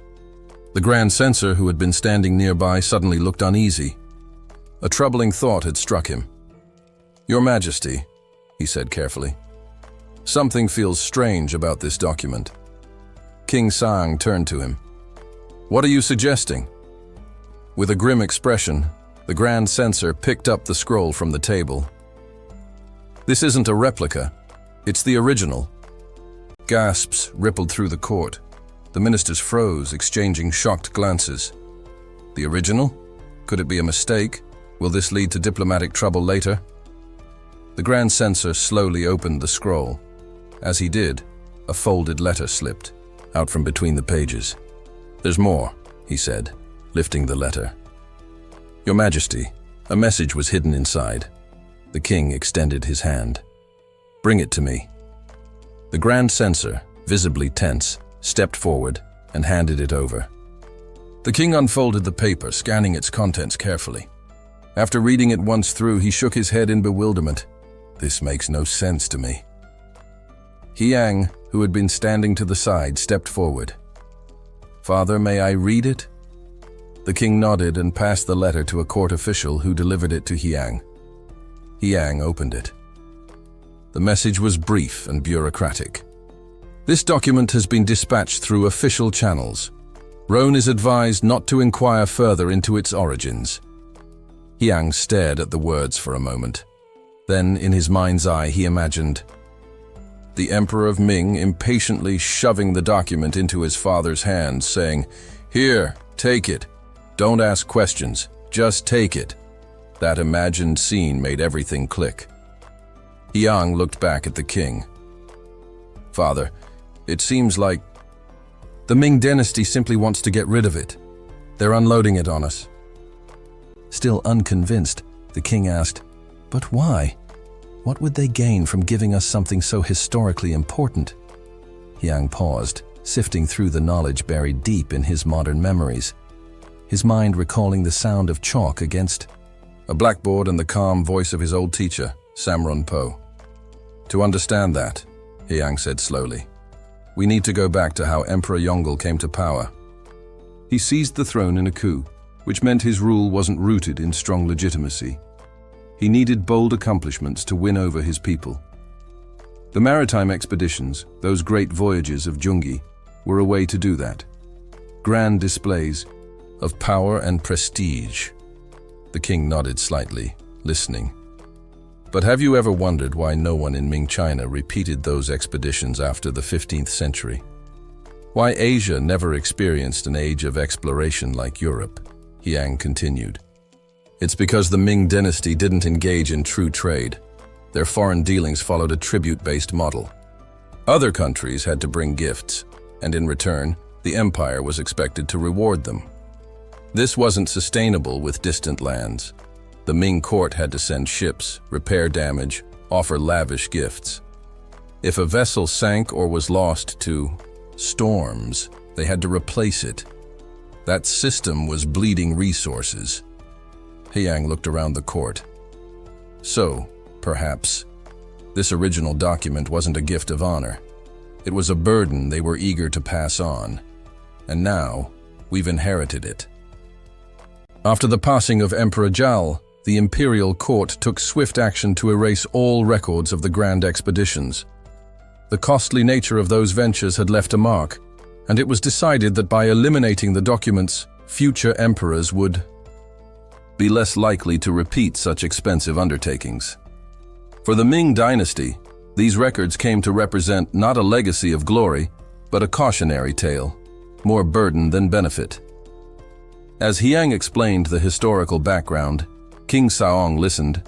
The Grand Censor, who had been standing nearby, suddenly looked uneasy. A troubling thought had struck him. "Your Majesty," he said carefully, "something feels strange about this document." King Sang turned to him. "What are you suggesting?" With a grim expression, the Grand Censor picked up the scroll from the table. "This isn't a replica. It's the original." Gasps rippled through the court. The ministers froze, exchanging shocked glances. The original? Could it be a mistake? Will this lead to diplomatic trouble later? The Grand Censor slowly opened the scroll. As he did, a folded letter slipped out from between the pages. "There's more," he said, lifting the letter. "Your Majesty, a message was hidden inside." The king extended his hand. "Bring it to me." The Grand Censor, visibly tense, stepped forward and handed it over. The king unfolded the paper, scanning its contents carefully. After reading it once through, he shook his head in bewilderment. "This makes no sense to me." Hyang, who had been standing to the side, stepped forward. "Father, may I read it?" The king nodded and passed the letter to a court official who delivered it to Hyang. Hyang opened it. The message was brief and bureaucratic. "This document has been dispatched through official channels. Roan is advised not to inquire further into its origins." Hyang stared at the words for a moment. Then, in his mind's eye, he imagined the Emperor of Ming impatiently shoving the document into his father's hands, saying, "Here, take it. Don't ask questions. Just take it." That imagined scene made everything click. Hyang looked back at the king. "Father, it seems like the Ming dynasty simply wants to get rid of it. They're unloading it on us. Still unconvinced, the king asked, "But why? What would they gain from giving us something so historically important?" Yang paused, sifting through the knowledge buried deep in his modern memories, his mind recalling the sound of chalk against a blackboard and the calm voice of his old teacher, Samron Po. "To understand that," Yang said slowly, "we need to go back to how Emperor Yongle came to power. He seized the throne in a coup, which meant his rule wasn't rooted in strong legitimacy. He needed bold accomplishments to win over his people. The maritime expeditions, those great voyages of Jungi, were a way to do that. Grand displays of power and prestige." The king nodded slightly, listening. "But have you ever wondered why no one in Ming China repeated those expeditions after the 15th century? Why Asia never experienced an age of exploration like Europe?" Yang continued. "It's because the Ming dynasty didn't engage in true trade. Their foreign dealings followed a tribute-based model. Other countries had to bring gifts, and in return, the empire was expected to reward them. This wasn't sustainable with distant lands. The Ming court had to send ships, repair damage, offer lavish gifts. If a vessel sank or was lost to storms, they had to replace it. That system was bleeding resources." Yang looked around the court. "So, perhaps, this original document wasn't a gift of honor. It was a burden they were eager to pass on. And now, we've inherited it." After the passing of Emperor Zhao, the imperial court took swift action to erase all records of the grand expeditions. The costly nature of those ventures had left a mark, and it was decided that by eliminating the documents, future emperors would be less likely to repeat such expensive undertakings. For the Ming dynasty, these records came to represent not a legacy of glory, but a cautionary tale, more burden than benefit. As Yang explained the historical background, King Saong listened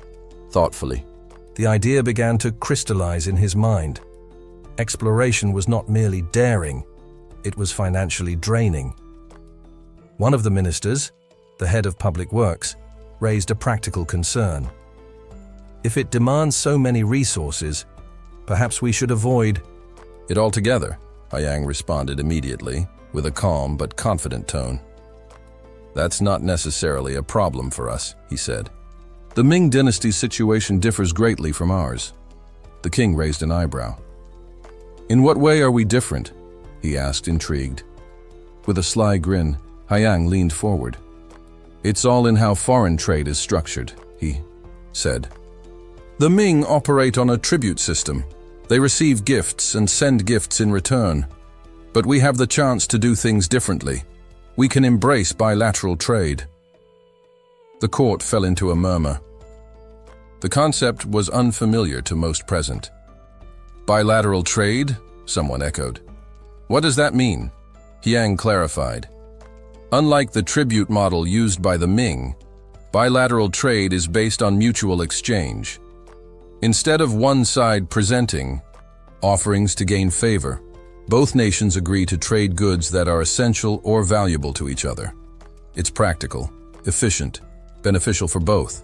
thoughtfully. The idea began to crystallize in his mind. Exploration was not merely daring, it was financially draining. One of the ministers, the head of public works, raised a practical concern. If it demands so many resources, perhaps we should avoid it altogether, Yang responded immediately, with a calm but confident tone. "That's not necessarily a problem for us," he said. "The Ming dynasty's situation differs greatly from ours." The king raised an eyebrow. "In what way are we different?" he asked, intrigued. With a sly grin, Yang leaned forward. "It's all in how foreign trade is structured," he said. "The Ming operate on a tribute system. They receive gifts and send gifts in return. But we have the chance to do things differently. We can embrace bilateral trade." The court fell into a murmur. The concept was unfamiliar to most present. "Bilateral trade?" someone echoed. "What does that mean?" Yang clarified. "Unlike the tribute model used by the Ming, bilateral trade is based on mutual exchange. Instead of one side presenting offerings to gain favor, both nations agree to trade goods that are essential or valuable to each other. It's practical, efficient, beneficial for both."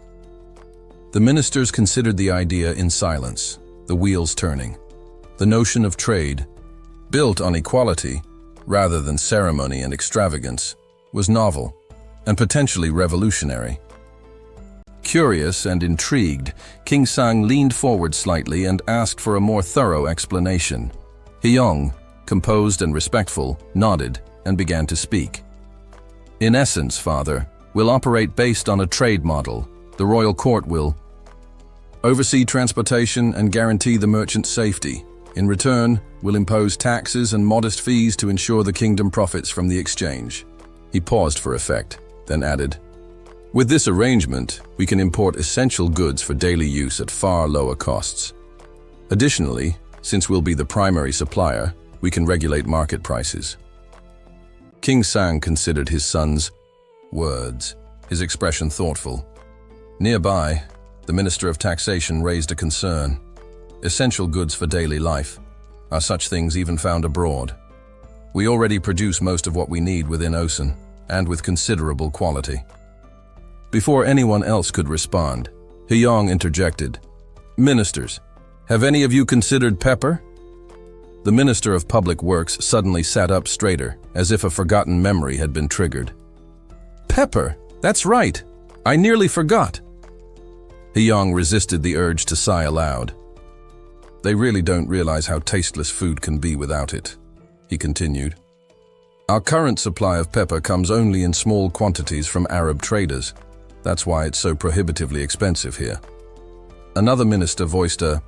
The ministers considered the idea in silence, the wheels turning. The notion of trade, built on equality rather than ceremony and extravagance, was novel and potentially revolutionary. Curious and intrigued, King Sang leaned forward slightly and asked for a more thorough explanation. Hyong, composed and respectful, nodded and began to speak. "In essence, Father, we'll operate based on a trade model. The royal court will oversee transportation and guarantee the merchant's safety. In return, we'll impose taxes and modest fees to ensure the kingdom profits from the exchange." He paused for effect, then added, "With this arrangement, we can import essential goods for daily use at far lower costs. Additionally, since we'll be the primary supplier, we can regulate market prices." King Sang considered his son's words, his expression thoughtful. Nearby, the Minister of Taxation raised a concern. Essential goods for daily life. Are such things even found abroad? We already produce most of what we need within Ocean. and with considerable quality. Before anyone else could respond, Hyong interjected, "Ministers, have any of you considered pepper?" The Minister of Public Works suddenly sat up straighter, as if a forgotten memory had been triggered. "Pepper, that's right. I nearly forgot." Hyong resisted the urge to sigh aloud. "They really don't realize how tasteless food can be without it," he continued. "Our current supply of pepper comes only in small quantities from Arab traders. That's why it's so prohibitively expensive here." Another minister voiced a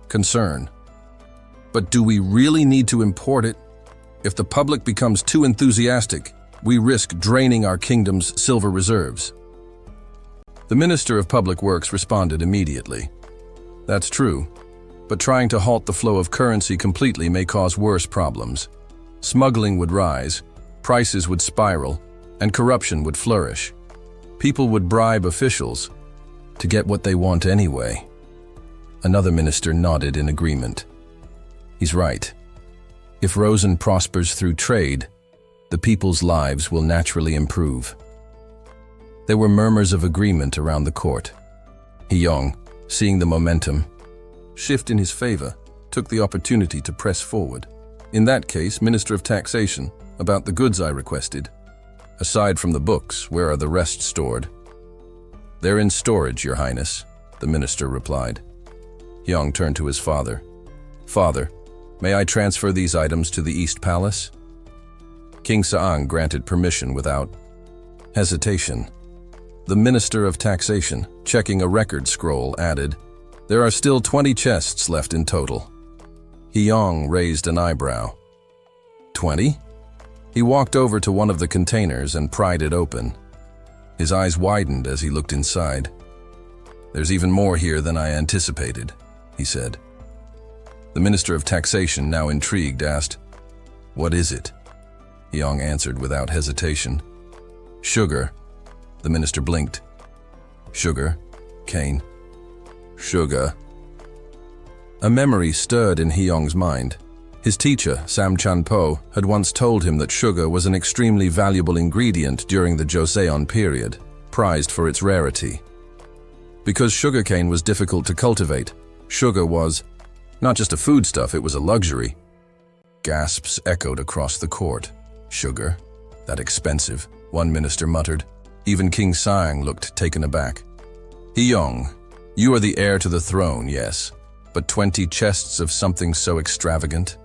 concern. "But do we really need to import it? If the public becomes too enthusiastic, we risk draining our kingdom's silver reserves." The Minister of Public Works responded immediately. "That's true, but trying to halt the flow of currency completely may cause worse problems. Smuggling would rise, prices would spiral, and corruption would flourish. People would bribe officials to get what they want anyway." Another minister nodded in agreement. "He's right. If Rosen prospers through trade, the people's lives will naturally improve." There were murmurs of agreement around the court. Hyong, seeing the momentum shift in his favor, took the opportunity to press forward. "In that case, Minister of Taxation, about the goods I requested. Aside from the books, where are the rest stored?" "They're in storage, Your Highness," the minister replied. Hyong turned to his father. "Father, may I transfer these items to the East Palace?" King Saang granted permission without hesitation. The Minister of Taxation, checking a record scroll, added, "There are still 20 chests left in total." Hyong raised an eyebrow. 20? He walked over to one of the containers and pried it open. His eyes widened as he looked inside. "There's even more here than I anticipated," he said. The Minister of Taxation, now intrigued, asked, "What is it?" Hyong answered without hesitation. "Sugar." The minister blinked. "Sugar, cane, sugar." A memory stirred in Hyong's mind. His teacher, Sam Chan-po, had once told him that sugar was an extremely valuable ingredient during the Joseon period, prized for its rarity. Because sugarcane was difficult to cultivate, sugar was not just a foodstuff, it was a luxury. Gasps echoed across the court. "Sugar? That expensive," one minister muttered. Even King Saang looked taken aback. "Hyong, you are the heir to the throne, yes, but 20 chests of something so extravagant?"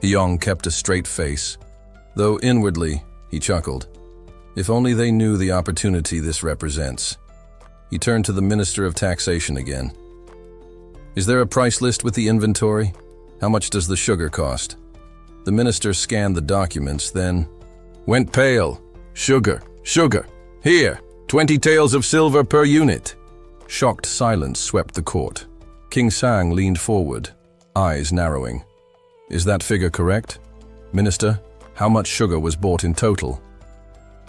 Hyong kept a straight face, though inwardly he chuckled. If only they knew the opportunity this represents. He turned to the Minister of Taxation again. "Is there a price list with the inventory? How much does the sugar cost?" The minister scanned the documents, then went pale. "Sugar, sugar! Here, 20 taels of silver per unit." Shocked silence swept the court. King Saang leaned forward, eyes narrowing. "Is that figure correct? Minister, how much sugar was bought in total?"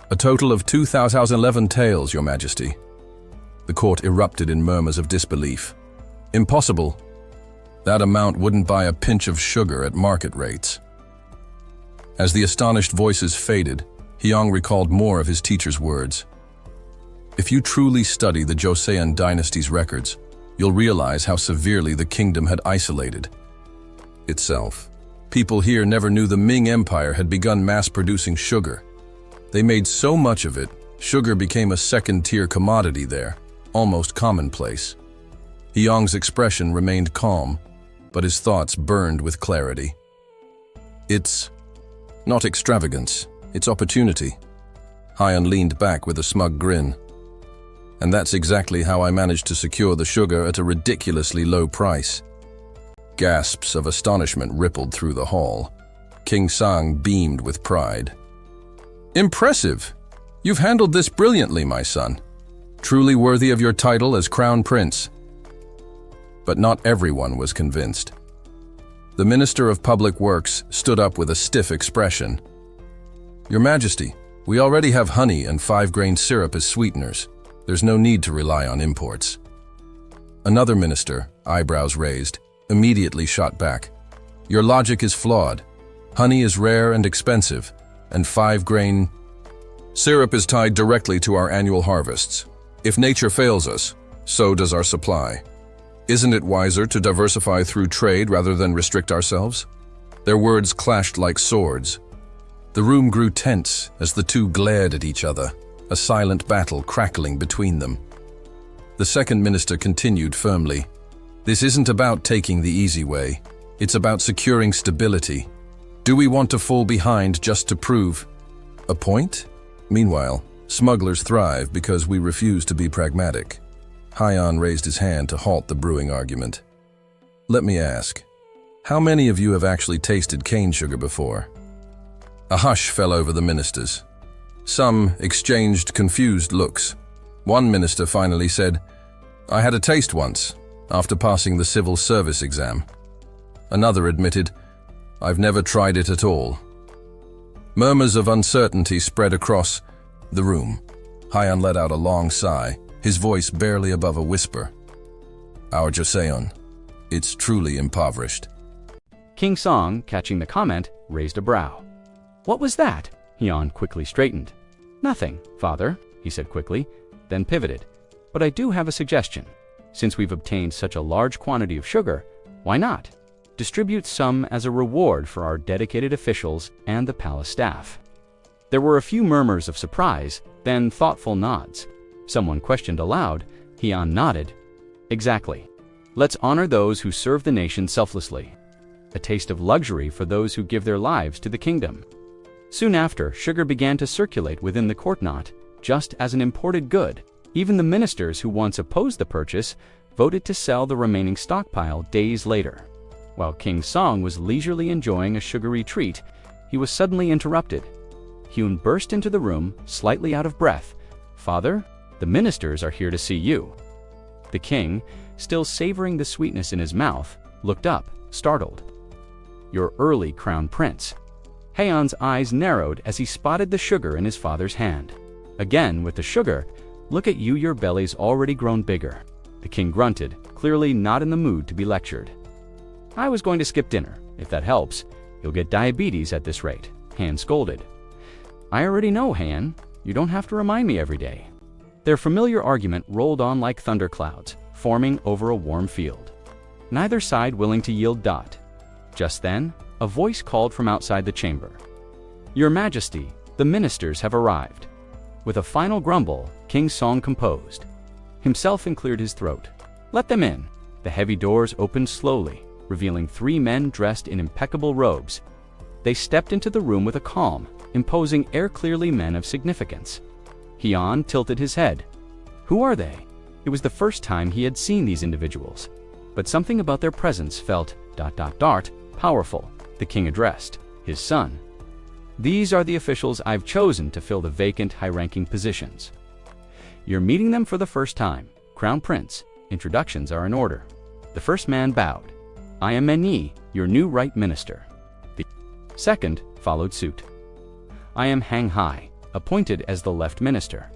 "A total of 2,011 taels, Your Majesty." The court erupted in murmurs of disbelief. "Impossible. That amount wouldn't buy a pinch of sugar at market rates." As the astonished voices faded, Hyong recalled more of his teacher's words. "If you truly study the Joseon dynasty's records, you'll realize how severely the kingdom had isolated itself. People here never knew the Ming Empire had begun mass-producing sugar. They made so much of it, sugar became a second-tier commodity there, almost commonplace." Hyong's expression remained calm, but his thoughts burned with clarity. "It's not extravagance. It's opportunity." Hyun leaned back with a smug grin. "And that's exactly how I managed to secure the sugar at a ridiculously low price." Gasps of astonishment rippled through the hall. King Saang beamed with pride. "Impressive! You've handled this brilliantly, my son. Truly worthy of your title as Crown Prince." But not everyone was convinced. The Minister of Public Works stood up with a stiff expression. "Your Majesty, we already have honey and 5-grain syrup as sweeteners. There's no need to rely on imports." Another minister, eyebrows raised, immediately shot back. "Your logic is flawed. Honey is rare and expensive, and 5-grain..." Syrup is tied directly to our annual harvests. If nature fails us, so does our supply. Isn't it wiser to diversify through trade rather than restrict ourselves? Their words clashed like swords. The room grew tense as the two glared at each other, a silent battle crackling between them. The second minister continued firmly. This isn't about taking the easy way. It's about securing stability. Do we want to fall behind just to prove a point? Meanwhile, smugglers thrive because we refuse to be pragmatic. Hyan raised his hand to halt the brewing argument. Let me ask, how many of you have actually tasted cane sugar before? A hush fell over the ministers. Some exchanged confused looks. One minister finally said, I had a taste once, after passing the civil service exam. Another admitted, I've never tried it at all. Murmurs of uncertainty spread across the room. Hyan let out a long sigh, his voice barely above a whisper. Our Joseon, it's truly impoverished. King Song, catching the comment, raised a brow. What was that? Hyan quickly straightened. Nothing, father, he said quickly, then pivoted. But I do have a suggestion. Since we've obtained such a large quantity of sugar, why not distribute some as a reward for our dedicated officials and the palace staff? There were a few murmurs of surprise, then thoughtful nods. Someone questioned aloud. Hyan nodded. Exactly. Let's honor those who serve the nation selflessly. A taste of luxury for those who give their lives to the kingdom. Soon after, sugar began to circulate within the court, not just as an imported good. Even the ministers who once opposed the purchase voted to sell the remaining stockpile days later. While King Song was leisurely enjoying a sugary treat, he was suddenly interrupted. Hyun burst into the room, slightly out of breath. Father, the ministers are here to see you. The king, still savoring the sweetness in his mouth, looked up, startled. Your early crown prince. Haeon's eyes narrowed as he spotted the sugar in his father's hand. Again with the sugar, look at you, your belly's already grown bigger. The king grunted, clearly not in the mood to be lectured. I was going to skip dinner. If that helps, you'll get diabetes at this rate, Han scolded. I already know, Han. You don't have to remind me every day. Their familiar argument rolled on like thunderclouds, forming over a warm field. Neither side willing to yield. Just then, a voice called from outside the chamber. Your Majesty, the ministers have arrived. With a final grumble, King Song composed himself and cleared his throat. Let them in. The heavy doors opened slowly, revealing 3 men dressed in impeccable robes. They stepped into the room with a calm, imposing air, clearly men of significance. Hyan tilted his head. Who are they? It was the first time he had seen these individuals, but something about their presence felt ... powerful. The king addressed his son. These are the officials I've chosen to fill the vacant high-ranking positions. You're meeting them for the first time. Crown Prince, introductions are in order. The first man bowed. I am Manhwa, your new right minister. The second followed suit. I am Hang Hai, appointed as the left minister.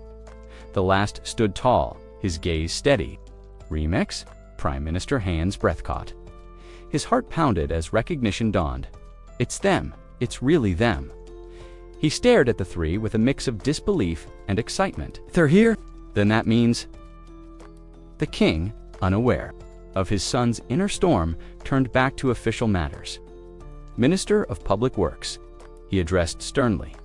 The last stood tall, his gaze steady. Remix, Prime Minister Han's breath caught. His heart pounded as recognition dawned. It's them. It's really them. He stared at the 3 with a mix of disbelief and excitement. They're here? Then that means... The king, unaware of his son's inner storm, turned back to official matters. Minister of Public Works, he addressed sternly.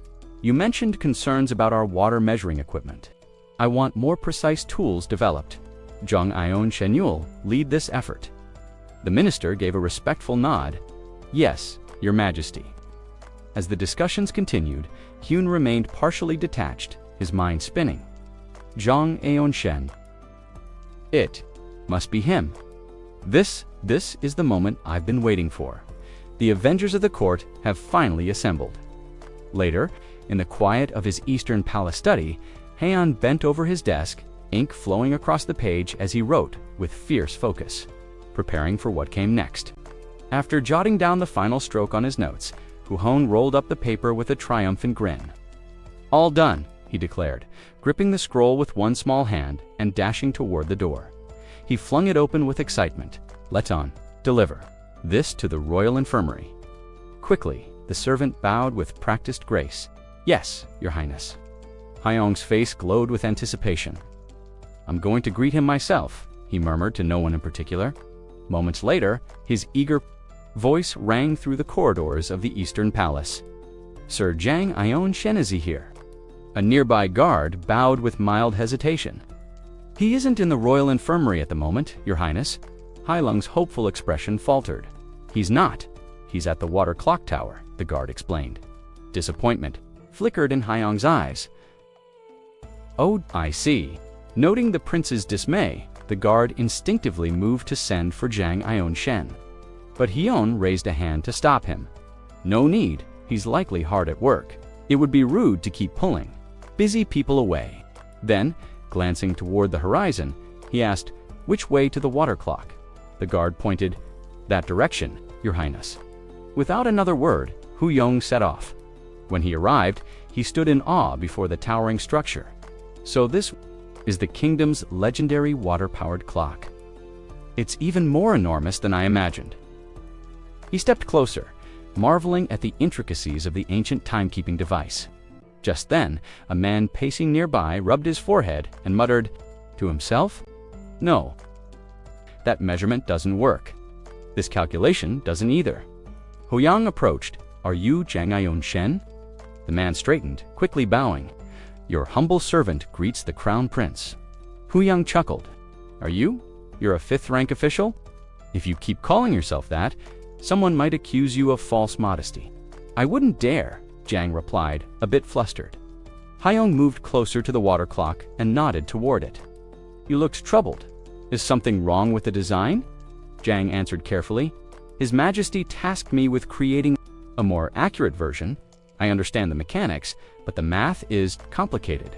You mentioned concerns about our water measuring equipment. I want more precise tools developed. Jung Ion Shenyul lead this effort. The minister gave a respectful nod. Yes, Your Majesty. As the discussions continued, Hyun remained partially detached, his mind spinning. Jong Aeon Shen. It must be him. This is the moment I've been waiting for. The Avengers of the court have finally assembled. Later, in the quiet of his Eastern Palace study, Haeon bent over his desk, ink flowing across the page as he wrote with fierce focus, preparing for what came next. After jotting down the final stroke on his notes, Huhon rolled up the paper with a triumphant grin. All done, he declared, gripping the scroll with one small hand and dashing toward the door. He flung it open with excitement. Let's on, deliver this to the royal infirmary. Quickly, the servant bowed with practiced grace. Yes, Your Highness. Haiyong's face glowed with anticipation. "I'm going to greet him myself," he murmured to no one in particular. Moments later, his eager voice rang through the corridors of the Eastern Palace. "Sir Jang Ion Shen is he here?" A nearby guard bowed with mild hesitation. "He isn't in the royal infirmary at the moment, Your Highness." Hailung's hopeful expression faltered. "He's not. He's at the water clock tower," the guard explained. Disappointment flickered in Haiyong's eyes. "Oh, I see." Noting the prince's dismay, the guard instinctively moved to send for Jang Ion Shen. But Hyeon raised a hand to stop him. "No need. He's likely hard at work. It would be rude to keep pulling busy people away." Then, glancing toward the horizon, he asked, "Which way to the water clock?" The guard pointed, "That direction, Your Highness." Without another word, Hu Yong set off. When he arrived, he stood in awe before the towering structure. So this is the kingdom's legendary water-powered clock. It's even more enormous than I imagined. He stepped closer, marveling at the intricacies of the ancient timekeeping device. Just then, a man pacing nearby rubbed his forehead and muttered to himself, "No, that measurement doesn't work. This calculation doesn't either." Huyang approached. "Are you Jang Ion Shen?" The man straightened, quickly bowing. "Your humble servant greets the crown prince." Huyang chuckled. "Are you? You're a 5th rank official? If you keep calling yourself that, someone might accuse you of false modesty." "I wouldn't dare," Jang replied, a bit flustered. Haiyong moved closer to the water clock and nodded toward it. "You looked troubled. Is something wrong with the design?" Jang answered carefully. "His Majesty tasked me with creating a more accurate version. I understand the mechanics, but the math is complicated."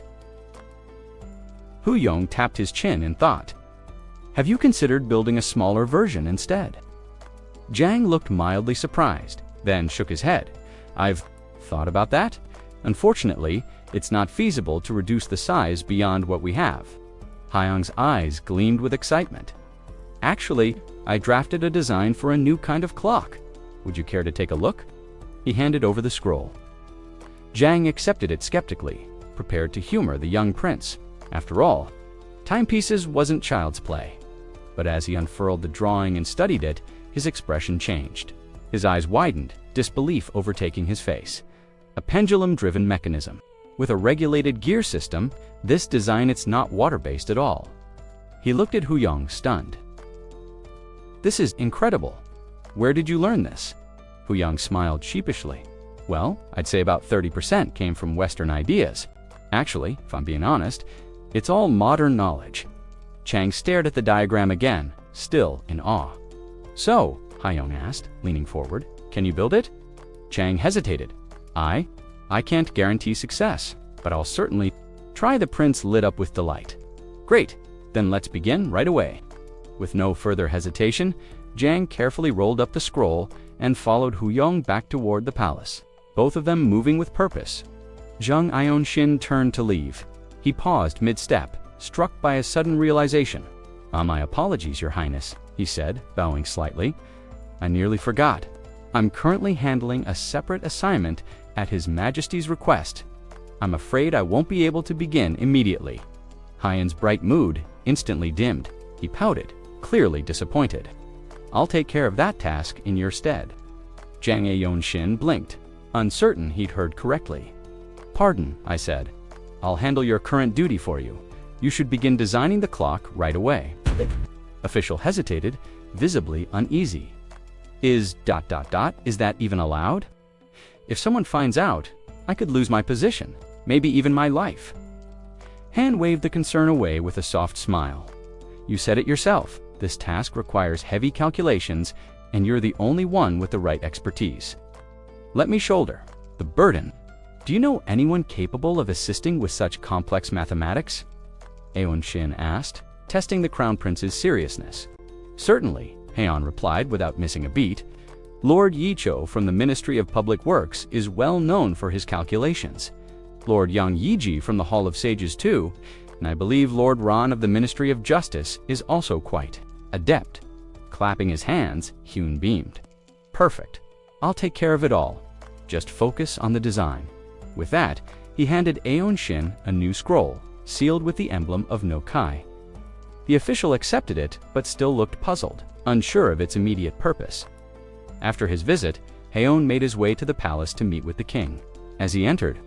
Hu Yong tapped his chin in thought. "Have you considered building a smaller version instead?" Jang looked mildly surprised, then shook his head. "I've thought about that. Unfortunately, it's not feasible to reduce the size beyond what we have." Haiyong's eyes gleamed with excitement. "Actually, I drafted a design for a new kind of clock. Would you care to take a look?" He handed over the scroll. Jang accepted it skeptically, prepared to humor the young prince. After all, timepieces wasn't child's play. But as he unfurled the drawing and studied it, his expression changed. His eyes widened, disbelief overtaking his face. A pendulum-driven mechanism. With a regulated gear system, this design is not water-based at all. He looked at Hu Yong, stunned. "This is incredible. Where did you learn this?" Hu Yong smiled sheepishly. "Well, I'd say about 30% came from Western ideas. Actually, if I'm being honest, it's all modern knowledge." Chang stared at the diagram again, still in awe. "So," Haiyong asked, leaning forward, "can you build it?" Chang hesitated. I can't guarantee success, but I'll certainly try." The prince lit up with delight. "Great, then let's begin right away." With no further hesitation, Jang carefully rolled up the scroll and followed Hu Yong back toward the palace, both of them moving with purpose. Jang Ion Shin turned to leave. He paused mid-step, struck by a sudden realization. My apologies, Your Highness," he said, bowing slightly. "I nearly forgot. I'm currently handling a separate assignment at His Majesty's request. I'm afraid I won't be able to begin immediately." Haiyong's bright mood instantly dimmed. He pouted, clearly disappointed. "I'll take care of that task in your stead." Jang Ayon Shin blinked, uncertain he'd heard correctly. "Pardon," I said. "I'll handle your current duty for you. You should begin designing the clock right away." Official hesitated, visibly uneasy. Is that even allowed? If someone finds out, I could lose my position, maybe even my life." Han waved the concern away with a soft smile. "You said it yourself. This task requires heavy calculations, and you're the only one with the right expertise. Let me shoulder the burden. Do you know anyone capable of assisting with such complex mathematics?" Aeon Shin asked, testing the Crown Prince's seriousness. "Certainly," Haeon replied without missing a beat. "Lord Yicho from the Ministry of Public Works is well known for his calculations. Lord Yang Yiji from the Hall of Sages too, and I believe Lord Ran of the Ministry of Justice is also quite adept." Clapping his hands, Hyun beamed. "Perfect. I'll take care of it all. Just focus on the design." With that, He handed Aeon Shin a new scroll, sealed with the emblem of no Kai. The official accepted it, but still looked puzzled, unsure of its immediate purpose. After his visit, Haeon made his way to the palace to meet with the king. As he entered,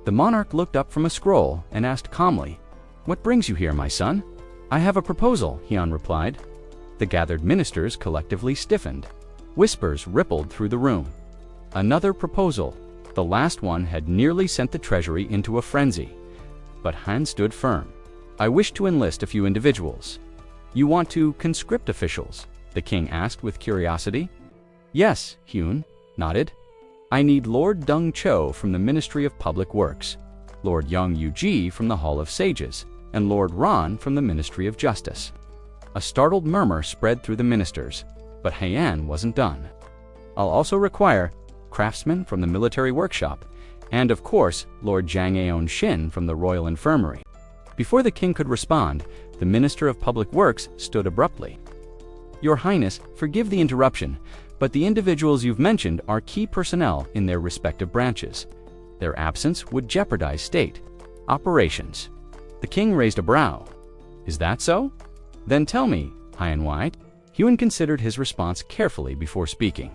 the monarch looked up from a scroll and asked calmly, "What brings you here, my son?" "I have a proposal," Haeon replied. The gathered ministers collectively stiffened. Whispers rippled through the room. Another proposal. The last one had nearly sent the treasury into a frenzy. But Han stood firm. "I wish to enlist a few individuals." "You want to conscript officials?" the king asked with curiosity. "Yes," Haeon nodded. "I need Lord Dung Cho from the Ministry of Public Works, Lord Young Yu-ji from the Hall of Sages, and Lord Ron from the Ministry of Justice." A startled murmur spread through the ministers, but Haeon wasn't done. "I'll also require craftsmen from the military workshop, and of course, Lord Jang Aeon Shin from the Royal Infirmary." Before the king could respond, the Minister of Public Works stood abruptly. "Your Highness, forgive the interruption, but the individuals you've mentioned are key personnel in their respective branches. Their absence would jeopardize state operations." The king raised a brow. "Is that so? Then tell me, Haeon White." Haeon considered his response carefully before speaking.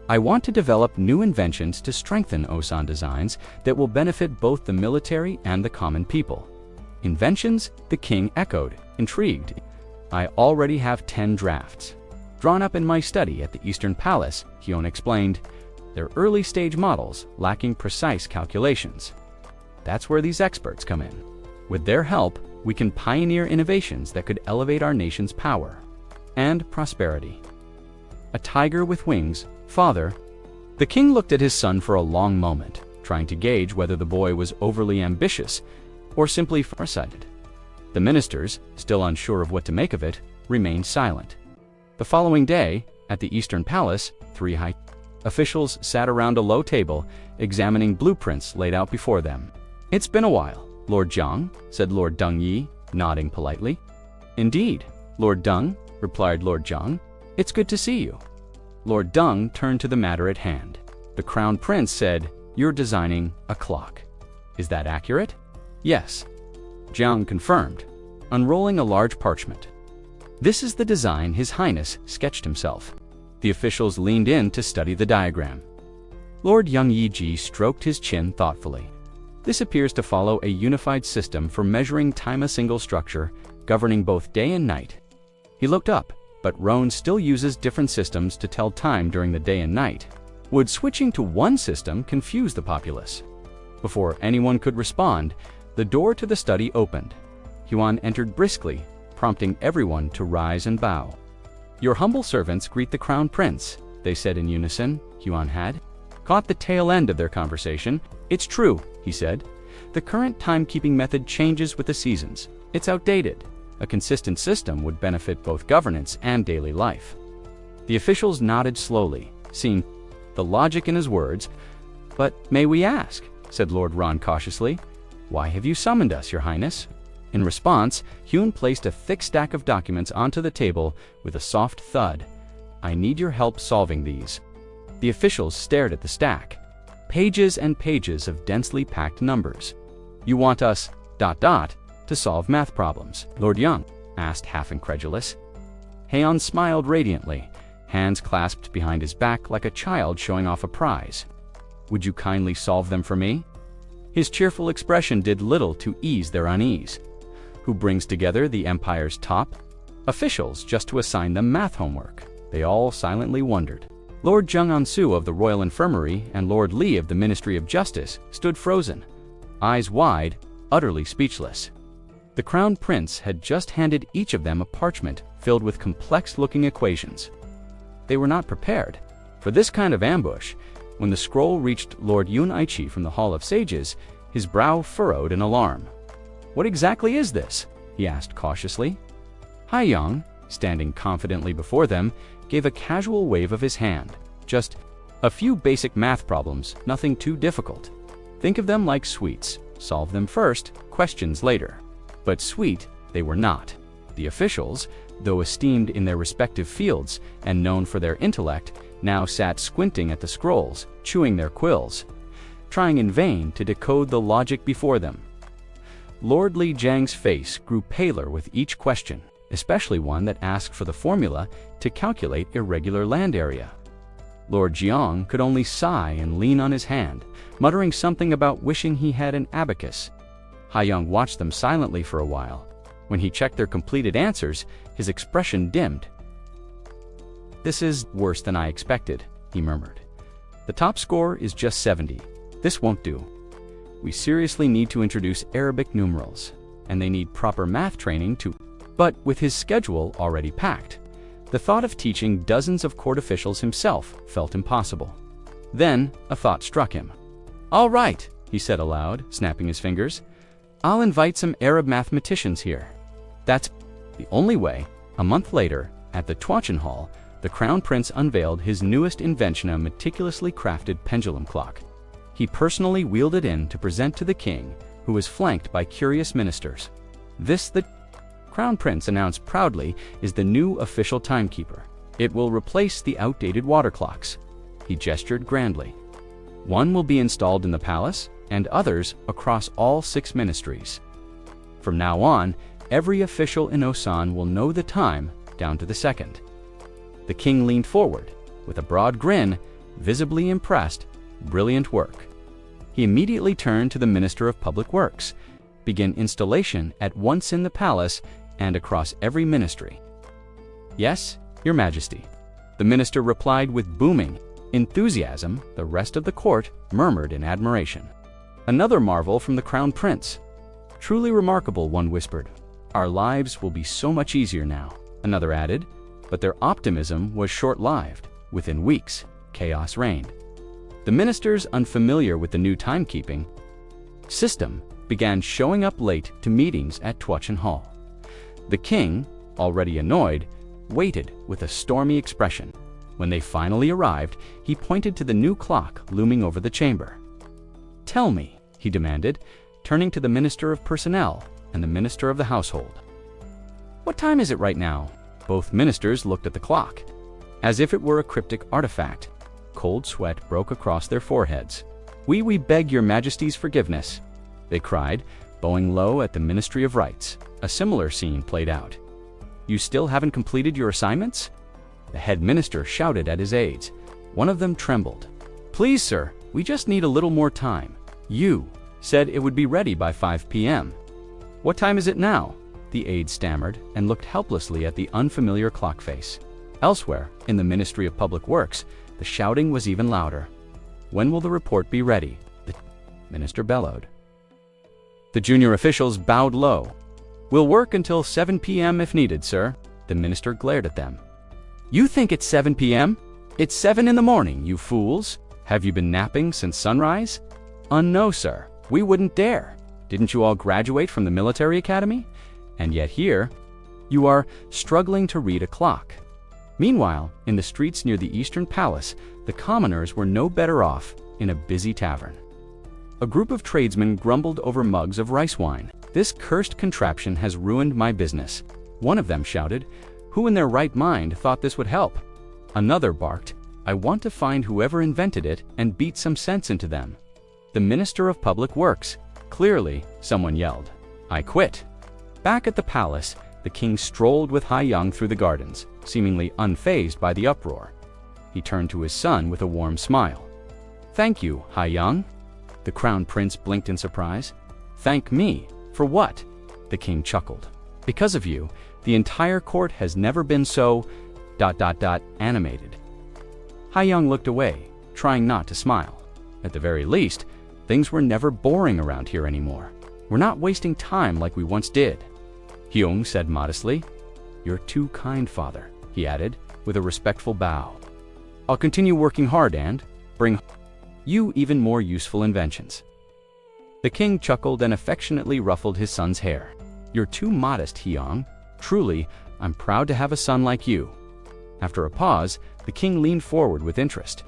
"I want to develop new inventions to strengthen Osan designs that will benefit both the military and the common people." "Inventions?" the king echoed, intrigued. "I already have 10 drafts. Drawn up in my study at the Eastern Palace," Haeon explained. "They're early-stage models, lacking precise calculations. That's where these experts come in. With their help, we can pioneer innovations that could elevate our nation's power and prosperity." "A tiger with wings, father." The king looked at his son for a long moment, trying to gauge whether the boy was overly ambitious or simply farsighted. The ministers, still unsure of what to make of it, remained silent. The following day, at the Eastern Palace, 3 high officials sat around a low table, examining blueprints laid out before them. "It's been a while, Lord Jiang," said Lord Dung Yi, nodding politely. "Indeed, Lord Dung," replied Lord Jiang. "It's good to see you." Lord Dung turned to the matter at hand. The Crown Prince said, "You're designing a clock. Is that accurate?" "Yes." Jiang confirmed, unrolling a large parchment. "This is the design His Highness sketched himself." The officials leaned in to study the diagram. Lord Young Yi-ji stroked his chin thoughtfully. "This appears to follow a unified system for measuring time, a single structure, governing both day and night." He looked up, but Roan still uses different systems to tell time during the day and night. Would switching to one system confuse the populace? Before anyone could respond, the door to the study opened. Huan entered briskly, prompting everyone to rise and bow. "Your humble servants greet the Crown Prince," they said in unison. Huan had caught the tail end of their conversation. "It's true," he said. "The current timekeeping method changes with the seasons. It's outdated. A consistent system would benefit both governance and daily life." The officials nodded slowly, seeing the logic in his words. "But may we ask," said Lord Ron cautiously, "why have you summoned us, Your Highness?" In response, Huan placed a thick stack of documents onto the table with a soft thud. "I need your help solving these." The officials stared at the stack. Pages and pages of densely packed numbers. "You want us ... to solve math problems?" Lord Young asked, half incredulous. Haeon smiled radiantly, hands clasped behind his back like a child showing off a prize. "Would you kindly solve them for me?" His cheerful expression did little to ease their unease. Who brings together the Empire's top officials just to assign them math homework? They all silently wondered. Lord Jung Ansu of the Royal Infirmary and Lord Li of the Ministry of Justice stood frozen, eyes wide, utterly speechless. The Crown Prince had just handed each of them a parchment filled with complex-looking equations. They were not prepared for this kind of ambush. When the scroll reached Lord Yun Aichi from the Hall of Sages, his brow furrowed in alarm. "What exactly is this?" he asked cautiously. Hai Yang, standing confidently before them, gave a casual wave of his hand. "Just a few basic math problems, nothing too difficult. Think of them like sweets. Solve them first, questions later." But sweet they were not. The officials, though esteemed in their respective fields and known for their intellect, now sat squinting at the scrolls, chewing their quills. trying in vain to decode the logic before them. Lord Li Jiang's face grew paler with each question, especially one that asked for the formula to calculate irregular land area. Lord Jiang could only sigh and lean on his hand, muttering something about wishing he had an abacus. Haiyang watched them silently for a while. When he checked their completed answers, his expression dimmed. "This is worse than I expected," he murmured. "The top score is just 70. This won't do. We seriously need to introduce Arabic numerals, and they need proper math training too." But with his schedule already packed, the thought of teaching dozens of court officials himself felt impossible. Then a thought struck him. "All right," he said aloud, snapping his fingers. "I'll invite some Arab mathematicians here." That's the only way. A month later, at the Tuachen Hall, the Crown Prince unveiled his newest invention, a meticulously crafted pendulum clock. He personally wheeled it in to present to the king, who was flanked by curious ministers. "This, the Crown Prince announced proudly, is the new official timekeeper. It will replace the outdated water clocks." He gestured grandly. "One will be installed in the palace, and others across all 6 ministries. From now on, every official in Osan will know the time down to the second." The king leaned forward, with a broad grin, visibly impressed. "Brilliant work." He immediately turned to the Minister of Public Works. "Begin installation at once in the palace and across every ministry." "Yes, Your Majesty." The minister replied with booming enthusiasm. The rest of the court murmured in admiration. Another marvel from the Crown Prince. "Truly remarkable," one whispered. "Our lives will be so much easier now," another added. But their optimism was short-lived. Within weeks, chaos reigned. The ministers, unfamiliar with the new timekeeping system, began showing up late to meetings at Tuachen Hall. The king, already annoyed, waited with a stormy expression. When they finally arrived, he pointed to the new clock looming over the chamber. "Tell me," he demanded, turning to the Minister of Personnel and the Minister of the Household. "What time is it right now?" Both ministers looked at the clock, as if it were a cryptic artifact. Cold sweat broke across their foreheads. We beg your Majesty's forgiveness," they cried, bowing low at the Ministry of Rights. A similar scene played out. "You still haven't completed your assignments?" The head minister shouted at his aides. One of them trembled. "Please, sir, we just need a little more time. You said it would be ready by 5 p.m. "What time is it now?" The aide stammered and looked helplessly at the unfamiliar clock face. Elsewhere, in the Ministry of Public Works, the shouting was even louder. "When will the report be ready?" the minister bellowed. The junior officials bowed low. "We'll work until 7 p.m. if needed, sir." The minister glared at them. "You think it's 7 p.m.? It's 7 in the morning, you fools. Have you been napping since sunrise?" No, sir. We wouldn't dare. Didn't you all graduate from the military academy? And yet here, you are struggling to read a clock." Meanwhile, in the streets near the Eastern Palace, the commoners were no better off in a busy tavern. A group of tradesmen grumbled over mugs of rice wine. "This cursed contraption has ruined my business," one of them shouted. "Who in their right mind thought this would help?" Another barked, "I want to find whoever invented it and beat some sense into them." The Minister of Public Works. Clearly, someone yelled, "I quit." Back at the palace, the king strolled with Haiyang through the gardens, seemingly unfazed by the uproar. He turned to his son with a warm smile. "Thank you, Haiyang." The Crown Prince blinked in surprise. "Thank me? For what?" The king chuckled. "Because of you, the entire court has never been so... animated." Haiyang looked away, trying not to smile. At the very least, things were never boring around here anymore. We're not wasting time like we once did. Hyung said modestly. "You're too kind, father," he added, with a respectful bow. "I'll continue working hard and bring you even more useful inventions." The king chuckled and affectionately ruffled his son's hair. "You're too modest, Hyung. Truly, I'm proud to have a son like you." After a pause, the king leaned forward with interest.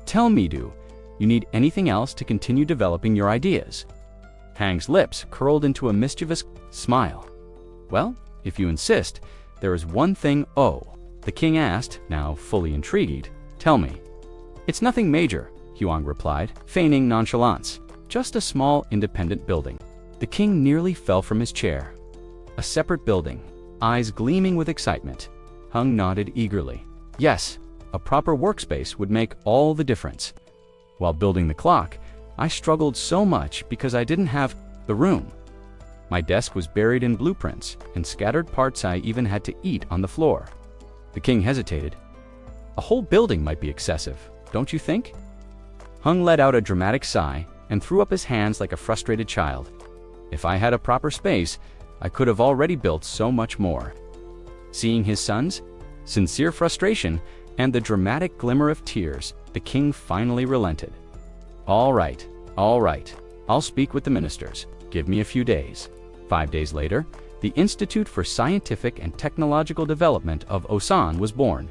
"Tell me, do you need anything else to continue developing your ideas?" Hang's lips curled into a mischievous smile. "Well, if you insist, there is one thing." "Oh," the king asked, now fully intrigued. "Tell me." "It's nothing major, Huang replied, feigning nonchalance. Just a small independent building. The king nearly fell from his chair. A separate building, eyes gleaming with excitement. Hung nodded eagerly. Yes, a proper workspace would make all the difference. While building the clock, I struggled so much because I didn't have the room. My desk was buried in blueprints, and scattered parts I even had to eat on the floor. The king hesitated. A whole building might be excessive, don't you think? Hung let out a dramatic sigh and threw up his hands like a frustrated child. If I had a proper space, I could have already built so much more. Seeing his son's sincere frustration and the dramatic glimmer of tears, the king finally relented. All right, I'll speak with the ministers. Give me a few days. 5 days later, the Institute for Scientific and Technological Development of Osan was born.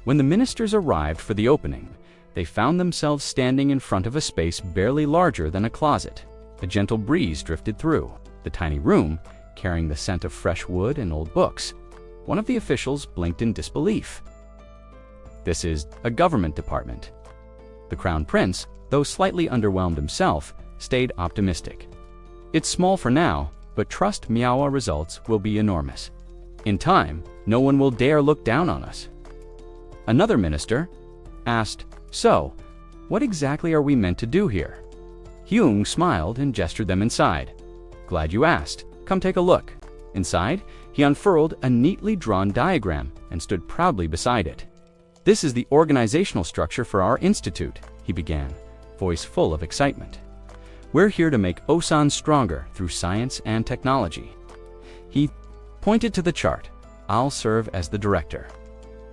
When the ministers arrived for the opening, they found themselves standing in front of a space barely larger than a closet. A gentle breeze drifted through the tiny room, carrying the scent of fresh wood and old books. One of the officials blinked in disbelief. This is a government department. The Crown Prince, though slightly underwhelmed himself, stayed optimistic. It's small for now, but trust Manhwa results will be enormous. In time, no one will dare look down on us. Another minister asked, "So, what exactly are we meant to do here?" Hyung smiled and gestured them inside. "Glad you asked. Come take a look." Inside, he unfurled a neatly drawn diagram and stood proudly beside it. "This is the organizational structure for our institute," he began, voice full of excitement. "We're here to make Osan stronger through science and technology." He pointed to the chart. "I'll serve as the director.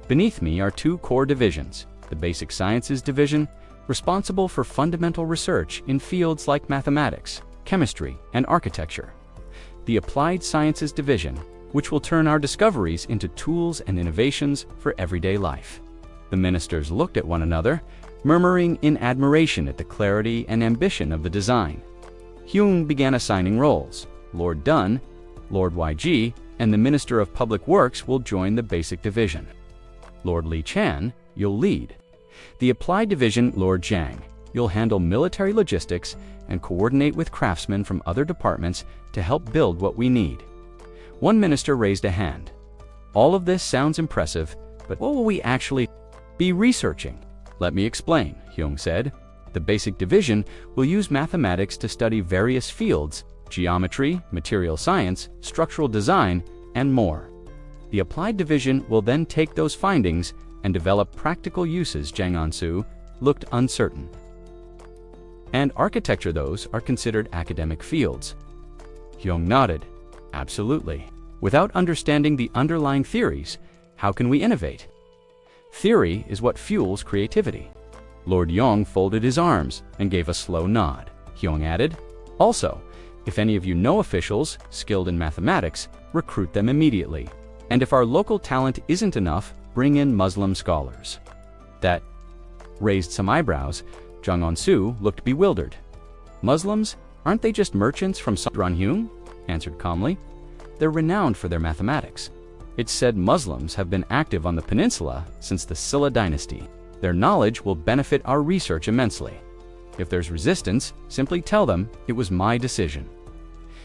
Beneath me are 2 core divisions. The Basic Sciences Division, responsible for fundamental research in fields like mathematics, chemistry, and architecture. The Applied Sciences Division, which will turn our discoveries into tools and innovations for everyday life." The ministers looked at one another, murmuring in admiration at the clarity and ambition of the design. Hyung began assigning roles. Lord Dunn, Lord YG, and the Minister of Public Works will join the Basic Division. Lord Li Chan, you'll lead. The Applied Division, Lord Zhang, you'll handle military logistics and coordinate with craftsmen from other departments to help build what we need. One minister raised a hand. "All of this sounds impressive, but what will we actually be researching?" "Let me explain," Hyung said. "The Basic Division will use mathematics to study various fields, geometry, material science, structural design, and more. The Applied Division will then take those findings and develop practical uses." Jang On-soo looked uncertain. "And architecture, those are considered academic fields." Hyung nodded. "Absolutely. Without understanding the underlying theories, how can we innovate? Theory is what fuels creativity." Lord Yong folded his arms and gave a slow nod. Hyung added, "Also, if any of you know officials skilled in mathematics, recruit them immediately. And if our local talent isn't enough, bring in Muslim scholars." That raised some eyebrows. Jang On-soo looked bewildered. "Muslims? Aren't they just merchants from Ran Hyung?" answered calmly. "They're renowned for their mathematics. It's said Muslims have been active on the peninsula since the Silla dynasty. Their knowledge will benefit our research immensely. If there's resistance, simply tell them it was my decision."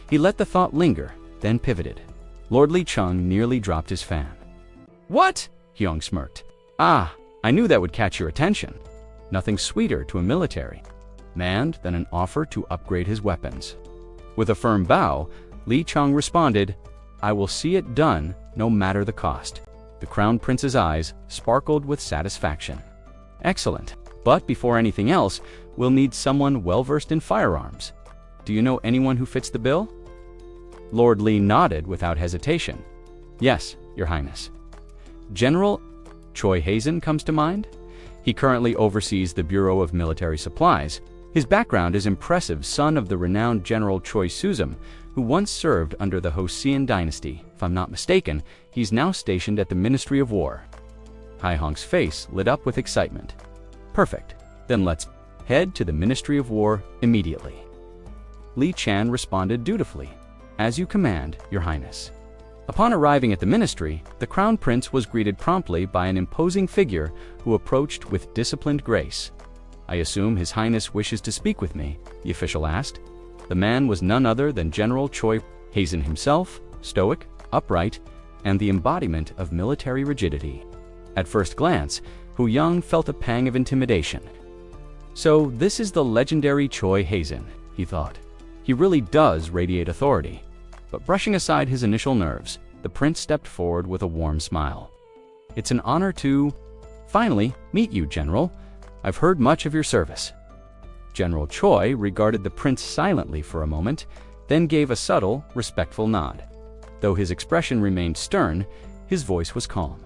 He let the thought linger, then pivoted. Lord Li Chung nearly dropped his fan. "What?" Hyung smirked. "Ah, I knew that would catch your attention. Nothing sweeter to a military man than an offer to upgrade his weapons." With a firm bow, Li Chung responded, "I will see it done, no matter the cost." The Crown Prince's eyes sparkled with satisfaction. "Excellent. But before anything else, we'll need someone well-versed in firearms. Do you know anyone who fits the bill?" Lord Li nodded without hesitation. "Yes, Your Highness. General Choi Hazen comes to mind. He currently oversees the Bureau of Military Supplies. His background is impressive, son of the renowned General Choi Suzum, who once served under the Joseon dynasty. If I'm not mistaken, he's now stationed at the Ministry of War." Hai Hong's face lit up with excitement. "Perfect. Then let's head to the Ministry of War immediately." Li Chan responded dutifully. "As you command, Your Highness." Upon arriving at the ministry, the Crown Prince was greeted promptly by an imposing figure who approached with disciplined grace. "I assume His Highness wishes to speak with me," the official asked. The man was none other than General Choi Hazen himself, stoic, upright, and the embodiment of military rigidity. At first glance, Hu Yang felt a pang of intimidation. So this is the legendary Choi Hazen, he thought. He really does radiate authority. But brushing aside his initial nerves, the prince stepped forward with a warm smile. "It's an honor to, finally, meet you, General. I've heard much of your service." General Choi regarded the prince silently for a moment, then gave a subtle, respectful nod. Though his expression remained stern, his voice was calm.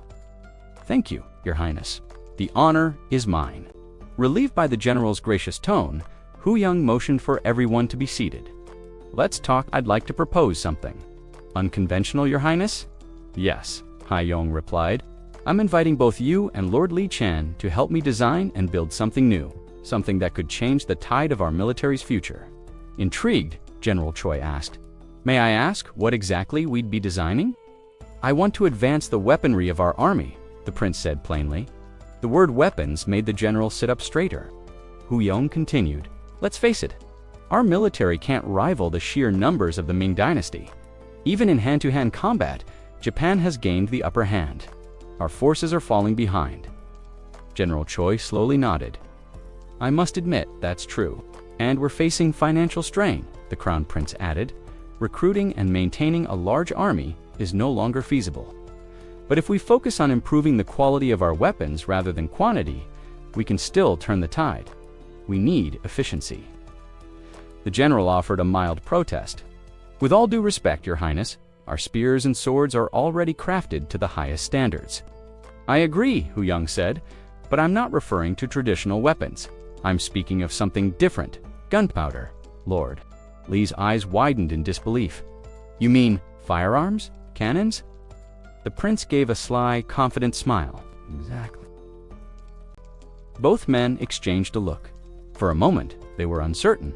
"Thank you, Your Highness. The honor is mine." Relieved by the general's gracious tone, Hu Yang motioned for everyone to be seated. "Let's talk. I'd like to propose something." "Unconventional, Your Highness?" "Yes," Hai Yong replied. "I'm inviting both you and Lord Li Chan to help me design and build something new, something that could change the tide of our military's future." Intrigued, General Choi asked, "May I ask what exactly we'd be designing?" "I want to advance the weaponry of our army," the prince said plainly. The word weapons made the general sit up straighter. Hu Yong continued, "Let's face it, our military can't rival the sheer numbers of the Ming dynasty. Even in hand-to-hand combat, Japan has gained the upper hand. Our forces are falling behind." General Choi slowly nodded. "I must admit that's true. And we're facing financial strain," the Crown Prince added. "Recruiting and maintaining a large army is no longer feasible. But if we focus on improving the quality of our weapons rather than quantity, we can still turn the tide. We need efficiency." The general offered a mild protest. "With all due respect, Your Highness, our spears and swords are already crafted to the highest standards." "I agree," Hu Yang said, "but I'm not referring to traditional weapons. I'm speaking of something different. Gunpowder, Lord." Li's eyes widened in disbelief. "You mean firearms? Cannons?" The prince gave a sly, confident smile. "Exactly." Both men exchanged a look. For a moment, they were uncertain.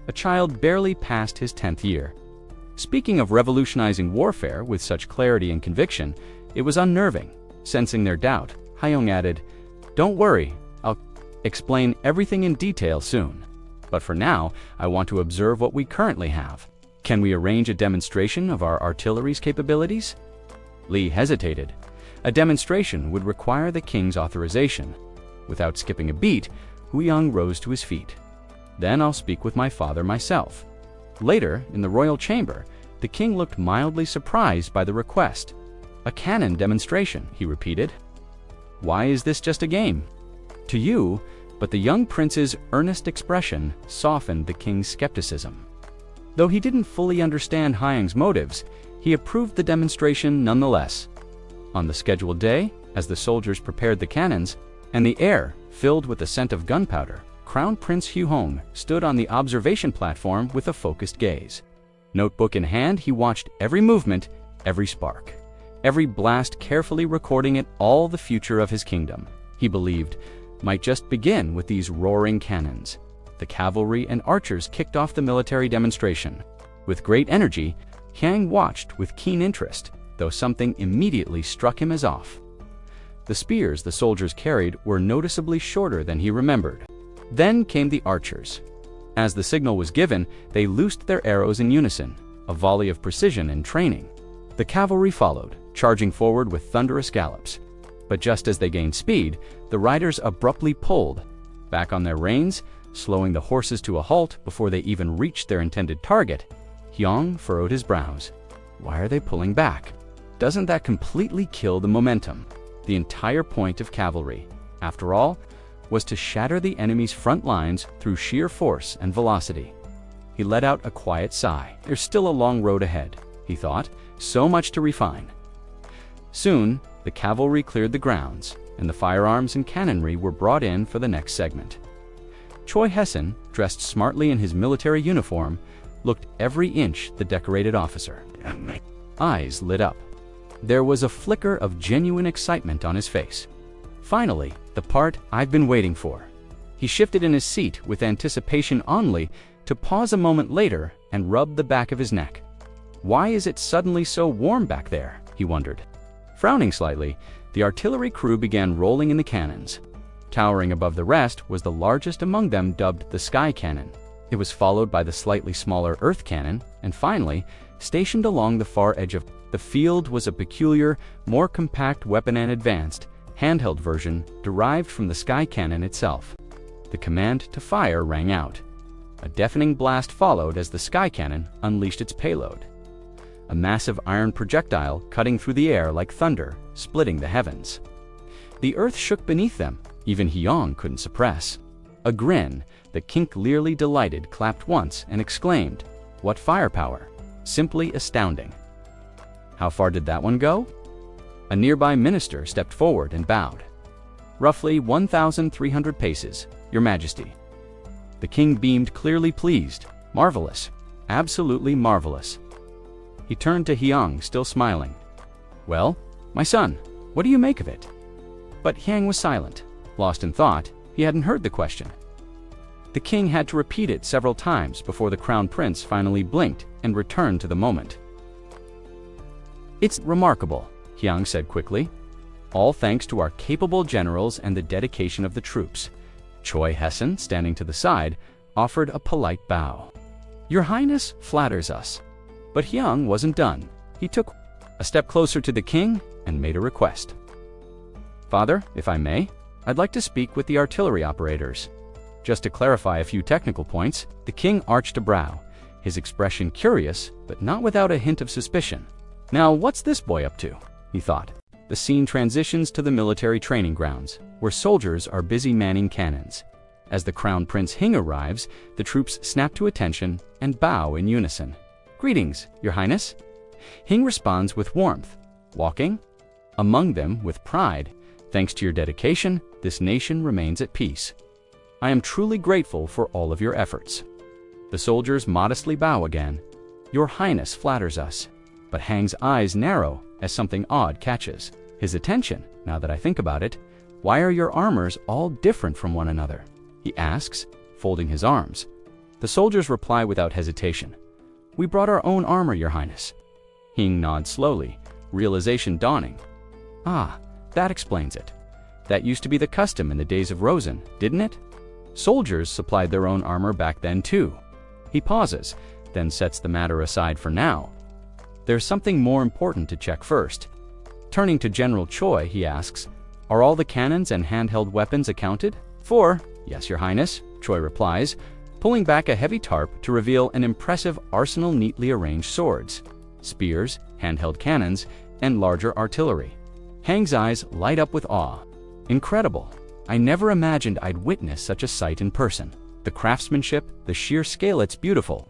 A child barely past his 10th year. Speaking of revolutionizing warfare with such clarity and conviction, it was unnerving. Sensing their doubt, Haiyong added, "Don't worry, I'll explain everything in detail soon. But for now, I want to observe what we currently have. Can we arrange a demonstration of our artillery's capabilities?" Li hesitated. A demonstration would require the king's authorization. Without skipping a beat, Hu Yang rose to his feet. "Then I'll speak with my father myself." Later, in the royal chamber, the king looked mildly surprised by the request. "A cannon demonstration," he repeated. "Why is this just a game?" To you, but the young prince's earnest expression softened the king's skepticism. Though he didn't fully understand Haiyang's motives, he approved the demonstration nonetheless. On the scheduled day, as the soldiers prepared the cannons, and the air filled with the scent of gunpowder, Crown Prince Hu Hong stood on the observation platform with a focused gaze. Notebook in hand, he watched every movement, every spark, every blast, carefully recording it all the future of his kingdom, he believed, might just begin with these roaring cannons. The cavalry and archers kicked off the military demonstration. With great energy, Yang watched with keen interest, though something immediately struck him as off. The spears the soldiers carried were noticeably shorter than he remembered. Then came the archers. As the signal was given, they loosed their arrows in unison, a volley of precision and training. The cavalry followed, charging forward with thunderous gallops. But just as they gained speed, the riders abruptly pulled back on their reins, slowing the horses to a halt before they even reached their intended target. Hyong furrowed his brows. Why are they pulling back? Doesn't that completely kill the momentum? The entire point of cavalry, after all, was to shatter the enemy's front lines through sheer force and velocity. He let out a quiet sigh. There's still a long road ahead, he thought, so much to refine. Soon, the cavalry cleared the grounds, and the firearms and cannonry were brought in for the next segment. Choi Hessen, dressed smartly in his military uniform, looked every inch the decorated officer. Eyes lit up. There was a flicker of genuine excitement on his face. Finally, the part I've been waiting for. He shifted in his seat with anticipation only to pause a moment later and rub the back of his neck. Why is it suddenly so warm back there? He wondered. Frowning slightly, the artillery crew began rolling in the cannons. Towering above the rest was the largest among them, dubbed the Sky Cannon. It was followed by the slightly smaller Earth Cannon, and finally, stationed along the far edge of the field was a peculiar, more compact weapon and advanced, handheld version derived from the Sky Cannon itself. The command to fire rang out. A deafening blast followed as the Sky Cannon unleashed its payload. A massive iron projectile cutting through the air like thunder, splitting the heavens. The earth shook beneath them, even Hyang couldn't suppress. A grin that King clearly delighted clapped once and exclaimed, "What firepower! Simply astounding." How far did that one go? A nearby minister stepped forward and bowed. "Roughly 1,300 paces, Your Majesty." The king beamed, clearly pleased. "Marvelous. Absolutely marvelous." He turned to Hyang, still smiling. "Well, my son, what do you make of it?" But Hyang was silent. Lost in thought, he hadn't heard the question. The king had to repeat it several times before the crown prince finally blinked and returned to the moment. "It's remarkable," Hyang said quickly. "All thanks to our capable generals and the dedication of the troops." Choi Hessen, standing to the side, offered a polite bow. "Your Highness flatters us." But Hyang wasn't done. He took a step closer to the king and made a request. "Father, if I may, I'd like to speak with the artillery operators." Just to clarify a few technical points, the king arched a brow, his expression curious, but not without a hint of suspicion. "Now what's this boy up to?" he thought. The scene transitions to the military training grounds, where soldiers are busy manning cannons. As the Crown Prince Hing arrives, the troops snap to attention and bow in unison. "Greetings, Your Highness." Hing responds with warmth, walking among them with pride. "Thanks to your dedication, this nation remains at peace. I am truly grateful for all of your efforts." The soldiers modestly bow again. "Your Highness flatters us." But Hang's eyes narrow as something odd catches his attention. "Now that I think about it, why are your armors all different from one another?" he asks, folding his arms. The soldiers reply without hesitation. "We brought our own armor, Your Highness." Hing nods slowly, realization dawning. "Ah, that explains it. That used to be the custom in the days of Rosen, didn't it? Soldiers supplied their own armor back then too." He pauses, then sets the matter aside for now. There's something more important to check first. Turning to General Choi, he asks, "Are all the cannons and handheld weapons accounted for?" "Yes, Your Highness," Choi replies, pulling back a heavy tarp to reveal an impressive arsenal neatly arranged swords, spears, handheld cannons, and larger artillery. Hang's eyes light up with awe. "Incredible. I never imagined I'd witness such a sight in person. The craftsmanship, the sheer scale, it's beautiful."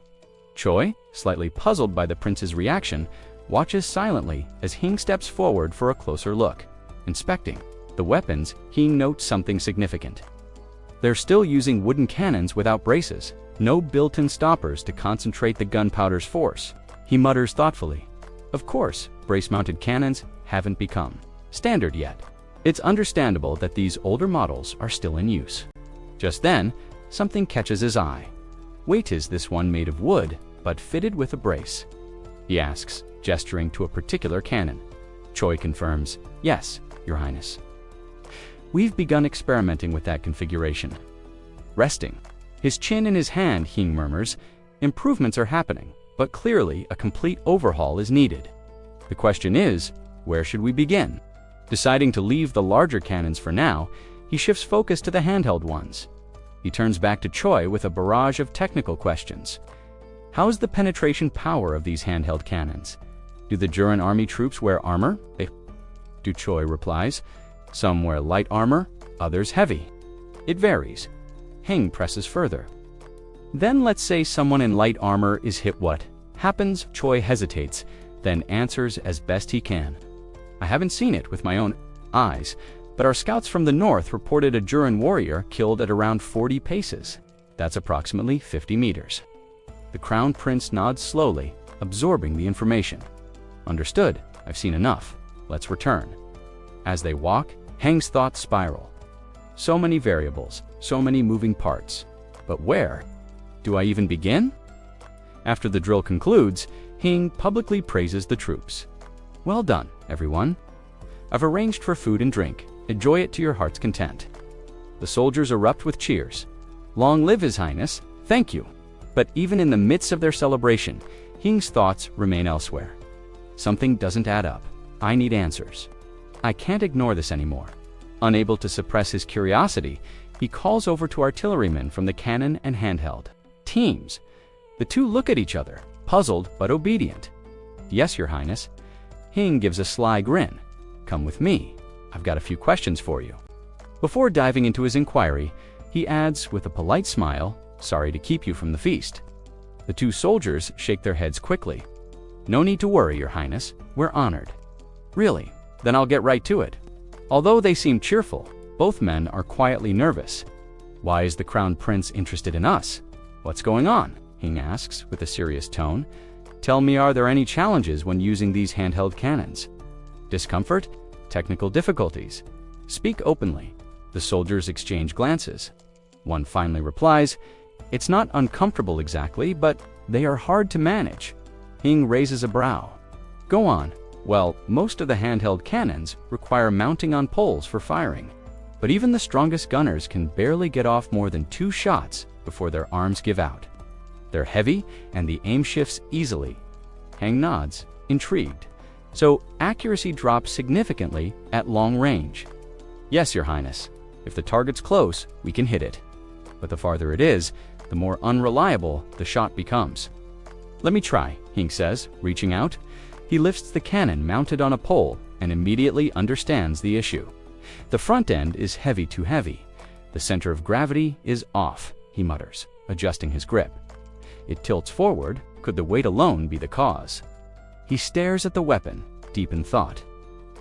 Choi, slightly puzzled by the prince's reaction, watches silently as Hing steps forward for a closer look. Inspecting the weapons, he notes something significant. They're still using wooden cannons without braces, no built-in stoppers to concentrate the gunpowder's force. He mutters thoughtfully, "Of course, brace-mounted cannons haven't become standard yet. It's understandable that these older models are still in use." Just then, something catches his eye. "Wait, is this one made of wood, but fitted with a brace?" he asks, gesturing to a particular cannon. Choi confirms, "Yes, Your Highness. We've begun experimenting with that configuration." Resting his chin in his hand, Hing murmurs, "Improvements are happening, but clearly a complete overhaul is needed. The question is, where should we begin?" Deciding to leave the larger cannons for now, he shifts focus to the handheld ones. He turns back to Choi with a barrage of technical questions. How's the penetration power of these handheld cannons? Do the Juran army troops wear armor? Do Choi replies. Some wear light armor, others heavy. It varies. Hing presses further. Then let's say someone in light armor is hit, what happens? Choi hesitates, then answers as best he can. "I haven't seen it with my own eyes, but our scouts from the north reported a Juran warrior killed at around 40 paces. That's approximately 50 meters. The Crown Prince nods slowly, absorbing the information. "Understood. I've seen enough. Let's return." As they walk, Hang's thoughts spiral. So many variables, so many moving parts. But where do I even begin? After the drill concludes, Hing publicly praises the troops. "Well done, everyone. I've arranged for food and drink. Enjoy it to your heart's content." The soldiers erupt with cheers. Long live His Highness, thank you. But even in the midst of their celebration, Hing's thoughts remain elsewhere. Something doesn't add up. I need answers. I can't ignore this anymore. Unable to suppress his curiosity, he calls over to artillerymen from the cannon and handheld teams. The two look at each other, puzzled but obedient. Yes, Your Highness. Hing gives a sly grin. Come with me. I've got a few questions for you. Before diving into his inquiry, he adds with a polite smile, sorry to keep you from the feast. The two soldiers shake their heads quickly. No need to worry, Your Highness. We're honored. Really? Then I'll get right to it. Although they seem cheerful, both men are quietly nervous. Why is the Crown Prince interested in us? What's going on? Hing asks with a serious tone. Tell me, are there any challenges when using these handheld cannons? Discomfort? Technical difficulties? Speak openly. The soldiers exchange glances. One finally replies, it's not uncomfortable exactly, but they are hard to manage. Hing raises a brow. Go on. Well, most of the handheld cannons require mounting on poles for firing, but even the strongest gunners can barely get off more than 2 shots before their arms give out. They're heavy and the aim shifts easily. Hang nods, intrigued. So accuracy drops significantly at long range. Yes, Your Highness. If the target's close, we can hit it. But the farther it is, the more unreliable the shot becomes. Let me try, Hing says, reaching out. He lifts the cannon mounted on a pole and immediately understands the issue. The front end is heavy too heavy. The center of gravity is off, he mutters, adjusting his grip. It tilts forward. Could the weight alone be the cause? He stares at the weapon, deep in thought.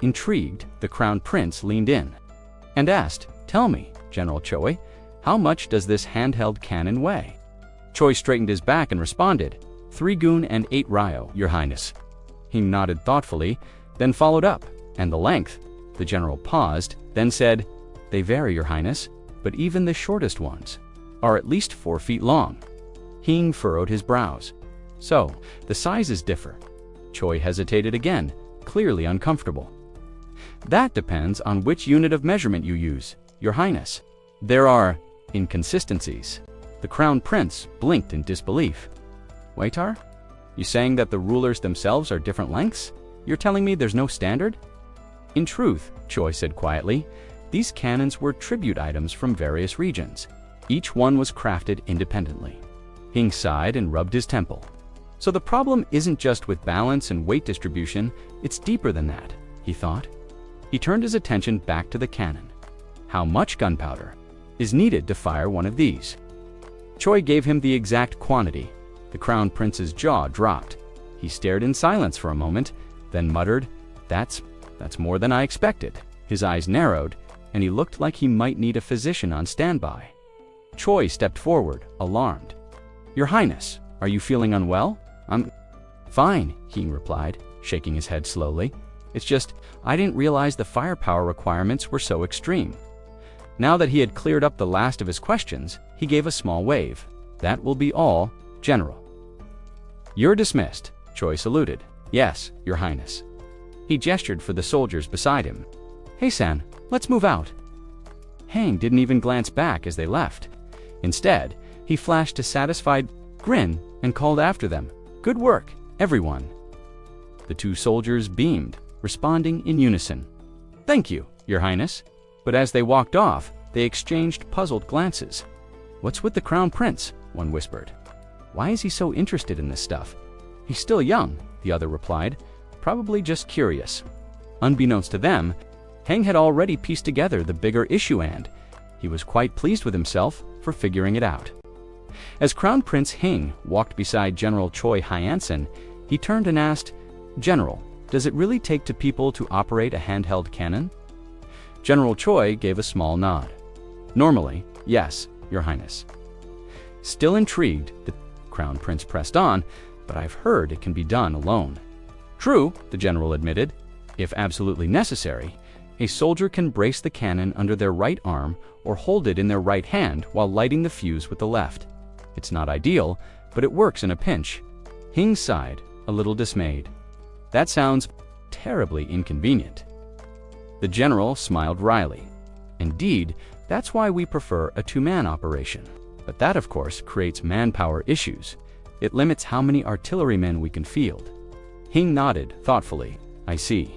Intrigued, the Crown Prince leaned in and asked, Tell me, General Choi, how much does this handheld cannon weigh? Choi straightened his back and responded, 3 goon and 8 ryo, Your Highness. He nodded thoughtfully, then followed up. And the length? The general paused, then said, They vary, Your Highness, but even the shortest ones are at least 4 feet long. Hing furrowed his brows. So, the sizes differ. Choi hesitated again, clearly uncomfortable. That depends on which unit of measurement you use, Your Highness. There are inconsistencies. The Crown Prince blinked in disbelief. Waitar? You saying that the rulers themselves are different lengths? You're telling me there's no standard? In truth, Choi said quietly, these cannons were tribute items from various regions. Each one was crafted independently. Hing sighed and rubbed his temple. So the problem isn't just with balance and weight distribution, it's deeper than that, he thought. He turned his attention back to the cannon. How much gunpowder is needed to fire one of these? Choi gave him the exact quantity. The Crown Prince's jaw dropped. He stared in silence for a moment, then muttered, That's more than I expected. His eyes narrowed, and he looked like he might need a physician on standby. Choi stepped forward, alarmed. Your Highness, are you feeling unwell? I'm fine, Hing replied, shaking his head slowly. It's just, I didn't realize the firepower requirements were so extreme. Now that he had cleared up the last of his questions, he gave a small wave. That will be all, General. You're dismissed, Choi saluted. Yes, Your Highness. He gestured for the soldiers beside him. Hey, San, let's move out. Hang didn't even glance back as they left. Instead, he flashed a satisfied grin and called after them, Good work, everyone. The 2 soldiers beamed, responding in unison. Thank you, Your Highness. But as they walked off, they exchanged puzzled glances. What's with the Crown Prince? One whispered. Why is he so interested in this stuff? He's still young, the other replied, probably just curious. Unbeknownst to them, Heng had already pieced together the bigger issue and he was quite pleased with himself for figuring it out. As Crown Prince Hing walked beside General Choi Hyansen, he turned and asked, General, does it really take 2 people to operate a handheld cannon? General Choi gave a small nod. Normally, yes, Your Highness. Still intrigued, the Crown Prince pressed on, but I've heard it can be done alone. True, the general admitted. If absolutely necessary, a soldier can brace the cannon under their right arm or hold it in their right hand while lighting the fuse with the left. It's not ideal, but it works in a pinch. Hing sighed, a little dismayed. That sounds terribly inconvenient. The general smiled wryly. Indeed, That's why we prefer a two-man operation. But that, of course, creates manpower issues. It limits how many artillerymen we can field. Hing nodded thoughtfully. I see.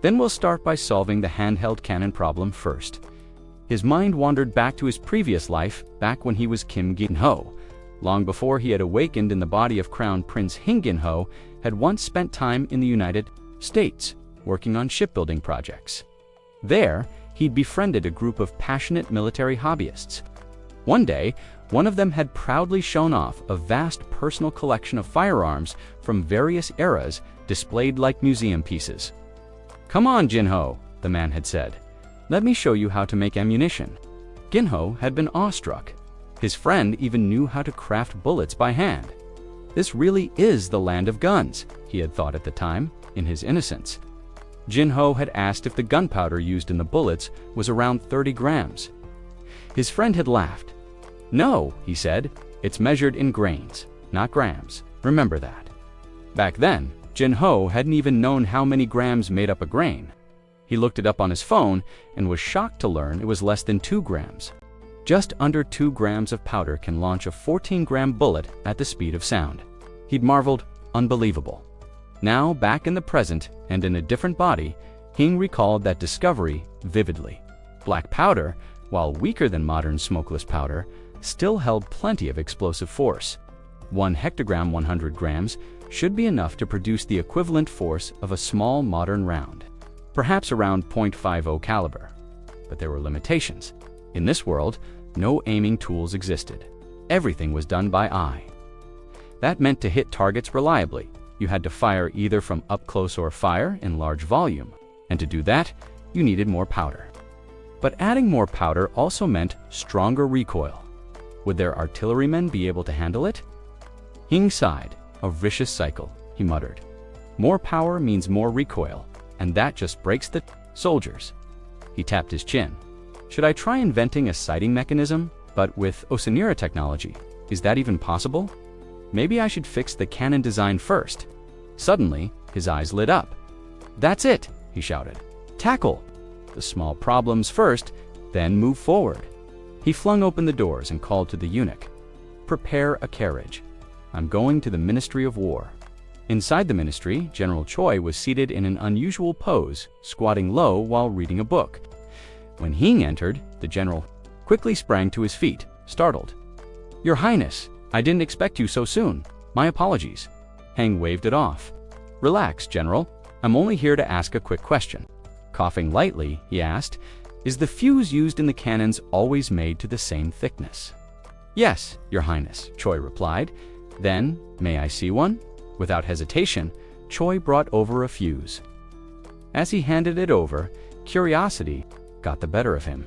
Then we'll start by solving the handheld cannon problem first. His mind wandered back to his previous life, back when he was Kim Gin-ho. Long before he had awakened in the body of Crown Prince Hing Gin-ho, had once spent time in the United States, working on shipbuilding projects. There, he'd befriended a group of passionate military hobbyists. One day, one of them had proudly shown off a vast personal collection of firearms from various eras displayed like museum pieces. "Come on, Jin-ho," the man had said. "Let me show you how to make ammunition." Gin-ho had been awestruck. His friend even knew how to craft bullets by hand. This really is the land of guns, he had thought at the time, in his innocence. Jin-ho had asked if the gunpowder used in the bullets was around 30 grams. His friend had laughed. "No," he said, "it's measured in grains, not grams. Remember that." Back then, Jin-ho hadn't even known how many grams made up a grain. He looked it up on his phone and was shocked to learn it was less than 2 grams. Just under 2 grams of powder can launch a 14-gram bullet at the speed of sound. He'd marveled, unbelievable. Now, back in the present and in a different body, Hing recalled that discovery vividly. Black powder, while weaker than modern smokeless powder, still held plenty of explosive force. 1 hectogram 100 grams should be enough to produce the equivalent force of a small modern round, perhaps around .50 caliber. But there were limitations. In this world, no aiming tools existed. Everything was done by eye. That meant to hit targets reliably, you had to fire either from up close or fire in large volume, and to do that, you needed more powder. But adding more powder also meant stronger recoil. Would their artillerymen be able to handle it? Hing sighed. A vicious cycle, he muttered. More power means more recoil, and that just breaks the soldiers. He tapped his chin. Should I try inventing a sighting mechanism, but with Osanira technology? Is that even possible? Maybe I should fix the cannon design first. Suddenly, his eyes lit up. "That's it," he shouted. "Tackle the small problems first, then move forward." He flung open the doors and called to the eunuch. "Prepare a carriage. I'm going to the Ministry of War." Inside the ministry, General Choi was seated in an unusual pose, squatting low while reading a book. When Hing entered, the general quickly sprang to his feet, startled. "Your Highness, I didn't expect you so soon. My apologies." Hang waved it off. "Relax, General. I'm only here to ask a quick question." Coughing lightly, he asked, "Is the fuse used in the cannons always made to the same thickness?" "Yes, Your Highness," Choi replied. "Then, may I see one?" Without hesitation, Choi brought over a fuse. As he handed it over, curiosity got the better of him.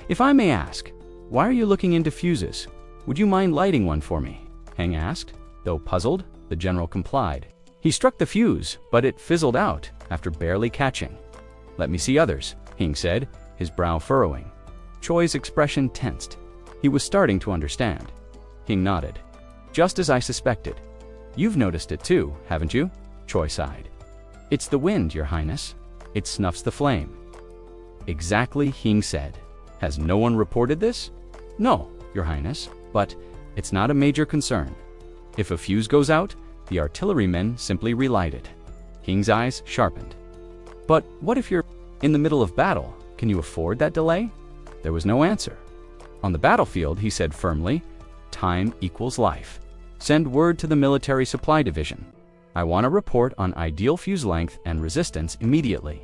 "If I may ask, why are you looking into fuses? Would you mind lighting one for me?" Hang asked. Though puzzled, the general complied. He struck the fuse, but it fizzled out after barely catching. "Let me see others," Hing said, his brow furrowing. Choi's expression tensed. He was starting to understand. Hing nodded. "Just as I suspected. You've noticed it too, haven't you?" Choi sighed. "It's the wind, Your Highness. It snuffs the flame." "Exactly," Hing said. "Has no one reported this?" "No, Your Highness, but it's not a major concern. If a fuse goes out, the artillerymen simply relight it." Hing's eyes sharpened. "But what if you're in the middle of battle? Can you afford that delay?" There was no answer. On the battlefield, he said firmly, "Time equals life. Send word to the military supply division. I want a report on ideal fuse length and resistance immediately."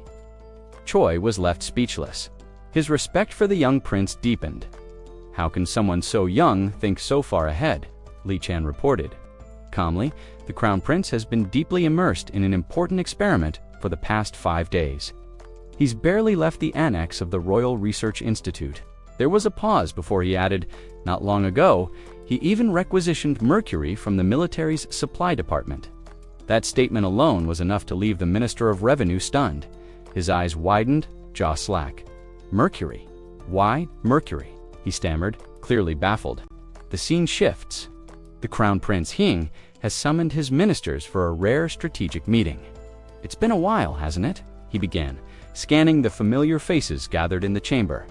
Choi was left speechless. His respect for the young prince deepened. "How can someone so young think so far ahead?" Li Chan reported. Calmly, the Crown Prince has been deeply immersed in an important experiment for the past 5 days. He's barely left the annex of the Royal Research Institute. There was a pause before he added, "Not long ago, he even requisitioned mercury from the military's supply department." That statement alone was enough to leave the Minister of Revenue stunned. His eyes widened, jaw slack. "Mercury? Why mercury?" he stammered, clearly baffled. The scene shifts. The Crown Prince Hing has summoned his ministers for a rare strategic meeting. "It's been a while, hasn't it?" he began, scanning the familiar faces gathered in the chamber.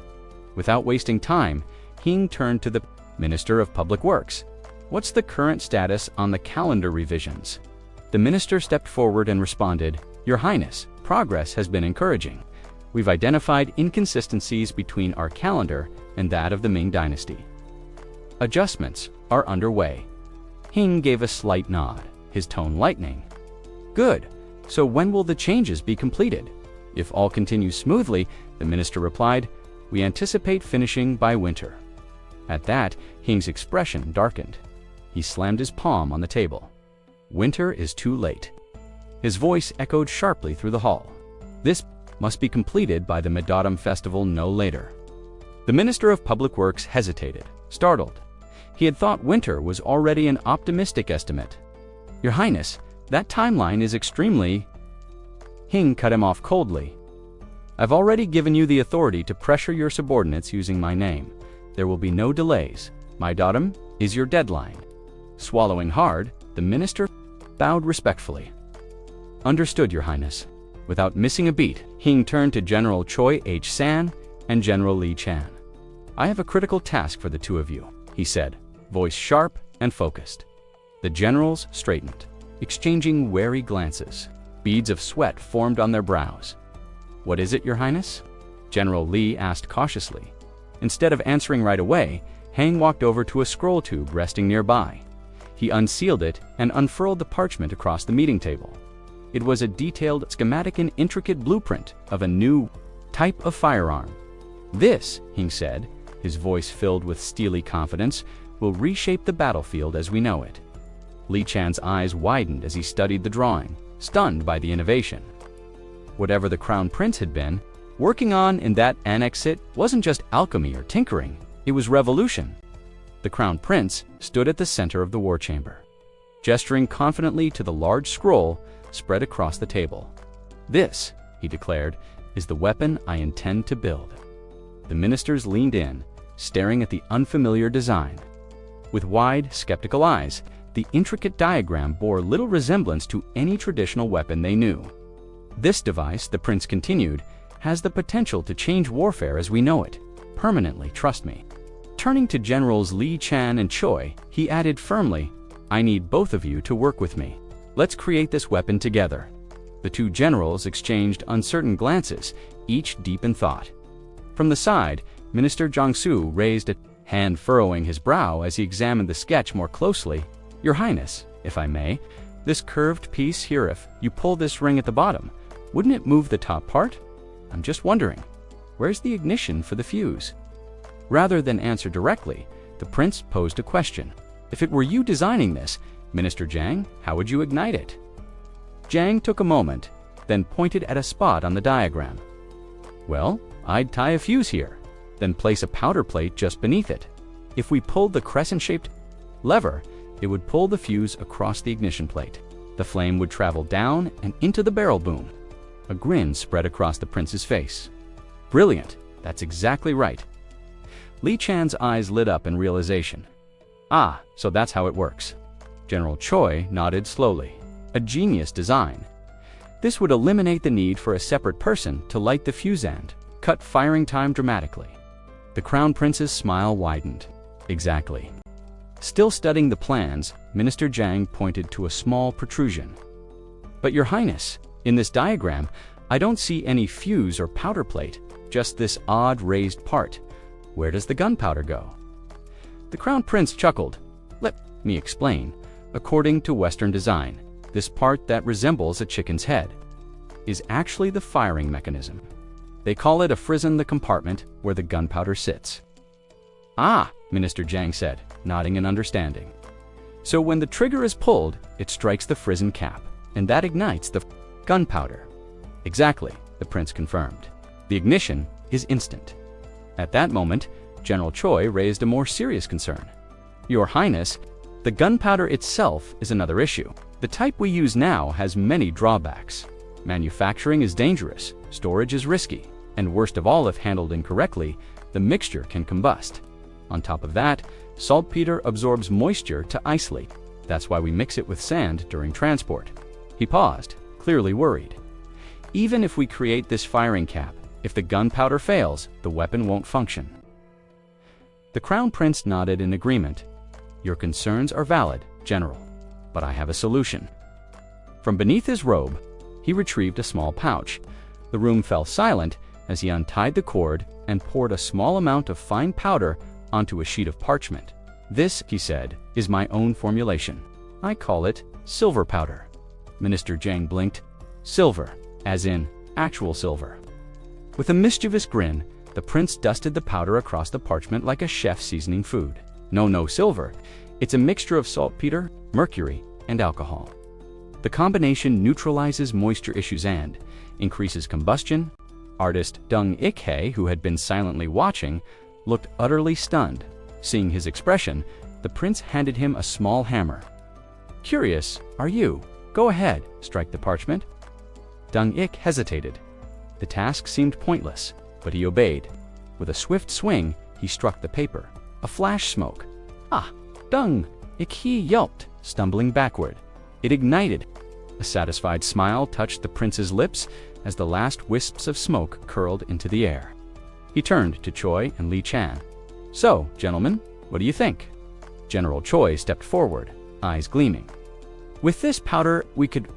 Without wasting time, Hing turned to the Minister of Public Works. "What's the current status on the calendar revisions?" The minister stepped forward and responded, "Your Highness, progress has been encouraging. We've identified inconsistencies between our calendar and that of the Ming Dynasty. Adjustments are underway." Hing gave a slight nod, his tone lightening. "Good. So when will the changes be completed?" "If all continues smoothly," the minister replied, "we anticipate finishing by winter." At that, Hing's expression darkened. He slammed his palm on the table. "Winter is too late." His voice echoed sharply through the hall. "This must be completed by the Mid-Autumn Festival no later." The Minister of Public Works hesitated, startled. He had thought winter was already an optimistic estimate. "Your Highness, that timeline is extremely—" Hing cut him off coldly. "I've already given you the authority to pressure your subordinates using my name. There will be no delays. Mid-Autumn is your deadline." Swallowing hard, the minister bowed respectfully. "Understood, Your Highness." Without missing a beat, Hing turned to General Choi H. San and General Li Chan. "I have a critical task for the two of you," he said, voice sharp and focused. The generals straightened, exchanging wary glances. Beads of sweat formed on their brows. "What is it, Your Highness?" General Li asked cautiously. Instead of answering right away, Hang walked over to a scroll tube resting nearby. He unsealed it and unfurled the parchment across the meeting table. It was a detailed schematic and intricate blueprint of a new type of firearm. "This," Hing said, his voice filled with steely confidence, "will reshape the battlefield as we know it." Li Chan's eyes widened as he studied the drawing, stunned by the innovation. Whatever the Crown Prince had been working on in that annex, it wasn't just alchemy or tinkering, it was revolution. The Crown Prince stood at the center of the war chamber, gesturing confidently to the large scroll spread across the table. "This," he declared, "is the weapon I intend to build." The ministers leaned in, staring at the unfamiliar design. With wide, skeptical eyes, the intricate diagram bore little resemblance to any traditional weapon they knew. "This device," the prince continued, "has the potential to change warfare as we know it. Permanently, trust me." Turning to Generals Li Chan and Choi, he added firmly, "I need both of you to work with me. Let's create this weapon together." The two generals exchanged uncertain glances, each deep in thought. From the side, Minister Jiangsu raised a hand, furrowing his brow as he examined the sketch more closely. "Your Highness, if I may, this curved piece here, if you pull this ring at the bottom, wouldn't it move the top part? I'm just wondering, where's the ignition for the fuse?" Rather than answer directly, the prince posed a question. "If it were you designing this, Minister Jiang, how would you ignite it?" Jiang took a moment, then pointed at a spot on the diagram. "Well, I'd tie a fuse here, then place a powder plate just beneath it. If we pulled the crescent-shaped lever, it would pull the fuse across the ignition plate. The flame would travel down and into the barrel boom." A grin spread across the prince's face. "Brilliant, that's exactly right." Li Chan's eyes lit up in realization. "Ah, so that's how it works." General Choi nodded slowly. "A genius design. This would eliminate the need for a separate person to light the fuse and cut firing time dramatically." The Crown Prince's smile widened. "Exactly." Still studying the plans, Minister Jiang pointed to a small protrusion. "But Your Highness, in this diagram, I don't see any fuse or powder plate, just this odd raised part. Where does the gunpowder go?" The Crown Prince chuckled. "Let me explain. According to Western design, this part that resembles a chicken's head is actually the firing mechanism. They call it a frizzen, the compartment where the gunpowder sits." "Ah," Minister Jiang said, nodding in understanding. "So when the trigger is pulled, it strikes the frizzen cap, and that ignites the gunpowder." "Exactly," the prince confirmed. "The ignition is instant." At that moment, General Choi raised a more serious concern. "Your Highness, the gunpowder itself is another issue. The type we use now has many drawbacks. Manufacturing is dangerous, storage is risky, and worst of all, if handled incorrectly, the mixture can combust. On top of that, saltpeter absorbs moisture to isolate. That's why we mix it with sand during transport." He paused, clearly worried. "Even if we create this firing cap, if the gunpowder fails, the weapon won't function. The Crown Prince nodded in agreement. Your concerns are valid, General, but I have a solution. From beneath his robe, he retrieved a small pouch. The room fell silent as he untied the cord and poured a small amount of fine powder onto a sheet of parchment. This, he said, is my own formulation. I call it silver powder. Minister Jiang blinked. Silver, as in actual silver. With a mischievous grin, the prince dusted the powder across the parchment like a chef seasoning food. No silver. It's a mixture of saltpeter, mercury, and alcohol. The combination neutralizes moisture issues and increases combustion. Artist Dung Ik-hye, who had been silently watching, looked utterly stunned. Seeing his expression, the prince handed him a small hammer. Curious, are you? Go ahead, strike the parchment. Dung Ik hesitated. The task seemed pointless, but he obeyed. With a swift swing, he struck the paper. A flash smoke. Ah! Dung Ik-hye yelped, stumbling backward. It ignited. A satisfied smile touched the prince's lips as the last wisps of smoke curled into the air. He turned to Choi and Li Chan. So, gentlemen, what do you think? General Choi stepped forward, eyes gleaming. With this powder, we could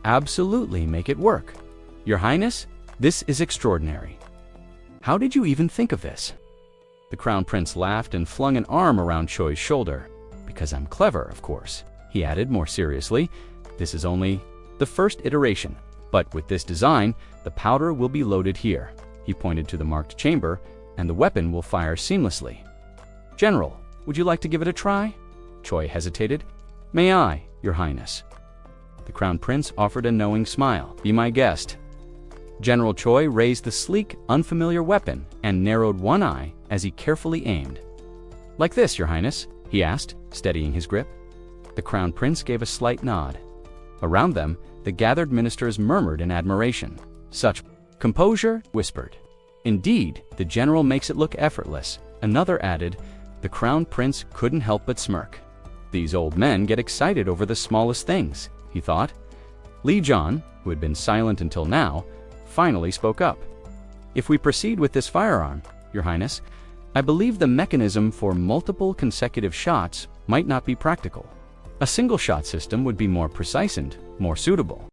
absolutely make it work. Your Highness, this is extraordinary. How did you even think of this? The Crown Prince laughed and flung an arm around Choi's shoulder. Because I'm clever, of course. He added more seriously, this is only the first iteration, but with this design, the powder will be loaded here. He pointed to the marked chamber, and the weapon will fire seamlessly. General, would you like to give it a try? Choi hesitated. May I, Your Highness? The Crown Prince offered a knowing smile. Be my guest. General Choi raised the sleek, unfamiliar weapon and narrowed one eye as he carefully aimed. Like this, Your Highness? He asked, steadying his grip. The Crown Prince gave a slight nod. Around them, the gathered ministers murmured in admiration. Such composure, whispered. Indeed, the general makes it look effortless. Another added, the Crown Prince couldn't help but smirk. These old men get excited over the smallest things, he thought. Li John, who had been silent until now, finally spoke up. If we proceed with this firearm, Your Highness, I believe the mechanism for multiple consecutive shots might not be practical. A single shot system would be more precise and more suitable.